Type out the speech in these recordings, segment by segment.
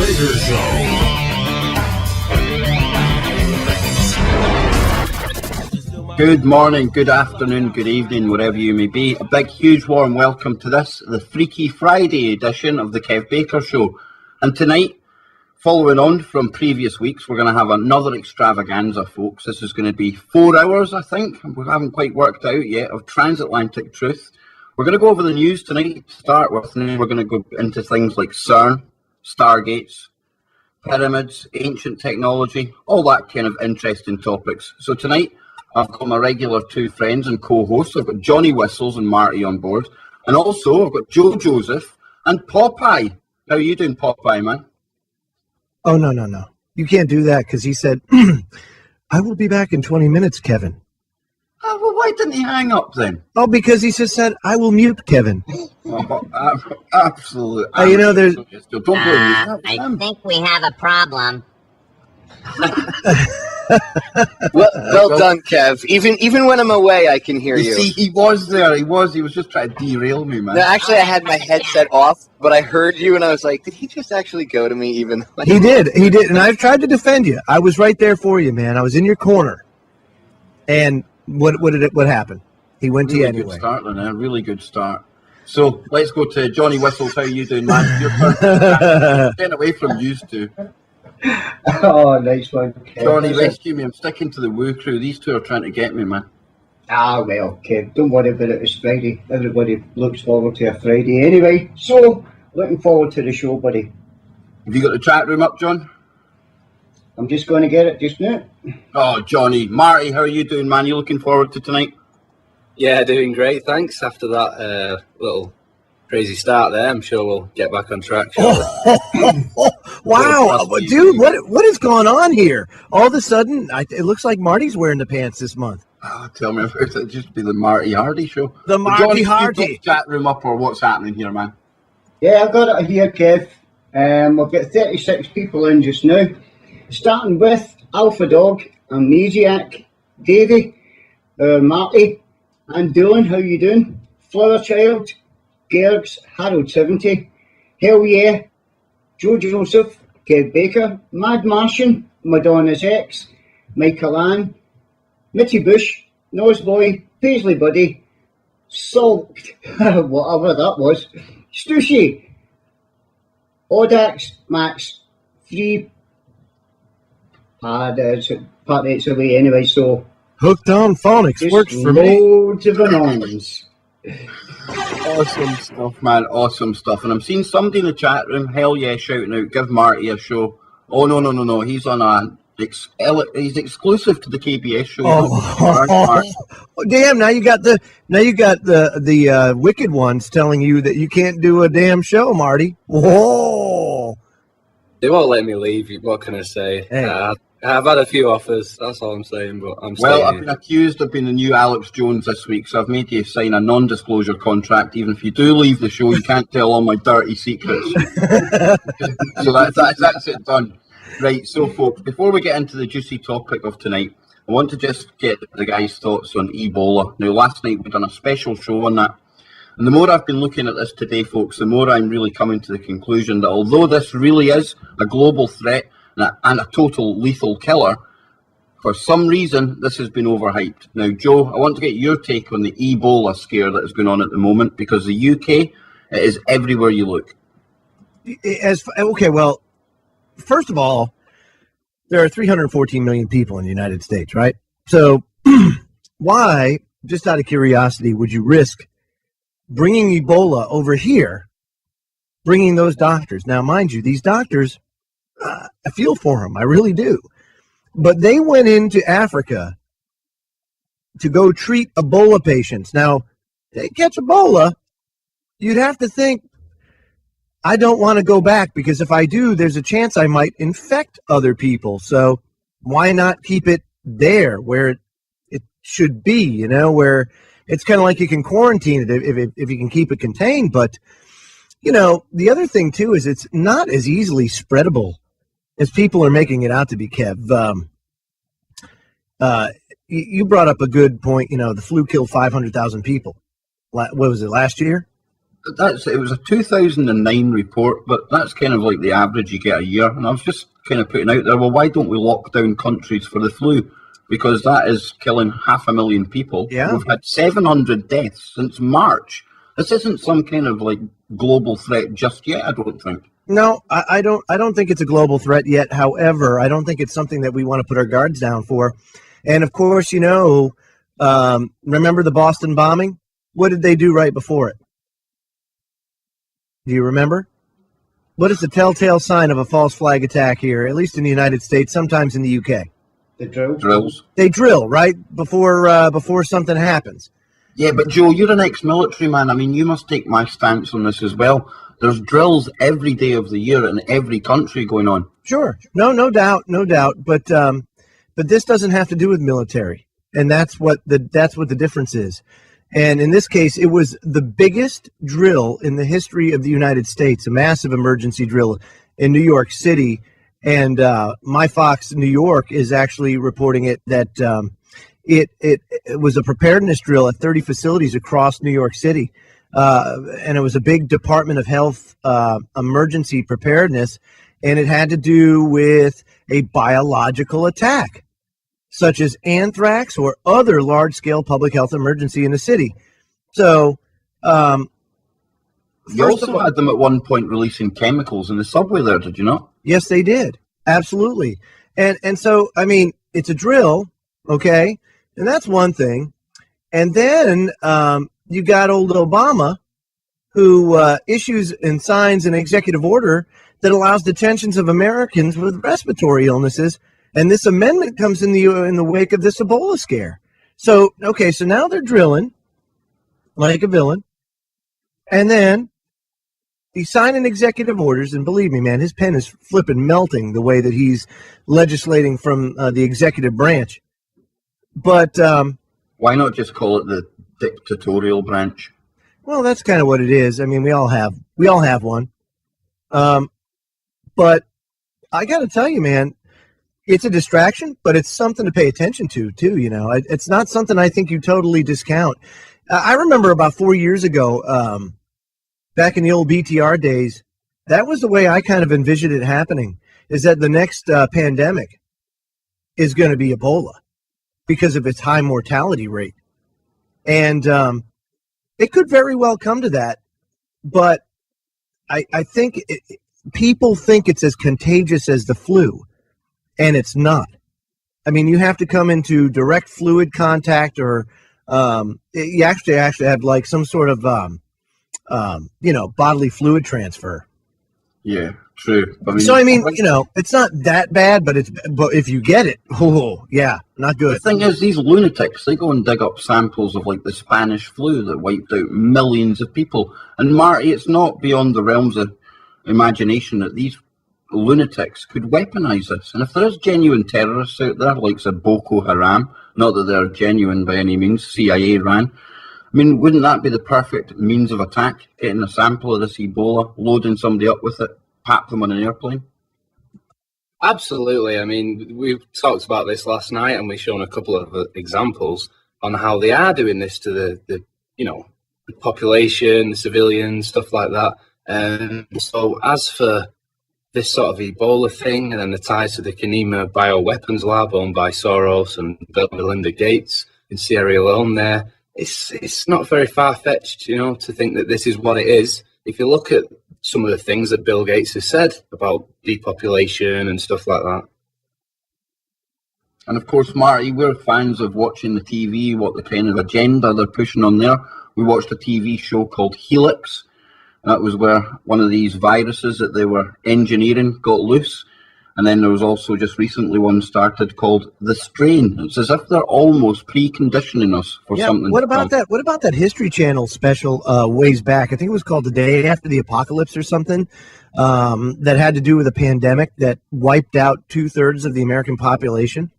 Baker Show. Good morning, good afternoon, good evening, wherever you may be. A big, huge, warm welcome to this, the Freaky Friday edition of the Kev Baker Show. And tonight, following on from previous weeks, we're going to have another extravaganza, folks. This is going to be 4 hours, I think. We haven't quite worked out yet, of transatlantic truth. We're going to go over the news tonight to start with, and then we're going to go into things like CERN, Stargates, pyramids, ancient technology, all that kind of interesting topics. So tonight, I've got my regular two friends and co-hosts. I've got Johnny Whistles and Marty on board. And also, I've got Joe Joseph and Popeye. How are you doing, Popeye, man? Oh, no. You can't do that because he said, I will be back in 20 minutes, Kevin. Oh, well, why didn't he hang up then? Oh, because he just said, I will mute Kevin. Oh, absolutely. You know, there's... Don't blame me. I think we have a problem. Well done, Kev. Even when I'm away, I can hear you. See, he was there. He was just trying to derail me, man. No, actually, I had my headset off, but I heard you, and I was like, did he just actually go to me? Even He did, and I've tried to defend you. I was right there for you, man. I was in your corner. And what happened? He went to you anyway. Good start, Lynn, a really good start. So let's go to Johnny Whistles. How are you doing, man? Your turn. Getting away from used to. Oh, nice one. Kev. Johnny, rescue me. I'm sticking to the Woo crew. These two are trying to get me, man. Well, Kev, don't worry about it. It's Friday. Everybody looks forward to a Friday anyway. So, looking forward to the show, buddy. Have you got the chat room up, John? I'm just going to get it just now. Oh, Johnny. Marty, how are you doing, man? You looking forward to tonight? Yeah, doing great, thanks. After that little crazy start there, I'm sure we'll get back on track. Wow, dude, what is going on here? All of a sudden, it looks like Marty's wearing the pants this month. Oh, tell me about it. It'd just be the Marty Hardy show. The Marty Hardy. You got the chat room up, or what's happening here, man? Yeah, I've got it here, Kev. I've got 36 people in just now. Starting with Alpha Dog, Amnesiac, Davey, Marty, and Dylan, how you doing? Flower Child, Gergs, Harold 70, Hell Yeah, Joe Joseph, Kev Baker, Mad Martian, Madonna's Ex, Michael Ann, Mitty Bush, Noseboy, Paisley Buddy, Salt, whatever that was, Stushy, Odax, Max, Free, Party's away anyway, so Hooked on Phonics works for me. Loads of anonymous. Awesome stuff, man. Awesome stuff. And I'm seeing somebody in the chat room, hell yeah, shouting out, give Marty a show. Oh, no. He's on he's exclusive to the KBS show. Oh, damn, now you got the wicked ones telling you that you can't do a damn show, Marty. Whoa. They won't let me leave. What can I say? Hey. I've had a few offers. That's all I'm saying. But I'm Well, staying I've been accused of being the new Alex Jones this week, so I've made you sign a non-disclosure contract. Even if you do leave the show, you can't tell all my dirty secrets. So that's it done. Right, so folks, before we get into the juicy topic of tonight, I want to just get the guys' thoughts on Ebola. Now, last night we done a special show on that. And the more I've been looking at this today, folks, the more I'm really coming to the conclusion that although this really is a global threat and a total lethal killer, for some reason, this has been overhyped. Now, Joe, I want to get your take on the Ebola scare that is going on at the moment, because the UK, it is everywhere you look. Okay, well, first of all, there are 314 million people in the United States, right? So why, just out of curiosity, would you risk bringing Ebola over here, bringing those doctors? Now, mind you, these doctors, I feel for them. I really do. But they went into Africa to go treat Ebola patients. Now, they catch Ebola, you'd have to think, I don't want to go back, because if I do, there's a chance I might infect other people. So why not keep it there where it should be, where it's kind of like you can quarantine it if you can keep it contained. But, the other thing, too, is it's not as easily spreadable as people are making it out to be, Kev. You brought up a good point. The flu killed 500,000 people. What was it, last year? it was a 2009 report, but that's kind of like the average you get a year. And I was just kind of putting out there, well, why don't we lock down countries for the flu? Because that is killing 500,000 people. Yeah. We've had 700 deaths since March. This isn't some kind of like global threat just yet, I don't think. No, I don't think it's a global threat yet. However, I don't think it's something that we want to put our guards down for. And of course, remember the Boston bombing? What did they do right before it? Do you remember? What is the telltale sign of a false flag attack here, at least in the United States, sometimes in the UK? The drill. Drills. They drill, right? Before something happens. Yeah, but Joe, you're an ex-military man. I mean, you must take my stance on this as well. There's drills every day of the year in every country going on. Sure. No doubt. But this doesn't have to do with military. And that's what the difference is. And in this case, it was the biggest drill in the history of the United States, a massive emergency drill in New York City. And my Fox New York is actually reporting it that it was a preparedness drill at 30 facilities across New York City. And it was a big Department of Health emergency preparedness. And it had to do with a biological attack, such as anthrax or other large-scale public health emergency in the city. So, You also had them at one point releasing chemicals in the subway there, did you not? Yes, they did. Absolutely. And so, I mean, it's a drill, okay? And that's one thing. And then you got old Obama, who issues and signs an executive order that allows detentions of Americans with respiratory illnesses. And this amendment comes in the wake of this Ebola scare. So, okay, so now they're drilling like a villain. And then he's signing executive orders. And believe me, man, his pen is flipping melting the way that he's legislating from the executive branch. But why not just call it the dictatorial branch? Well, that's kind of what it is. I mean, we all have one. But I got to tell you, man, it's a distraction, but it's something to pay attention to, too. It's not something I think you totally discount. I remember about 4 years ago, back in the old BTR days, that was the way I kind of envisioned it happening, is that the next pandemic is going to be Ebola because of its high mortality rate. And it could very well come to that, but I think people think it's as contagious as the flu. And it's not. I mean, you have to come into direct fluid contact, or you actually have like some sort of bodily fluid transfer. Yeah, true. I mean, it's not that bad, but if you get it, oh yeah, not good. The thing is, these lunatics, they go and dig up samples of like the Spanish flu that wiped out millions of people. And Marty, it's not beyond the realms of imagination that these lunatics could weaponize this. And if there's genuine terrorists out there, like say Boko Haram, not that they're genuine by any means, CIA ran, I mean, wouldn't that be the perfect means of attack? Getting a sample of this Ebola, loading somebody up with it, pap them on an airplane? Absolutely. I mean, we talked about this last night, and we've shown a couple of examples on how they are doing this to the population, the civilians, stuff like that. And so as for this sort of Ebola thing, and then the ties to the Kenema bioweapons lab owned by Soros and Bill and Melinda Gates in Sierra Leone there, it's not very far-fetched, to think that this is what it is. If you look at some of the things that Bill Gates has said about depopulation and stuff like that. And of course, Marty, we're fans of watching the TV, what the kind of agenda they're pushing on there. We watched a TV show called Helix. That was where one of these viruses that they were engineering got loose. And then there was also just recently one started called The Strain. It's as if they're almost preconditioning us for something. What about that? What about that History Channel special ways back? I think it was called The Day After the Apocalypse or something, that had to do with a pandemic that wiped out 2/3 of the American population.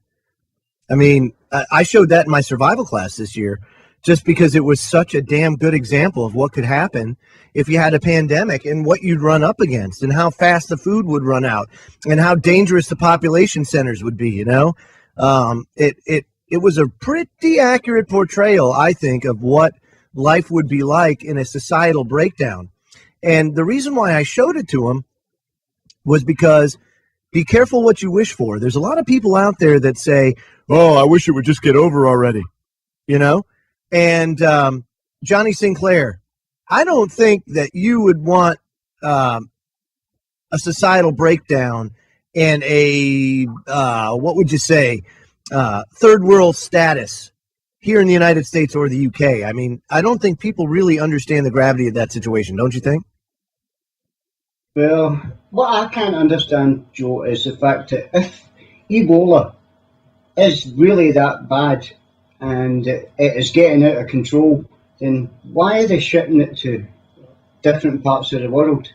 I mean, I showed that in my survival class this year, just because it was such a damn good example of what could happen if you had a pandemic and what you'd run up against and how fast the food would run out and how dangerous the population centers would be, It was a pretty accurate portrayal, I think, of what life would be like in a societal breakdown. And the reason why I showed it to him was because be careful what you wish for. There's a lot of people out there that say, oh, I wish it would just get over already, you know? And Johnny Sinclair, I don't think that you would want a societal breakdown and a, what would you say, third world status here in the United States or the UK. I mean, I don't think people really understand the gravity of that situation, don't you think? Well, what I can't understand, Joe, is the fact that if Ebola is really that bad and it is getting out of control, then why are they shipping it to different parts of the world?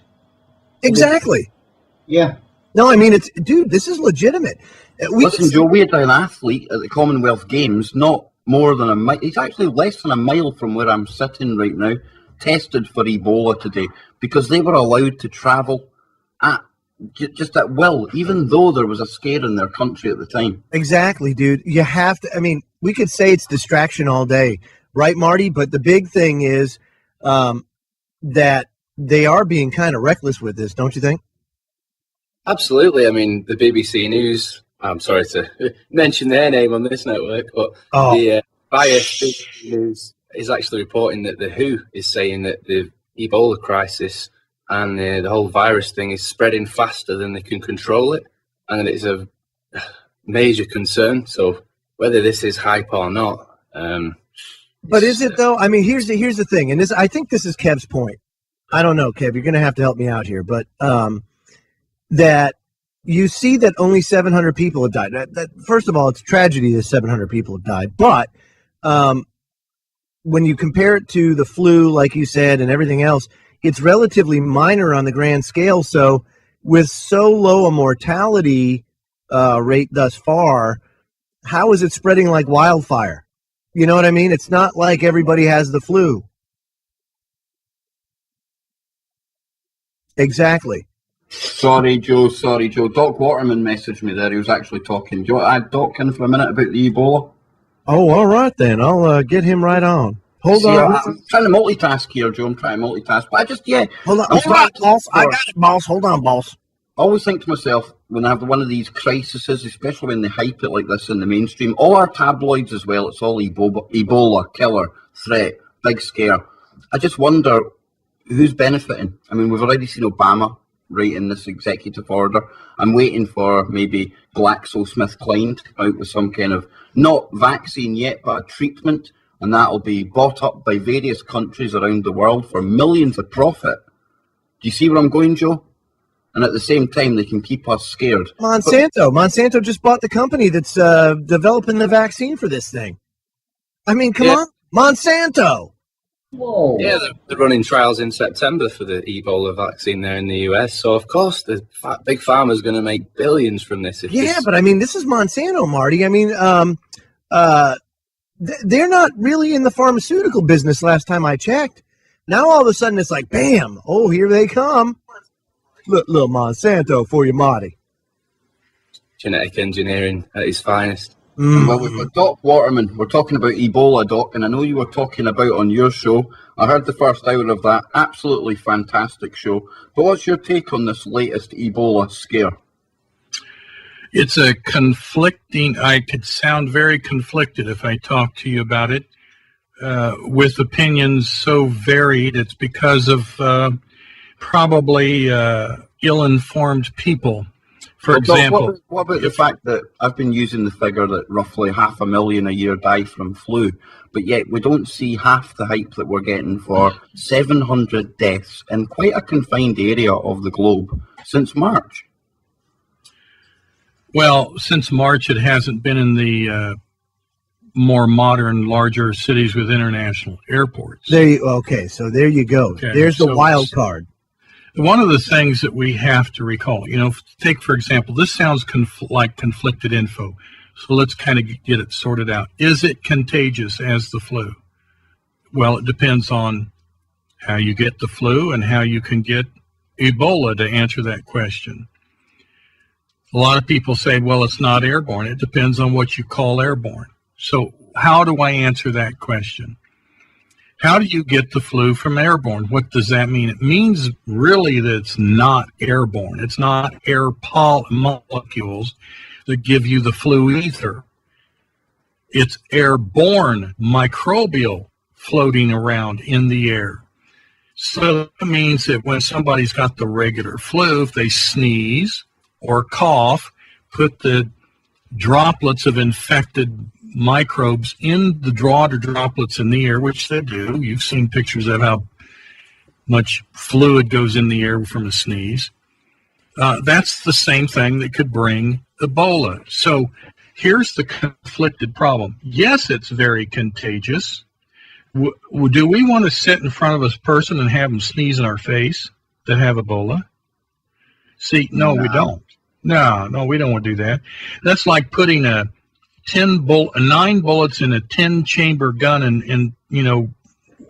Exactly. Yeah. No, I mean, dude, this is legitimate. Listen, Joe, we had an athlete at the Commonwealth Games, not more than a mile. He's actually less than a mile from where I'm sitting right now, tested for Ebola today because they were allowed to travel just at will, even though there was a scare in their country at the time. Exactly, dude. You have to, I mean, we could say it's distraction all day, right, Marty? But the big thing is that they are being kind of reckless with this, don't you think? Absolutely. I mean, the BBC News, I'm sorry to mention their name on this network, but the biased BBC News is actually reporting that the WHO is saying that the Ebola crisis and the whole virus thing is spreading faster than they can control it, and that it's a major concern. So whether this is hype or not, but is it though? I mean, here's the thing, and this, I think this is Kev's point. I don't know, Kev. You're going to have to help me out here, but that you see that only 700 people have died. That first of all, it's a tragedy that 700 people have died, but when you compare it to the flu, like you said, and everything else, it's relatively minor on the grand scale. So with so low a mortality rate thus far, how is it spreading like wildfire? You know what I mean? It's not like everybody has the flu. Exactly. Sorry, Joe. Doc Waterman messaged me there. He was actually talking. Do you want to add Doc in for a minute about the Ebola? Oh, all right then. I'll get him right on. Hold on. I'm trying to multitask here, Joe. I'm trying to multitask. But I just, Hold on. All right, boss. I got it, boss. Hold on, boss. I always think to myself, when I have one of these crises, especially when they hype it like this in the mainstream, all our tabloids as well, it's all Ebola, killer, threat, big scare. I just wonder who's benefiting. I mean, we've already seen Obama writing this executive order. I'm waiting for maybe GlaxoSmithKline to come out with some kind of, not vaccine yet, but a treatment, and that'll be bought up by various countries around the world for millions of profit. Do you see where I'm going, Joe? And at the same time, they can keep us scared. Monsanto just bought the company that's developing the vaccine for this thing. I mean, come on. Monsanto. Whoa. Yeah, they're running trials in September for the Ebola vaccine there in the US. So, of course, the big pharma's going to make billions from this. But I mean, this is Monsanto, Marty. I mean, they're not really in the pharmaceutical business last time I checked. Now, all of a sudden, it's like, bam. Oh, here they come. Little Monsanto for you, Marty. Genetic engineering at its finest. Well, we've got Doc Waterman. We're talking about Ebola, Doc, and I know you were talking about on your show. I heard the first hour of that. Absolutely fantastic show. But what's your take on this latest Ebola scare? It's a conflicting, I could sound very conflicted if I talk to you about it, with opinions so varied. It's because of probably ill-informed people. For example, what about the fact that I've been using the figure that roughly 500,000 a year die from flu, but yet we don't see half the hype that we're getting for 700 deaths in quite a confined area of the globe since March? Well, since March, it hasn't been in the more modern, larger cities with international airports. Okay, so there you go. Okay, there's the wild card. One of the things that we have to recall, take, for example, this sounds like conflicted info. So let's kind of get it sorted out. Is it contagious as the flu? Well, it depends on how you get the flu and how you can get Ebola to answer that question. A lot of people say, well, it's not airborne. It depends on what you call airborne. So how do I answer that question? How do you get the flu from airborne? What does that mean? It means really that it's not airborne. It's not air molecules that give you the flu either. It's airborne microbial floating around in the air. So that means that when somebody's got the regular flu, if they sneeze or cough, put the droplets of infected microbes in the water droplets in the air, which they do. You've seen pictures of how much fluid goes in the air from a sneeze. That's the same thing that could bring Ebola. So here's the conflicted problem. Yes, it's very contagious. Do we want to sit in front of a person and have them sneeze in our face that have Ebola? See, no, we don't. No, we don't want to do that. That's like putting 9 bullets in a 10-chamber gun and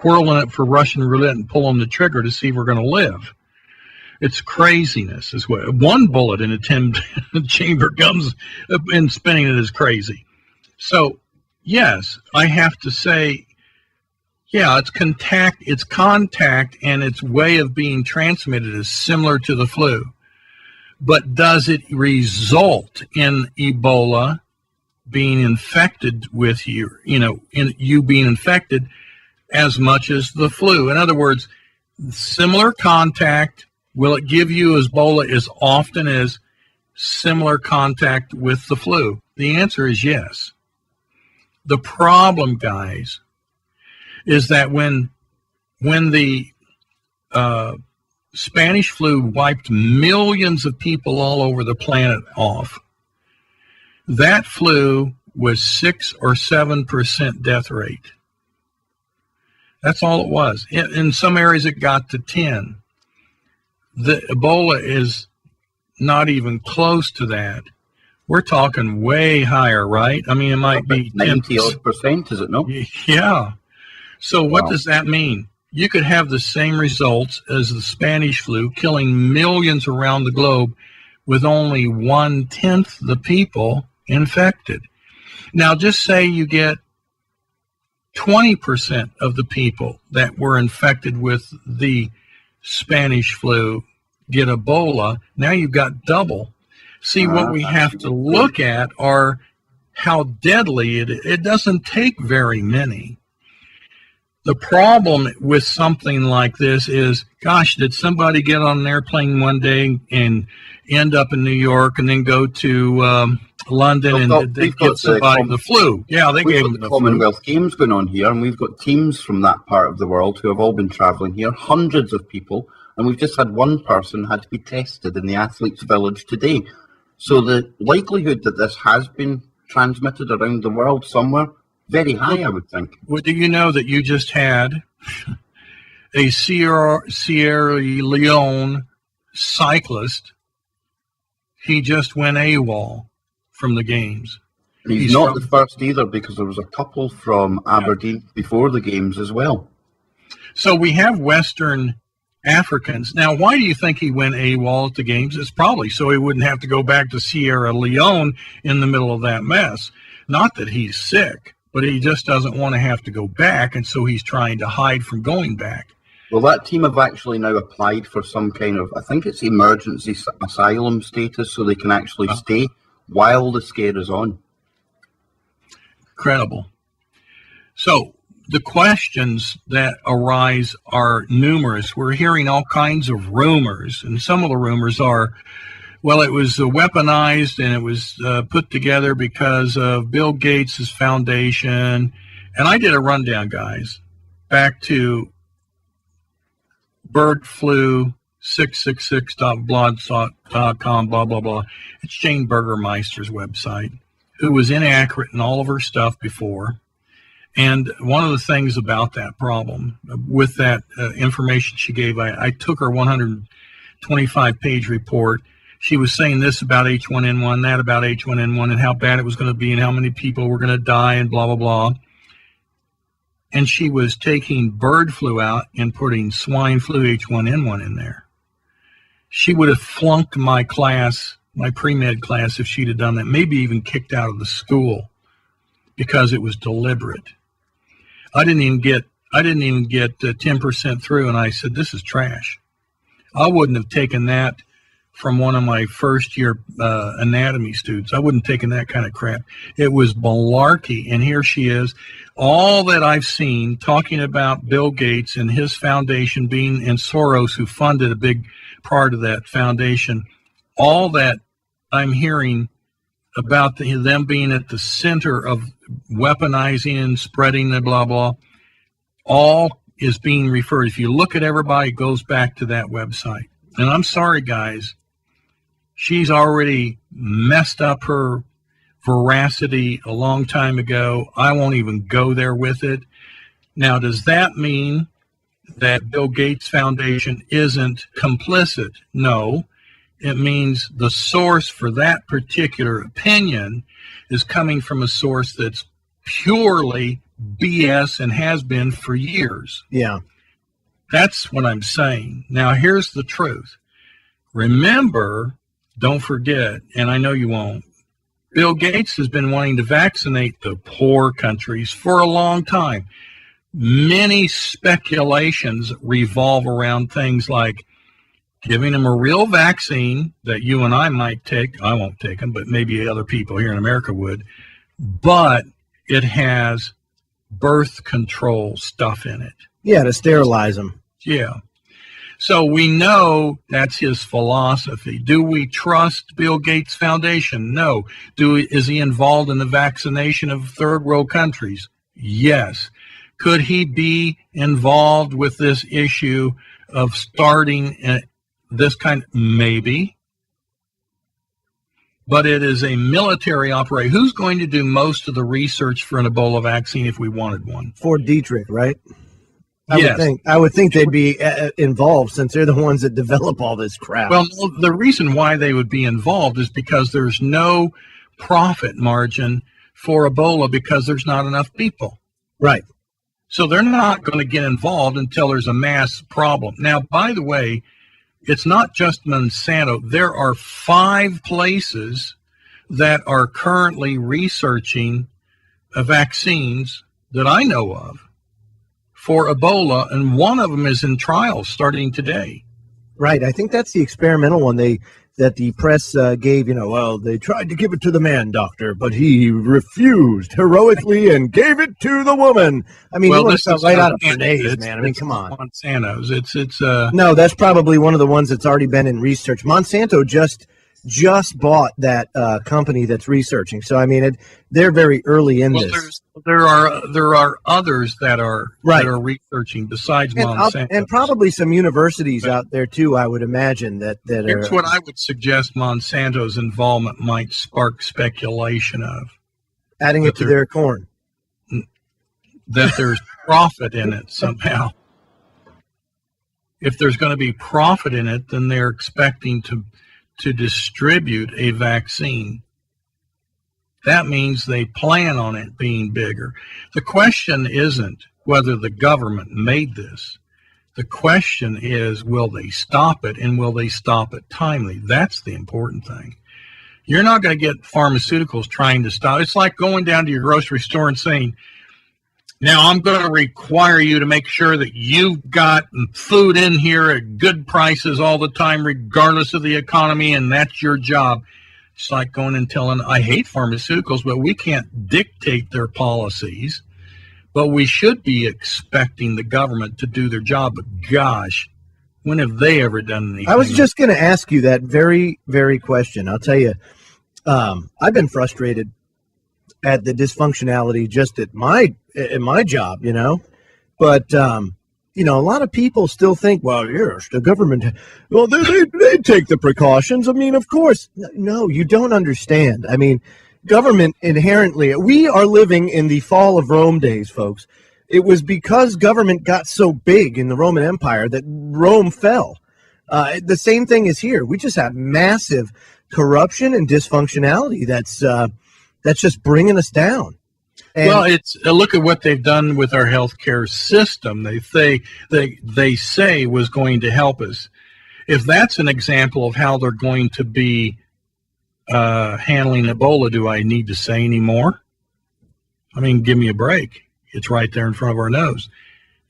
whirling it for Russian roulette and pulling the trigger to see if we're going to live. It's craziness as well. 1 bullet in a 10-chamber gun and spinning it is crazy. So, yes, I have to say, yeah, it's contact, and its way of being transmitted is similar to the flu. But does it result in Ebola being infected with you, in you being infected as much as the flu? In other words, similar contact, will it give you Ebola as often as similar contact with the flu? The answer is yes. The problem, guys, is that when the Spanish flu wiped millions of people all over the planet off, that flu was 6 or 7% death rate. That's all it was. In some areas it got to 10. The Ebola is not even close to that. We're talking way higher, right? I mean, it might be 90%, is it not? Yeah. So what does that mean? You could have the same results as the Spanish flu, killing millions around the globe with only 1/10 the people infected. Now, just say you get 20% of the people that were infected with the Spanish flu get Ebola. Now you've got double. See, what we have to look at are how deadly it doesn't take very many. The problem with something like this is, gosh, did somebody get on an airplane one day and end up in New York and then go to London and they get somebody the flu? Yeah, they gave them the Commonwealth Games going on here, and we've got teams from that part of the world who have all been travelling here, hundreds of people, and we've just had one person had to be tested in the athletes' village today. So the likelihood that this has been transmitted around the world somewhere, very high, I would think. Well, do you know that you just had a Sierra Leone cyclist? He just went AWOL from the games. He's not the first either, because there was a couple from Aberdeen before the games as well. So we have Western Africans. Now, why do you think he went AWOL at the games? It's probably so he wouldn't have to go back to Sierra Leone in the middle of that mess. Not that he's sick, but he just doesn't want to have to go back, and so he's trying to hide from going back. Well, that team have actually now applied for some kind of, I think it's emergency asylum status, so they can actually stay while the scare is on. Incredible. So the questions that arise are numerous. We're hearing all kinds of rumors, and some of the rumors are, well, it was weaponized and it was put together because of Bill Gates' foundation. And I did a rundown, guys, back to birdflu666.blogspot.com, blah, blah, blah. It's Jane Burgermeister's website, who was inaccurate in all of her stuff before. And one of the things about that problem, with that information she gave, I took her 125-page report. She was saying this about H1N1, that about H1N1, and how bad it was going to be and how many people were going to die and blah, blah, blah. And she was taking bird flu out and putting swine flu H1N1 in there. She would have flunked my class, my pre-med class, if she'd have done that, maybe even kicked out of the school, because it was deliberate. I didn't even get I didn't even get 10% through, and I said, this is trash. I wouldn't have taken that from one of my first year anatomy students. I wouldn't have taken that kind of crap. It was malarkey, and here she is. All that I've seen talking about Bill Gates and his foundation being, and Soros, who funded a big part of that foundation, all that I'm hearing about them being at the center of weaponizing and spreading the blah, blah, all is being referred. If you look at everybody, it goes back to that website. And I'm sorry, guys, she's already messed up her veracity a long time ago. I won't even go there with it. Now, does that mean that Bill Gates Foundation isn't complicit? No. It means the source for that particular opinion is coming from a source that's purely BS and has been for years. Yeah. That's what I'm saying. Now, here's the truth. Remember, don't forget, and I know you won't, Bill Gates has been wanting to vaccinate the poor countries for a long time. Many speculations revolve around things like giving them a real vaccine that you and I might take. I won't take them, but maybe other people here in America would. But it has birth control stuff in it. Yeah, to sterilize them. Yeah. So we know that's his philosophy. Do we trust Bill Gates Foundation? No. Is he involved in the vaccination of third world countries? Yes. Could he be involved with this issue of starting this kind? Maybe. But it is a military operation. Who's going to do most of the research for an Ebola vaccine if we wanted one? Fort Detrick, right? Yes. I would think they'd be involved since they're the ones that develop all this crap. Well, the reason why they would be involved is because there's no profit margin for Ebola because there's not enough people. Right. So they're not going to get involved until there's a mass problem. Now, by the way, it's not just Monsanto. There are 5 places that are currently researching vaccines that I know of for Ebola, and one of them is in trials starting today. Right. I think that's the experimental one that the press gave, well, they tried to give it to the man doctor, but he refused heroically and gave it to the woman. I mean, well, this is right out of Bernays, man. I mean, come on. Monsanto's. It's No, that's probably one of the ones that's already been in research. Monsanto just bought that company that's researching. So I mean, they're very early in this. There are others that are right. that are researching besides Monsanto, and probably some universities out there too. I would imagine that here's what I would suggest Monsanto's involvement might spark speculation of adding it to their corn. That there's profit in it somehow. If there's going to be profit in it, then they're expecting to distribute a vaccine. That means they plan on it being bigger. The question isn't whether the government made this. The question is, will they stop it, and will they stop it timely? That's the important thing. You're not going to get pharmaceuticals trying to stop. It's like going down to your grocery store and saying, now I'm going to require you to make sure that you've got food in here at good prices all the time, regardless of the economy, and that's your job. It's like going and telling, I hate pharmaceuticals, but we can't dictate their policies. But we should be expecting the government to do their job. But gosh, when have they ever done anything? I was just going to ask you that very, very question. I'll tell you, I've been frustrated at the dysfunctionality just at my job, but a lot of people still think, well, yes, the government, well, they take the precautions. I mean, of course. No, you don't understand. I mean, government inherently, we are living in the fall of Rome days, folks. It was because government got so big in the Roman Empire that Rome fell. The same thing is here. We just have massive corruption and dysfunctionality that's just bringing us down. And well, it's look at what they've done with our healthcare system. They say was going to help us. If that's an example of how they're going to be handling Ebola, do I need to say any more? I mean, give me a break. It's right there in front of our nose.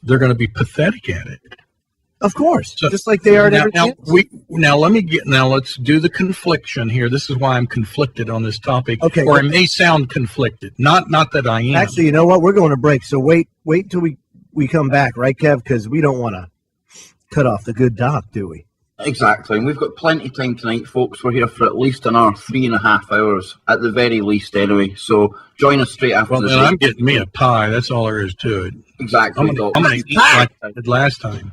they're going to be pathetic at it. Of course, So, just like they are at now, everything now, else. let's do the confliction here. This is why I'm conflicted on this topic. Okay. Or I may sound conflicted. Not that I am. Actually, you know what? We're going to break. So wait until we come back, right, Kev? Because we don't want to cut off the good doc, do we? Exactly, and we've got plenty of time tonight, folks. We're here for at least an hour, 3.5 hours, at the very least, anyway. So join us straight after Well, the then break. I'm getting me a pie. That's all there is to it. Exactly. I'm going to eat like I did last time.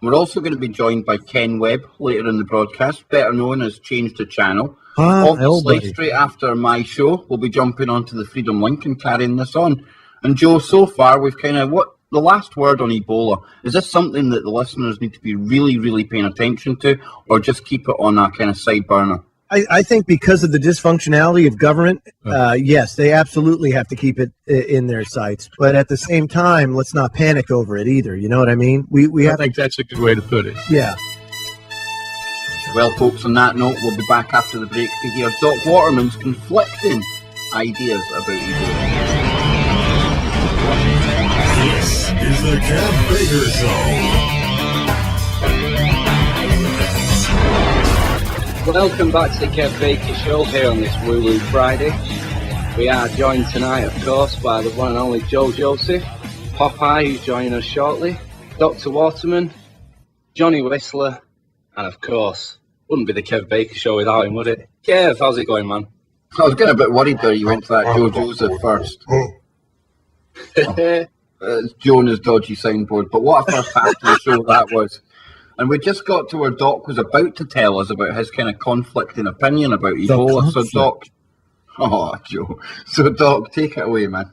We're also going to be joined by Ken Webb later in the broadcast, better known as Change the Channel. Obviously, straight after my show, we'll be jumping onto the Freedom Link and carrying this on. And Joe, so far, we've kind of, what the last word on Ebola, is this something that the listeners need to be really, really paying attention to, or just keep it on a kind of side burner? I think because of the dysfunctionality of government, yes, they absolutely have to keep it in their sights. But at the same time, let's not panic over it either. You know what I mean? I think that's a good way to put it. Yeah. Well, folks, on that note, we'll be back after the break to hear Doc Waterman's conflicting ideas about Ebola. This is the Kev Baker Show. Welcome back to the Kev Baker Show here on this Woo Friday. We are joined tonight, of course, by the one and only Joe Joseph, Popeye, who's joining us shortly, Dr. Waterman, Johnny Whistler, and of course, wouldn't be the Kev Baker Show without him, would it? Kev, how's it going, man? I was getting a bit worried there. You went to that Joe Joseph first. It's Jonah's dodgy soundboard, but what a first half to the show that was. And we just got to where Doc was about to tell us about his kind of conflicting opinion about Ebola. So, Doc, Joe. So, Doc, take it away, man.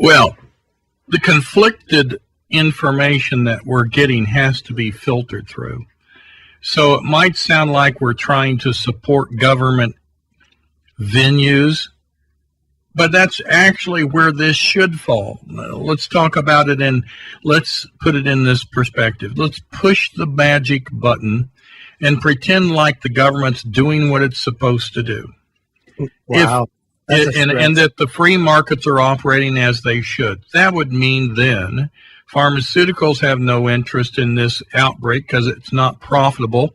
Well, the conflicted information that we're getting has to be filtered through. So it might sound like we're trying to support government venues, but that's actually where this should fall. Let's talk about it and let's put it in this perspective. Let's push the magic button and pretend like the government's doing what it's supposed to do. Wow. And that the free markets are operating as they should. That would mean then pharmaceuticals have no interest in this outbreak because it's not profitable.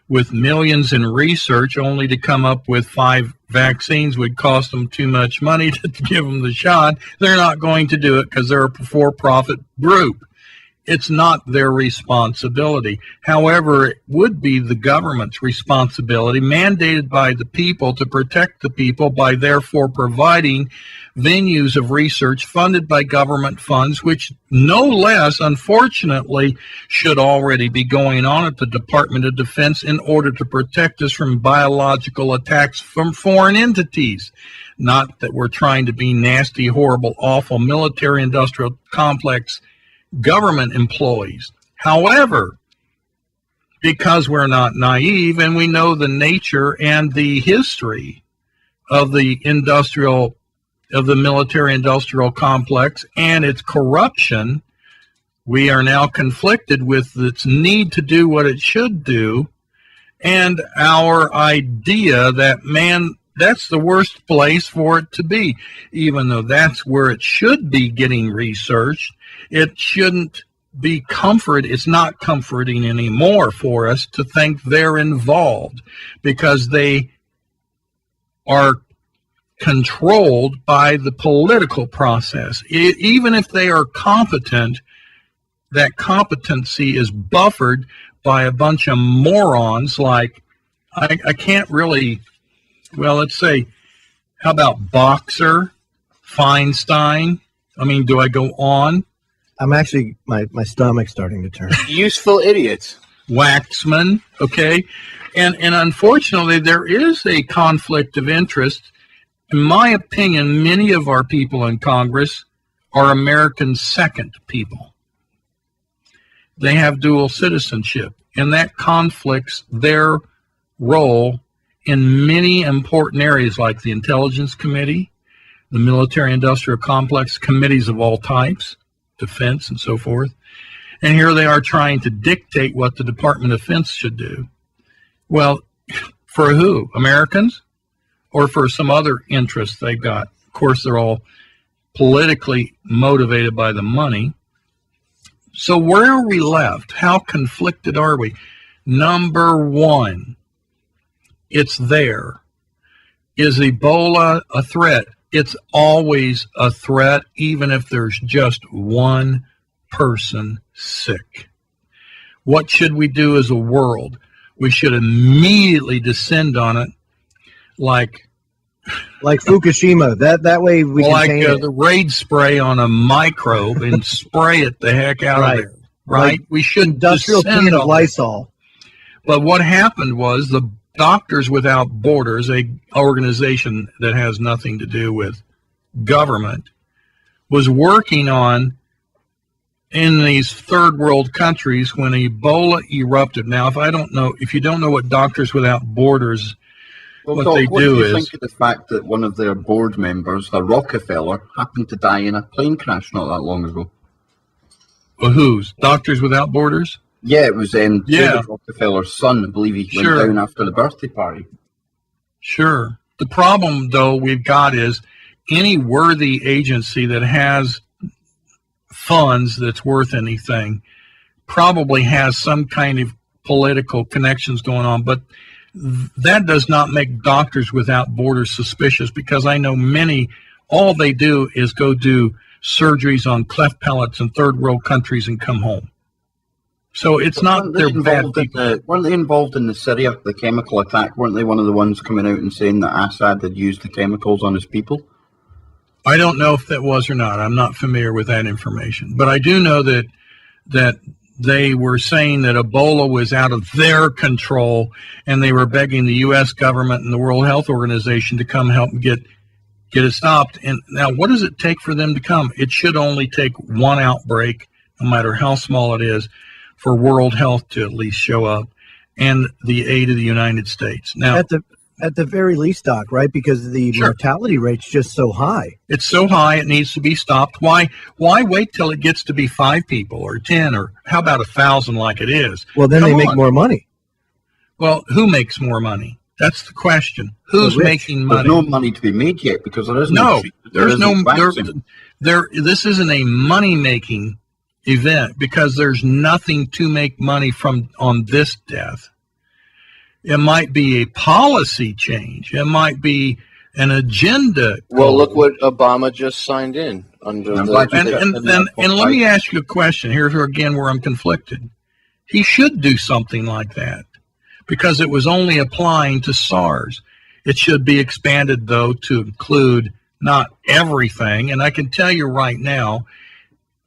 With millions in research, only to come up with 5 vaccines would cost them too much money to give them the shot. They're not going to do it because they're a for-profit group. It's not their responsibility. However, it would be the government's responsibility, mandated by the people to protect the people by therefore providing venues of research funded by government funds, which no less, unfortunately, should already be going on at the Department of Defense in order to protect us from biological attacks from foreign entities. Not that we're trying to be nasty, horrible, awful military-industrial complex government employees. However, because we're not naive and we know the nature and the history of the military-industrial complex and its corruption, we are now conflicted with its need to do what it should do and our idea that, man, that's the worst place for it to be. Even though that's where it should be getting researched, it shouldn't be it's not comforting anymore for us to think they're involved because they are controlled by the political process. Even if they are competent, that competency is buffered by a bunch of morons like, I can't really, well, let's say, how about Boxer, Feinstein? I mean, do I go on? I'm actually, my stomach's starting to turn. Useful idiots. Waxman, okay? And unfortunately, there is a conflict of interest. In my opinion, many of our people in Congress are American second people. They have dual citizenship, and that conflicts their role in many important areas like the Intelligence Committee, the Military-Industrial Complex committees of all types, defense and so forth. And here they are trying to dictate what the Department of Defense should do. Well, for who? Americans? Or for some other interests they've got? Of course, they're all politically motivated by the money. So where are we left? How conflicted are we? Number one, it's there. Is Ebola a threat? It's always a threat, even if there's just one person sick. What should we do as a world? We should immediately descend on it like Fukushima. That way we can contain it. The raid spray on a microbe and spray it the heck out of there. Right? We should industrial can of Lysol. But what happened was the Doctors Without Borders, an organization that has nothing to do with government, was working on in these third world countries when Ebola erupted. Now, if you don't know what Doctors Without Borders, what Doc, they what do do you is think of the fact that one of their board members, a Rockefeller, happened to die in a plane crash not that long ago? Whose? Doctors Without Borders? Yeah, it was David Rockefeller's son. I believe he went down after the birthday party. Sure. The problem, though, we've got is any worthy agency that has funds that's worth anything probably has some kind of political connections going on. But that does not make Doctors Without Borders suspicious, because I know many, all they do is go do surgeries on cleft palates in third world countries and come home. So it's not they're bad people. Weren't they involved in the Syria, the chemical attack? Weren't they one of the ones coming out and saying that Assad had used the chemicals on his people? I don't know if that was or not. I'm not familiar with that information. But I do know that they were saying that Ebola was out of their control, and they were begging the U.S. government and the World Health Organization to come help get it stopped. And now, what does it take for them to come? It should only take one outbreak, no matter how small it is, for World Health to at least show up, and the aid of the United States. Now, at the very least, Doc, right? Because the mortality rate's just so high. It's so high, it needs to be stopped. Why wait till it gets to be 5 people or 10 or how about 1,000 like it is? Well, then they make more money. Well, who makes more money? That's the question. Who's making money? There's no money to be made yet because there isn't. This isn't a money-making event because there's nothing to make money from on this death. It might be a policy change. It might be an agenda. Well, look what Obama just signed in under and let me ask you a question. Here's where I'm conflicted. He should do something like that because it was only applying to SARS. It should be expanded, though, to include not everything. And I can tell you right now,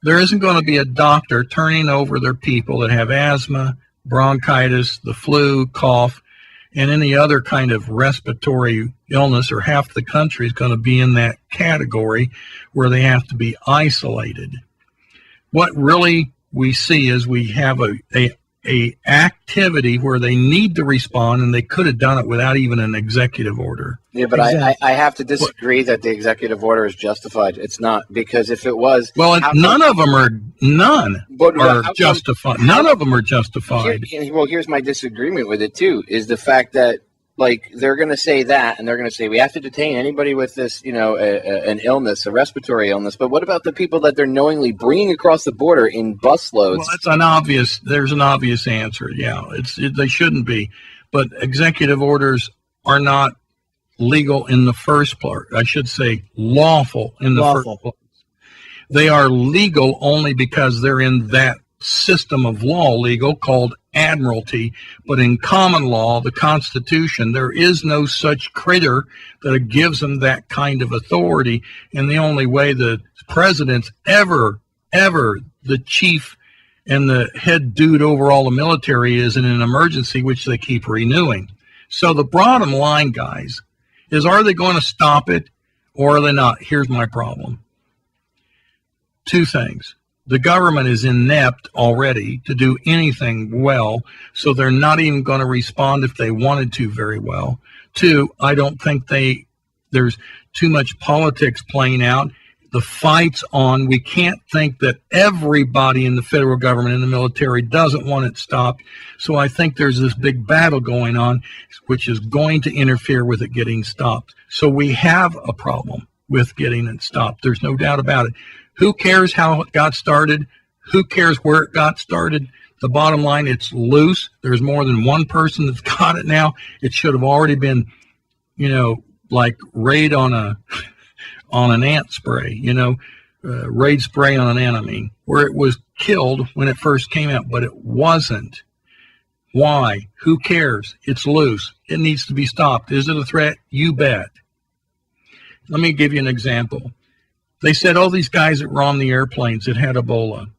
there isn't going to be a doctor turning over their people that have asthma, bronchitis, the flu, cough, and any other kind of respiratory illness, or half the country is going to be in that category where they have to be isolated. What really we see is we have a activity where they need to respond, and they could have done it without even an executive order. Yeah, but I have to disagree that the executive order is justified. It's not, because if it was... Well, none of them are justified. None of them are justified. Here's my disagreement with it, too, is the fact that, like, they're going to say that, and they're going to say, we have to detain anybody with this, an illness, a respiratory illness. But what about the people that they're knowingly bringing across the border in busloads? Well, there's an obvious answer. Yeah, they shouldn't be. But executive orders are not legal in the first part. I should say lawful in the first place. They are legal only because they're in that system of law legal called admiralty, but in common law, the Constitution, there is no such critter that gives them that kind of authority. And the only way the president's ever the chief and the head dude over all the military is in an emergency, which they keep renewing. So the bottom line, guys, is are they going to stop it or are they not? Here's my problem. 2 things. The government is inept already to do anything well, so they're not even going to respond if they wanted to very well. 2, I don't think there's too much politics playing out. The fight's on. We can't think that everybody in the federal government and the military doesn't want it stopped. So I think there's this big battle going on, which is going to interfere with it getting stopped. So we have a problem with getting it stopped. There's no doubt about it. Who cares how it got started? Who cares where it got started? The bottom line, it's loose. There's more than one person that's got it now. It should have already been, like raid on an ant spray, raid spray on an ant, where it was killed when it first came out, but it wasn't. Why? Who cares? It's loose. It needs to be stopped. Is it a threat? You bet. Let me give you an example. They said, these guys that were on the airplanes that had Ebola.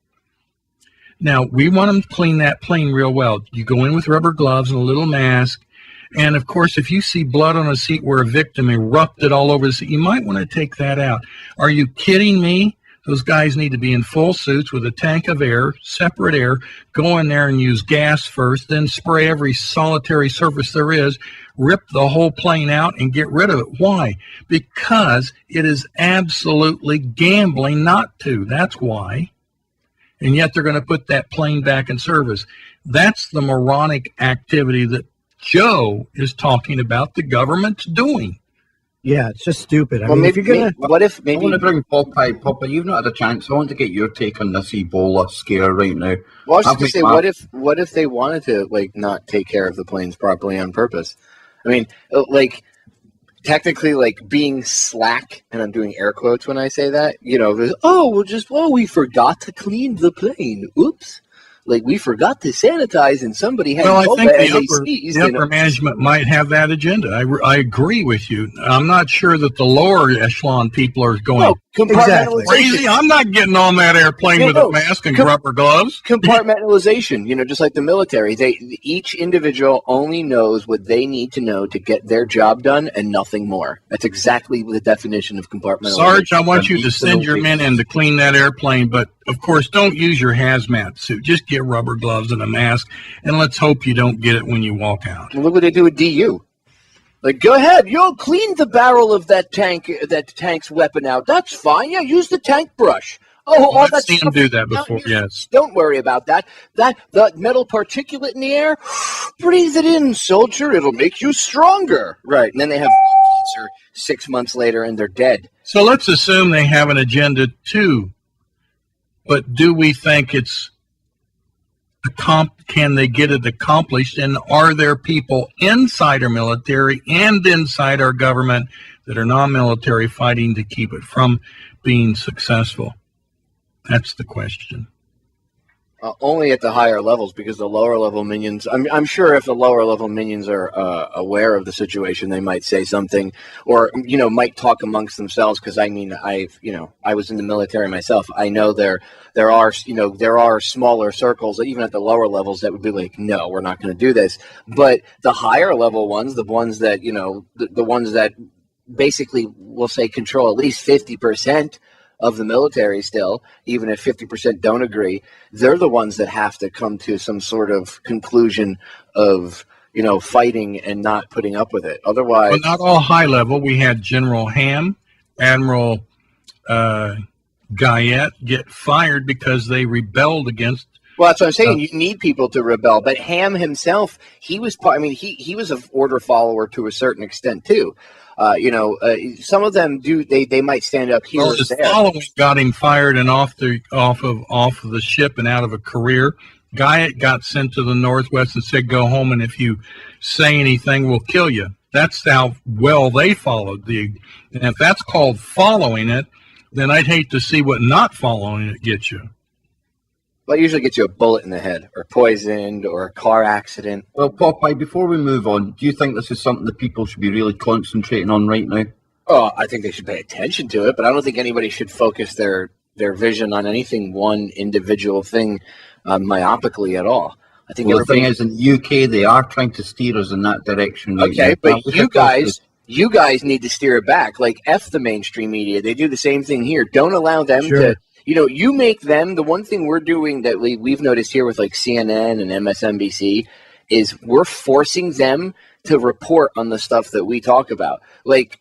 Now, we want them to clean that plane real well. You go in with rubber gloves and a little mask. And, of course, if you see blood on a seat where a victim erupted all over the seat, you might want to take that out. Are you kidding me? Those guys need to be in full suits with a tank of air, separate air, go in there and use gas first, then spray every solitary surface there is, rip the whole plane out and get rid of it. Why? Because it is absolutely gambling not to. That's why. And yet they're going to put that plane back in service. That's the moronic activity that Joe is talking about the government's doing. Yeah, it's just stupid. I Well, mean, maybe, if you're gonna, I want to bring Popeye. Popeye, you've not had a chance. I want to get your take on this Ebola scare right now. Well, I was just going to say, what if they wanted to not take care of the planes properly on purpose? I mean, technically, being slack, and I'm doing air quotes when I say that. We forgot to clean the plane. Oops. We forgot to sanitize, and somebody had. Well, I think the upper management might have that agenda. I agree with you. I'm not sure that the lower echelon people are going crazy. I'm not getting on that airplane with a mask and rubber gloves. Compartmentalization, just like the military. Each individual only knows what they need to know to get their job done, and nothing more. That's exactly the definition of compartmentalization. Sarge, I want you to send your men in to clean that airplane, but of course, don't use your hazmat suit. Just get rubber gloves and a mask, and let's hope you don't get it when you walk out. Well, look what they do with DU. Go ahead, clean the barrel of that tank's weapon out. That's fine. Yeah, use the tank brush. I've seen them do that before. Yes. Don't worry about that. The metal particulate in the air, breathe it in, soldier. It'll make you stronger. Right, and then they have cancer 6 months later, and they're dead. So let's assume they have an agenda too. But do we think it's can they get it accomplished? And are there people inside our military and inside our government that are non-military fighting to keep it from being successful? That's the question. Only at the higher levels, because the lower level minions, I'm sure if the lower level minions are aware of the situation, they might say something, or might talk amongst themselves. Because I was in the military myself. I know there are smaller circles even at the lower levels that would be like, no, we're not going to do this. But the higher level ones, the ones that the ones that basically will say control at least 50% of the military still, even if 50% don't agree, they're the ones that have to come to some sort of conclusion of, fighting and not putting up with it. Otherwise... Well, not all high level. We had General Ham, Admiral Guyette get fired because they rebelled against... Well, that's what I'm saying. You need people to rebel. But Ham himself, he was he was an order follower to a certain extent, too. Some of them do. They might stand up here. Well, his following got him fired and off of the ship and out of a career. Guyette got sent to the Northwest and said, "Go home, and if you say anything, we'll kill you." That's how well they followed and if that's called following it, then I'd hate to see what not following it gets you. Well, it usually gets you a bullet in the head, or poisoned, or a car accident. Well, Popeye, before we move on, do you think this is something that people should be really concentrating on right now? Oh, I think they should pay attention to it, but I don't think anybody should focus their vision on anything, one individual thing, myopically at all. I think the thing is, in the UK, they are trying to steer us in that direction. Right okay, now. But you guys need to steer it back. F the mainstream media. They do the same thing here. Don't allow them to... you make them, the one thing we're doing that we've noticed here with CNN and MSNBC is we're forcing them to report on the stuff that we talk about.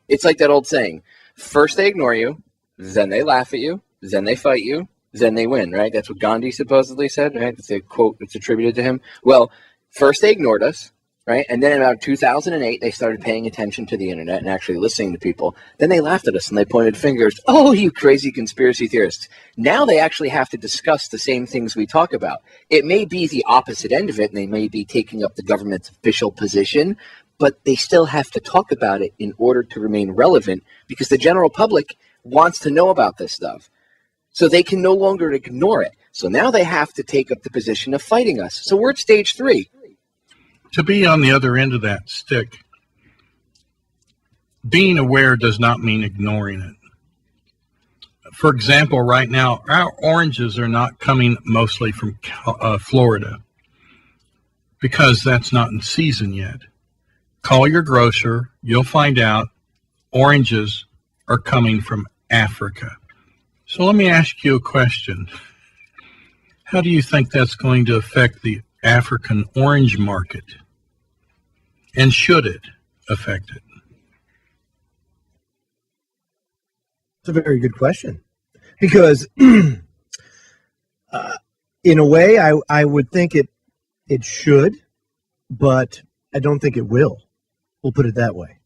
It's like that old saying, first they ignore you, then they laugh at you, then they fight you, then they win, right? That's what Gandhi supposedly said, right? It's a quote that's attributed to him. Well, first they ignored us, right? And then in about 2008, they started paying attention to the internet and actually listening to people. Then they laughed at us and they pointed fingers. Oh, you crazy conspiracy theorists. Now they actually have to discuss the same things we talk about. It may be the opposite end of it, and they may be taking up the government's official position, but they still have to talk about it in order to remain relevant, because the general public wants to know about this stuff. So they can no longer ignore it. So now they have to take up the position of fighting us. So we're at stage 3. To be on the other end of that stick, being aware does not mean ignoring it. For example, right now, our oranges are not coming mostly from Florida because that's not in season yet. Call your grocer, you'll find out oranges are coming from Africa. So let me ask you a question. How do you think that's going to affect the African orange market? And should it affect it? It's a very good question. Because in a way, I would think it should, but I don't think it will. We'll put it that way.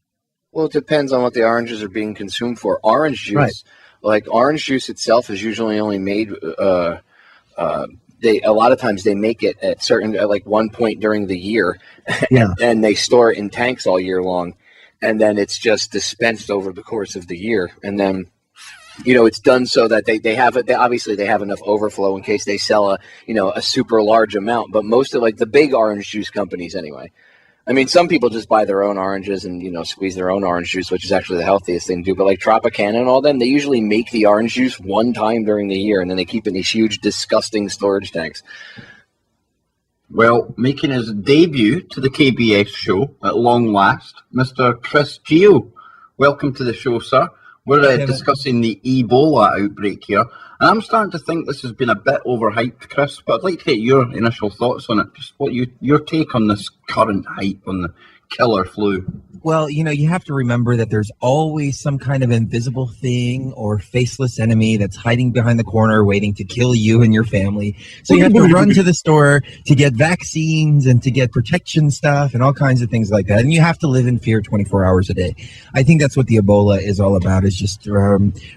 Well, it depends on what the oranges are being consumed for. Orange juice, Right. like orange juice itself, is usually only made. A lot of times they make it at like one point during the year, Yeah. and they store it in tanks all year long, and then it's just dispensed over the course of the year, and then it's done so that they have it. Obviously they have enough overflow in case they sell a super large amount. But most of like the big orange juice companies anyway. I mean, some people just buy their own oranges and, squeeze their own orange juice, which is actually the healthiest thing to do. But like Tropicana and all them, they usually make the orange juice one time during the year, and then they keep it in these huge, disgusting storage tanks. Well, making his debut to the KBS show at long last, Mr. Chris Geo. Welcome to the show, sir. We're discussing the Ebola outbreak here. And I'm starting to think this has been a bit overhyped, Chris, but I'd like to get your initial thoughts on it. Just what your take on this current hype on the killer flu. Well, you have to remember that there's always some kind of invisible thing or faceless enemy that's hiding behind the corner waiting to kill you and your family. So you have to run to the store to get vaccines and to get protection stuff and all kinds of things like that. And you have to live in fear 24 hours a day. I think that's what the Ebola is all about, is just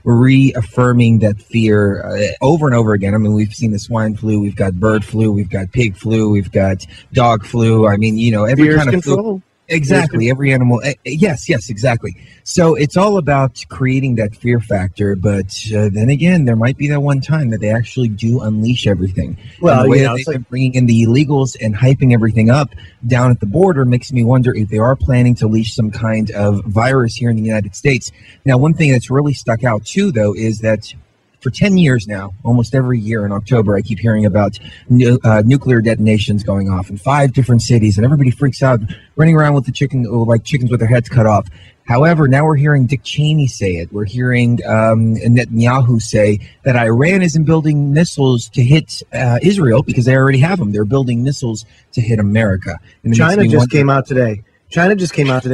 reaffirming that fear over and over again. I mean, we've seen the swine flu, we've got bird flu, we've got pig flu, we've got dog flu. I mean, every Fear's kind of control. flu. Exactly. Every animal. Yes, exactly. So it's all about creating that fear factor. But then again, there might be that one time that they actually do unleash everything. Well, and the way that they've been bringing in the illegals and hyping everything up down at the border makes me wonder if they are planning to leash some kind of virus here in the United States. Now, one thing that's really stuck out too, though, is that for 10 years now, almost every year in October, I keep hearing about nuclear detonations going off in 5 different cities, and everybody freaks out, running around with the chickens with their heads cut off. However, now we're hearing Dick Cheney say it. We're hearing Netanyahu say that Iran isn't building missiles to hit Israel because they already have them. They're building missiles to hit America. And China just came out today.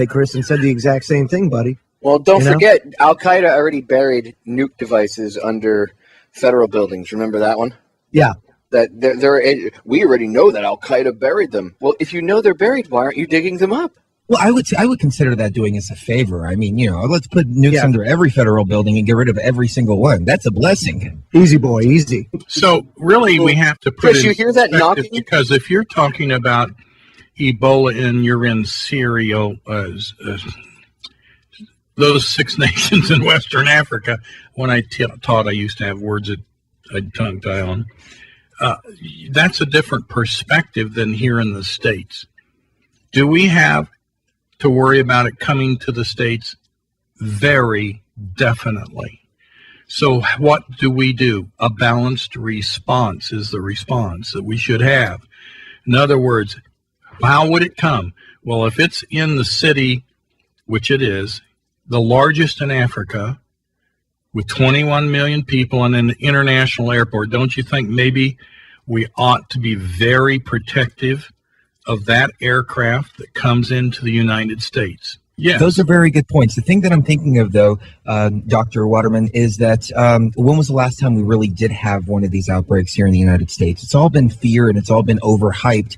Chris, and said the exact same thing, buddy. Well, don't forget, Al-Qaeda already buried nuke devices under federal buildings. Remember that one? Yeah. We already know that Al-Qaeda buried them. Well, if you know they're buried, why aren't you digging them up? Well, I would consider that doing us a favor. I mean, let's put nukes under every federal building and get rid of every single one. That's a blessing. Easy, boy, easy. So really, we have to put Chris, you hear that knocking? Because if you're talking about Ebola and you're in Syria, those 6 nations in Western Africa, when I taught, I used to have words that I'd tongue tie on. That's a different perspective than here in the States. Do we have to worry about it coming to the States? Very definitely. So what do? A balanced response is the response that we should have. In other words, how would it come? Well, if it's in the city, which it is, the largest in Africa, with 21 million people and an international airport, don't you think maybe we ought to be very protective of that aircraft that comes into the United States? Yes. Those are very good points. The thing that I'm thinking of, though, Dr. Waterman, is that when was the last time we really did have one of these outbreaks here in the United States? It's all been fear and it's all been overhyped.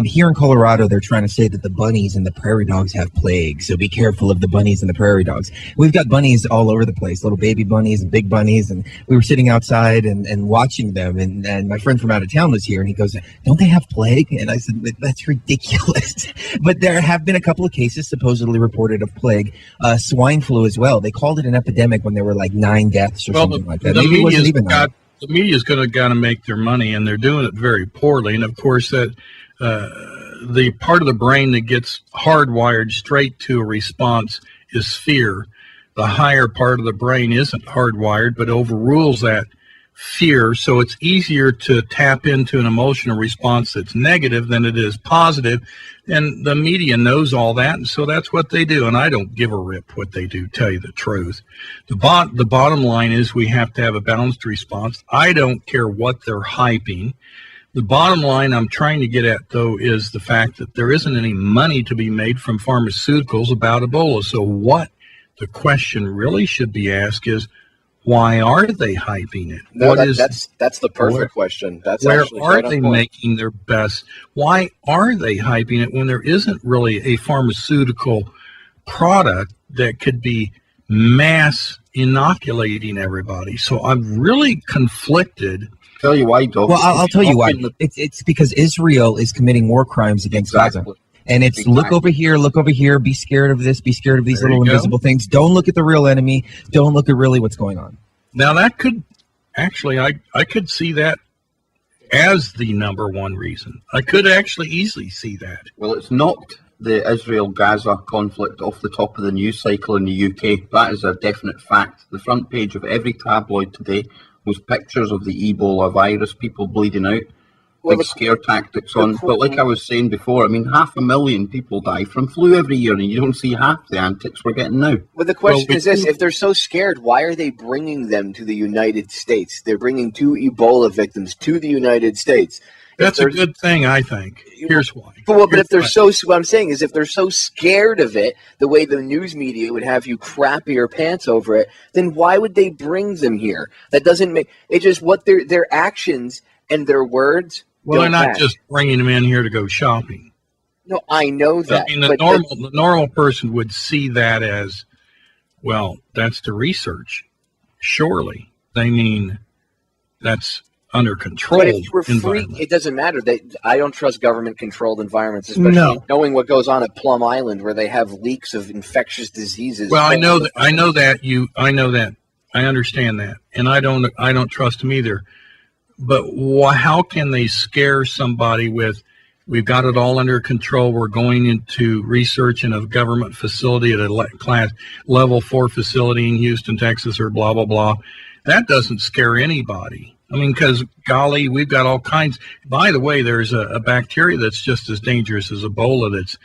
Here in Colorado, they're trying to say that the bunnies and the prairie dogs have plague, so be careful of the bunnies and the prairie dogs. We've got bunnies all over the place, little baby bunnies and big bunnies, and we were sitting outside and watching them, and my friend from out of town was here, and he goes, don't they have plague? And I said, that's ridiculous. But there have been a couple of cases supposedly reported of plague, swine flu as well. They called it an epidemic when there were like 9 deaths or something like that. The media's going to make their money, and they're doing it very poorly. And of course, that the part of the brain that gets hardwired straight to a response is fear. The higher part of the brain isn't hardwired, but overrules that fear. So it's easier to tap into an emotional response that's negative than it is positive. And the media knows all that, and so that's what they do. And I don't give a rip what they do, tell you the truth. The bottom line is we have to have a balanced response. I don't care what they're hyping. The bottom line I'm trying to get at, though, is the fact that there isn't any money to be made from pharmaceuticals about Ebola. So what the question really should be asked is, why are they hyping it? No, that's the perfect question. That's where actually are right they on point. making their best? Why are they hyping it when there isn't really a pharmaceutical product that could be mass inoculating everybody? So I'm really conflicted. Tell you why, Doc. Well, I'll tell you why. It's because Israel is committing war crimes against Gaza. And it's look over here, be scared of this, be scared of these little invisible things. Don't look at the real enemy. Don't look at really what's going on. Now that could actually, I could see that as the number one reason. I could actually easily see that. Well, it's knocked the Israel-Gaza conflict off the top of the news cycle in the UK. That is a definite fact. The front page of every tabloid today was pictures of the Ebola virus, people bleeding out. Big scare tactics on. But like I was saying before, I mean, 500,000 people die from flu every year, and you don't see half the antics we're getting now. But the question is this: if they're so scared, why are they bringing them to the United States? They're bringing 2 Ebola victims to the United States. That's a good thing, I think. Here's why. But if they're what I'm saying is, if they're so scared of it, the way the news media would have you crap your pants over it, then why would they bring them here? That doesn't make it. Just what their actions and their words. Well, they're not just bringing them in here to go shopping. No, I know that. I mean, the normal person would see that as, well, that's the research. Surely. They mean that's under control. But if we're free, it doesn't matter. I don't trust government-controlled environments, especially knowing what goes on at Plum Island, where they have leaks of infectious diseases. Well, I know that. I understand that, and I don't trust them either. But how can they scare somebody with, we've got it all under control, we're going into research in a government facility at a class level 4 facility in Houston, Texas, or blah, blah, blah. That doesn't scare anybody. I mean, because, golly, we've got all kinds. By the way, there's a bacteria that's just as dangerous as Ebola that's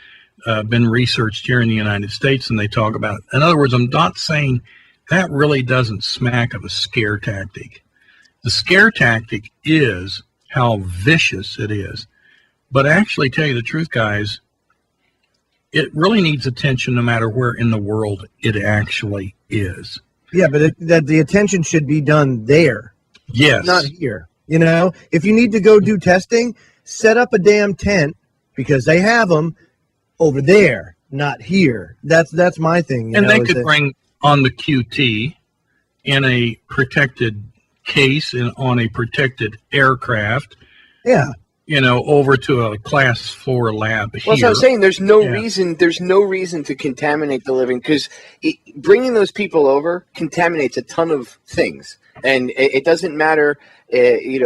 been researched here in the United States, and they talk about it. In other words, I'm not saying that really doesn't smack of a scare tactic. The scare tactic is how vicious it is. But actually, tell you the truth, guys, it really needs attention no matter where in the world it actually is. Yeah, but that the attention should be done there. Yes. Not here. You know, if you need to go do testing, set up a damn tent, because they have them over there, not here. That's my thing. And they could bring on the QT in a protected case on a protected aircraft, over to a class 4 lab here. Well, so I'm saying there's no reason to contaminate the living, because bringing those people over contaminates a ton of things, and it doesn't matter.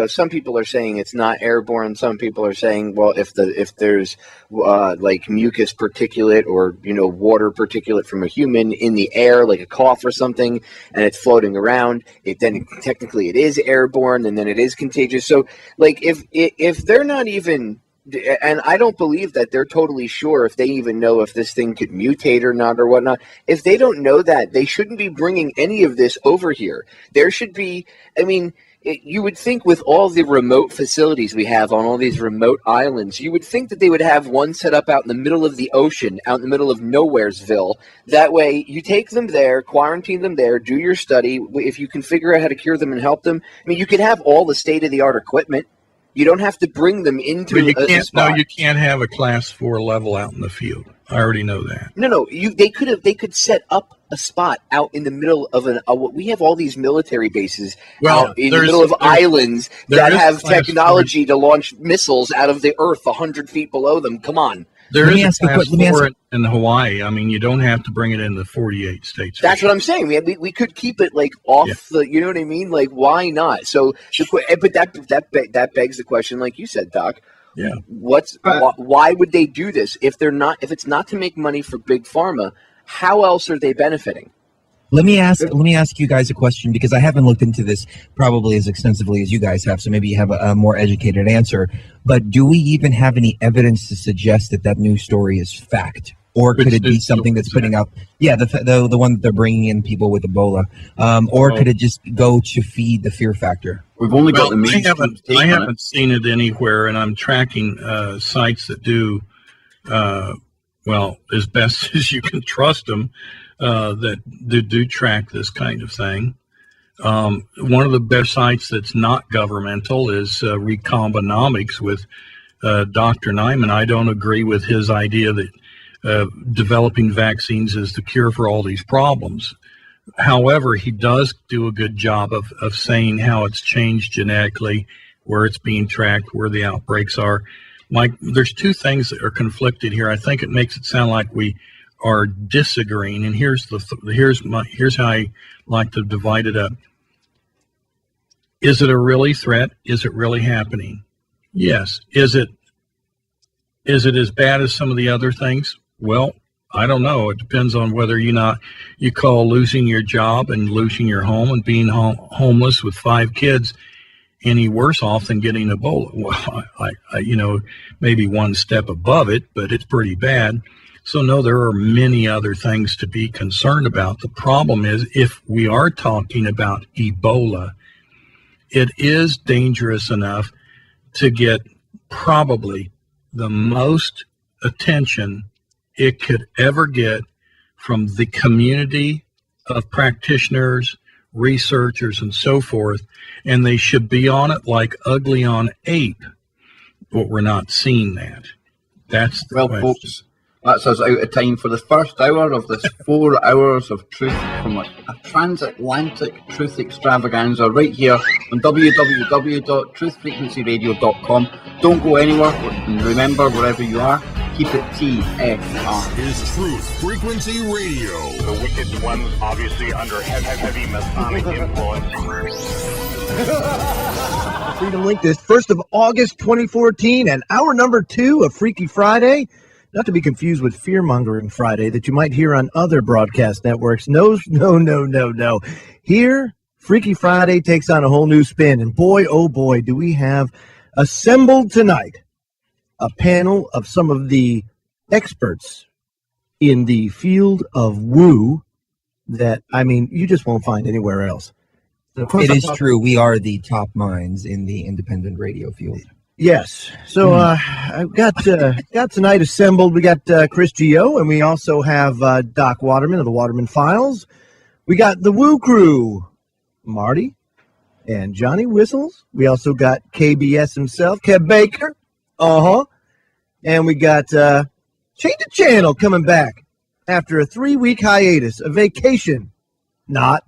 Some people are saying it's not airborne. Some people are saying, well, if there's like mucus particulate or water particulate from a human in the air, like a cough or something, and it's floating around, then technically it is airborne, and then it is contagious. So, like, if they're not even, and I don't believe that they're totally sure if they even know if this thing could mutate or not or whatnot. If they don't know that, they shouldn't be bringing any of this over here. There should be, I mean, you would think with all the remote facilities we have on all these remote islands, you would think that they would have one set up out in the middle of the ocean, out in the middle of Nowheresville. That way, you take them there, quarantine them there, do your study. If you can figure out how to cure them and help them, I mean, you could have all the state-of-the-art equipment. You don't have to bring them into a spot. No, you can't have a class 4 level out in the field. I already know that. No. They could set up a spot out in the middle of we have all these military bases out in the middle of islands that have technology to launch missiles out of the earth 100 feet below them. Come on. There is a class 4 in Hawaii. I mean, you don't have to bring it in the 48 states. That's what I'm saying. We could keep it like off the, you know what I mean? Like, why not? So, but that begs the question, like you said, Doc. Yeah. Why would they do this if it's not to make money for big pharma? How else are they benefiting? Let me ask you guys a question, because I haven't looked into this probably as extensively as you guys have, so maybe you have a more educated answer. But do we even have any evidence to suggest that news story is fact? Or could it be something that's putting out, the one that they're bringing in people with Ebola, or could it just go to feed the fear factor? We've only got the main. I haven't seen it anywhere, and I'm tracking sites that do, as best as you can trust them, that do track this kind of thing. One of the best sites that's not governmental is Recombinomics with Dr. Nyman. I don't agree with his idea that developing vaccines is the cure for all these problems. However, he does do a good job of saying how it's changed genetically, where it's being tracked, where the outbreaks are. Mike, there's two things that are conflicted here. I think it makes it sound like we are disagreeing, and here's how I like to divide it up. Is it a really threat? Is it really happening? Yes. Is it as bad as some of the other things? Well, I don't know. It depends on whether you call losing your job and losing your home and being homeless with 5 kids any worse off than getting Ebola. Well, I maybe one step above it, but it's pretty bad. So no, there are many other things to be concerned about. The problem is, if we are talking about Ebola, it is dangerous enough to get probably the most attention it could ever get from the community of practitioners, researchers, and so forth, and they should be on it like ugly on ape, but we're not seeing that. That's the question. Folks, that's us out of time for the first hour of this 4 hours of truth from a transatlantic truth extravaganza right here on www.truthfrequencyradio.com. Don't go anywhere, and remember, wherever you are, keep it TFR. Is Truth Frequency Radio. The wicked ones obviously under heavy Masonic influence. Freedom Link this 1st of August 2014 and hour number 2 of Freaky Friday. Not to be confused with Fear-Mongering Friday that you might hear on other broadcast networks. No. Here, Freaky Friday takes on a whole new spin. And boy, oh boy, do we have assembled tonight a panel of some of the experts in the field of woo that, you just won't find anywhere else. It is true. We are the top minds in the independent radio field. Yes. So I've got tonight assembled. We got Chris Geo, and we also have Doc Waterman of the Waterman Files. We got the Woo Crew, Marty and Johnny Whistles. We also got KBS himself, Kev Baker. And we got Change the Channel coming back after a 3-week hiatus, a vacation. Not.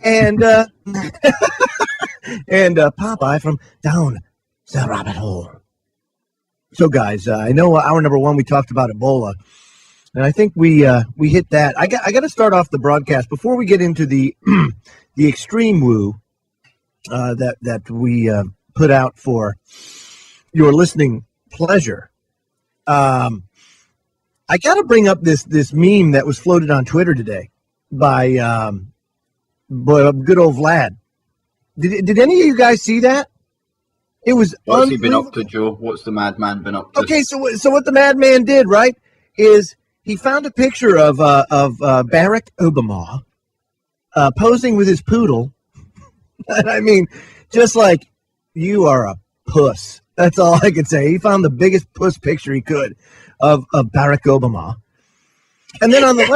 And and Popeye from down the rabbit hole. So, guys, I know hour number 1 we talked about Ebola, and I think we hit that. I got to start off the broadcast before we get into the the extreme woo that we put out for your listening pleasure. I got to bring up this meme that was floated on Twitter today by good old Vlad. Did any of you guys see that? It was. What's he been up to, Joe? What's the madman been up to? Okay, so what the madman did, right, is he found a picture of Barack Obama posing with his poodle And I mean, just like, you are a puss. That's all I could say. He found the biggest puss picture he could of Barack Obama. And then on the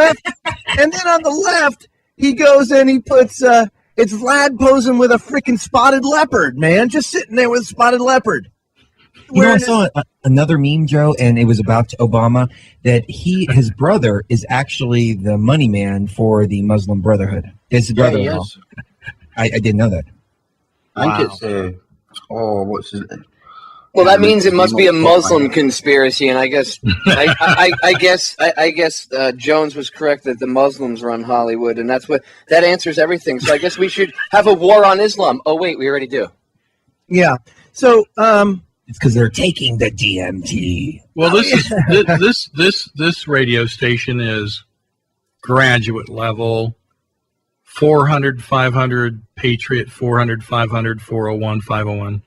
left, he goes and he puts it's Vlad posing with a freaking spotted leopard, man, just sitting there with a spotted leopard. You know, I saw another meme, Joe, and it was about Obama, that his brother is actually the money man for the Muslim Brotherhood. His brother-in-law. I didn't know that. I think it's what's his name? Well, that means it must be a Muslim conspiracy, and I guess I guess Jones was correct that the Muslims run Hollywood, and that answers everything. So I guess we should have a war on Islam. Oh wait, we already do. Yeah. So it's because they're taking the DMT. Well, this radio station is graduate level, 400, 500, Patriot, 400, 500, 401, 501.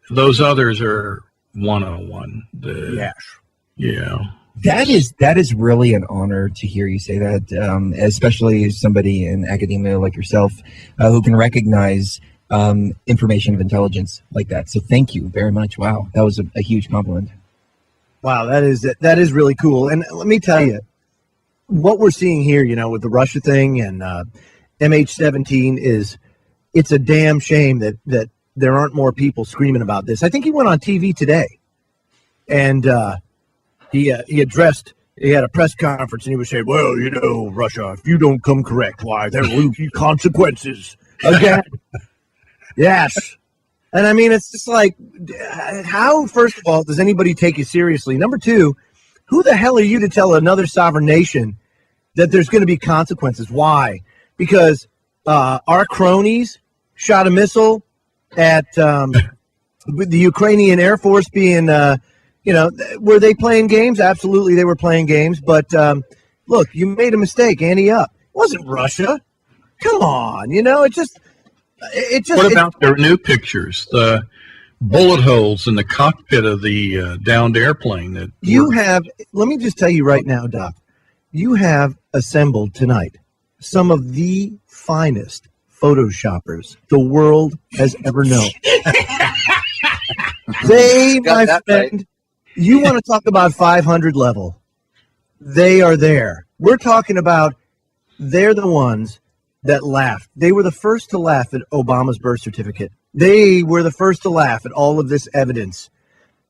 Those others are 101. Yeah. That is really an honor to hear you say that, especially as somebody in academia like yourself who can recognize information of intelligence like that. So thank you very much. Wow, that was a huge compliment. Wow, that is really cool. And let me tell you, what we're seeing here, with the Russia thing and MH17 it's a damn shame that there aren't more people screaming about this. I think he went on TV today, and he had a press conference, and he was saying, well, Russia, if you don't come correct, why, there will be consequences. Again. Yes. And I mean, it's just like, how, first of all, does anybody take you seriously? Number two, who the hell are you to tell another sovereign nation that there's going to be consequences? Why? Because our cronies shot a missile at with the Ukrainian Air Force being, were they playing games? Absolutely, they were playing games. But look, you made a mistake. Ante up. It wasn't Russia. Come on, it just. What about their new pictures? The bullet holes in the cockpit of the downed airplane. Let me just tell you right now, Doc. You have assembled tonight some of the finest Photoshoppers the world has ever known. My friend, you want to talk about 500 level. They are there. We're talking about they're the ones that laughed. They were the first to laugh at Obama's birth certificate. They were the first to laugh at all of this evidence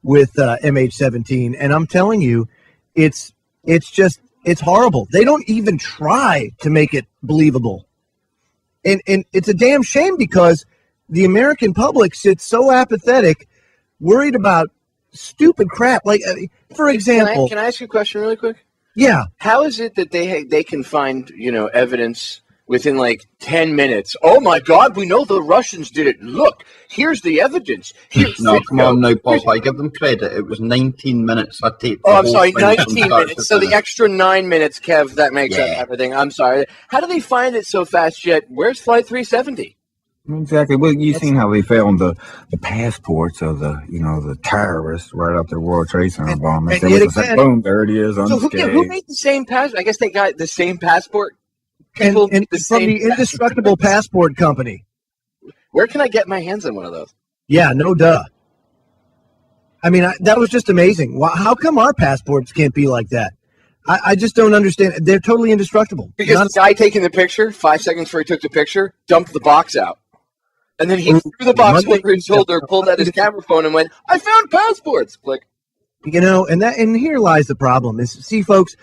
with MH17. And I'm telling you, it's horrible. They don't even try to make it believable. And it's a damn shame because the American public sits so apathetic, worried about stupid crap. Like, for example... Can I ask you a question really quick? Yeah. How is it that they can find, evidence within like 10 minutes? Oh my God, we know the Russians did it. Look, here's the evidence. No, come on now, Popeye. Give them credit. It was 19 minutes I taped. Oh, I'm sorry, 19 minutes. So the extra 9 minutes, Kev, that makes up everything. I'm sorry. How do they find it so fast yet? Where's Flight 370? Exactly. Well, you've seen how they found the passports of the terrorists right up the World Trade Center bomb. And yet again, boom, there it is. So who made the same passport? I guess they got the same passport. And from the Indestructible Passport Company. Where can I get my hands on one of those? Yeah, no duh. I mean, that was just amazing. How come our passports can't be like that? I just don't understand. They're totally indestructible. Because the guy taking the picture, 5 seconds before he took the picture, dumped the box out. And then he threw the box over his shoulder, pulled out his camera phone, and went, I found passports! Click. And here lies the problem. See, folks,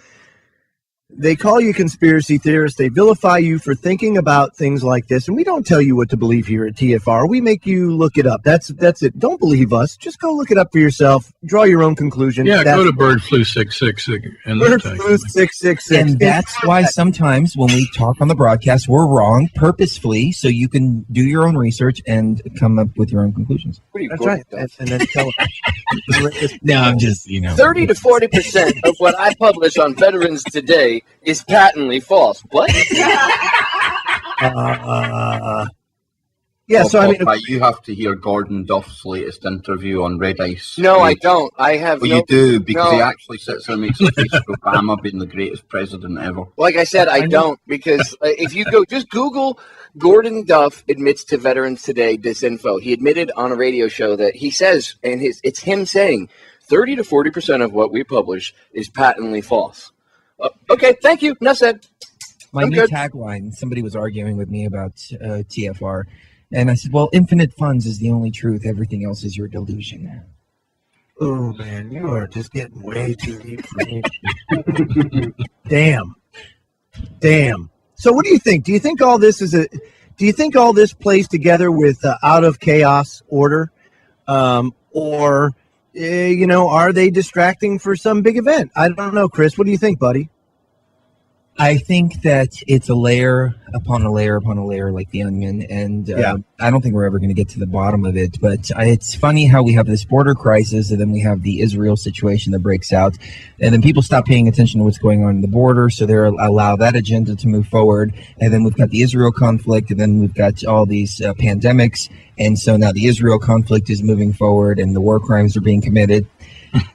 they call you conspiracy theorists. They vilify you for thinking about things like this. And we don't tell you what to believe here at TFR. We make you look it up. That's it. Don't believe us. Just go look it up for yourself. Draw your own conclusion. Yeah, go to Bird Flu 666. Bird Flu 666. And that's why sometimes when we talk on the broadcast, we're wrong purposefully, so you can do your own research and come up with your own conclusions. That's right. And then tell No, I'm just, 30 to 40% of what I publish on Veterans Today is patently false. What? Yeah, so I mean, Popeye, you have to hear Gordon Duff's latest interview on Red Ice. No, I don't. I have. Well, no, you do, because no. he actually sits there and makes a case for Obama being the greatest president ever. Like I said, I don't, because if you go, just Google Gordon Duff admits to Veterans Today disinfo. He admitted on a radio show that he says, and it's him saying, 30 to 40% of what we publish is patently false. Okay, thank you. Enough said. My new tagline, somebody was arguing with me about TFR, and I said, well, infinite funds is the only truth. Everything else is your delusion. Oh, man, you are just getting way too deep for me. Damn. So what do you think? Do you think all this plays together with out of chaos order? Or, are they distracting for some big event? I don't know, Chris. What do you think, buddy? I think that it's a layer upon a layer upon a layer, like the onion, and I don't think we're ever going to get to the bottom of it. But it's funny how we have this border crisis, and then we have the Israel situation that breaks out, and then people stop paying attention to what's going on in the border, so they allow that agenda to move forward. And then we've got the Israel conflict, and then we've got all these pandemics, and so now the Israel conflict is moving forward, and the war crimes are being committed.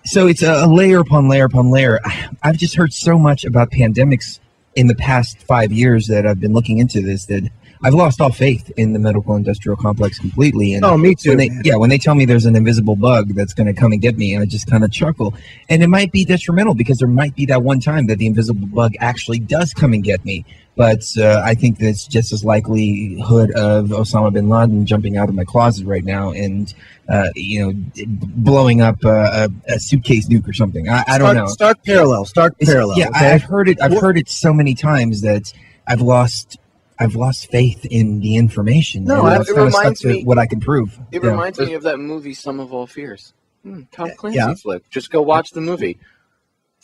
So it's a layer upon layer upon layer. I've just heard so much about pandemics in the past 5 years that I've been looking into this, that I've lost all faith in the medical industrial complex completely. And me too. When they tell me there's an invisible bug that's going to come and get me, I just kind of chuckle. And it might be detrimental, because there might be that one time that the invisible bug actually does come and get me. But I think that's just as likelihood of Osama bin Laden jumping out of my closet right now and, blowing up a suitcase nuke or something. I don't know. Start parallel. Yeah, okay? I've heard it so many times that I've lost faith in the information. No, it reminds me what I can prove. It reminds me of that movie, Sum of All Fears. Tom Clancy flick. Just go watch the movie.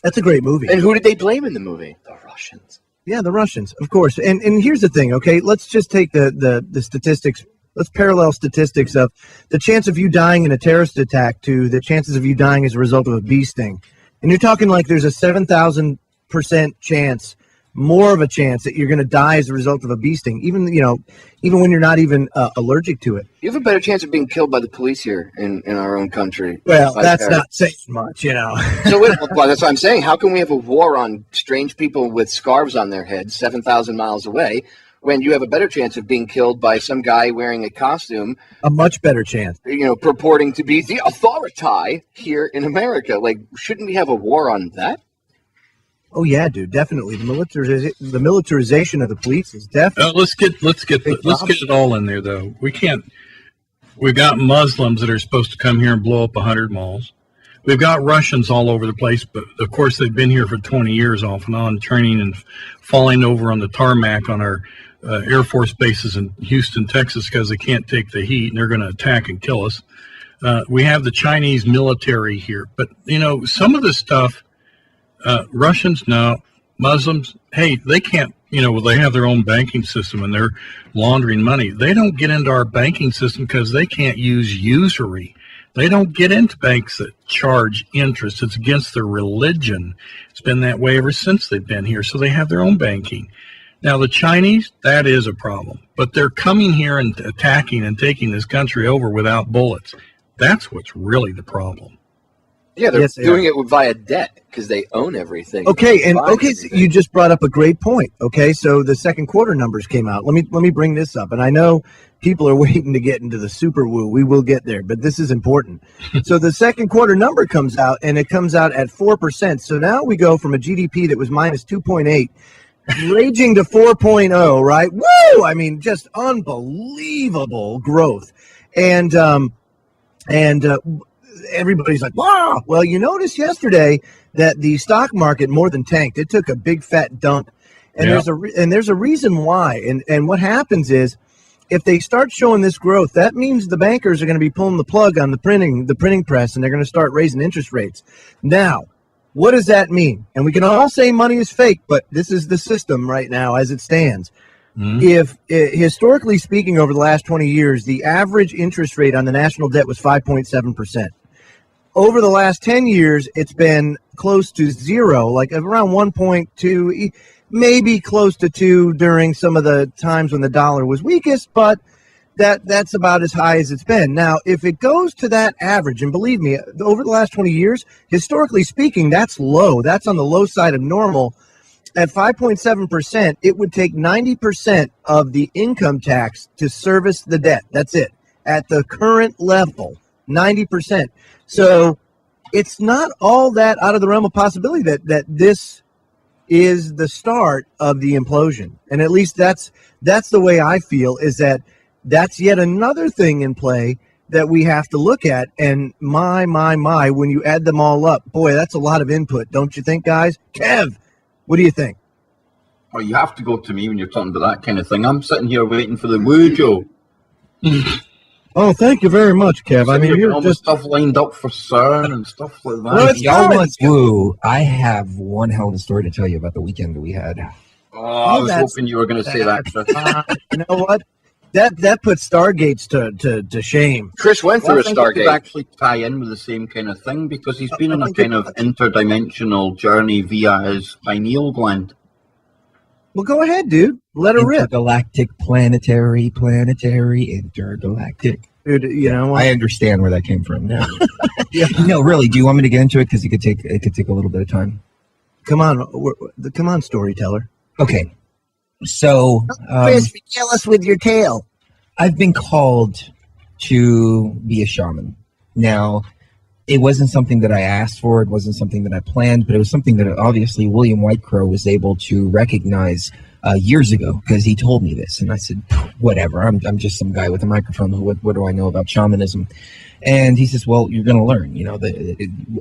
That's a great movie. And who did they blame in the movie? The Russians. Yeah, the Russians, of course. And here's the thing, okay? Let's just take the statistics. Let's parallel statistics of the chance of you dying in a terrorist attack to the chances of you dying as a result of a bee sting. And you're talking like there's a 7,000% chance, more of a chance that you're going to die as a result of a bee sting, even when you're not even allergic to it. You have a better chance of being killed by the police here in our own country. Well, that's not saying much, So well, that's what I'm saying. How can we have a war on strange people with scarves on their heads 7,000 miles away when you have a better chance of being killed by some guy wearing a costume? A much better chance. Purporting to be the authority here in America. Like, shouldn't we have a war on that? Oh yeah, dude, definitely. The militarization of the police is definitely. Let's get it all in there, though. We can't. We've got Muslims that are supposed to come here and blow up 100 malls. We've got Russians all over the place, but of course they've been here for 20 years off and on, training and falling over on the tarmac on our Air Force bases in Houston, Texas, because they can't take the heat and they're going to attack and kill us. We have the Chinese military here, but some of this stuff. Russians, no. Muslims, hey, they can't, they have their own banking system and they're laundering money. They don't get into our banking system because they can't use usury. They don't get into banks that charge interest. It's against their religion. It's been that way ever since they've been here. So they have their own banking. Now, the Chinese, that is a problem. But they're coming here and attacking and taking this country over without bullets. That's what's really the problem. Yeah, they're doing it via debt because they own everything. Okay, so you just brought up a great point. Okay, so the second quarter numbers came out. Let me bring this up, and I know people are waiting to get into the super woo. We will get there, but this is important. So the second quarter number comes out, and it comes out at 4%. So now we go from a GDP that was minus 2.8, raging to 4.0. Right? Woo! I mean, just unbelievable growth, and everybody's like, wow. Well, you noticed yesterday that the stock market more than tanked. It took a big fat dump. And there's a reason why. And what happens is if they start showing this growth, that means the bankers are going to be pulling the plug on the printing press, and they're going to start raising interest rates. Now, what does that mean? And we can all say money is fake, but this is the system right now as it stands. If historically speaking, over the last 20 years, the average interest rate on the national debt was 5.7%. Over the last 10 years, it's been close to zero, like around 1.2, maybe close to 2 during some of the times when the dollar was weakest. But that's about as high as it's been. Now, if it goes to that average, and believe me, over the last 20 years, historically speaking, that's low. That's on the low side of normal. At 5.7%, it would take 90% of the income tax to service the debt. That's it. At the current level, 90%. So it's not all that out of the realm of possibility that this is the start of the implosion. And at least that's the way I feel, is that's yet another thing in play that we have to look at. And my, when you add them all up, boy, that's a lot of input, don't you think, guys? Kev, what do you think? Well, you have to go to me when you're talking about that kind of thing. I'm sitting here waiting for the woo, Joe. Oh, thank you very much, Kev. I mean, you're just stuff lined up for CERN and stuff like that. Well, y'all want woo? I have one hell of a story to tell you about the weekend that we had. Oh, I was hoping you were going to say that, Chris. You know what? That puts Stargates to shame. Chris went through a Stargate. Could actually tie in with the same kind of thing, because he's been on a kind of interdimensional journey via his pineal gland. Well, go ahead, dude. Let her rip. Intergalactic, planetary, intergalactic. Dude, you know what? I understand where that came from now. No, really. Do you want me to get into it? Because it could take a little bit of time. Come on, storyteller. Okay. So, Chris, regale us with your tale. I've been called to be a shaman. Now, it wasn't something that I asked for. It wasn't something that I planned, but it was something that obviously William Whitecrow was able to recognize years ago, because he told me this. And I said, whatever, I'm just some guy with a microphone. What do I know about shamanism? And he says, well, you're going to learn. You know,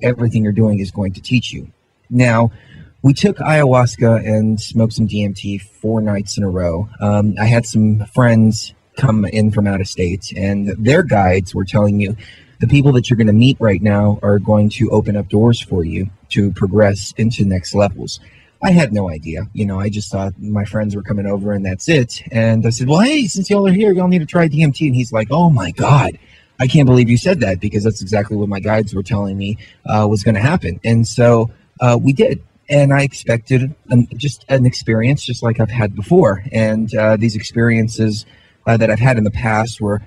everything you're doing is going to teach you. Now, we took ayahuasca and smoked some DMT 4 nights in a row. I had some friends come in from out of state, and their guides were telling you, the people that you're going to meet right now are going to open up doors for you to progress into next levels. I had no idea. You know, I just thought my friends were coming over and that's it. And I said, well, hey, since y'all are here, y'all need to try DMT. And he's like, oh my God, I can't believe you said that, because that's exactly what my guides were telling me was going to happen. And so we did. And I expected just an experience just like I've had before. And these experiences that I've had in the past were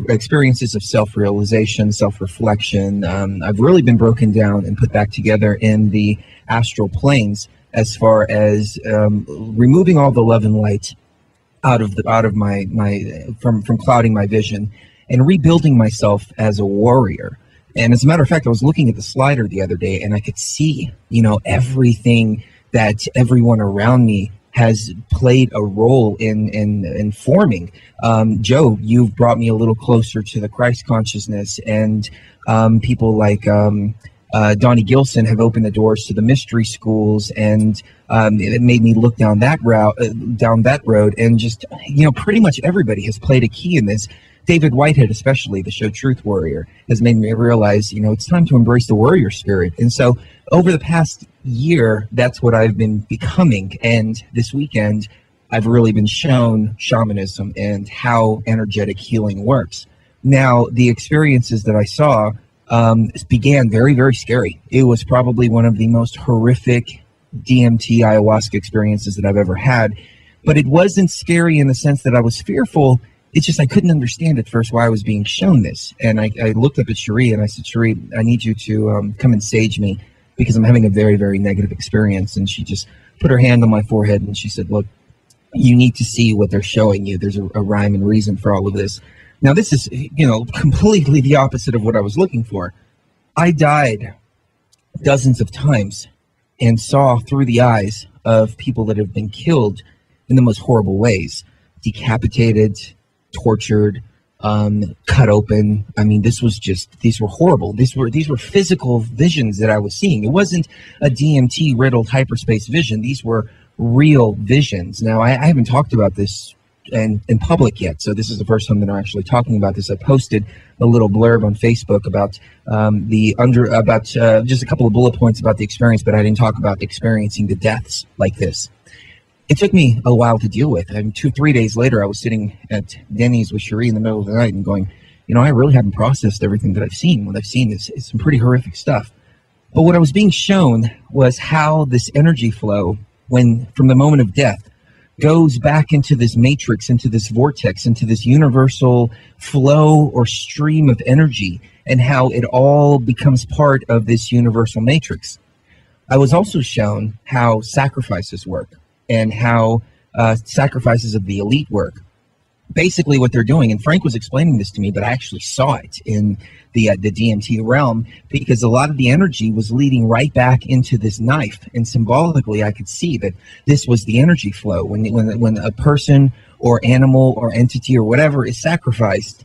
experiences of self-realization, self-reflection. I've really been broken down and put back together in the astral planes, as far as removing all the love and light out of my from clouding my vision, and rebuilding myself as a warrior. And as a matter of fact, I was looking at the slider the other day, and I could see, you know, everything that everyone around me has played a role in forming. Joe, you've brought me a little closer to the Christ consciousness, and people like Donnie Gilson have opened the doors to the mystery schools, and it made me look down that road, and just, you know, pretty much everybody has played a key in this. David Whitehead, especially, the show Truth Warrior, has made me realize, you know, it's time to embrace the warrior spirit. And so over the past year, that's what I've been becoming. And this weekend, I've really been shown shamanism and how energetic healing works. Now, the experiences that I saw began very, very scary. It was probably one of the most horrific DMT ayahuasca experiences that I've ever had. But it wasn't scary in the sense that I was fearful. It's just I couldn't understand at first why I was being shown this. And I looked up at Sheree and I said, Sheree, I need you to come and sage me, because I'm having a very, very negative experience. And she just put her hand on my forehead and she said, look, you need to see what they're showing you. There's a rhyme and reason for all of this. Now, this is, you know, completely the opposite of what I was looking for. I died dozens of times and saw through the eyes of people that have been killed in the most horrible ways, decapitated, tortured, cut open. I mean, these were horrible. These were physical visions that I was seeing. It wasn't a DMT riddled hyperspace vision. These were real visions. Now, I haven't talked about this in public yet, so this is the first time that I'm actually talking about this. I posted a little blurb on Facebook about just a couple of bullet points about the experience, but I didn't talk about experiencing the deaths like this. It took me a while to deal with. And 2-3 days later, I was sitting at Denny's with Sheree in the middle of the night and going, you know, I really haven't processed everything that I've seen. What I've seen is some pretty horrific stuff. But what I was being shown was how this energy flow, when from the moment of death, goes back into this matrix, into this vortex, into this universal flow or stream of energy, and how it all becomes part of this universal matrix. I was also shown how sacrifices work and how sacrifices of the elite work. Basically what they're doing, and Frank was explaining this to me, but I actually saw it in the DMT realm, because a lot of the energy was leading right back into this knife, and symbolically I could see that this was the energy flow. When a person or animal or entity or whatever is sacrificed,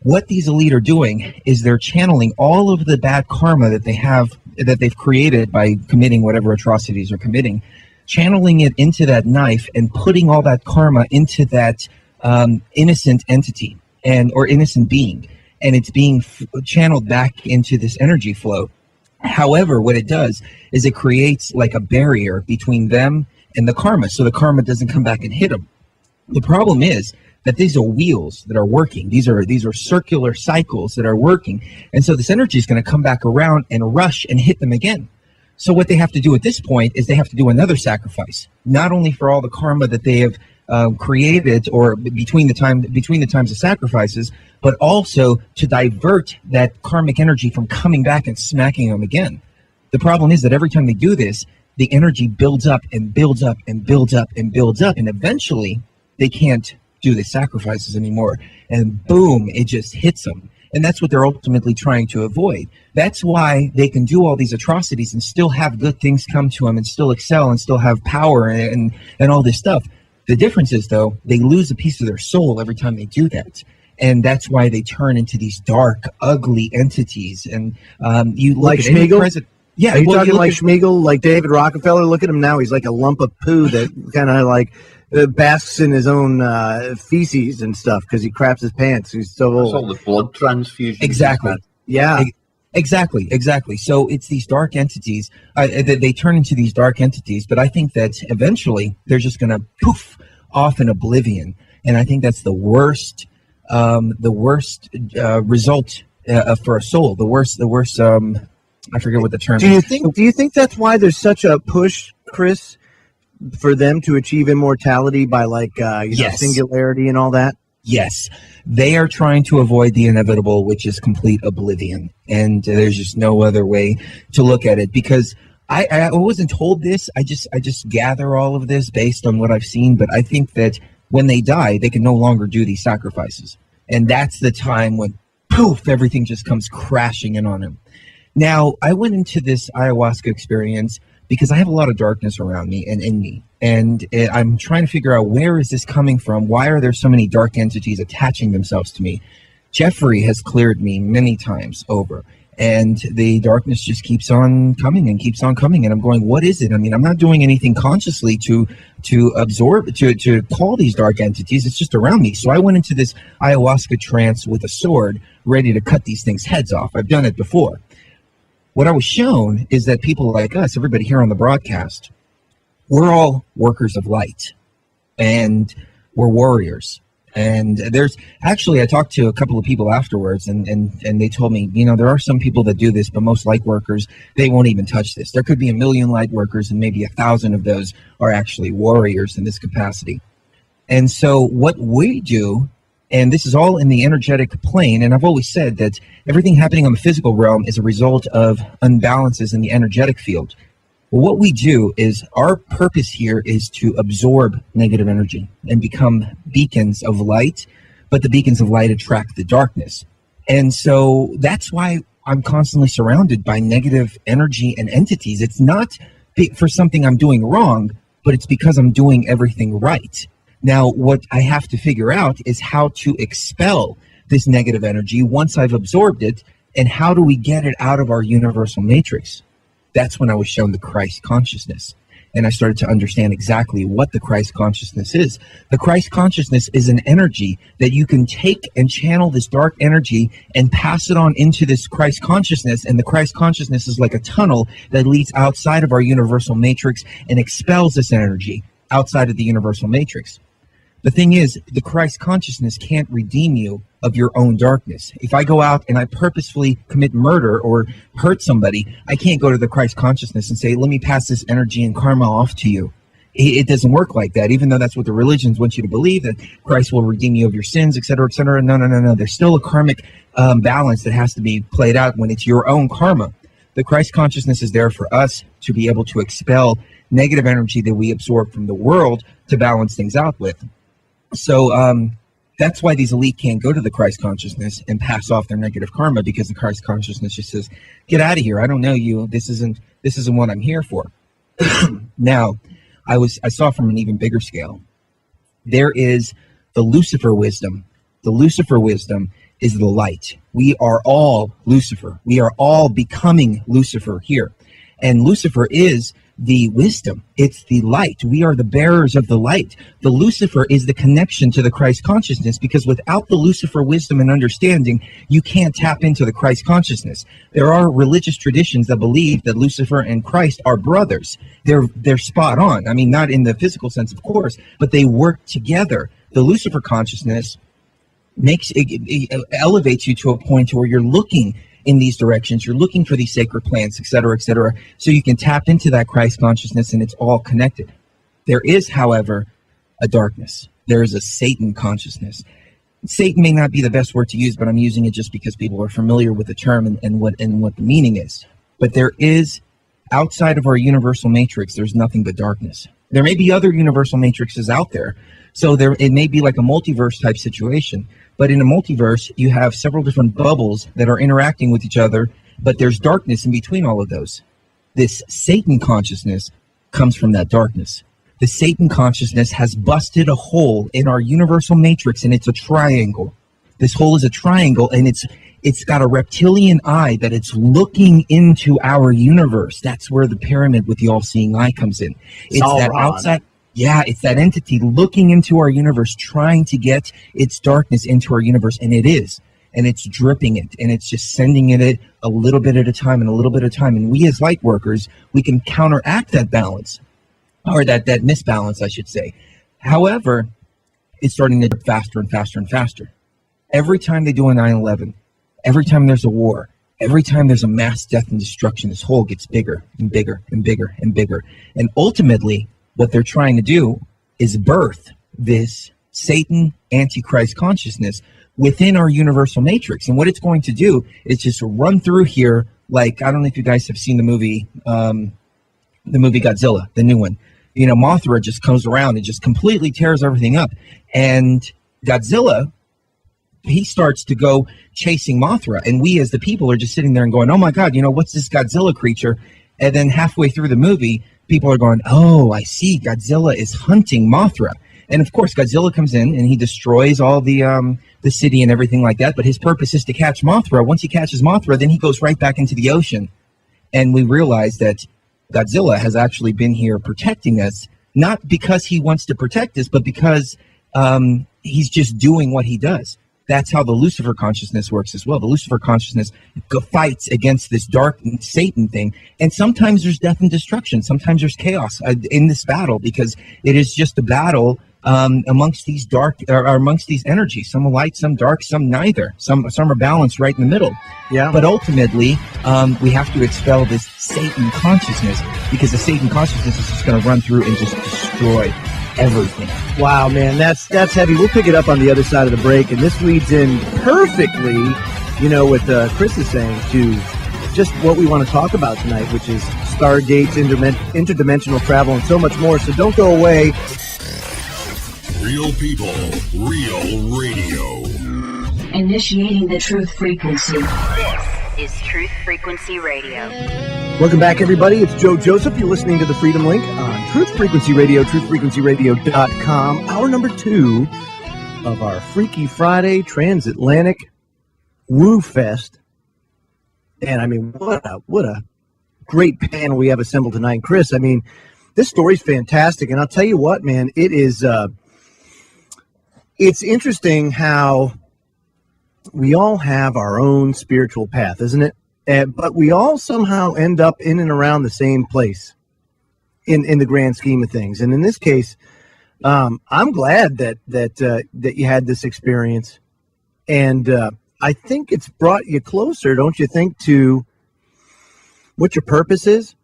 what these elite are doing is they're channeling all of the bad karma that they have, that they've created by committing whatever atrocities they're committing, channeling it into that knife and putting all that karma into that innocent entity or innocent being, and it's being channeled back into this energy flow. However, what it does is it creates like a barrier between them and the karma, so the karma doesn't come back and hit them. The problem is that these are wheels that are working. These are circular cycles that are working, and so this energy is going to come back around and rush and hit them again. So what they have to do at this point is they have to do another sacrifice, not only for all the karma that they have created or between the times of sacrifices, but also to divert that karmic energy from coming back and smacking them again. The problem is that every time they do this, the energy builds up and builds up and builds up and builds up, and eventually they can't do the sacrifices anymore, and boom, it just hits them. And that's what they're ultimately trying to avoid. That's why they can do all these atrocities and still have good things come to them and still excel and still have power and all this stuff. The difference is, though, they lose a piece of their soul every time they do that. And that's why they turn into these dark, ugly entities. And you look like at Schmeagol? Yeah. Are you talking like Schmeagol, like David Rockefeller? Look at him now. He's like a lump of poo that kind of like basks in his own feces and stuff because he craps his pants. He's so old. It's all the blood transfusion. Exactly. Yeah. Exactly. So it's these dark entities. They turn into these dark entities, but I think that eventually they're just going to poof off in oblivion. And I think that's the worst result for a soul. The worst. I forget what the term is. Do you think that's why there's such a push, Chris, for them to achieve immortality by like Yes. singularity and all that? Yes, they are trying to avoid the inevitable, which is complete oblivion. And there's just no other way to look at it, because I wasn't told this. I just gather all of this based on what I've seen. But I think that when they die, they can no longer do these sacrifices. And that's the time when, poof, everything just comes crashing in on them. Now, I went into this ayahuasca experience because I have a lot of darkness around me and in me. And I'm trying to figure out, where is this coming from? Why are there so many dark entities attaching themselves to me? Jeffrey has cleared me many times over, and the darkness just keeps on coming and keeps on coming. And I'm going, what is it? I mean, I'm not doing anything consciously to absorb, to call these dark entities. It's just around me. So I went into this ayahuasca trance with a sword, ready to cut these things' heads off. I've done it before. What I was shown is that people like us, everybody here on the broadcast, we're all workers of light, and we're warriors. And there's actually, I talked to a couple of people afterwards, and they told me, there are some people that do this, but most light workers, they won't even touch this. There could be 1 million light workers, and maybe 1,000 of those are actually warriors in this capacity. And so what we do, and this is all in the energetic plane, and I've always said that everything happening on the physical realm is a result of unbalances in the energetic field. Well, what we do is, our purpose here is to absorb negative energy and become beacons of light, but the beacons of light attract the darkness. And so that's why I'm constantly surrounded by negative energy and entities. It's not for something I'm doing wrong, but it's because I'm doing everything right. Now, what I have to figure out is how to expel this negative energy once I've absorbed it, and how do we get it out of our universal matrix? That's when I was shown the Christ consciousness, and I started to understand exactly what the Christ consciousness is. The Christ consciousness is an energy that you can take and channel this dark energy and pass it on into this Christ consciousness, and the Christ consciousness is like a tunnel that leads outside of our universal matrix and expels this energy outside of the universal matrix. The thing is, the Christ consciousness can't redeem you of your own darkness. If I go out and I purposefully commit murder or hurt somebody, I can't go to the Christ consciousness and say, let me pass this energy and karma off to you. It doesn't work like that, even though that's what the religions want you to believe, that Christ will redeem you of your sins, et cetera, et cetera. No. There's still a karmic balance that has to be played out when it's your own karma. The Christ consciousness is there for us to be able to expel negative energy that we absorb from the world to balance things out with. So that's why these elite can't go to the Christ consciousness and pass off their negative karma, because the Christ consciousness just says, get out of here. I don't know you. This isn't what I'm here for. Now, I saw from an even bigger scale. There is the Lucifer wisdom. The Lucifer wisdom is the light. We are all Lucifer. We are all becoming Lucifer here. And Lucifer is the wisdom. It's the light. We are the bearers of the light. The Lucifer is the connection to the Christ consciousness, because without the Lucifer wisdom and understanding, you can't tap into the Christ consciousness. There are religious traditions that believe that Lucifer and Christ are brothers. They're spot on. I mean, not in the physical sense, of course, but they work together. The Lucifer consciousness it elevates you to a point where you're looking in these directions, you're looking for these sacred plants, et cetera, so you can tap into that Christ consciousness, and it's all connected. There is, however, a darkness. There is a Satan consciousness. Satan may not be the best word to use, but I'm using it just because people are familiar with the term and what the meaning is. But there is, outside of our universal matrix, there's nothing but darkness. There may be other universal matrices out there, so it may be like a multiverse type situation. But in a multiverse, you have several different bubbles that are interacting with each other, but there's darkness in between all of those. This Satan consciousness comes from that darkness. The Satan consciousness has busted a hole in our universal matrix, and it's a triangle. This hole is a triangle, and it's got a reptilian eye that it's looking into our universe. That's where the pyramid with the all-seeing eye comes in. It's that outside. Yeah, it's that entity looking into our universe, trying to get its darkness into our universe, and it is. And it's dripping it, and it's just sending it a little bit at a time and a little bit at a time. And we as light workers, we can counteract that balance, or that misbalance, I should say. However, it's starting to drip faster and faster and faster. Every time they do a 9/11, every time there's a war, every time there's a mass death and destruction, this hole gets bigger and bigger and bigger and bigger. And ultimately, what they're trying to do is birth this Satan Antichrist consciousness within our universal matrix. And what it's going to do is just run through here like, I don't know if you guys have seen the movie Godzilla, the new one. You know, Mothra just comes around and just completely tears everything up. And Godzilla, he starts to go chasing Mothra. And we as the people are just sitting there and going, oh my God, what's this Godzilla creature? And then halfway through the movie, people are going, oh, I see, Godzilla is hunting Mothra. And of course, Godzilla comes in and he destroys all the city and everything like that. But his purpose is to catch Mothra. Once he catches Mothra, then he goes right back into the ocean. And we realize that Godzilla has actually been here protecting us, not because he wants to protect us, but because he's just doing what he does. That's how the Lucifer consciousness works as well. The Lucifer consciousness fights against this dark Satan thing. And sometimes there's death and destruction. Sometimes there's chaos in this battle, because it is just a battle amongst these amongst these energies. Some are light, some dark, some neither. Some are balanced right in the middle. Yeah. But ultimately, we have to expel this Satan consciousness, because the Satan consciousness is just going to run through and just destroy everything. Wow, man, that's heavy. We'll pick it up on the other side of the break, and this leads in perfectly, what Chris is saying, to just what we want to talk about tonight, which is Stargates, interdimensional travel, and so much more. So don't go away. Real people, real radio. Initiating the truth frequency. This is Truth Frequency Radio. Welcome back, everybody. It's Joe Joseph. You're listening to the Freedom Link on Truth Frequency Radio, truthfrequencyradio.com. Hour number 2 of our Freaky Friday Transatlantic Woo Fest. And I mean, what a great panel we have assembled tonight. And Chris, I mean, this story's fantastic. And I'll tell you what, man, it is, it's interesting how we all have our own spiritual path, isn't it? But we all somehow end up in and around the same place in the grand scheme of things. And in this case, I'm glad that you had this experience. And I think it's brought you closer, don't you think, to what your purpose is?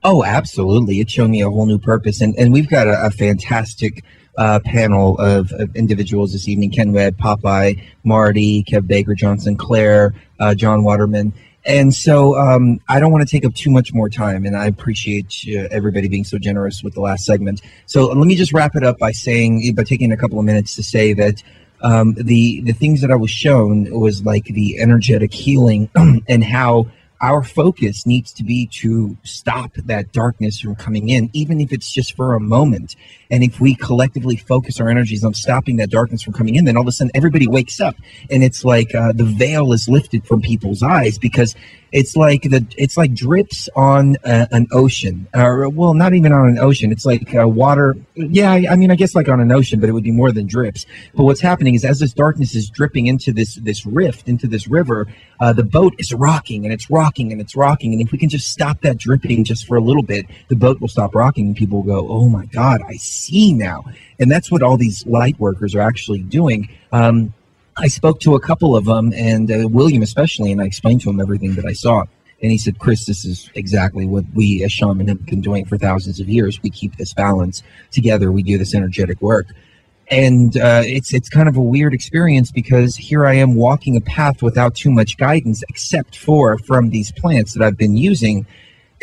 Oh, absolutely. It showed me a whole new purpose. And we've got a fantastic panel of individuals this evening. Ken Webb, Popeye, Marty, Kev Baker, John Sinclair, John Waterman. And so I don't want to take up too much more time, and I appreciate everybody being so generous with the last segment. So let me just wrap it up by taking a couple of minutes to say that the things that I was shown was like the energetic healing and how our focus needs to be to stop that darkness from coming in, even if it's just for a moment. And if we collectively focus our energies on stopping that darkness from coming in, then all of a sudden everybody wakes up, and it's like the veil is lifted from people's eyes, because it's like drips on an ocean, or well, not even on an ocean. It's like water. Yeah, I mean, I guess like on an ocean, but it would be more than drips. But what's happening is, as this darkness is dripping into this rift, into this river, the boat is rocking, and it's rocking, and it's rocking. And if we can just stop that dripping just for a little bit, the boat will stop rocking, and people will go, "Oh my God, I see now." And that's what all these light workers are actually doing. I spoke to a couple of them, and William especially, and I explained to him everything that I saw. And he said, "Chris, this is exactly what we as shaman have been doing for thousands of years. We keep this balance together. We do this energetic work." And it's kind of a weird experience, because here I am walking a path without too much guidance, except from these plants that I've been using.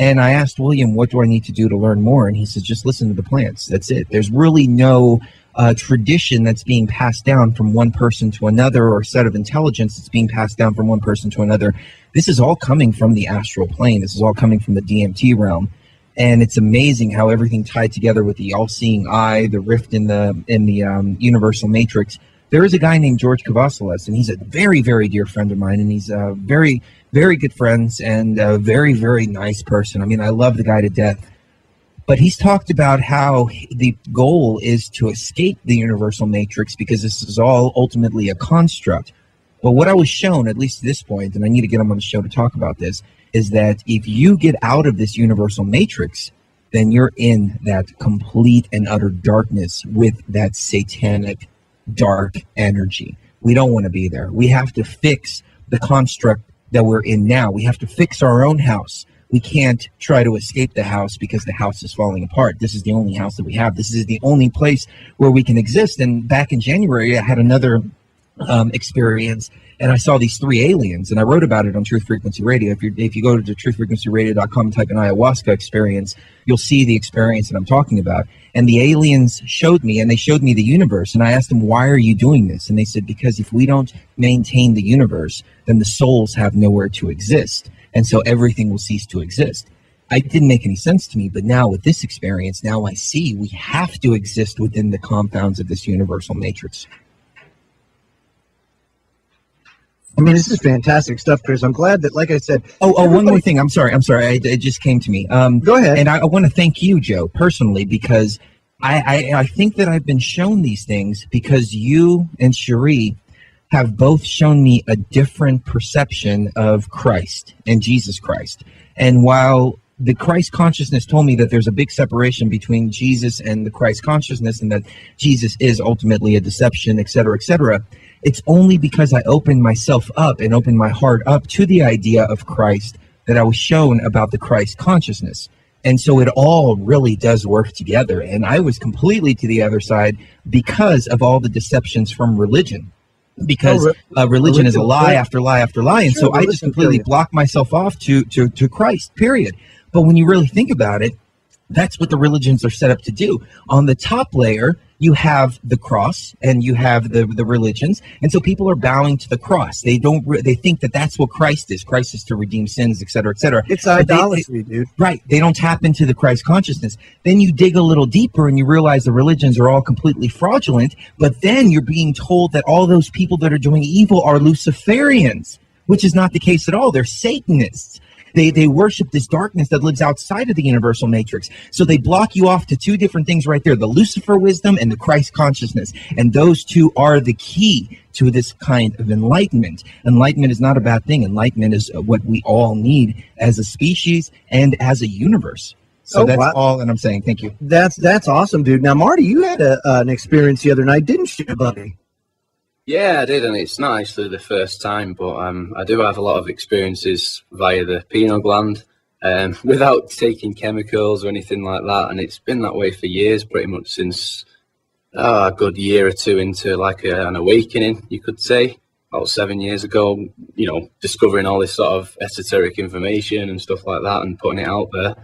And I asked William, what do I need to do to learn more? And he says, just listen to the plants. That's it. There's really no tradition that's being passed down from one person to another, or set of intelligence that's being passed down from one person to another. This is all coming from the astral plane. This is all coming from the DMT realm. And it's amazing how everything tied together with the all-seeing eye, the rift in the universal matrix. There is a guy named George Cavassalas, and he's a very, very dear friend of mine, and he's very, very good friends, and a very, very nice person. I mean, I love the guy to death. But he's talked about how the goal is to escape the universal matrix, because this is all ultimately a construct. But what I was shown, at least at this point, and I need to get him on the show to talk about this, is that if you get out of this universal matrix, then you're in that complete and utter darkness with that satanic dark energy. We don't want to be there. We have to fix the construct that we're in now. We have to fix our own house. We can't try to escape the house because the house is falling apart. This is the only house that we have. This is the only place where we can exist. And back in January, I had another experience, and I saw these 3 aliens, and I wrote about it on Truth Frequency Radio. If you go to truthfrequencyradio.com and type in ayahuasca experience, you'll see the experience that I'm talking about. And the aliens showed me, and they showed me the universe, and I asked them, why are you doing this? And they said, because if we don't maintain the universe, then the souls have nowhere to exist, and so everything will cease to exist. It didn't make any sense to me, but now with this experience, now I see we have to exist within the confounds of this universal matrix. I mean, this is fantastic stuff, Chris. I'm glad that, like I said... One more thing. I'm sorry. It just came to me. Go ahead. And I want to thank you, Joe, personally, because I think that I've been shown these things because you and Sheree have both shown me a different perception of Christ and Jesus Christ. And while the Christ consciousness told me that there's a big separation between Jesus and the Christ consciousness, and that Jesus is ultimately a deception, et cetera, it's only because I opened myself up and opened my heart up to the idea of Christ that I was shown about the Christ consciousness. And so it all really does work together. And I was completely to the other side because of all the deceptions from religion. Because religion is a lie after lie after lie. And so I just completely blocked myself off to Christ, period. But when you really think about it, that's what the religions are set up to do. On the top layer, you have the cross and you have the religions, and so people are bowing to the cross. They think that that's what Christ is. Christ is to redeem sins, et cetera, et cetera. It's idolatry, dude. Right. They don't tap into the Christ consciousness. Then you dig a little deeper and you realize the religions are all completely fraudulent, but then you're being told that all those people that are doing evil are Luciferians, which is not the case at all. They're Satanists. They worship this darkness that lives outside of the universal matrix. So they block you off to 2 different things right there, the Lucifer wisdom and the Christ consciousness. And those 2 are the key to this kind of enlightenment. Enlightenment is not a bad thing. Enlightenment is what we all need as a species and as a universe. So that's all that I'm saying. Thank you. That's awesome, dude. Now, Marty, you had an experience the other night, didn't you, buddy? Yeah, I did, and it's not actually the first time, but I do have a lot of experiences via the pineal gland, without taking chemicals or anything like that. And it's been that way for years, pretty much since a good year or two into like an awakening, you could say. About 7 years ago, you know, discovering all this sort of esoteric information and stuff like that and putting it out there.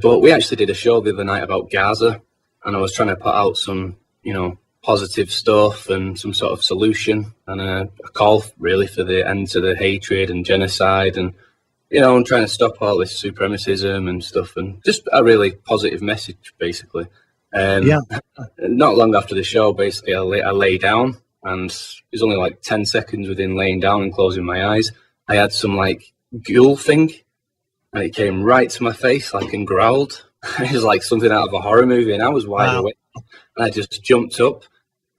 But we actually did a show the other night about Gaza, and I was trying to put out some, you know, positive stuff and some sort of solution and a call really for the end to the hatred and genocide, and, you know, I'm trying to stop all this supremacism and stuff, and just a really positive message, basically. Not long after the show, basically, I lay down, and it was only like 10 seconds within laying down and closing my eyes. I had some like ghoul thing, and it came right to my face, like, and growled. It was like something out of a horror movie, and I was wide awake. And I just jumped up,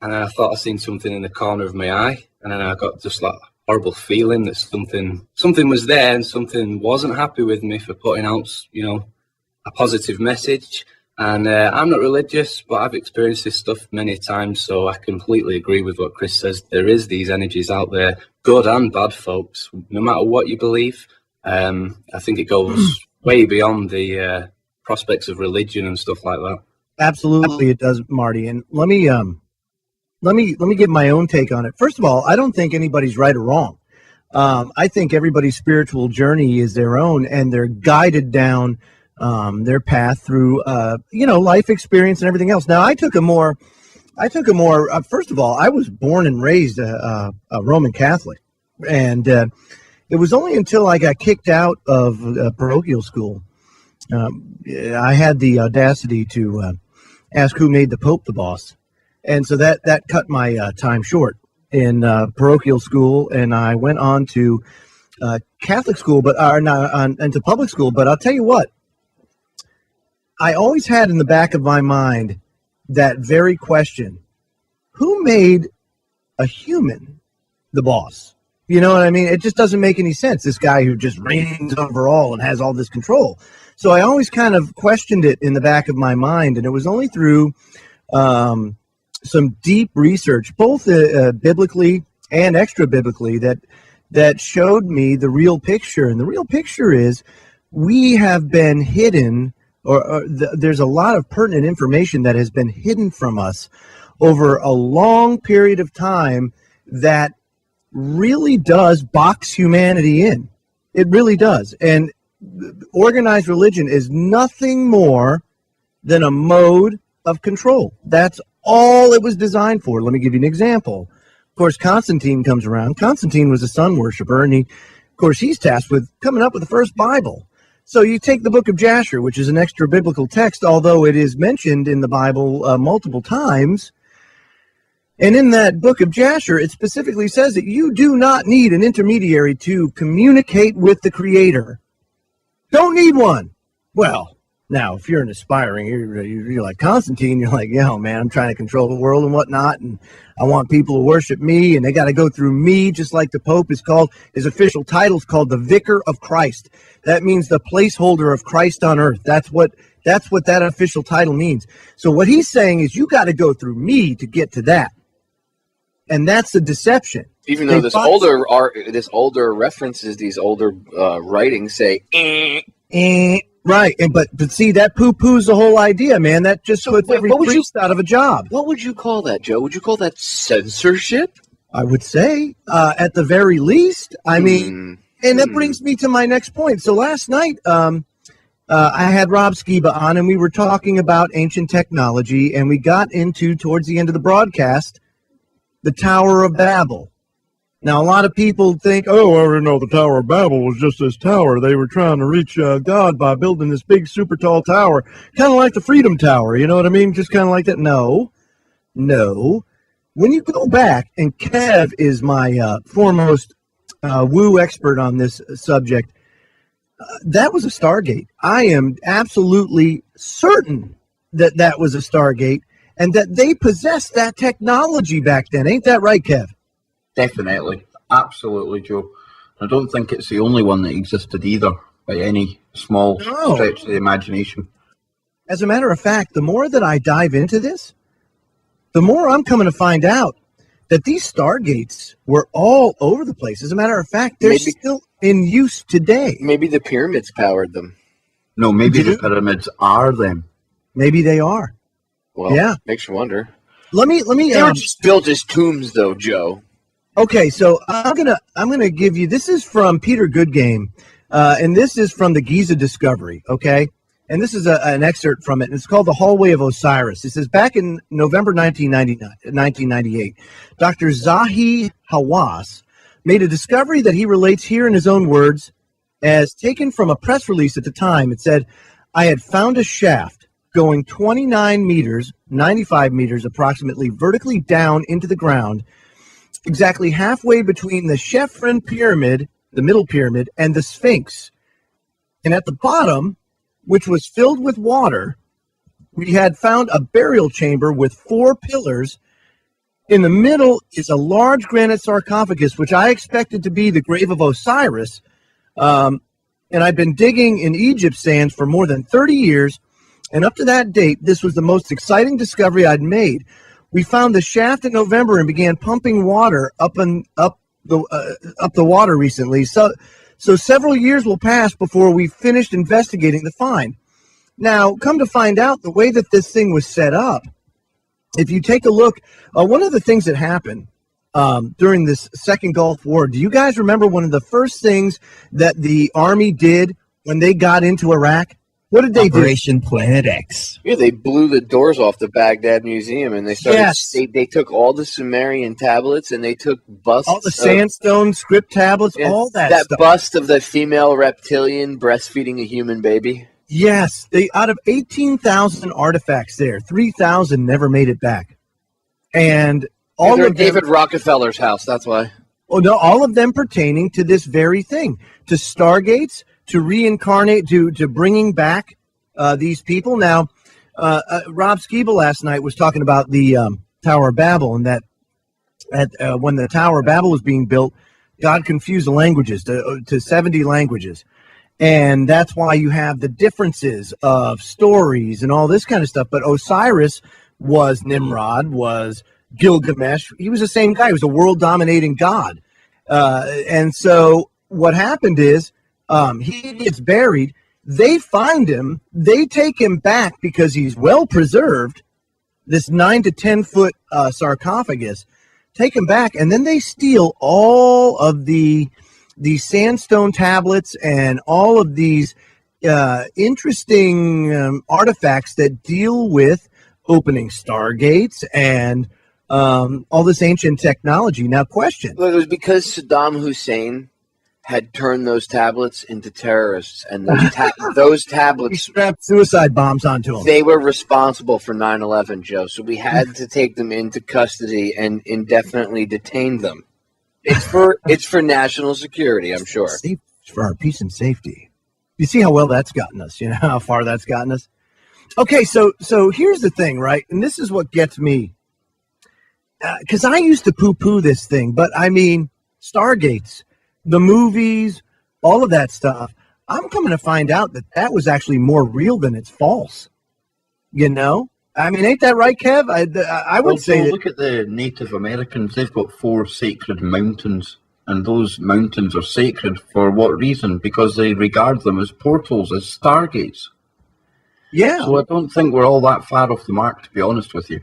and then I thought I seen something in the corner of my eye, and then I got just like a horrible feeling that something was there, and something wasn't happy with me for putting out, you know, a positive message. And I'm not religious, but I've experienced this stuff many times, so I completely agree with what Chris says. There is these energies out there, good and bad, folks, no matter what you believe. I think it goes way beyond the prospects of religion and stuff like that. Absolutely, it does, Marty. And let me give my own take on it. First of all, I don't think anybody's right or wrong. I think everybody's spiritual journey is their own, and they're guided down their path through, life experience and everything else. Now, I took a more. First of all, I was born and raised a Roman Catholic, and it was only until I got kicked out of parochial school, I had the audacity to ask who made the Pope the boss, and so that cut my time short in parochial school, and I went on to Catholic school, into public school. But I'll tell you what. I always had in the back of my mind that very question: who made a human the boss? You know what I mean? It just doesn't make any sense. This guy who just reigns over all and has all this control. So I always kind of questioned it in the back of my mind, and it was only through some deep research, both biblically and extra biblically, that showed me the real picture. And the real picture is we have been hidden. There's a lot of pertinent information that has been hidden from us over a long period of time that really does box humanity in. It really does. And organized religion is nothing more than a mode of control. That's all it was designed for. Let me give you an example. Of course, Constantine comes around. Constantine was a sun worshiper, and he's tasked with coming up with the first Bible. So you take the book of Jasher, which is an extra biblical text, although it is mentioned in the Bible multiple times. And in that book of Jasher, it specifically says that you do not need an intermediary to communicate with the Creator. Don't need one. Well, now, if you're an aspiring, you're like Constantine, you're like, yeah, man, I'm trying to control the world and whatnot, and I want people to worship me, and they got to go through me, just like the Pope is called. His official title is called the Vicar of Christ. That means the placeholder of Christ on earth. That's what that official title means. So what he's saying is you got to go through me to get to that. And that's the deception. Even though this older references, these older writings say, right, but see, that poo-poos the whole idea, man. That just puts every priest out of a job. What would you call that, Joe? Would you call that censorship? I would say, at the very least. I mean, and that brings me to my next point. So last night, I had Rob Skiba on, and we were talking about ancient technology, and we got into, towards the end of the broadcast, the Tower of Babel. Now, a lot of people think, the Tower of Babel was just this tower. They were trying to reach God by building this big, super tall tower, kind of like the Freedom Tower. You know what I mean? Just kind of like that. No. When you go back, and Kev is my foremost woo expert on this subject, that was a Stargate. I am absolutely certain that was a Stargate, and that they possessed that technology back then. Ain't that right, Kev? Definitely. Absolutely, Joe. I don't think it's the only one that existed either, by any small stretch of the imagination. As a matter of fact, the more that I dive into this, the more I'm coming to find out that these Stargates were all over the place. As a matter of fact, there's still in use today. Maybe the pyramids powered them. No, maybe the pyramids are them. Maybe they are. Well, yeah, makes you wonder. Let me. They were just built as tombs, though, Joe. Okay, so I'm gonna give you. This is from Peter Goodgame, and this is from the Giza Discovery. Okay, and this is an excerpt from it. And it's called "The Hallway of Osiris." It says back in November 1998, Dr. Zahi Hawass made a discovery that he relates here in his own words, as taken from a press release at the time. It said, "I had found a shaft going 29 meters, 95 meters approximately, vertically down into the ground, exactly halfway between the Chephren pyramid, the middle pyramid, and the Sphinx. And at the bottom, which was filled with water, we had found a burial chamber with 4 pillars. In the middle is a large granite sarcophagus, which I expected to be the grave of Osiris. And I'd been digging in Egypt sands for more than 30 years. And up to that date, this was the most exciting discovery I'd made. We found the shaft in November and began pumping water up the water recently. So several years will pass before we finished investigating the find. Now, come to find out, the way that this thing was set up, if you take a look, one of the things that happened during this Second Gulf War, do you guys remember one of the first things that the Army did when they got into Iraq? What did they do? Operation Planet X. Yeah, they blew the doors off the Baghdad Museum, and they started. Yes. They took all the Sumerian tablets, and they took busts, all the sandstone script tablets, all that stuff. That bust of the female reptilian breastfeeding a human baby. Yes, they out of 18,000 artifacts there, 3,000 never made it back, and all of them, David Rockefeller's house. That's why. Oh no, all of them pertaining to this very thing, to Stargates, to reincarnate, to bringing back these people. Now, Rob Skiba last night was talking about the Tower of Babel, and that when the Tower of Babel was being built, God confused the languages to 70 languages. And that's why you have the differences of stories and all this kind of stuff. But Osiris was Nimrod, was Gilgamesh. He was the same guy. He was a world-dominating god. And so what happened is, he gets buried. They find him. They take him back because he's well preserved. This 9 to 10 foot sarcophagus. Take him back, and then they steal all of the sandstone tablets and all of these interesting artifacts that deal with opening stargates and all this ancient technology. Now, question. Well, it was because Saddam Hussein had turned those tablets into terrorists, and those tablets... He strapped suicide bombs onto them. They were responsible for 9/11, Joe, so we had to take them into custody and indefinitely detain them. It's for national security, I'm sure. It's for our peace and safety. You see how well that's gotten us, you know, how far that's gotten us? Okay, so here's the thing, right? And this is what gets me. Because I used to poo-poo this thing, but I mean, Stargates, the movies, all of that stuff, I'm coming to find out that that was actually more real than it's false. You know? I mean, ain't that right, Kev? I would say that... Look at the Native Americans. They've got 4 sacred mountains, and those mountains are sacred for what reason? Because they regard them as portals, as stargates. Yeah. So I don't think we're all that far off the mark, to be honest with you.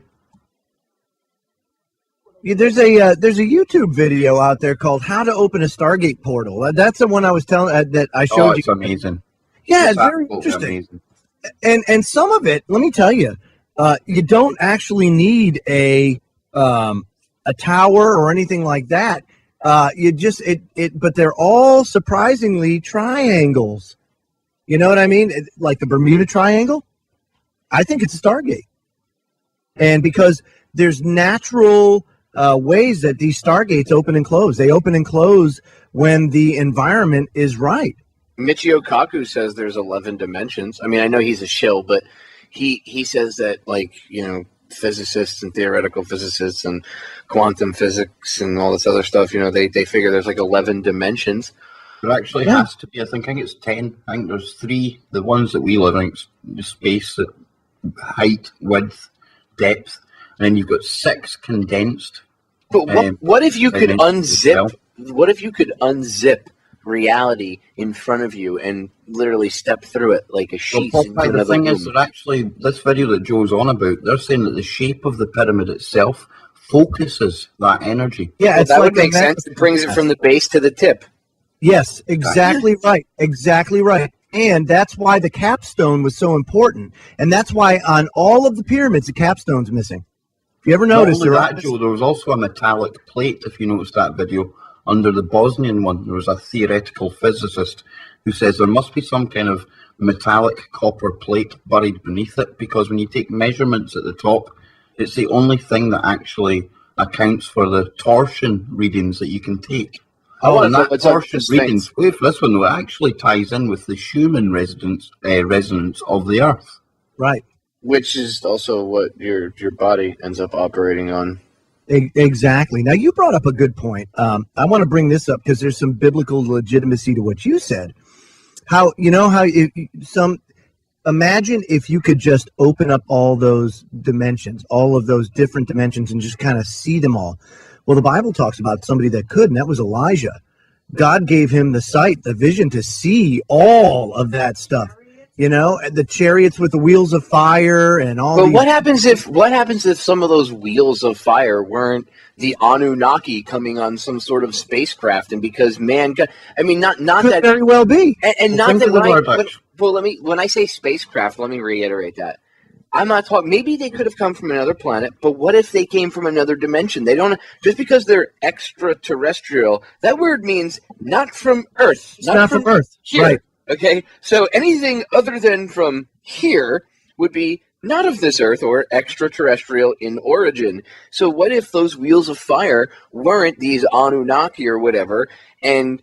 Yeah, there's a YouTube video out there called "How to Open a Stargate Portal." That's the one I was telling that I showed you. It's amazing. Yeah, it's very interesting. Amazing. And some of it, let me tell you, you don't actually need a tower or anything like that. You just but they're all surprisingly triangles. You know what I mean? Like the Bermuda Triangle. I think it's a Stargate, and because there's natural ways that these stargates open and close. They open and close when the environment is right. Michio Kaku says there's 11 dimensions. I mean, I know he's a shill, but he says that, like, you know, physicists and theoretical physicists and quantum physics and all this other stuff, you know, they figure there's like 11 dimensions. There actually has to be. I think it's 10. I think there's 3. The ones that we live in, space, height, width, depth, and then you've got 6 condensed. But what if you could unzip? What if you could unzip reality in front of you and literally step through it like a sheet into The another thing room. is, that actually, this video that Joe's on about, they're saying that the shape of the pyramid itself focuses that energy. Yeah, Well, it's that like would make sense. It brings it from the base to the tip. Yes, exactly right. Exactly right. And that's why the capstone was so important. And that's why on all of the pyramids, the capstone's missing. If you ever notice, Not only that, Joe, there was also a metallic plate, if you noticed that video, under the Bosnian one. There was a theoretical physicist who says there must be some kind of metallic copper plate buried beneath it, because when you take measurements at the top, it's the only thing that actually accounts for the torsion readings that you can take. And that torsion readings, wait for this one though, it actually ties in with the Schumann resonance of the Earth. Right. Which is also what your body ends up operating on. Exactly. Now, you brought up a good point. I want to bring this up because there's some biblical legitimacy to what you said. Imagine if you could just open up all those dimensions, all of those different dimensions, and just kind of see them all. Well, the Bible talks about somebody that could, and that was Elijah. God gave him the sight, the vision to see all of that stuff. The chariots with the wheels of fire and all. But what happens if some of those wheels of fire weren't the Anunnaki coming on some sort of spacecraft? And because mankind, not could that very well be, and not that. When I say spacecraft, let me reiterate that. I'm not talking. Maybe they could have come from another planet, but what if they came from another dimension? They don't. Just because they're extraterrestrial, that word means not from Earth. It's not from Earth, here. Right? Okay, so anything other than from here would be not of this Earth or extraterrestrial in origin. So what if those wheels of fire weren't these Anunnaki or whatever? And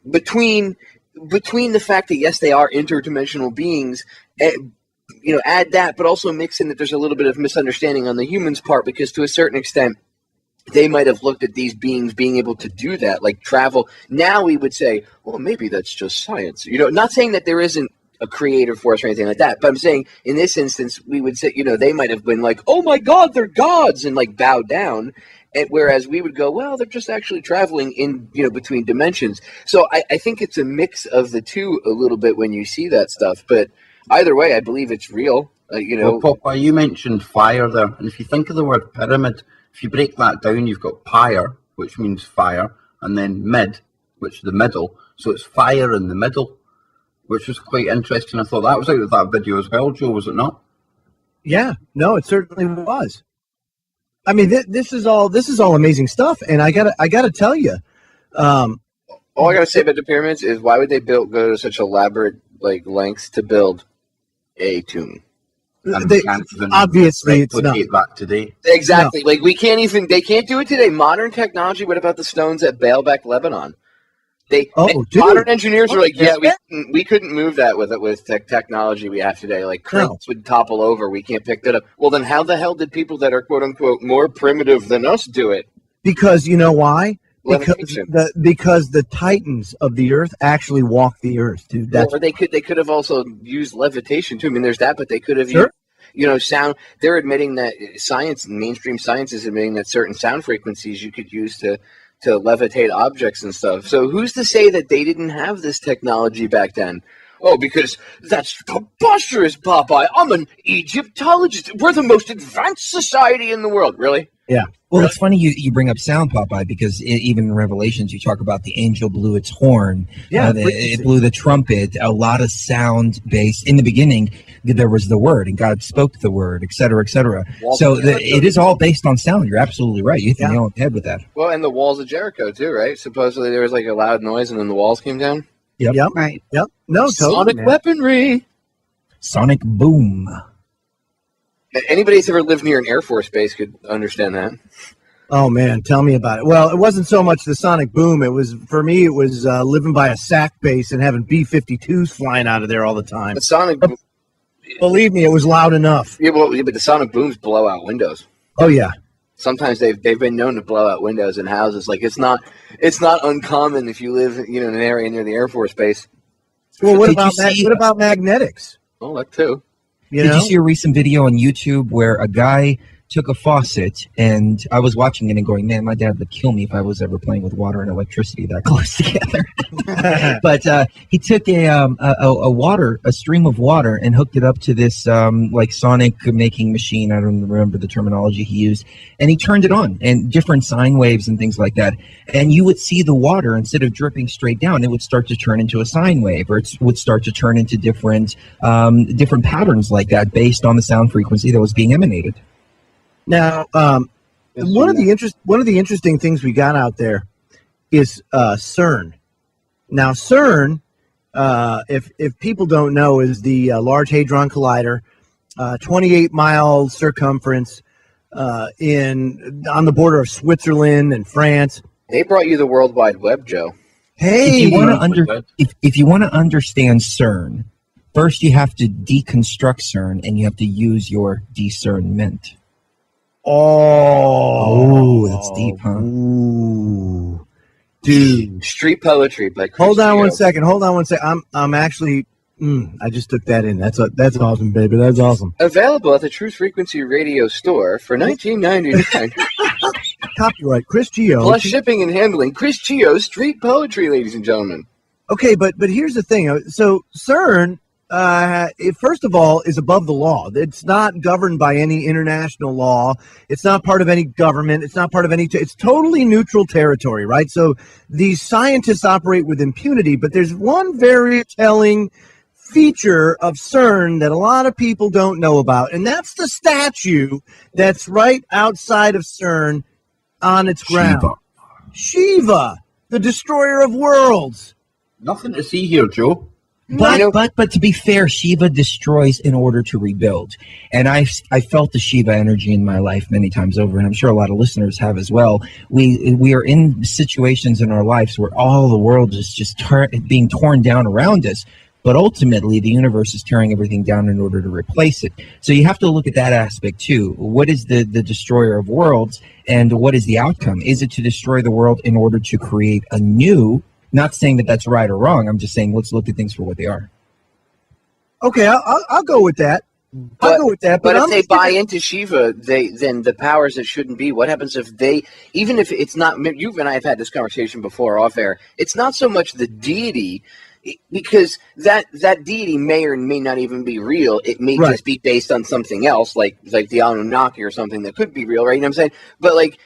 between the fact that yes, they are interdimensional beings. Add that, but also mix in that there's a little bit of misunderstanding on the humans' part, because to a certain extent, they might have looked at these beings being able to do that, like travel. Now we would say, well, maybe that's just science. Not saying that there isn't a creator force or anything like that, but I'm saying in this instance, we would say, they might have been like, oh my God, they're gods, and like bow down. And whereas we would go, well, they're just actually traveling in, between dimensions. So I think it's a mix of the two a little bit when you see that stuff, but either way, I believe it's real. Well, Popeye, you mentioned fire there, and if you think of the word pyramid, if you break that down, you've got pyre, which means fire, and then mid, which is the middle. So it's fire in the middle, which was quite interesting. I thought that was out of that video as well, Joe, was it not? Yeah, no, it certainly was. This is all amazing stuff, and I gotta tell you, all I gotta say about the pyramids is, why would they go to such elaborate lengths to build a tomb? Obviously, it's not that today. Exactly. No. They can't do it today. Modern technology. What about the stones at Baalbek, Lebanon? Modern engineers are like, yeah, we couldn't move that with technology we have today. Like crates would topple over. We can't pick that up. Well, then how the hell did people that are quote unquote more primitive than us do it? Because you know why? Because the titans of the earth actually walk the earth, dude. Or they could have also used levitation too. There's that, but they could have used, sound. They're admitting that mainstream science is admitting that certain sound frequencies you could use to levitate objects and stuff. So who's to say that they didn't have this technology back then? Oh, because that's preposterous, Popeye. I'm an Egyptologist. We're the most advanced society in the world. Really? Yeah. Well, it's funny you bring up sound, Popeye, because even in Revelations, you talk about the angel blew its horn. Yeah, it blew the trumpet. A lot of sound based. In the beginning, there was the word, and God spoke the word, et cetera, et cetera. So it is all based on sound. You're absolutely right. You hit the nail on the head with that. Well, and the walls of Jericho, too, right? Supposedly there was a loud noise, and then the walls came down. Yep. Right. Yep. No, Sonic weaponry. Sonic boom. Anybody that's ever lived near an Air Force base could understand that. Oh, man, tell me about it. Well, it wasn't so much the sonic boom. For me, it was living by a SAC base and having B-52s flying out of there all the time. The sonic boom. Believe me, it was loud enough. Yeah, but the sonic booms blow out windows. Oh, yeah. Sometimes they've been known to blow out windows in houses. It's not uncommon if you live in an area near the Air Force base. Well, what about magnetics? Oh, that too. Did you see a recent video on YouTube where a guy took a faucet, and I was watching it and going, man, my dad would kill me if I was ever playing with water and electricity that close together. But he took a stream of water and hooked it up to this like sonic making machine. I don't remember the terminology he used. And he turned it on, and different sine waves and things like that. And you would see the water, instead of dripping straight down, it would start to turn into a sine wave, or it would start to turn into different patterns like that based on the sound frequency that was being emanated. Now, one of the interesting things we got out there is CERN. Now, CERN, if people don't know, is the Large Hadron Collider, 28-mile circumference on the border of Switzerland and France. They brought you the World Wide Web, Joe. Hey, if you want to understand CERN, first you have to deconstruct CERN, and you have to use your discernment. Oh, that's deep, huh? Ooh. Dude. Street poetry by Chris Hold on Geo. one second. I'm actually I just took that in. That's awesome, baby. That's awesome. Available at the Truth Frequency Radio store for $19.99. Copyright Chris Geo. Plus shipping and handling. Chris Geo Street Poetry, ladies and gentlemen. Okay, but here's the thing. So CERN, first of all, is above the law. It's not governed by any international law. It's not part of any government. It's not part of any. It's totally neutral territory, right? So these scientists operate with impunity. But there's one very telling feature of CERN that a lot of people don't know about, and that's the statue that's right outside of CERN on its ground. Shiva, the destroyer of worlds. Nothing to see here, Joe. But to be fair, Shiva destroys in order to rebuild. And I felt the Shiva energy in my life many times over, and I'm sure a lot of listeners have as well. We are in situations in our lives where all the world is just being torn down around us. But ultimately, the universe is tearing everything down in order to replace it. So you have to look at that aspect too. What is the destroyer of worlds, and what is the outcome? Is it to destroy the world in order to create a new? Not saying that that's right or wrong. I'm just saying let's look at things for what they are. Okay, I'll go with that. I'll go with that. But if they buy into Shiva, then the powers that shouldn't be. What happens if even if it's not? You and I have had this conversation before off air. It's not so much the deity, because that deity may or may not even be real. It may just be based on something else, like the Anunnaki or something that could be real, right? You know what I'm saying? But like,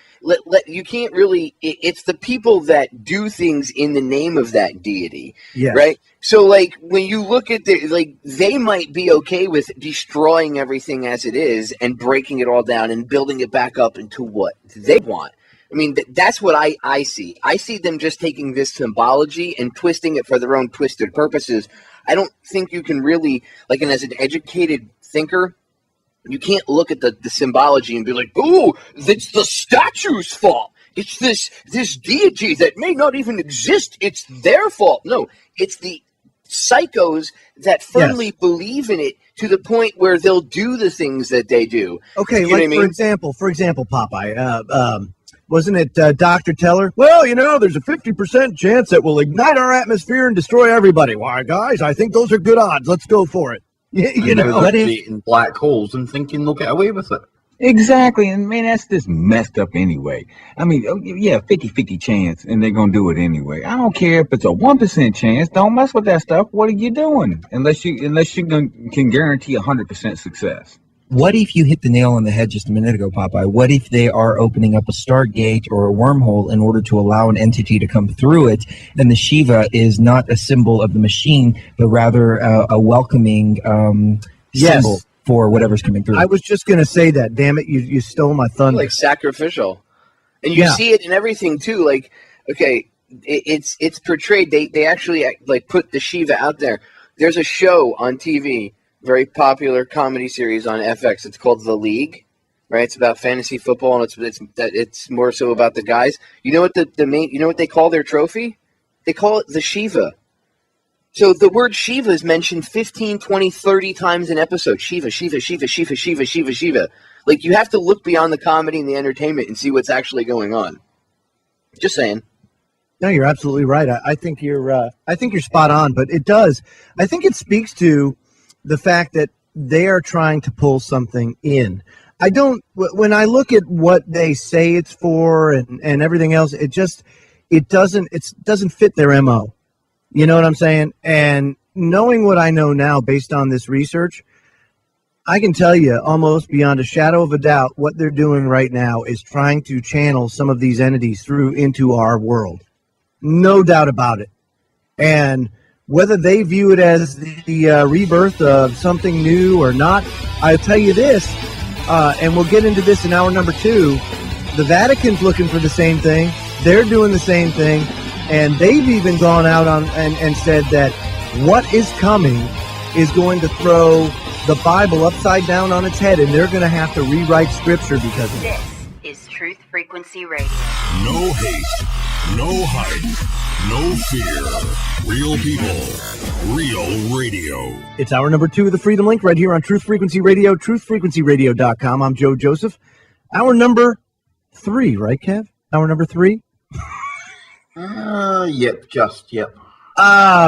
you can't really. It's the people that do things in the name of that deity, right? So like, when you look at they might be okay with destroying everything as it is and breaking it all down and building it back up into what they want. I mean, that's what I see. I see them just taking this symbology and twisting it for their own twisted purposes. I don't think you can really, and as an educated thinker, you can't look at the symbology and be like, "Oh, it's the statue's fault. It's this deity that may not even exist. It's their fault." No, it's the psychos that firmly believe in it to the point where they'll do the things that they do. Okay, you know what I mean? for example, Popeye. Wasn't it Dr. Teller? Well, there's a 50% chance that we'll ignite our atmosphere and destroy everybody. Why, guys, I think those are good odds. Let's go for it. Creating black holes and thinking they'll get away with it. Exactly. And man, that's just messed up anyway. I mean, 50-50 chance, and they're going to do it anyway. I don't care if it's a 1% chance. Don't mess with that stuff. What are you doing? Unless you can guarantee 100% success. What if you hit the nail on the head just a minute ago, Popeye? What if they are opening up a Stargate or a wormhole in order to allow an entity to come through it, and the Shiva is not a symbol of the machine, but rather a welcoming symbol for whatever's coming through? I was just going to say that. Damn it, you stole my thunder. Like sacrificial. And you see it in everything, too. Like, okay, it's portrayed. They actually, put the Shiva out there. There's a show on TV, very popular comedy series on FX. It's called The League, right? It's about fantasy football, and it's more so about the guys. You know what you know what they call their trophy? They call it the Shiva. So the word Shiva is mentioned 15, 20, 30 times an episode. Shiva, Shiva, Shiva, Shiva, Shiva, Shiva, Shiva. Like, you have to look beyond the comedy and the entertainment and see what's actually going on. Just saying. No, you're absolutely right. I think you're spot on, but it does. I think it speaks to the fact that they are trying to pull something in. I don't. When I look at what they say it's for and everything else, it doesn't fit their MO. You know what I'm saying? And knowing what I know now based on this research, I can tell you almost beyond a shadow of a doubt what they're doing right now is trying to channel some of these entities through into our world. No doubt about it. And whether they view it as the rebirth of something new or not, I'll tell you this, and we'll get into this in hour number 2, the Vatican's looking for the same thing. They're doing the same thing. And they've even gone out on and said that what is coming is going to throw the Bible upside down on its head, and they're going to have to rewrite Scripture because of it. This is Truth Frequency Radio. No hate, no hype, no fear. Real people, real radio. It's hour number 2 of the Freedom Link right here on Truth Frequency Radio, truthfrequencyradio.com. I'm Joe Joseph. Hour number 3, right, Kev? Hour number 3? Yep.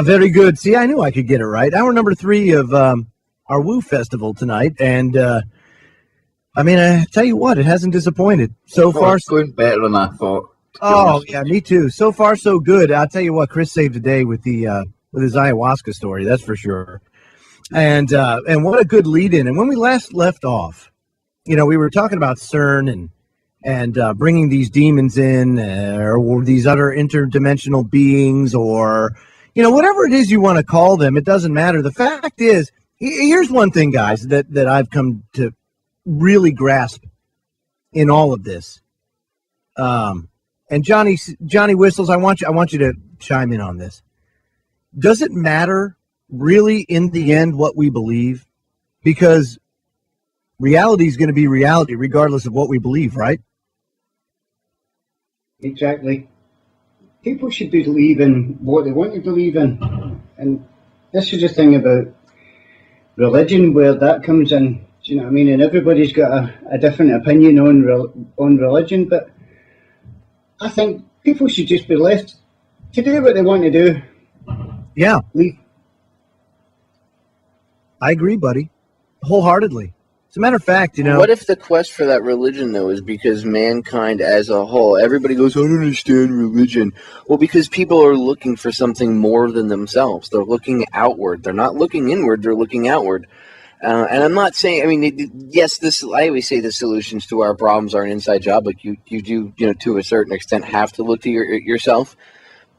Very good. See, I knew I could get it right. Hour number 3 of our Woo Festival tonight, and I tell you what, it hasn't disappointed so far. It's going better than I thought. Oh yeah, me too. So far, so good. I'll tell you what, Chris saved the day with his ayahuasca story. That's for sure. And what a good lead in. And when we last left off, we were talking about CERN and bringing these demons in, or these other interdimensional beings, or whatever it is you want to call them. It doesn't matter. The fact is, here's one thing, guys, that I've come to really grasp in all of this. And Johnny Whistles, I want you to chime in on this. Does it matter really in the end what we believe? Because reality is going to be reality regardless of what we believe, right? Exactly. People should believe in what they want to believe in. And this is the thing about religion, where that comes in. Do you know what I mean? And everybody's got a different opinion on religion, but I think people should just be left to do what they want to do. Yeah. I agree, buddy. Wholeheartedly. As a matter of fact, What if the quest for that religion, though, is because mankind as a whole, everybody goes, I don't understand religion. Well, because people are looking for something more than themselves. They're looking outward. They're not looking inward. They're looking outward. And I'm not saying, yes, I always say the solutions to our problems are an inside job. Like you do, to a certain extent, have to look to yourself.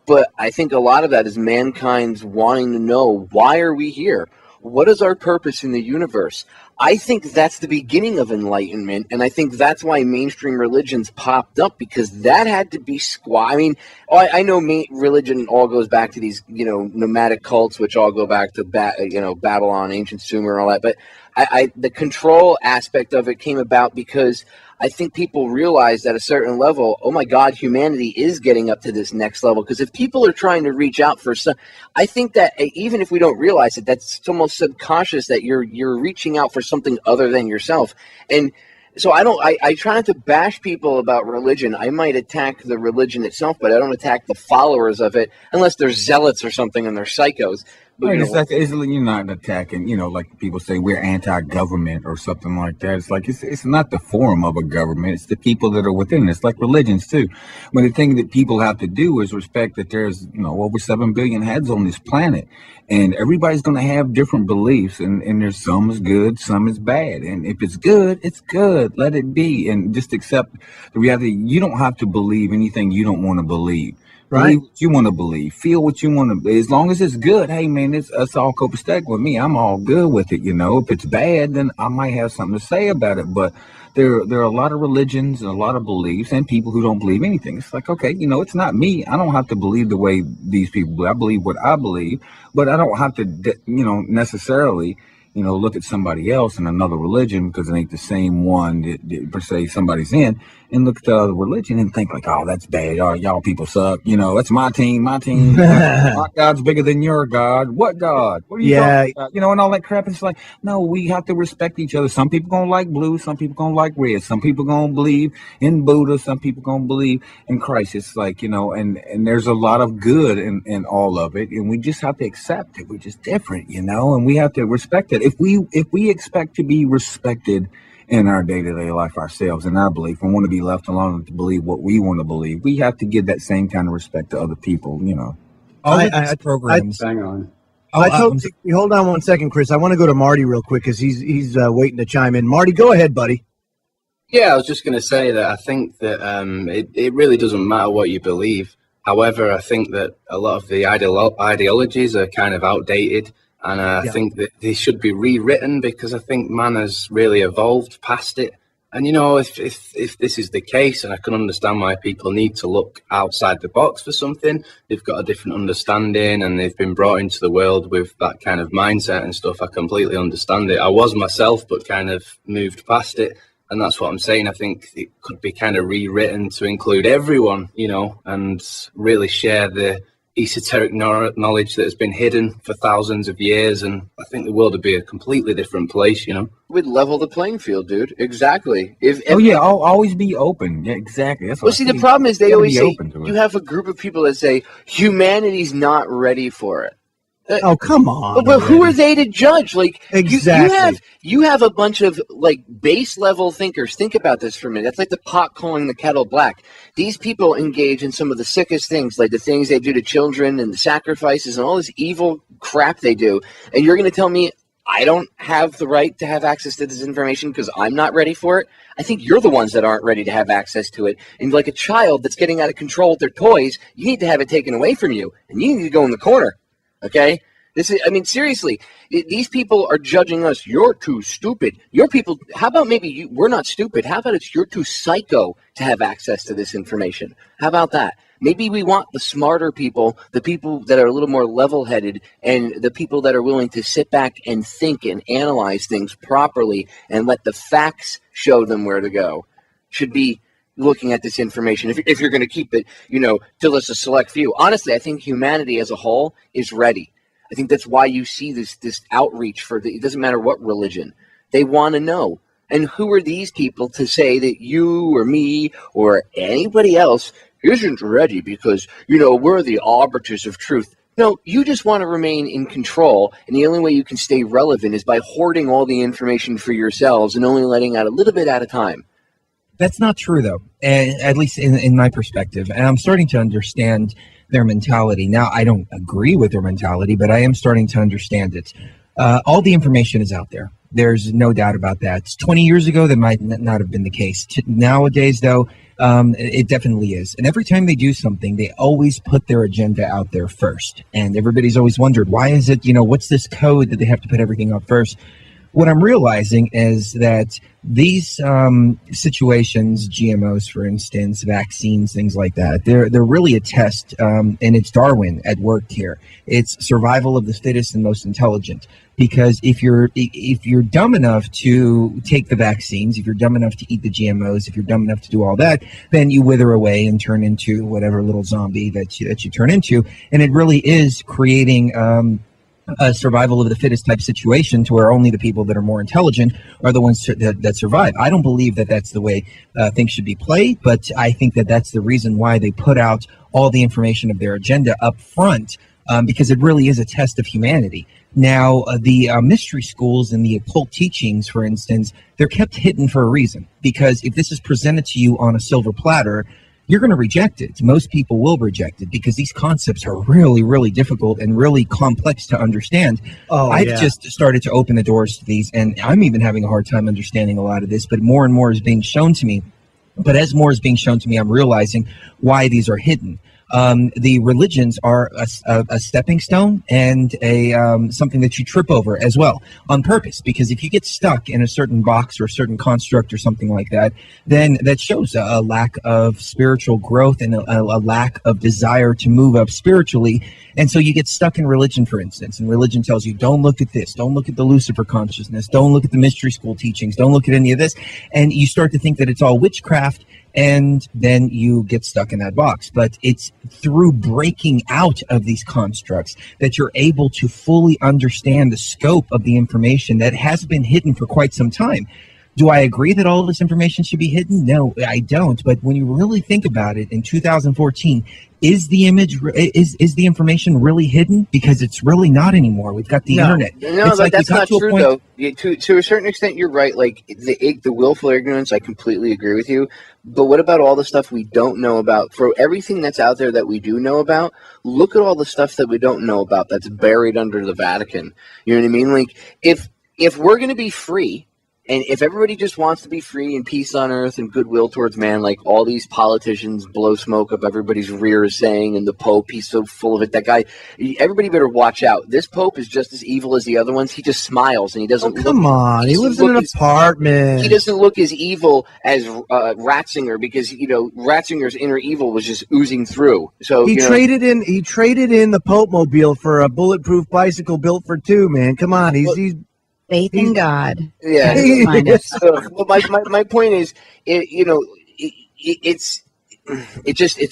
But I think a lot of that is mankind's wanting to know, why are we here? What is our purpose in the universe? I think that's the beginning of enlightenment, and I think that's why mainstream religions popped up, because that had to be I know religion all goes back to these, nomadic cults, which all go back to Babylon, ancient Sumer, and all that. But the control aspect of it came about because I think people realized at a certain level, oh my God, humanity is getting up to this next level. Because if people are trying to reach out for some, I think that even if we don't realize it, that's almost subconscious that you're reaching out for something other than yourself. And so I try not to bash people about religion. I might attack the religion itself, but I don't attack the followers of it unless they're zealots or something and they're psychos. Right, you're not attacking, like people say we're anti-government or something like that. It's like it's not the form of a government. It's the people that are within it. It's like religions too. But the thing that people have to do is respect that there's over 7 billion heads on this planet, and everybody's going to have different beliefs. And there's some is good, some is bad. And if it's good, it's good. Let it be, and just accept the reality. You don't have to believe anything you don't want to believe. Right. Believe what you want to believe. Feel what you want to. As long as it's good, hey man, it's all copacetic with me. I'm all good with it. If it's bad, then I might have something to say about it. But there are a lot of religions and a lot of beliefs and people who don't believe anything. It's like, okay, it's not me. I don't have to believe the way these people believe. I believe what I believe, but I don't have to, necessarily, look at somebody else in another religion because it ain't the same one that per se somebody's in, and look at the other religion and think like, oh, that's bad. Oh, y'all people suck. That's my team. My God's bigger than your God. What God? What are you talking about? And all that crap. It's like, no, we have to respect each other. Some people gonna like blue. Some people gonna like red. Some people gonna believe in Buddha. Some people gonna believe in Christ. It's like, and there's a lot of good in all of it, and we just have to accept it. We're just different, and we have to respect it. If we expect to be respected in our day-to-day life ourselves. And I believe, if we want to be left alone to believe what we want to believe, we have to give that same kind of respect to other people, you know. Programs. Hang on. Hold on one second, Chris. I want to go to Marty real quick because he's waiting to chime in. Marty, go ahead, buddy. Yeah, I was just going to say that I think that it really doesn't matter what you believe. However, I think that a lot of the ideologies are kind of outdated, and I think that they should be rewritten, because I think man has really evolved past it. And, you know, if this is the case, and I can understand why people need to look outside the box for something, they've got a different understanding and they've been brought into the world with that kind of mindset and stuff. I completely understand it. I was myself, but kind of moved past it. And that's what I'm saying. I think it could be kind of rewritten to include everyone, you know, and really share the esoteric knowledge that has been hidden for thousands of years. And I think the world would be a completely different place, you know. We'd level the playing field, dude. Exactly. I'll always be open. Yeah, exactly. That's well, see, the problem is they always say, you have a group of people that say humanity's not ready for it. Oh, come on. But who are they to judge? Like, exactly. you have a bunch of, like, base level thinkers. Think about this for a minute. That's like the pot calling the kettle black. These people engage in some of the sickest things, like the things they do to children and the sacrifices and all this evil crap they do. And you're going to tell me I don't have the right to have access to this information because I'm not ready for it? I think you're the ones that aren't ready to have access to it. And like a child that's getting out of control with their toys, you need to have it taken away from you. And you need to go in the corner. Okay? Seriously, these people are judging us. You're too stupid. Your people, how about maybe we're not stupid? How about you're too psycho to have access to this information? How about that? Maybe we want the smarter people, the people that are a little more level-headed, and the people that are willing to sit back and think and analyze things properly and let the facts show them where to go, should be looking at this information. If you're going to keep it, till it's a select few. Honestly, I think humanity as a whole is ready. I think that's why you see this outreach it doesn't matter what religion. They want to know. And who are these people to say that you or me or anybody else isn't ready because, we're the arbiters of truth? No, you just want to remain in control, and the only way you can stay relevant is by hoarding all the information for yourselves and only letting out a little bit at a time. That's not true, though, at least in my perspective. And I'm starting to understand their mentality. Now, I don't agree with their mentality, but I am starting to understand it. All the information is out there. There's no doubt about that. 20 years ago, that might not have been the case. Nowadays, though, it definitely is. And every time they do something, they always put their agenda out there first. And everybody's always wondered, why is it, what's this code that they have to put everything out first? What I'm realizing is that these situations, GMOs, for instance, vaccines, things like that, they're really a test, and it's Darwin at work here. It's survival of the fittest and most intelligent. Because if you're dumb enough to take the vaccines, if you're dumb enough to eat the GMOs, if you're dumb enough to do all that, then you wither away and turn into whatever little zombie that you turn into, and it really is creating a survival of the fittest type situation to where only the people that are more intelligent are the ones that survive. I don't believe that that's the way things should be played, but I think that that's the reason why they put out all the information of their agenda up front, because it really is a test of humanity. Now, the mystery schools and the occult teachings, for instance, they're kept hidden for a reason, because if this is presented to you on a silver platter, you're going to reject it. Most people will reject it because these concepts are really, really difficult and really complex to understand. I've just started to open the doors to these, and I'm even having a hard time understanding a lot of this, but more and more is being shown to me. But as more is being shown to me, I'm realizing why these are hidden. The religions are a stepping stone and something that you trip over as well on purpose, because if you get stuck in a certain box or a certain construct or something like that, then that shows a lack of spiritual growth and a lack of desire to move up spiritually. And so you get stuck in religion, for instance, and religion tells you, don't look at this, don't look at the Lucifer consciousness, don't look at the mystery school teachings, don't look at any of this. And you start to think that it's all witchcraft, and then you get stuck in that box. But it's through breaking out of these constructs that you're able to fully understand the scope of the information that has been hidden for quite some time. Do I agree that all of this information should be hidden? No, I don't. But when you really think about it, in 2014, is the information really hidden? Because it's really not anymore. We've got the internet. No, it's like that's not true, point, though. To a certain extent, you're right. Like the willful ignorance, I completely agree with you. But what about all the stuff we don't know about? For everything that's out there that we do know about, look at all the stuff that we don't know about that's buried under the Vatican. You know what I mean? Like if we're going to be free, and if everybody just wants to be free and peace on earth and goodwill towards man, like all these politicians blow smoke up everybody's rears saying, and the Pope, he's so full of it. That guy, everybody better watch out. This Pope is just as evil as the other ones. He just smiles and he doesn't look. Come on, he lives in an apartment. He doesn't look as evil as Ratzinger, because Ratzinger's inner evil was just oozing through. So he traded in the Pope mobile for a bulletproof bicycle built for two. Man, come on, he's faith in God. Yeah. Well, my point is, it's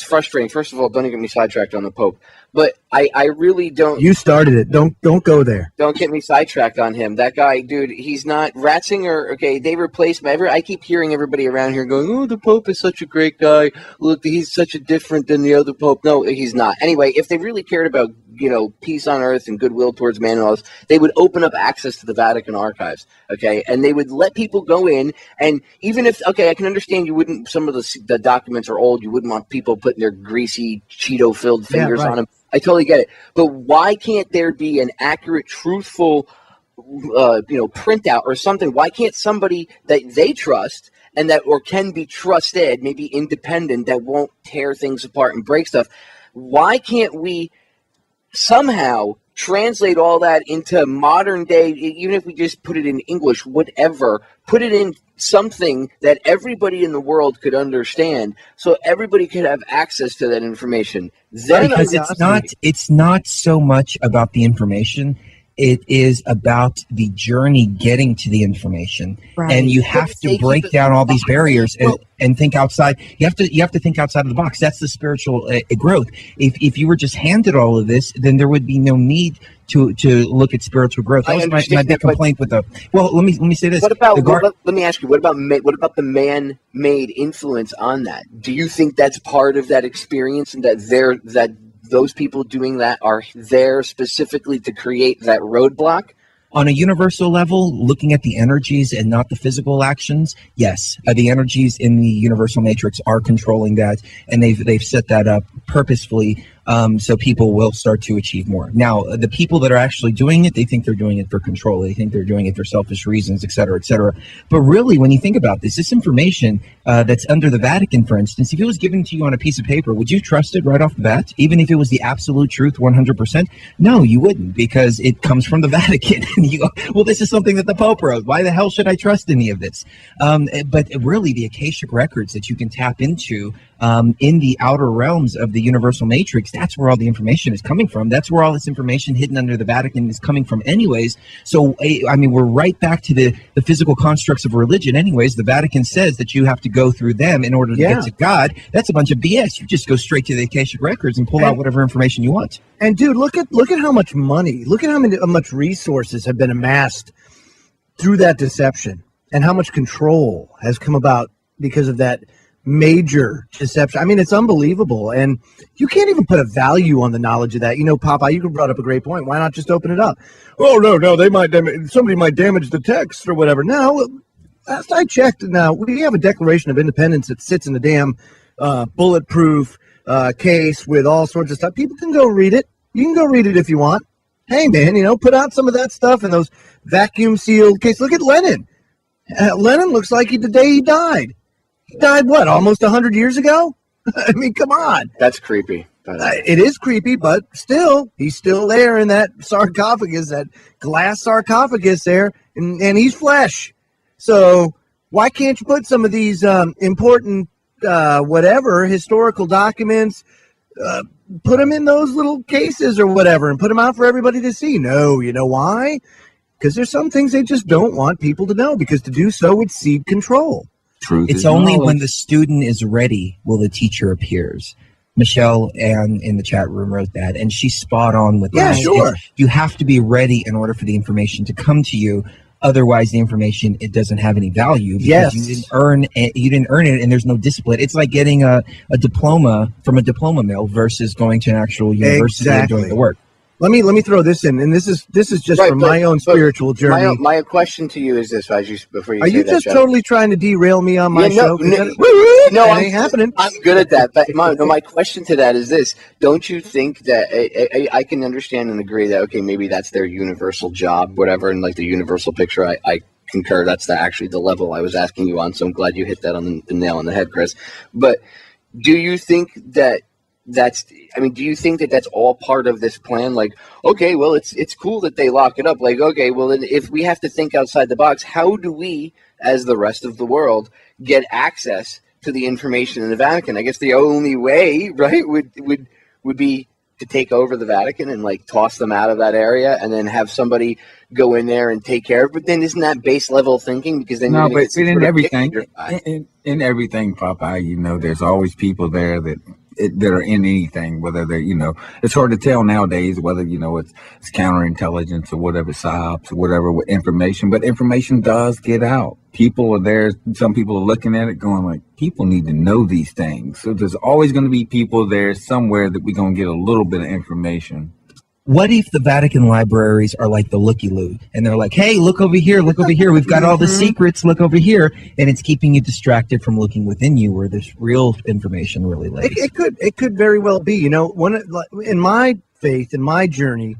frustrating. First of all, don't get me sidetracked on the Pope. But I really don't. You started it. Don't go there. Don't get me sidetracked on him. That guy, dude, he's not Ratzinger. Okay, they replaced him. I keep hearing everybody around here going, "Oh, the Pope is such a great guy. Look, he's such a different than the other Pope." No, he's not. Anyway, if they really cared about peace on earth and goodwill towards man and all this, they would open up access to the Vatican archives. Okay, and they would let people go in. And even if I can understand you wouldn't. Some of the documents are old. You wouldn't want people putting their greasy Cheeto-filled fingers on them. I totally get it. But why can't there be an accurate, truthful, printout or something? Why can't somebody that they trust and that or can be trusted, maybe independent, that won't tear things apart and break stuff? Why can't we somehow translate all that into modern day, even if we just put it in English, whatever, put it in something that everybody in the world could understand, so everybody could have access to that information. Then because it's not so much about the information. It is about the journey getting to the information, and you have to break down all these barriers and think outside. You have to think outside of the box. That's the spiritual growth. If you were just handed all of this, then there would be no need to look at spiritual growth. That was my big complaint with the. Well, let me say this. What about? Let me ask you. What about the man-made influence on that? Do you think that's part of that experience, and that those people doing that are there specifically to create that roadblock? On a universal level, looking at the energies and not the physical actions, yes, the energies in the universal matrix are controlling that, and they've set that up purposefully so people will start to achieve more. Now, the people that are actually doing it, they think they're doing it for control. They think they're doing it for selfish reasons, et cetera, et cetera. But really, when you think about this information that's under the Vatican, for instance, if it was given to you on a piece of paper, would you trust it right off the bat, even if it was the absolute truth 100%? No, you wouldn't, because it comes from the Vatican. And you go, well, this is something that the Pope wrote. Why the hell should I trust any of this? But really, the Akashic records that you can tap into in the outer realms of the universal matrix, that's where all the information is coming from. That's where all this information hidden under the Vatican is coming from anyways. So, I mean, we're right back to the physical constructs of religion anyways. The Vatican says that you have to go through them in order to get to God. That's a bunch of BS. You just go straight to the Akashic records and pull out whatever information you want. And dude, look at how much money, look at how much resources have been amassed through that deception, and how much control has come about because of that major deception. I mean, it's unbelievable, and you can't even put a value on the knowledge of that. Popeye, you brought up a great point. Why not just open it up? Oh no, they might somebody might damage the text or whatever. No, last I checked, now we have a Declaration of Independence that sits in the damn bulletproof case with all sorts of stuff. People can go read it. You can go read it if you want. Hey man, put out some of that stuff in those vacuum sealed cases. Look at Lenin. Lenin looks like the day he died. He died, what, almost 100 years ago? I mean, come on. That's creepy. It is creepy, but still, he's still there in that sarcophagus, that glass sarcophagus there, and he's flesh. So why can't you put some of these important, historical documents, put them in those little cases or whatever, and put them out for everybody to see? No, you know why? Because there's some things they just don't want people to know, because to do so would cede control. It's only when the student is ready will the teacher appears. Michelle Ann in the chat room wrote that, and she's spot on with that. Yeah, sure. You have to be ready in order for the information to come to you. Otherwise, the information, it doesn't have any value because Yes. you didn't earn it, and there's no discipline. It's like getting a diploma from a diploma mill versus going to an actual university and doing the work. Let me throw this in, and this is just Right, from but- my own but spiritual journey. My question to you is this: before you Are say you that, just Jeff. totally trying to derail me on my Yeah, show? 'Cause no, that I'm ain't happening. I'm good at that. But my question to that is this: don't you think that I can understand and agree that okay, maybe that's their universal job, whatever, and like the universal picture, I concur. That's actually the level I was asking you on. So I'm glad you hit that on the nail on the head, Chris. But do you think that? Do you think that that's all part of this plan? Like, okay, well, it's cool that they lock it up. Like, okay, well, then if we have to think outside the box, how do we, as the rest of the world, get access to the information in the Vatican? I guess the only way, right, would be to take over the Vatican and like toss them out of that area, and then have somebody go in there and take care of it. But then isn't that base level thinking? Because then No, you're but in everything, everything. in everything, Popeye, there's always people there that are in anything, whether they're, it's hard to tell nowadays whether, it's counterintelligence or whatever, psyops or whatever with information, but information does get out. People are there. Some people are looking at it going like, people need to know these things. So there's always going to be people there somewhere that we're going to get a little bit of information. What if the Vatican libraries are like the looky-loo, and they're like, hey, look over here, we've got all the secrets, look over here, and it's keeping you distracted from looking within you where there's real information really lays. It could very well be. In my faith, in my journey,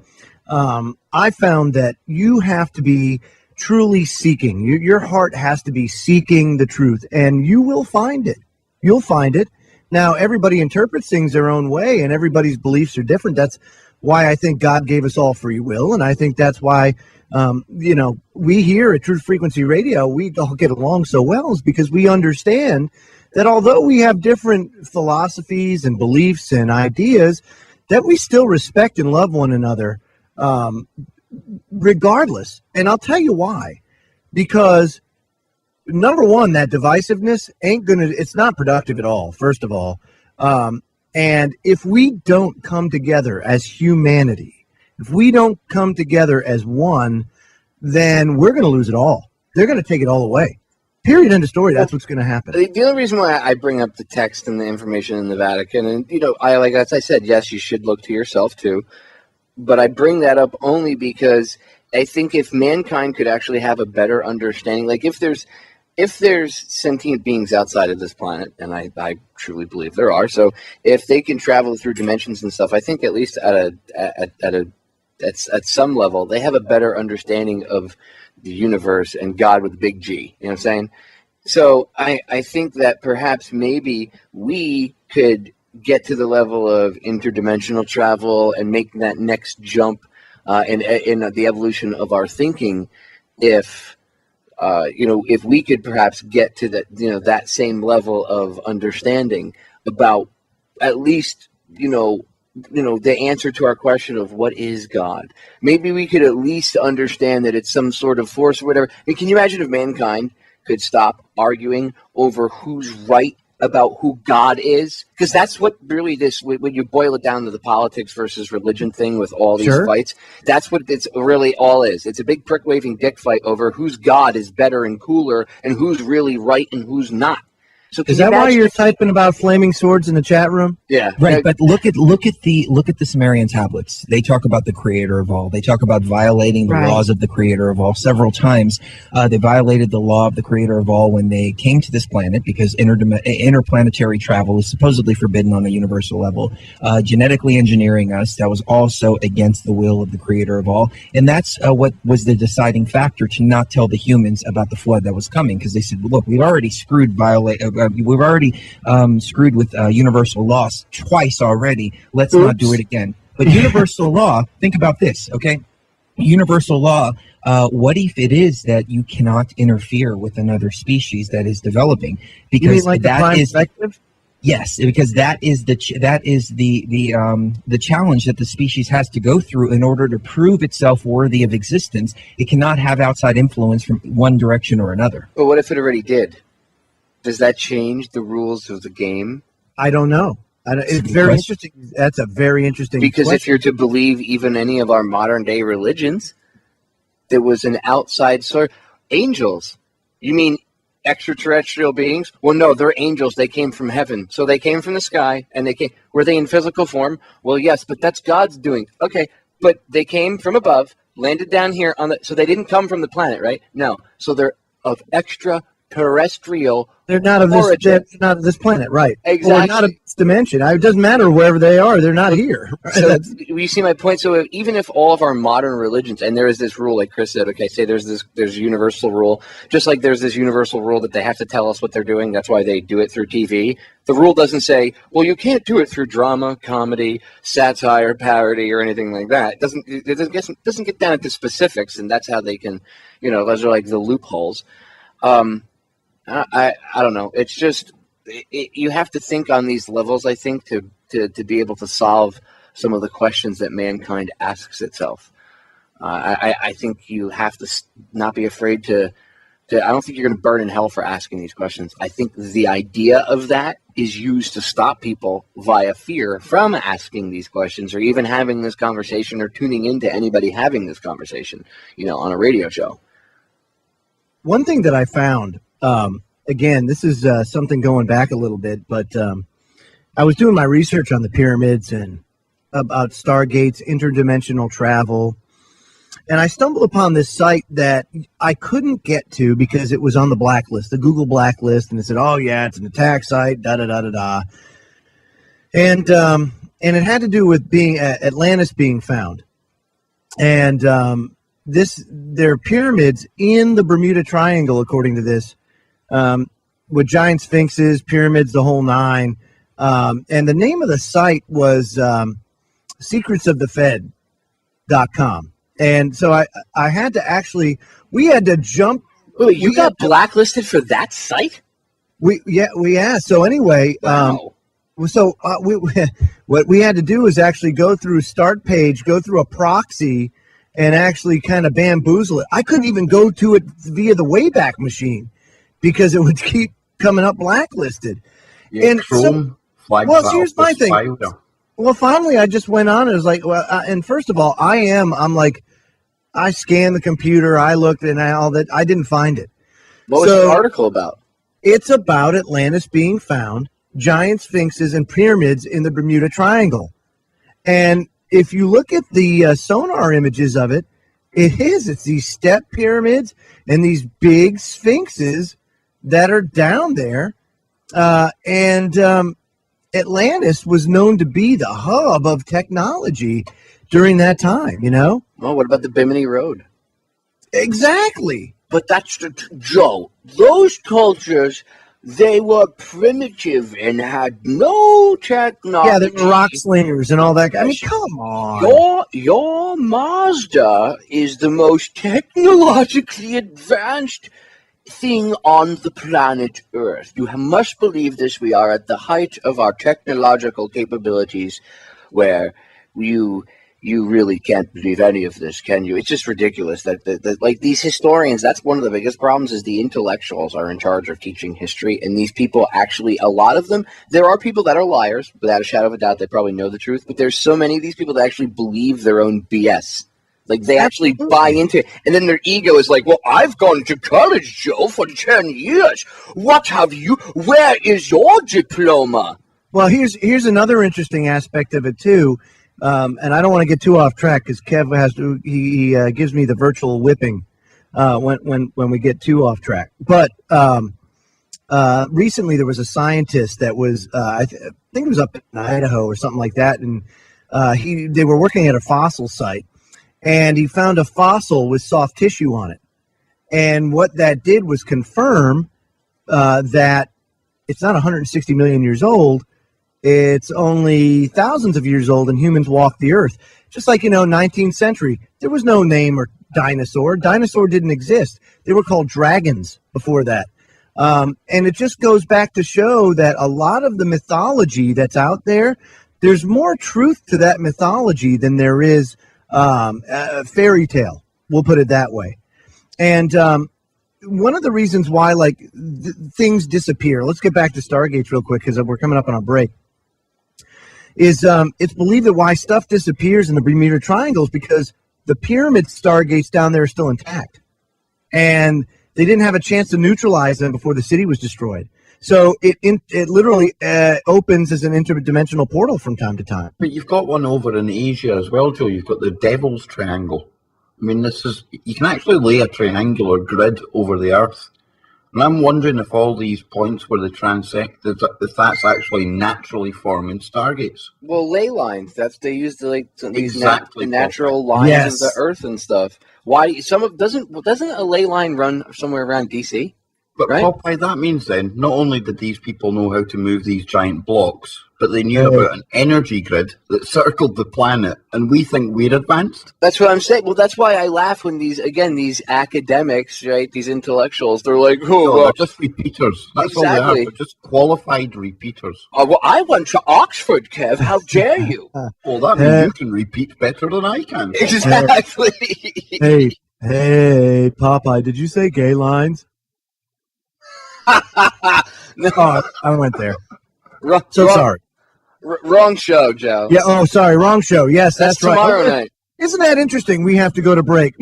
I found that you have to be truly seeking. Your heart has to be seeking the truth, and you will find it. You'll find it. Now, everybody interprets things their own way, and everybody's beliefs are different. That's why I think God gave us all free will, and I think that's why, we here at Truth Frequency Radio, we all get along so well, is because we understand that although we have different philosophies and beliefs and ideas, that we still respect and love one another, regardless. And I'll tell you why. Because number one, that divisiveness it's not productive at all, first of all. And if we don't come together as humanity, if we don't come together as one, then we're going to lose it all. They're going to take it all away. Period. End of story. That's what's going to happen. The only reason why I bring up the text and the information in the Vatican, and as I said, yes, you should look to yourself too, but I bring that up only because I think if mankind could actually have a better understanding, like if there's sentient beings outside of this planet, and I truly believe there are, so if they can travel through dimensions and stuff, I think at least at some level they have a better understanding of the universe and God with a big G. You know what I'm saying? So I think that perhaps maybe we could get to the level of interdimensional travel and make that next jump in the evolution of our thinking if we could perhaps get to that same level of understanding about at least, the answer to our question of what is God. Maybe we could at least understand that it's some sort of force or whatever. I mean, can you imagine if mankind could stop arguing over who's right about who God is? Because that's what really when you boil it down to the politics versus religion thing with all these fights, that's what it's really all is. It's a big prick-waving dick fight over whose God is better and cooler and who's really right and who's not. So is that why you're typing about flaming swords in the chat room? Yeah. Right, but look at the Sumerian tablets. They talk about the creator of all. They talk about violating the laws of the creator of all several times. They violated the law of the creator of all when they came to this planet because interplanetary travel is supposedly forbidden on a universal level. Genetically engineering us, that was also against the will of the creator of all. And that's what was the deciding factor to not tell the humans about the flood that was coming, because they said, look, we've already screwed with universal law twice already. Let's not do it again. But universal law, think about this, okay? Universal law, what if it is that you cannot interfere with another species that is developing? Because you mean like that the prime is directive? Yes, because that is the challenge that the species has to go through in order to prove itself worthy of existence. It cannot have outside influence from one direction or another. But what if it already did? Does that change the rules of the game? I don't know. It's very interesting. That's a very interesting Because question. if you're to believe even any of our modern day religions, there was an outside source. Angels? You mean extraterrestrial beings? Well, no, they're angels. They came from heaven. So they came from the sky, and were they in physical form? Well, yes, but that's God's doing. Okay, but they came from above, landed down here so they didn't come from the planet, right? No. So they're of extraterrestrial They're not of origin. they're not of this planet, right? Exactly. Or not of this dimension. It doesn't matter wherever they are; they're not here. So you see my point. So even if all of our modern religions, and there is this rule, like Chris said, okay, say there's universal rule, just like there's this universal rule that they have to tell us what they're doing. That's why they do it through TV. The rule doesn't say, well, you can't do it through drama, comedy, satire, parody, or anything like that. It doesn't get down into specifics, and that's how they can, those are like the loopholes. I don't know. It's just you have to think on these levels, I think, to be able to solve some of the questions that mankind asks itself. I think you have to not be afraid to. I don't think you're going to burn in hell for asking these questions. I think the idea of that is used to stop people via fear from asking these questions or even having this conversation or tuning into anybody having this conversation, on a radio show. One thing that I found, again, this is something going back a little bit, but I was doing my research on the pyramids and about Stargates, interdimensional travel, and I stumbled upon this site that I couldn't get to because it was on the blacklist, the Google blacklist, and it said, oh, yeah, it's an attack site, da-da-da-da-da. And it had to do with Atlantis being found. And there are pyramids in the Bermuda Triangle, according to this, with giant sphinxes, pyramids, the whole nine. And the name of the site was secretsofthefed.com. And so I had to we had to jump. Wait, you got blacklisted for that site? So anyway, wow. What we had to do is actually go through start page, go through a proxy, and actually kind of bamboozle it. I couldn't even go to it via the Wayback Machine because it would keep coming up blacklisted. Yeah, and Chrome, here's my thing. Well, finally, I just went on and was like, and first of all, I scanned the computer, I looked and all that. I didn't find it. What was the article about? It's about Atlantis being found, giant sphinxes and pyramids in the Bermuda Triangle. And if you look at the sonar images of it, it's these step pyramids and these big sphinxes that are down there. Atlantis was known to be the hub of technology during that time, Well, what about the Bimini Road? Exactly. But that's Joe. Those cultures, they were primitive and had no technology. Yeah, they were rock slingers and all that. I mean, come on. Your Mazda is the most technologically advanced thing on the planet Earth. You must believe this. We are at the height of our technological capabilities, where you really can't believe any of this, can you? It's just ridiculous that like these historians, that's one of the biggest problems, is the intellectuals are in charge of teaching history, and these people actually, a lot of them, there are people that are liars, without a shadow of a doubt, they probably know the truth, but there's so many of these people that actually believe their own BS. Like, they actually buy into it, and then their ego is like, well, I've gone to college, Joe, for 10 years. What have you? Where is your diploma? Well, here's another interesting aspect of it, too. And I don't want to get too off track because Kev he gives me the virtual whipping when we get too off track. But recently there was a scientist that was I think it was up in Idaho or something like that, and they were working at a fossil site, and he found a fossil with soft tissue on it, and what that did was confirm that it's not 160 million years old. It's only thousands of years old, and humans walked the earth. Just like, 19th century, there was no name or dinosaur. Dinosaur didn't exist. They were called dragons before that. And it just goes back to show that a lot of the mythology that's out there, there's more truth to that mythology than there is a fairy tale. We'll put it that way. And one of the reasons why, things disappear, let's get back to Stargates real quick because we're coming up on a break, is it's believed that why stuff disappears in the Bermuda Triangle is because the pyramid stargates down there are still intact, and they didn't have a chance to neutralize them before the city was destroyed. So it literally opens as an interdimensional portal from time to time. But you've got one over in Asia as well, Joe. You've got the Devil's Triangle. I mean, you can actually lay a triangular grid over the Earth. And I'm wondering if all these points where they transect, if that's actually naturally forming stargates. Well, ley lines. They use these Exactly, natural lines Yes. of the Earth and stuff. Why doesn't a ley line run somewhere around DC? But Right? Popeye, that means then, not only did these people know how to move these giant blocks, but they knew about an energy grid that circled the planet, and we think we're advanced. That's what I'm saying. Well, that's why I laugh when these academics, right, these intellectuals, they're like, No, they're just repeaters. That's all they are. Exactly. They're just qualified repeaters. Oh, well, I went to Oxford, Kev. How dare you? Well, that means you can repeat better than I can. Exactly. Hey, Popeye, did you say gay lines? No, Oh, I went there. wrong, Sorry. wrong show, Joe. Yeah. Oh, sorry. Wrong show. Yes, that's tomorrow right. night. Isn't that interesting? We have to go to break.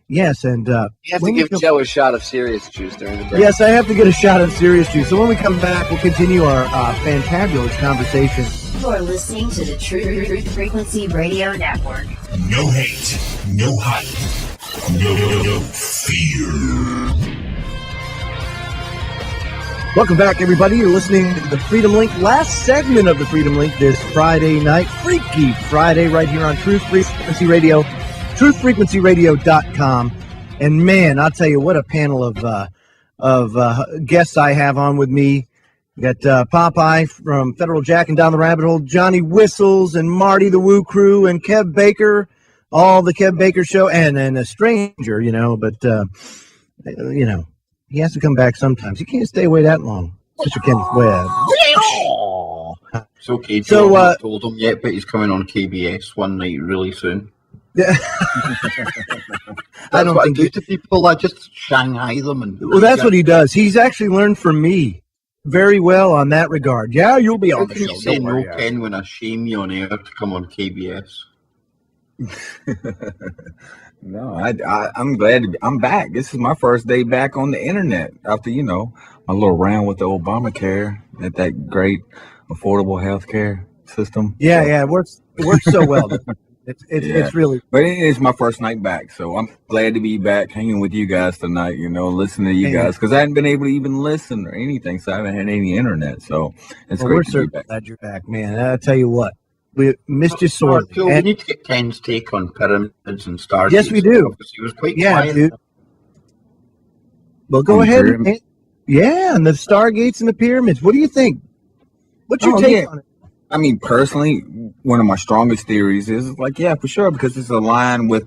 Yes, and You have to when we give Joe a shot of serious juice during the break. yes, I have to get a shot of serious juice. So when we come back, we'll continue our fantabulous conversation. You're listening to the Truth Frequency Radio Network. No hate, no hype, no fear. Welcome back, everybody. You're listening to the Freedom Link, last segment of the Freedom Link this Friday night, Freaky Friday, right here on Truth Frequency Radio, truthfrequencyradio.com. And man, I'll tell you what a panel of guests I have on with me. We got Popeye from Federal Jack and Down the Rabbit Hole, Johnny Whistles and Marty the Woo Crew, and Kev Baker, all the Kev Baker show, and a stranger, but he has to come back sometimes. He can't stay away that long. Mr. Kenneth Webb. It's okay. So, Joe, I haven't told him yet, but he's coming on KBS one night really soon. Yeah. I don't what I do to people. I just Shanghai them. Well, that's what he does. He's actually learned from me very well on that regard. Yeah, you'll be on the show. You say no, Ken, when I shame you on air to come on KBS. No, I'm glad I'm back. This is my first day back on the internet after, my little round with the Obamacare at that great affordable health care system. Yeah, it works so well. It's really. But it is my first night back, so I'm glad to be back hanging with you guys tonight, listening to you guys, because I hadn't been able to even listen or anything, so I haven't had any internet, so it's great to be back. Glad you're back, man. I'll tell you what. We missed you sorely. Joe, we need to get Ken's take on pyramids and stars. Yes, we do. He was quite quiet. Dude. Well, go ahead. And the Stargates and the pyramids. What do you think? What's your take on it? I mean, personally, one of my strongest theories is for sure, because it's aligned with,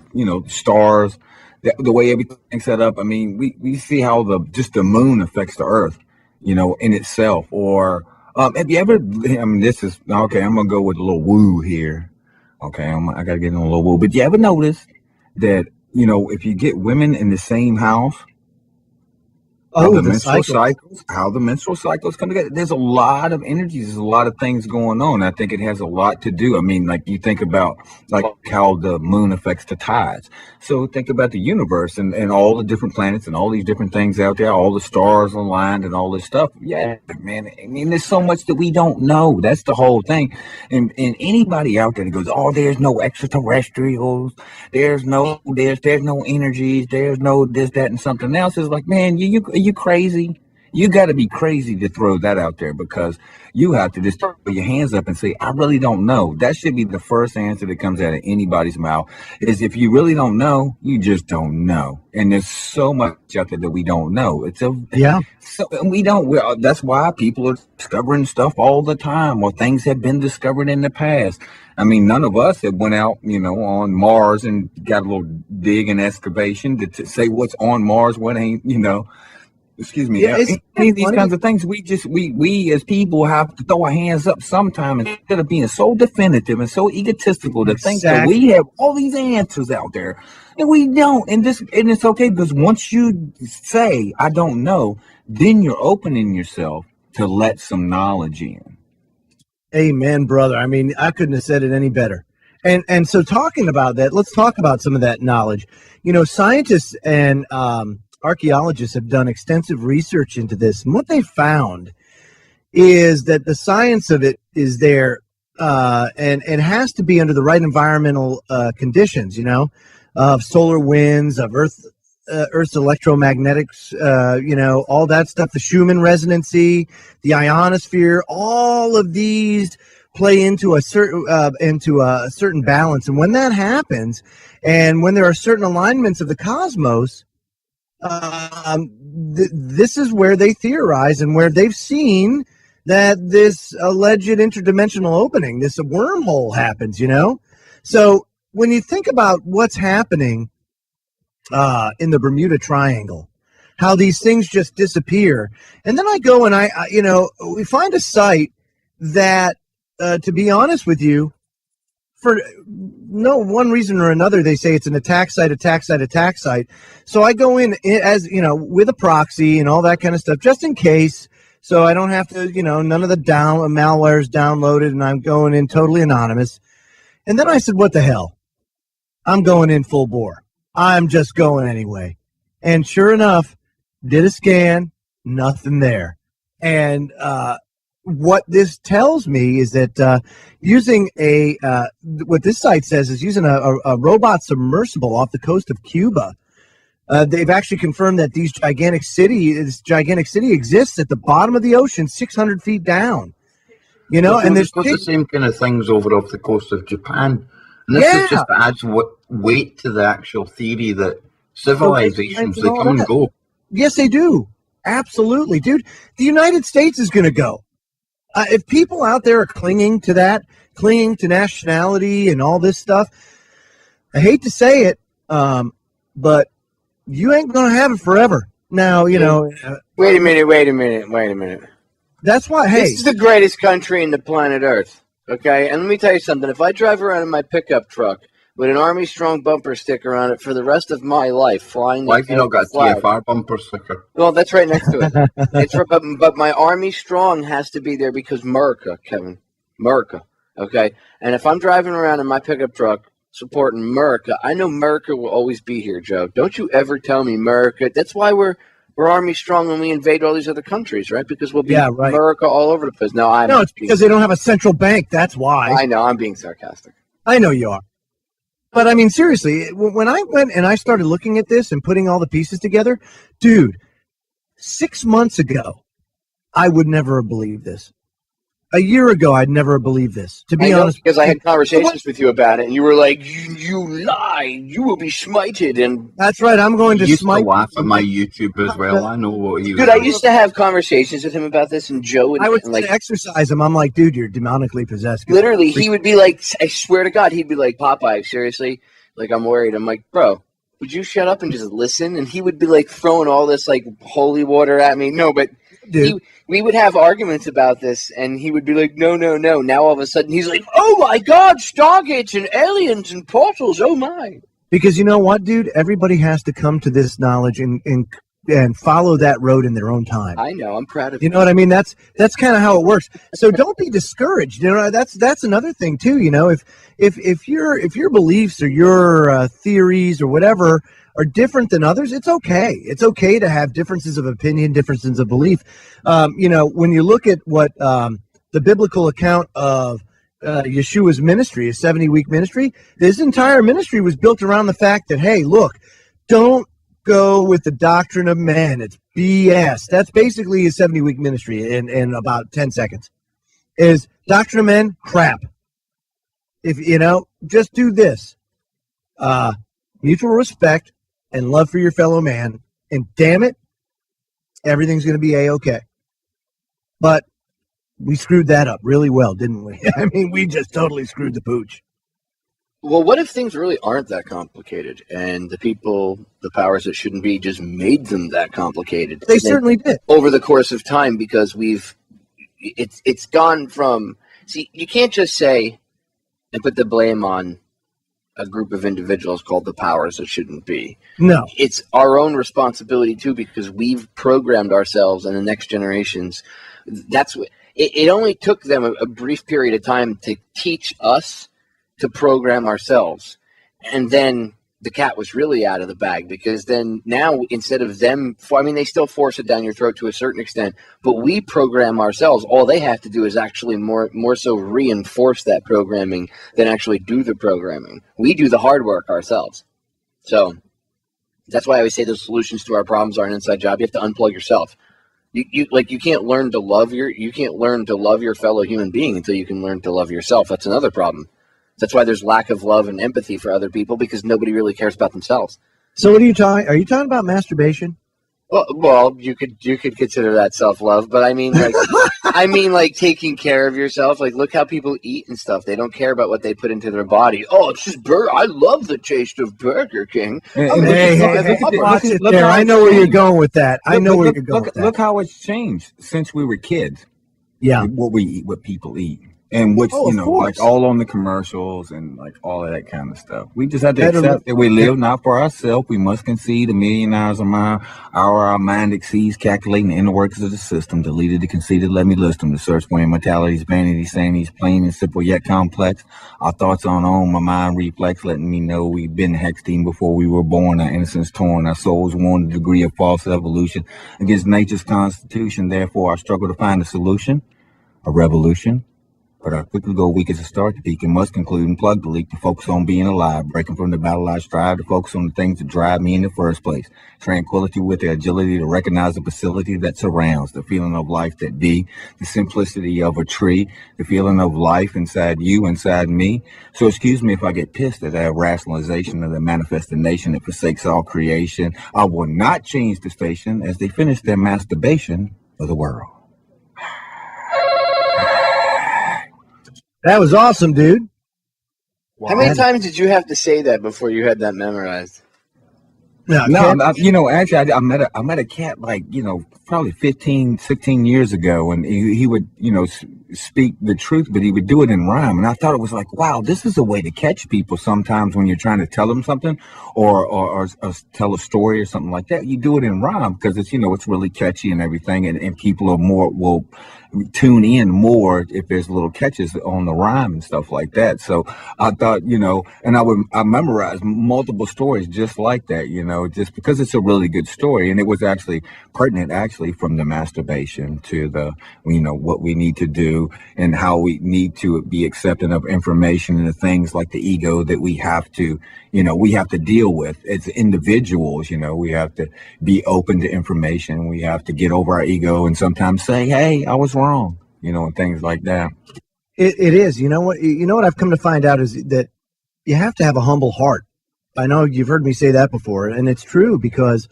stars, the way everything's set up. I mean, we see how the moon affects the Earth, in itself, or have you ever, this is, okay, I'm going to go with a little woo here. Okay, I got to get in a little woo. But you ever notice that, if you get women in the same house, how the menstrual cycles come together. There's a lot of energies. There's a lot of things going on. I think it has a lot to do. I mean, you think about how the moon affects the tides. So think about the universe and all the different planets and all these different things out there, all the stars aligned and all this stuff. Yeah, man. I mean, there's so much that we don't know. That's the whole thing. And anybody out there that goes, oh, there's no extraterrestrials, there's no energies, there's no this, that, and something else, is like, man, you crazy? You got to be crazy to throw that out there, because you have to just throw your hands up and say, I really don't know. That should be the first answer that comes out of anybody's mouth, is if you really don't know, you just don't know. And there's so much out there that we don't know. So that's why people are discovering stuff all the time, or things have been discovered in the past. I mean, none of us have went out, on Mars and got a little dig and excavation to say what's on Mars, what ain't, Excuse me. Yeah, any of these kinds of things, we as people have to throw our hands up sometime, instead of being so definitive and so egotistical to think that we have all these answers out there, and we don't. And it's okay, because once you say I don't know, then you're opening yourself to let some knowledge in. Amen, brother. I mean, I couldn't have said it any better. And so talking about that, let's talk about some of that knowledge. You know, scientists and archaeologists have done extensive research into this, and what they found is that the science of it is there, and it has to be under the right environmental conditions, you know, of solar winds, of Earth's electromagnetics, you know, all that stuff, the Schumann resonancy, the ionosphere, all of these play into a certain balance. And when that happens, and when there are certain alignments of the cosmos, this is where they theorize and where they've seen that this alleged interdimensional opening, this wormhole happens, you know? So when you think about what's happening in the Bermuda Triangle, how these things just disappear, and then I go and I you know, we find a site that, to be honest with you, for no one reason or another, they say it's an attack site. So I go in as, you know, with a proxy and all that kind of stuff, just in case, so I don't have to, you know, none of the malware is downloaded, and I'm going in totally anonymous. And then I said, what the hell? I'm going in full bore. I'm just going anyway. And sure enough, did a scan, nothing there. And what this tells me is that using what this site says is using a robot submersible off the coast of Cuba. They've actually confirmed that this gigantic city exists at the bottom of the ocean, 600 feet down. You know, and there's the same kind of things over off the coast of Japan. And this is just adds weight to the actual theory that civilizations, they come and go. Yes, they do. Absolutely, dude. The United States is going to go. If people out there are clinging to nationality and all this stuff, I hate to say it, but you ain't going to have it forever. Now, you know. Wait a minute. That's why, hey. This is the greatest country in the planet Earth, okay? And let me tell you something. If I drive around in my pickup truck with an Army Strong bumper sticker on it for the rest of my life, flying. Why have you not got a TFR bumper sticker? Well, that's right next to it. But my Army Strong has to be there because America, Kevin. America, okay? And if I'm driving around in my pickup truck supporting America, I know America will always be here, Joe. Don't you ever tell me America. That's why we're Army Strong when we invade all these other countries, right? Because we'll be America all over the place. No, it's because they don't have a central bank. That's why. I know. I'm being sarcastic. I know you are. But, I mean, seriously, when I went and I started looking at this and putting all the pieces together, dude, 6 months ago, I would never have believed this. A year ago, I'd never have believed this, to be honest. Because I had conversations with you about it, and you were like, you lie, you will be smited. And that's right, I'm going to smite. You used to laugh at my YouTube as well. I know what you. Dude, I used to have conversations with him about this, and Joe would. I would exercise him. I'm like, dude, you're demonically possessed. Literally, he would be like, I swear to God, he'd be like, Popeye, seriously, like, I'm worried. I'm like, bro, would you shut up and just listen? And he would be like throwing all this like holy water at me. No, but we would have arguments about this, and he would be like, no. Now all of a sudden he's like, oh my God, Stargates and aliens and portals, oh my. Because you know what, dude? Everybody has to come to this knowledge and follow that road in their own time. I know, I'm proud of you. You know what I mean? That's kind of how it works. So don't be discouraged. You know, that's another thing too. You know, if your beliefs or your theories or whatever are different than others, it's okay. It's okay to have differences of opinion, differences of belief. You know, when you look at what the biblical account of Yeshua's ministry, a 70-week ministry, his entire ministry was built around the fact that, hey, look, don't go with the doctrine of men. It's BS. That's basically his 70-week ministry in about 10 seconds. Is doctrine of men crap. If you know, just do this. Mutual respect and love for your fellow man, and damn it, everything's going to be A-okay. But we screwed that up really well, didn't we? I mean, we just totally screwed the pooch. Well, what if things really aren't that complicated, and the people, the powers that shouldn't be, just made them that complicated? They certainly did. Over the course of time, because it's gone from, see, you can't just say and put the blame on a group of individuals called the powers that shouldn't be. No. It's our own responsibility, too, because we've programmed ourselves and the next generations. That's what it only took them a brief period of time to teach us to program ourselves. And then the cat was really out of the bag, because then now instead of them, they still force it down your throat to a certain extent, but we program ourselves. All they have to do is actually more so reinforce that programming than actually do the programming. We do the hard work ourselves. So that's why I always say the solutions to our problems are an inside job. You have to unplug yourself. You can't learn to love your fellow human being until you can learn to love yourself. That's another problem. That's why there's lack of love and empathy for other people, because nobody really cares about themselves. So what are you talking? Are you talking about masturbation? Well, you could consider that self-love, but I mean, like taking care of yourself. Like, look how people eat and stuff. They don't care about what they put into their body. Oh, it's just I love the taste of Burger King. Hey, I know where you're going with that. Look how it's changed since we were kids. Yeah, what we eat, what people eat. And what's, like all on the commercials and like all of that kind of stuff. We just have to accept that we live not for ourselves. We must concede a million hours a mile. Our mind exceeds calculating the inner workings of the system. Deleted, the conceited, let me list them. The search for immortality's vanity, sanity's plain and simple yet complex. Our thoughts on my mind reflex, letting me know we've been hexed before we were born. Our innocence torn, our souls worn the degree of false evolution against nature's constitution. Therefore, our struggle to find a solution, a revolution. But I quickly go weak as a start to peak and must conclude and plug the leak to focus on being alive, breaking from the battle I strive to focus on the things that drive me in the first place. Tranquility with the agility to recognize the facility that surrounds, the feeling of life that be, the simplicity of a tree, the feeling of life inside you, inside me. So excuse me if I get pissed at that rationalization of the manifestation that forsakes all creation. I will not change the station as they finish their masturbation of the world. That was awesome, dude. Wow. How many times did you have to say that before you had that memorized? Actually, I met a cat probably 15, 16 years ago, and he would, speak the truth, but he would do it in rhyme. And I thought it was like, wow, this is a way to catch people sometimes when you're trying to tell them something or tell a story or something like that. You do it in rhyme because it's, it's really catchy and everything. And people will tune in more if there's little catches on the rhyme and stuff like that. So I thought, and I memorized multiple stories just like that, just because it's a really good story. And it was actually pertinent from the masturbation to the, what we need to do and how we need to be accepting of information and the things like the ego that we have to deal with as individuals. We have to be open to information. We have to get over our ego and sometimes say, hey, I was wrong, and things like that. It is. You know what I've come to find out is that you have to have a humble heart. I know you've heard me say that before, and it's true, because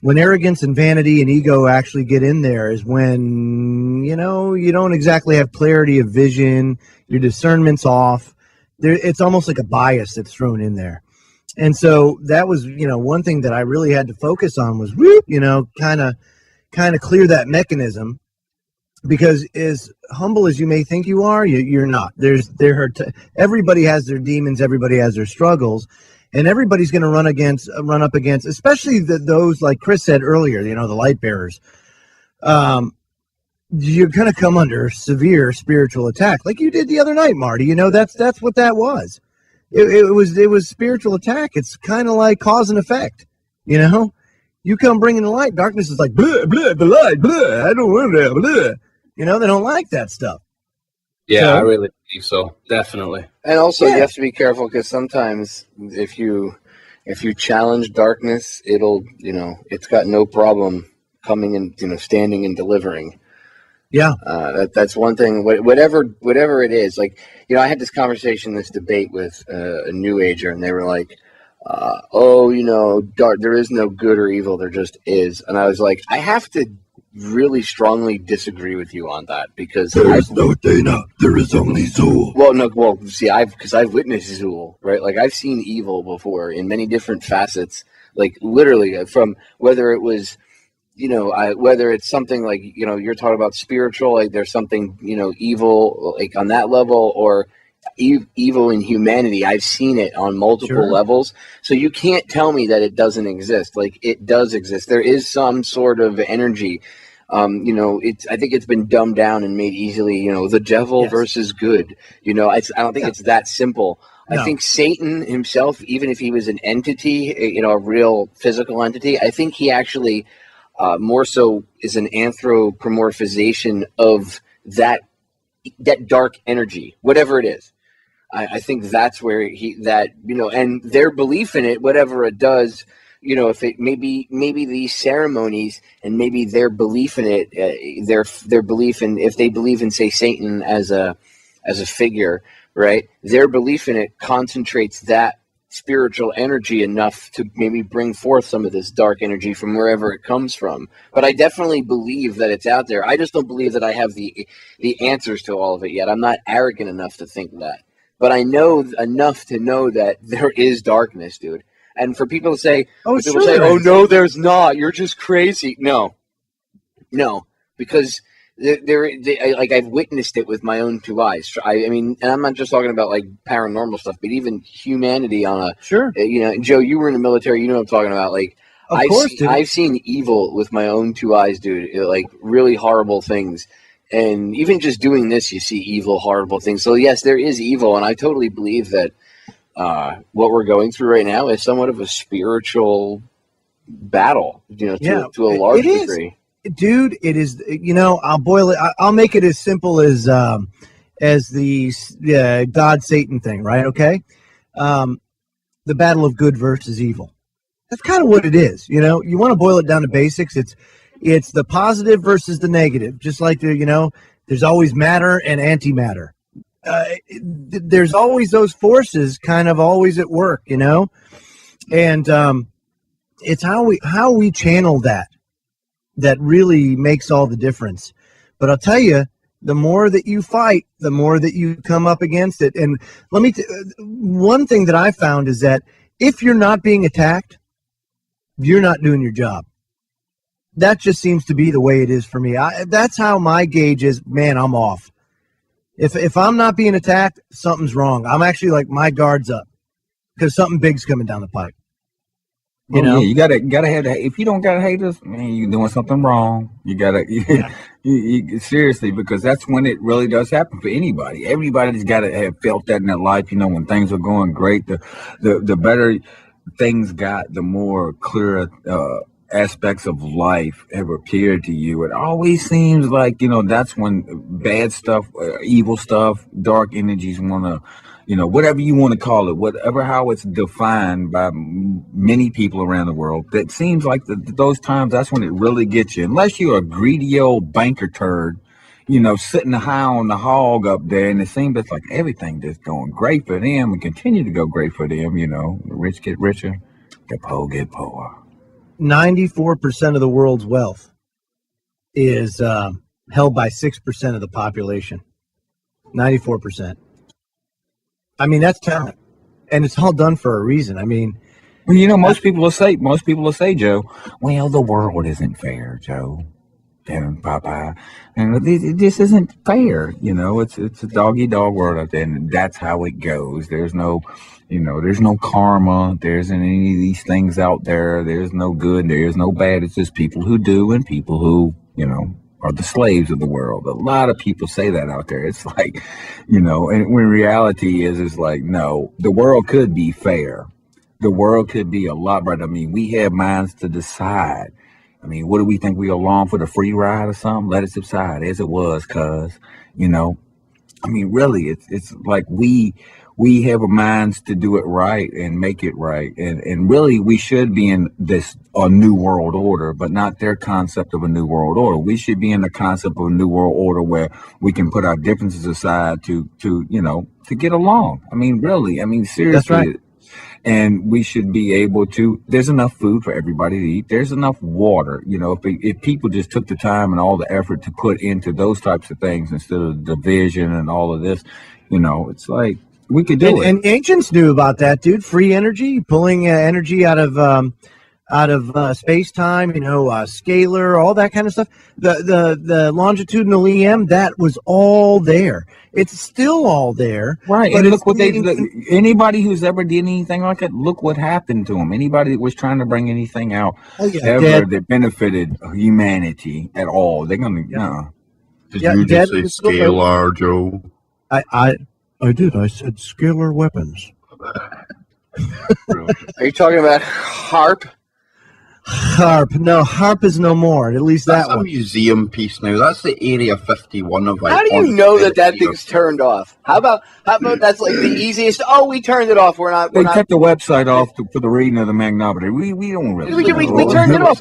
when arrogance and vanity and ego actually get in there is when, you don't exactly have clarity of vision, your discernment's off. It's almost like a bias that's thrown in there. And so that was, one thing that I really had to focus on was, kind of clear that mechanism, because as humble as you may think you are, you're not. Everybody has their demons, everybody has their struggles. And everybody's going to run up against, especially those, like Chris said earlier, the light bearers. You're going to come under severe spiritual attack, like you did the other night, Marty. That's what that was. It was spiritual attack. It's kind of like cause and effect. You come bringing the light, darkness is like blah blah the light blah. I don't want that blah. They don't like that stuff. Yeah, I really think so. Definitely. And also, you have to be careful, because sometimes if you challenge darkness, it'll, it's got no problem coming and, standing and delivering. Yeah. That's one thing. Whatever it is, like, I had this conversation, this debate with a New Ager, and they were like, there is no good or evil, there just is. And I was like, I have to really strongly disagree with you on that, because there is no Dana, there is only Zool. Because I've witnessed Zool, right? Like, I've seen evil before in many different facets, like literally from whether it was, whether it's something like, you're talking about spiritual, like there's something, evil, like on that level, or evil in humanity. I've seen it on multiple levels. So you can't tell me that it doesn't exist. Like, it does exist. There is some sort of energy I think it's been dumbed down and made easily, the devil versus good. I don't think it's that simple. No. I think Satan himself, even if he was an entity, a real physical entity, I think he actually more so is an anthropomorphization of that dark energy, whatever it is. I think that's where and their belief in it, whatever it does, if it maybe these ceremonies and maybe their belief in it, their belief in, if they believe in, say, Satan as a figure, right? Their belief in it concentrates that spiritual energy enough to maybe bring forth some of this dark energy from wherever it comes from. But I definitely believe that it's out there. I just don't believe that I have the answers to all of it yet. I'm not arrogant enough to think that. But I know enough to know that there is darkness, dude. And for people to say, oh no, there's not. You're just crazy. No, because I've witnessed it with my own two eyes. I mean, and I'm not just talking about like paranormal stuff, but even humanity on a sure. Joe, you were in the military. You know what I'm talking about. Like, I've seen evil with my own two eyes, dude. Like really horrible things. And even just doing this, you see evil, horrible things. So yes, there is evil, and I totally believe that what we're going through right now is somewhat of a spiritual battle. To a large degree. Dude, it is. I'll boil it. I'll make it as simple as the God Satan thing, right? Okay, the battle of good versus evil. That's kind of what it is. You want to boil it down to basics. It's the positive versus the negative. Just like there's always matter and antimatter. There's always those forces kind of always at work. And it's how we channel that really makes all the difference. But I'll tell you, the more that you fight, the more that you come up against it. And one thing that I found is that if you're not being attacked, you're not doing your job. That just seems to be the way it is for me. That's how my gauge is. Man, I'm off. If I'm not being attacked, something's wrong. I'm actually like, my guard's up because something big's coming down the pipe. Yeah, you gotta have that. If you don't gotta hate us, man, you're doing something wrong. You gotta, you seriously, because that's when it really does happen for anybody. Everybody's gotta have felt that in their life. When things are going great, the better things got, the more clear aspects of life have appeared to you. It always seems like that's when bad stuff, evil stuff, dark energies want to, whatever you want to call it, how it's defined by many people around the world. That seems like those times, that's when it really gets you. Unless you're a greedy old banker turd, sitting high on the hog up there, and it seems it's like everything just going great for them and continue to go great for them. The rich get richer, the poor get poorer. 94% of the world's wealth is held by 6% of the population. 94%. I mean, that's talent, and it's all done for a reason. I mean, most people will say, Joe, well, the world isn't fair, Joe. And Popeye, and this isn't fair. It's a dog-eat-dog world out there, and that's how it goes. There's no karma. There isn't any of these things out there. There's no good. There's no bad. It's just people who do and people who, are the slaves of the world. A lot of people say that out there. It's like, and when reality is like, no, the world could be fair. The world could be a lot better. I mean, we have minds to decide. I mean, what do we think? We go along for the free ride or something? Let it subside as it was, cuz, I mean, really, it's like we have a minds to do it right and make it right. And really, we should be in a new world order, but not their concept of a new world order. We should be in the concept of a new world order where we can put our differences aside to get along. I mean, really, seriously. That's right. And we should be able to, there's enough food for everybody to eat. There's enough water. If people just took the time and all the effort to put into those types of things instead of division and all of this, it's like we could do it. And ancients knew about that, dude. Free energy, pulling energy out of out of space-time, scalar, all that kind of stuff. The longitudinal EM, that was all there. It's still all there. Right, but and look what anybody who's ever did anything like that, look what happened to them. Anybody that was trying to bring anything out that benefited humanity at all, they're going to, Did you just say scalar, Joe? I did. I said scalar weapons. Are you talking about HARP? HARP. No, HARP is no more. At least that's that a one. museum piece now. That's the Area 51 of. How do you know that thing's turned off? How about that's like the easiest? Oh, we turned it off. They kept the website off for the reading of the magnometer. We don't really. We turned it off.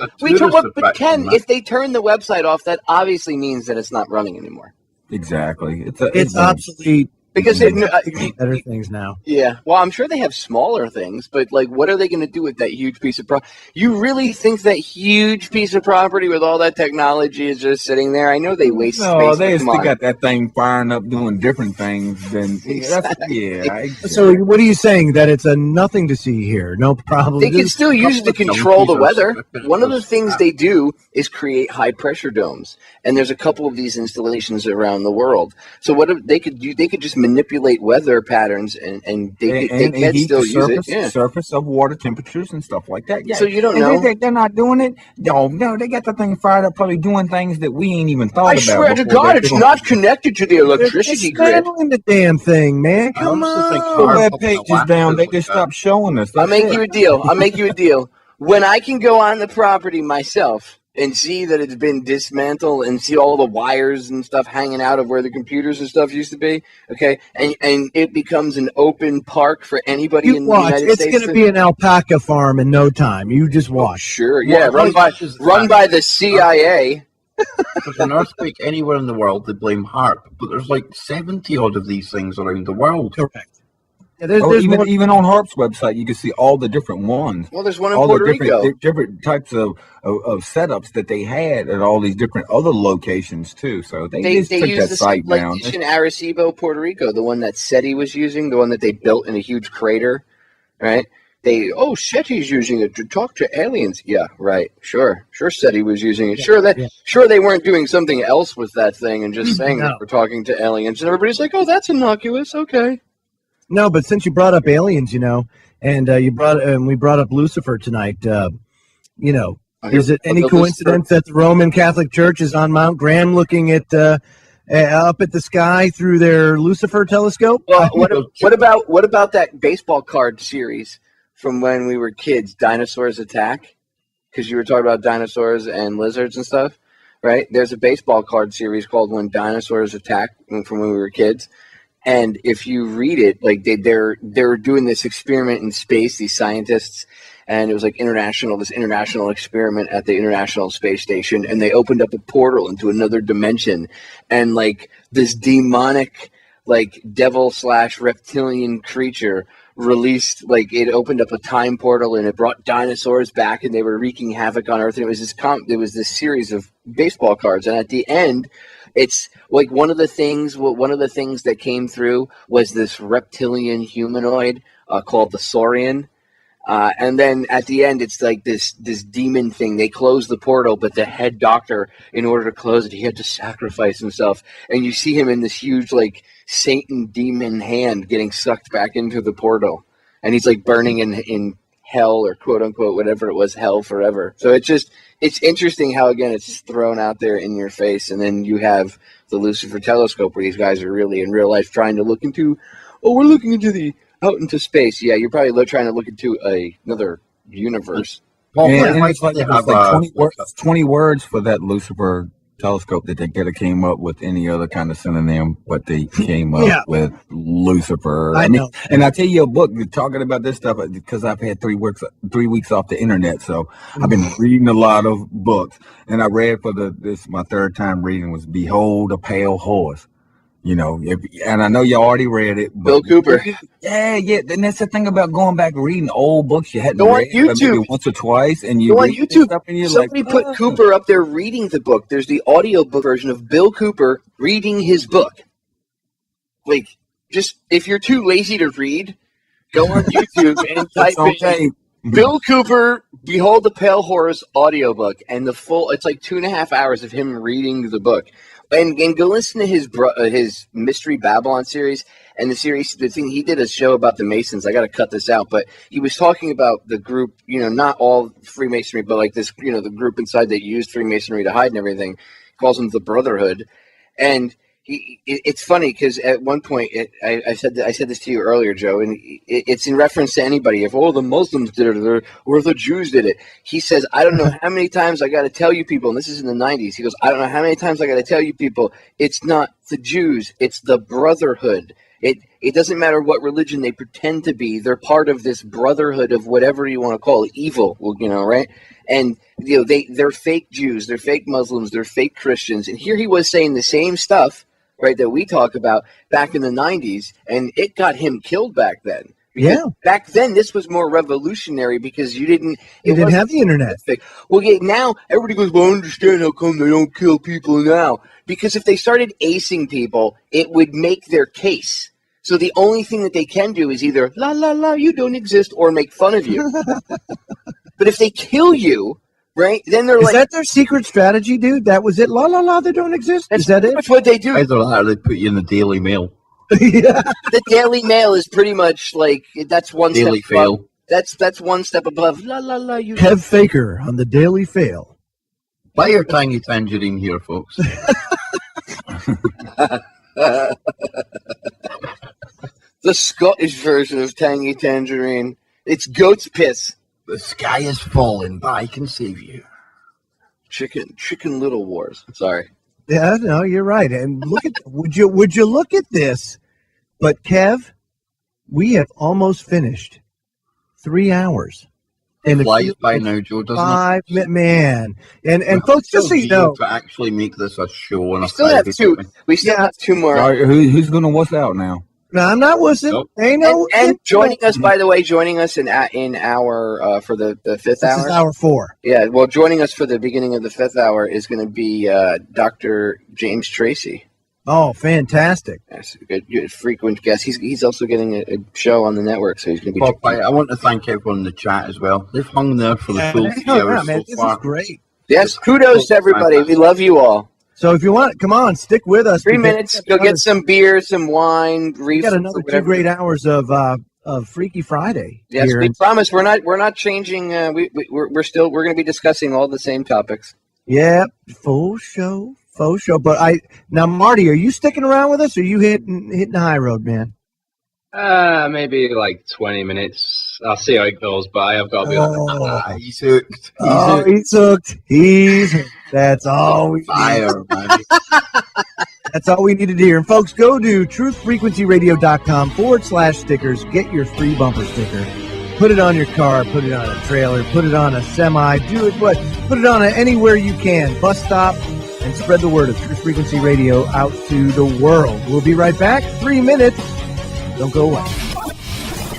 But Ken, if they turn the website off, that obviously means that it's not running anymore. Exactly. It's obsolete. Because better things now. Yeah, well, I'm sure they have smaller things, but like, what are they going to do with that huge piece of property? You really think that huge piece of property with all that technology is just sitting there? I know they waste space. No, they still got that thing firing up, doing different things. So, what are you saying? That it's a nothing to see here? No problem. They can still use it to control the weather. One of the things they do is create high pressure domes, and there's a couple of these installations around the world. So what if they could do? They could just manipulate weather patterns, and they can still use it. Yeah. Surface of water temperatures and stuff like that. Yeah. So you don't know? They're not doing it. No, they got the thing fired up, probably doing things that we ain't even thought about. I swear to God, it's not connected to the electricity grid. The damn thing, man. Come on. The web page is down. They just stopped showing us. I'll make you a deal. When I can go on the property myself and see that it's been dismantled and see all the wires and stuff hanging out of where the computers and stuff used to be, okay, and it becomes an open park for anybody in the United States. It's going to be an alpaca farm in no time. You just watch. Sure, yeah, run by the CIA. If there's an earthquake anywhere in the world, they blame HARP, but there's like 70 odd of these things around the world. Correct. Yeah, even on HARP's website, you can see all the different ones. Well, there's one in Puerto Rico. Different types of setups that they had at all these different other locations too. So they just took that site down. Like in Arecibo, Puerto Rico, the one that SETI was using, the one that they built in a huge crater, right? SETI's using it to talk to aliens. Yeah, right. Sure, SETI was using it. Sure, they weren't doing something else with that thing and just saying that we're talking to aliens. And everybody's like, oh, that's innocuous. Okay. No, but since you brought up aliens, and we brought up Lucifer tonight, is it any coincidence that the Roman Catholic Church is on Mount Graham looking at up at the sky through their Lucifer telescope? Well, what about that baseball card series from when we were kids, Dinosaurs Attack? Because you were talking about dinosaurs and lizards and stuff, right? There's a baseball card series called When Dinosaurs Attack from when we were kids. And if you read it, like they're doing this experiment in space, these scientists, and it was like this international experiment at the International Space Station, and they opened up a portal into another dimension, and like this demonic, like devil/reptilian creature released, like it opened up a time portal and it brought dinosaurs back, and they were wreaking havoc on Earth. And it was this series of baseball cards, and at the end, it's like one of the things that came through was this reptilian humanoid called the Saurian. And then at the end, it's like this demon thing. They closed the portal, but the head doctor, in order to close it, he had to sacrifice himself. And you see him in this huge, like, Satan demon hand getting sucked back into the portal. And he's, like, burning in hell, or quote-unquote, whatever it was, hell forever. So it's interesting how, again, it's just thrown out there in your face. And then you have the Lucifer telescope, where these guys are really, in real life, trying to look into, we're looking into out into space. Yeah, you're probably trying to look into another universe. And it's like 20 words for that Lucifer telescope that they could have came up with any other kind of synonym, but they came up with Lucifer. I know. And I tell you a book talking about this stuff because I've had 3 weeks off the internet, so I've been reading a lot of books. And I read my third time reading was "Behold a Pale Horse." And I know you already read it. But Bill Cooper. Yeah. And that's the thing about going back and reading old books you hadn't read YouTube once or twice, and you go on YouTube. Somebody put Cooper up there reading the book. There's the audiobook version of Bill Cooper reading his book. Like, just if you're too lazy to read, go on YouTube and type in Bill Cooper, Behold the Pale Horse audiobook, and it's like 2.5 hours of him reading the book. And go listen to his Mystery Babylon series, and the thing he did a show about the Masons. I got to cut this out, but he was talking about the group, not all Freemasonry, but like this, the group inside that used Freemasonry to hide and everything. He calls them the Brotherhood, and it's funny because at one point I said this to you earlier, Joe, and it's in reference to anybody. If the Muslims did it or the Jews did it, he says, I don't know how many times I got to tell you people, and this is in the 90s. He goes, I don't know how many times I got to tell you people, it's not the Jews, it's the Brotherhood. It doesn't matter what religion they pretend to be. They're part of this brotherhood of whatever you want to call it, evil, right? And they're fake Jews, they're fake Muslims, they're fake Christians. And here he was saying the same stuff, right, that we talk about back in the 90s, and it got him killed back then. Because back then, this was more revolutionary because you didn't have the internet. Well, now everybody goes, well, I understand how come they don't kill people now. Because if they started acing people, it would make their case. So the only thing that they can do is either, la, la, la, you don't exist, or make fun of you. But if they kill you, right, then they're Is that their secret strategy, dude? That was it? La, la, la, they don't exist? Is that it? That's what they do. Either that or they put you in the Daily Mail. The Daily Mail is pretty much like, that's one Daily step above. Fail. That's one step above. La, la, la, you Kev Baker on the Daily Fail. Buy your Tangy Tangerine here, folks. The Scottish version of Tangy Tangerine. It's goat's piss. The sky is falling, but I can save you. Chicken Little Wars. Sorry. Yeah, no, you're right. And look at would you look at this? But Kev, we have almost finished 3 hours. And it flies by now, Joe, doesn't 5 minutes, man. And folks, just so you know, to actually make this a show on we still have two more. Sorry, who's gonna what's out now? No, I'm not wussing. Nope. And joining us, by the way, in our for the 5th hour. This is hour 4. Yeah, well, joining us for the beginning of the 5th hour is going to be Dr. James Tracy. Oh, fantastic! Yes, good frequent guest. He's also getting a show on the network, so he's going to be. Popeye, I want to thank everyone in the chat as well. They've hung there for the full 3 hours man, so far. This is great. Yes, kudos to everybody. We love you all. So if you want, come on, stick with us. 3 minutes. Go get some beer, some wine. We got another 2 great hours of Freaky Friday. Yes, here. we promise we're not changing. We're going to be discussing all the same topics. Yeah, full show. But now, Marty, are you sticking around with us? Or are you hitting the high road, man? Maybe like 20 minutes. I'll see how it goes by. I've got to be he's hooked. He's hooked. That's all we fire, man. That's all we needed to hear. And folks, go to truthfrequencyradio.com/stickers. Get your free bumper sticker. Put it on your car. Put it on a trailer. Put it on a semi. Put it on anywhere you can. Bus stop. And spread the word of Truth Frequency Radio out to the world. We'll be right back. 3 minutes. Don't go away.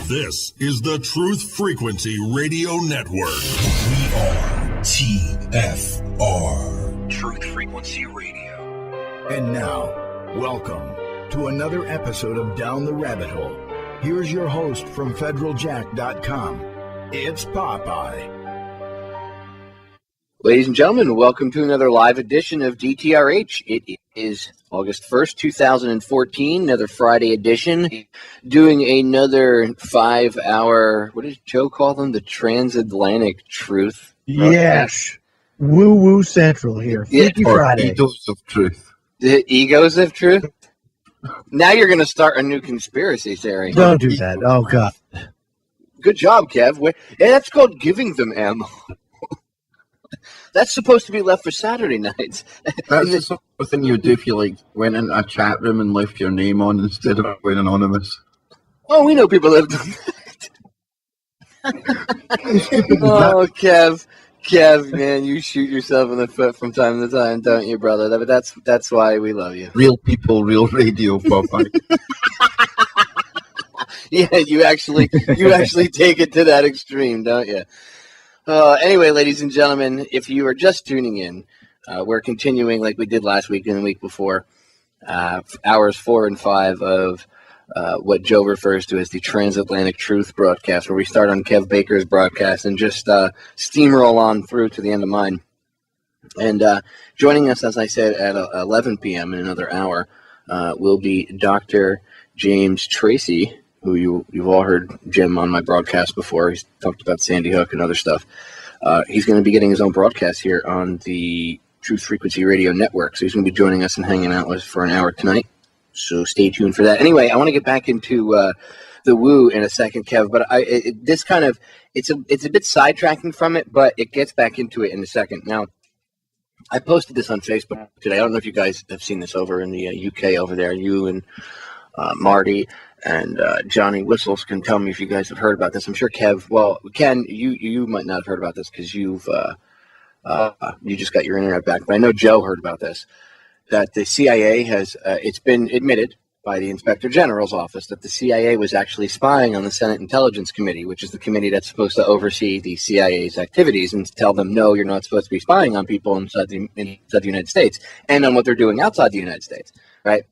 This is the Truth Frequency Radio Network. We are TFR. Truth Frequency Radio. And now, welcome to another episode of Down the Rabbit Hole. Here's your host from FederalJack.com. It's Popeye. Ladies and gentlemen, welcome to another live edition of DTRH. It is August 1st, 2014, another Friday edition, doing another 5-hour, what does Joe call them? The Transatlantic Truth. Yes. Woo-woo central here. Freaky Friday. Egos of Truth. The Egos of Truth? Now you're going to start a new conspiracy theory. Don't do that. Oh, God. Good job, Kev. Yeah, that's called giving them ammo. That's supposed to be left for Saturday nights. That's the sort of thing you would do if you went into a chat room and left your name on instead of going anonymous. Oh, we know people that have done that. Oh, Kev, man, you shoot yourself in the foot from time to time, don't you, brother? But that's why we love you. Real people, real radio, Popeye. Yeah, you actually take it to that extreme, don't you? Anyway, ladies and gentlemen, if you are just tuning in, we're continuing like we did last week and the week before, hours 4 and 5 of what Joe refers to as the Transatlantic Truth broadcast, where we start on Kev Baker's broadcast and just steamroll on through to the end of mine. And joining us, as I said, at 11 p.m. in another hour will be Dr. James Tracy, who you've all heard Jim on my broadcast before. He's talked about Sandy Hook and other stuff. He's going to be getting his own broadcast here on the Truth Frequency Radio Network. So he's going to be joining us and hanging out with us for an hour tonight. So stay tuned for that. Anyway, I want to get back into the woo in a second, Kev, but it's a bit sidetracking from it, but it gets back into it in a second. Now, I posted this on Facebook today. I don't know if you guys have seen this over in the UK over there. You and Marty and Johnny Whistles can tell me if you guys have heard about this. I'm sure Kev, well, Ken, you might not have heard about this because you just got your internet back. But I know Joe heard about this, that the CIA has, it's been admitted by the Inspector General's office that the CIA was actually spying on the Senate Intelligence Committee, which is the committee that's supposed to oversee the CIA's activities and tell them, no, you're not supposed to be spying on people inside the United States and on what they're doing outside the United States, right?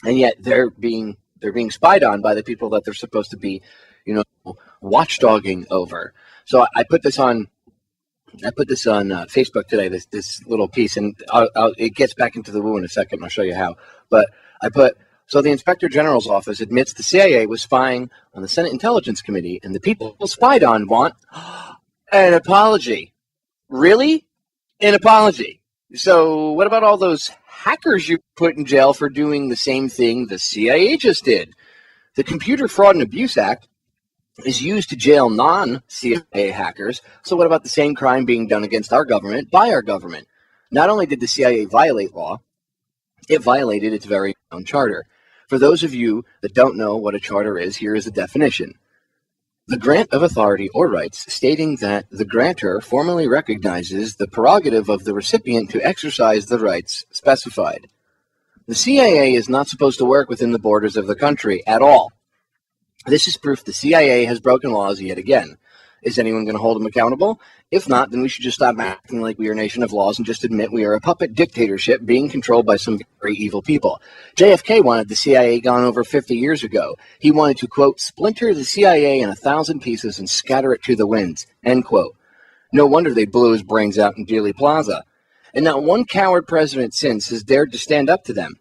And yet they're being spied on by the people that they're supposed to be, watchdogging over. So I put this on Facebook today, this little piece, and it gets back into the woo in a second. I'll show you how. But so the Inspector General's office admits the CIA was spying on the Senate Intelligence Committee, and the people spied on want an apology. Really? An apology. So what about all those hackers you put in jail for doing the same thing the CIA just did? The Computer Fraud and Abuse Act is used to jail non-CIA hackers. So what about the same crime being done against our government by our government? Not only did the CIA violate law, it violated its very own charter. For those of you that don't know what a charter is, here is the definition. The grant of authority or rights stating that the grantor formally recognizes the prerogative of the recipient to exercise the rights specified. The CIA is not supposed to work within the borders of the country at all. This is proof the CIA has broken laws yet again. Is anyone going to hold them accountable? If not, then we should just stop acting like we are a nation of laws and just admit we are a puppet dictatorship being controlled by some very evil people. JFK wanted the CIA gone over 50 years ago. He wanted to, quote, splinter the CIA in 1,000 pieces and scatter it to the winds, end quote. No wonder they blew his brains out in Dealey Plaza. And not one coward president since has dared to stand up to them.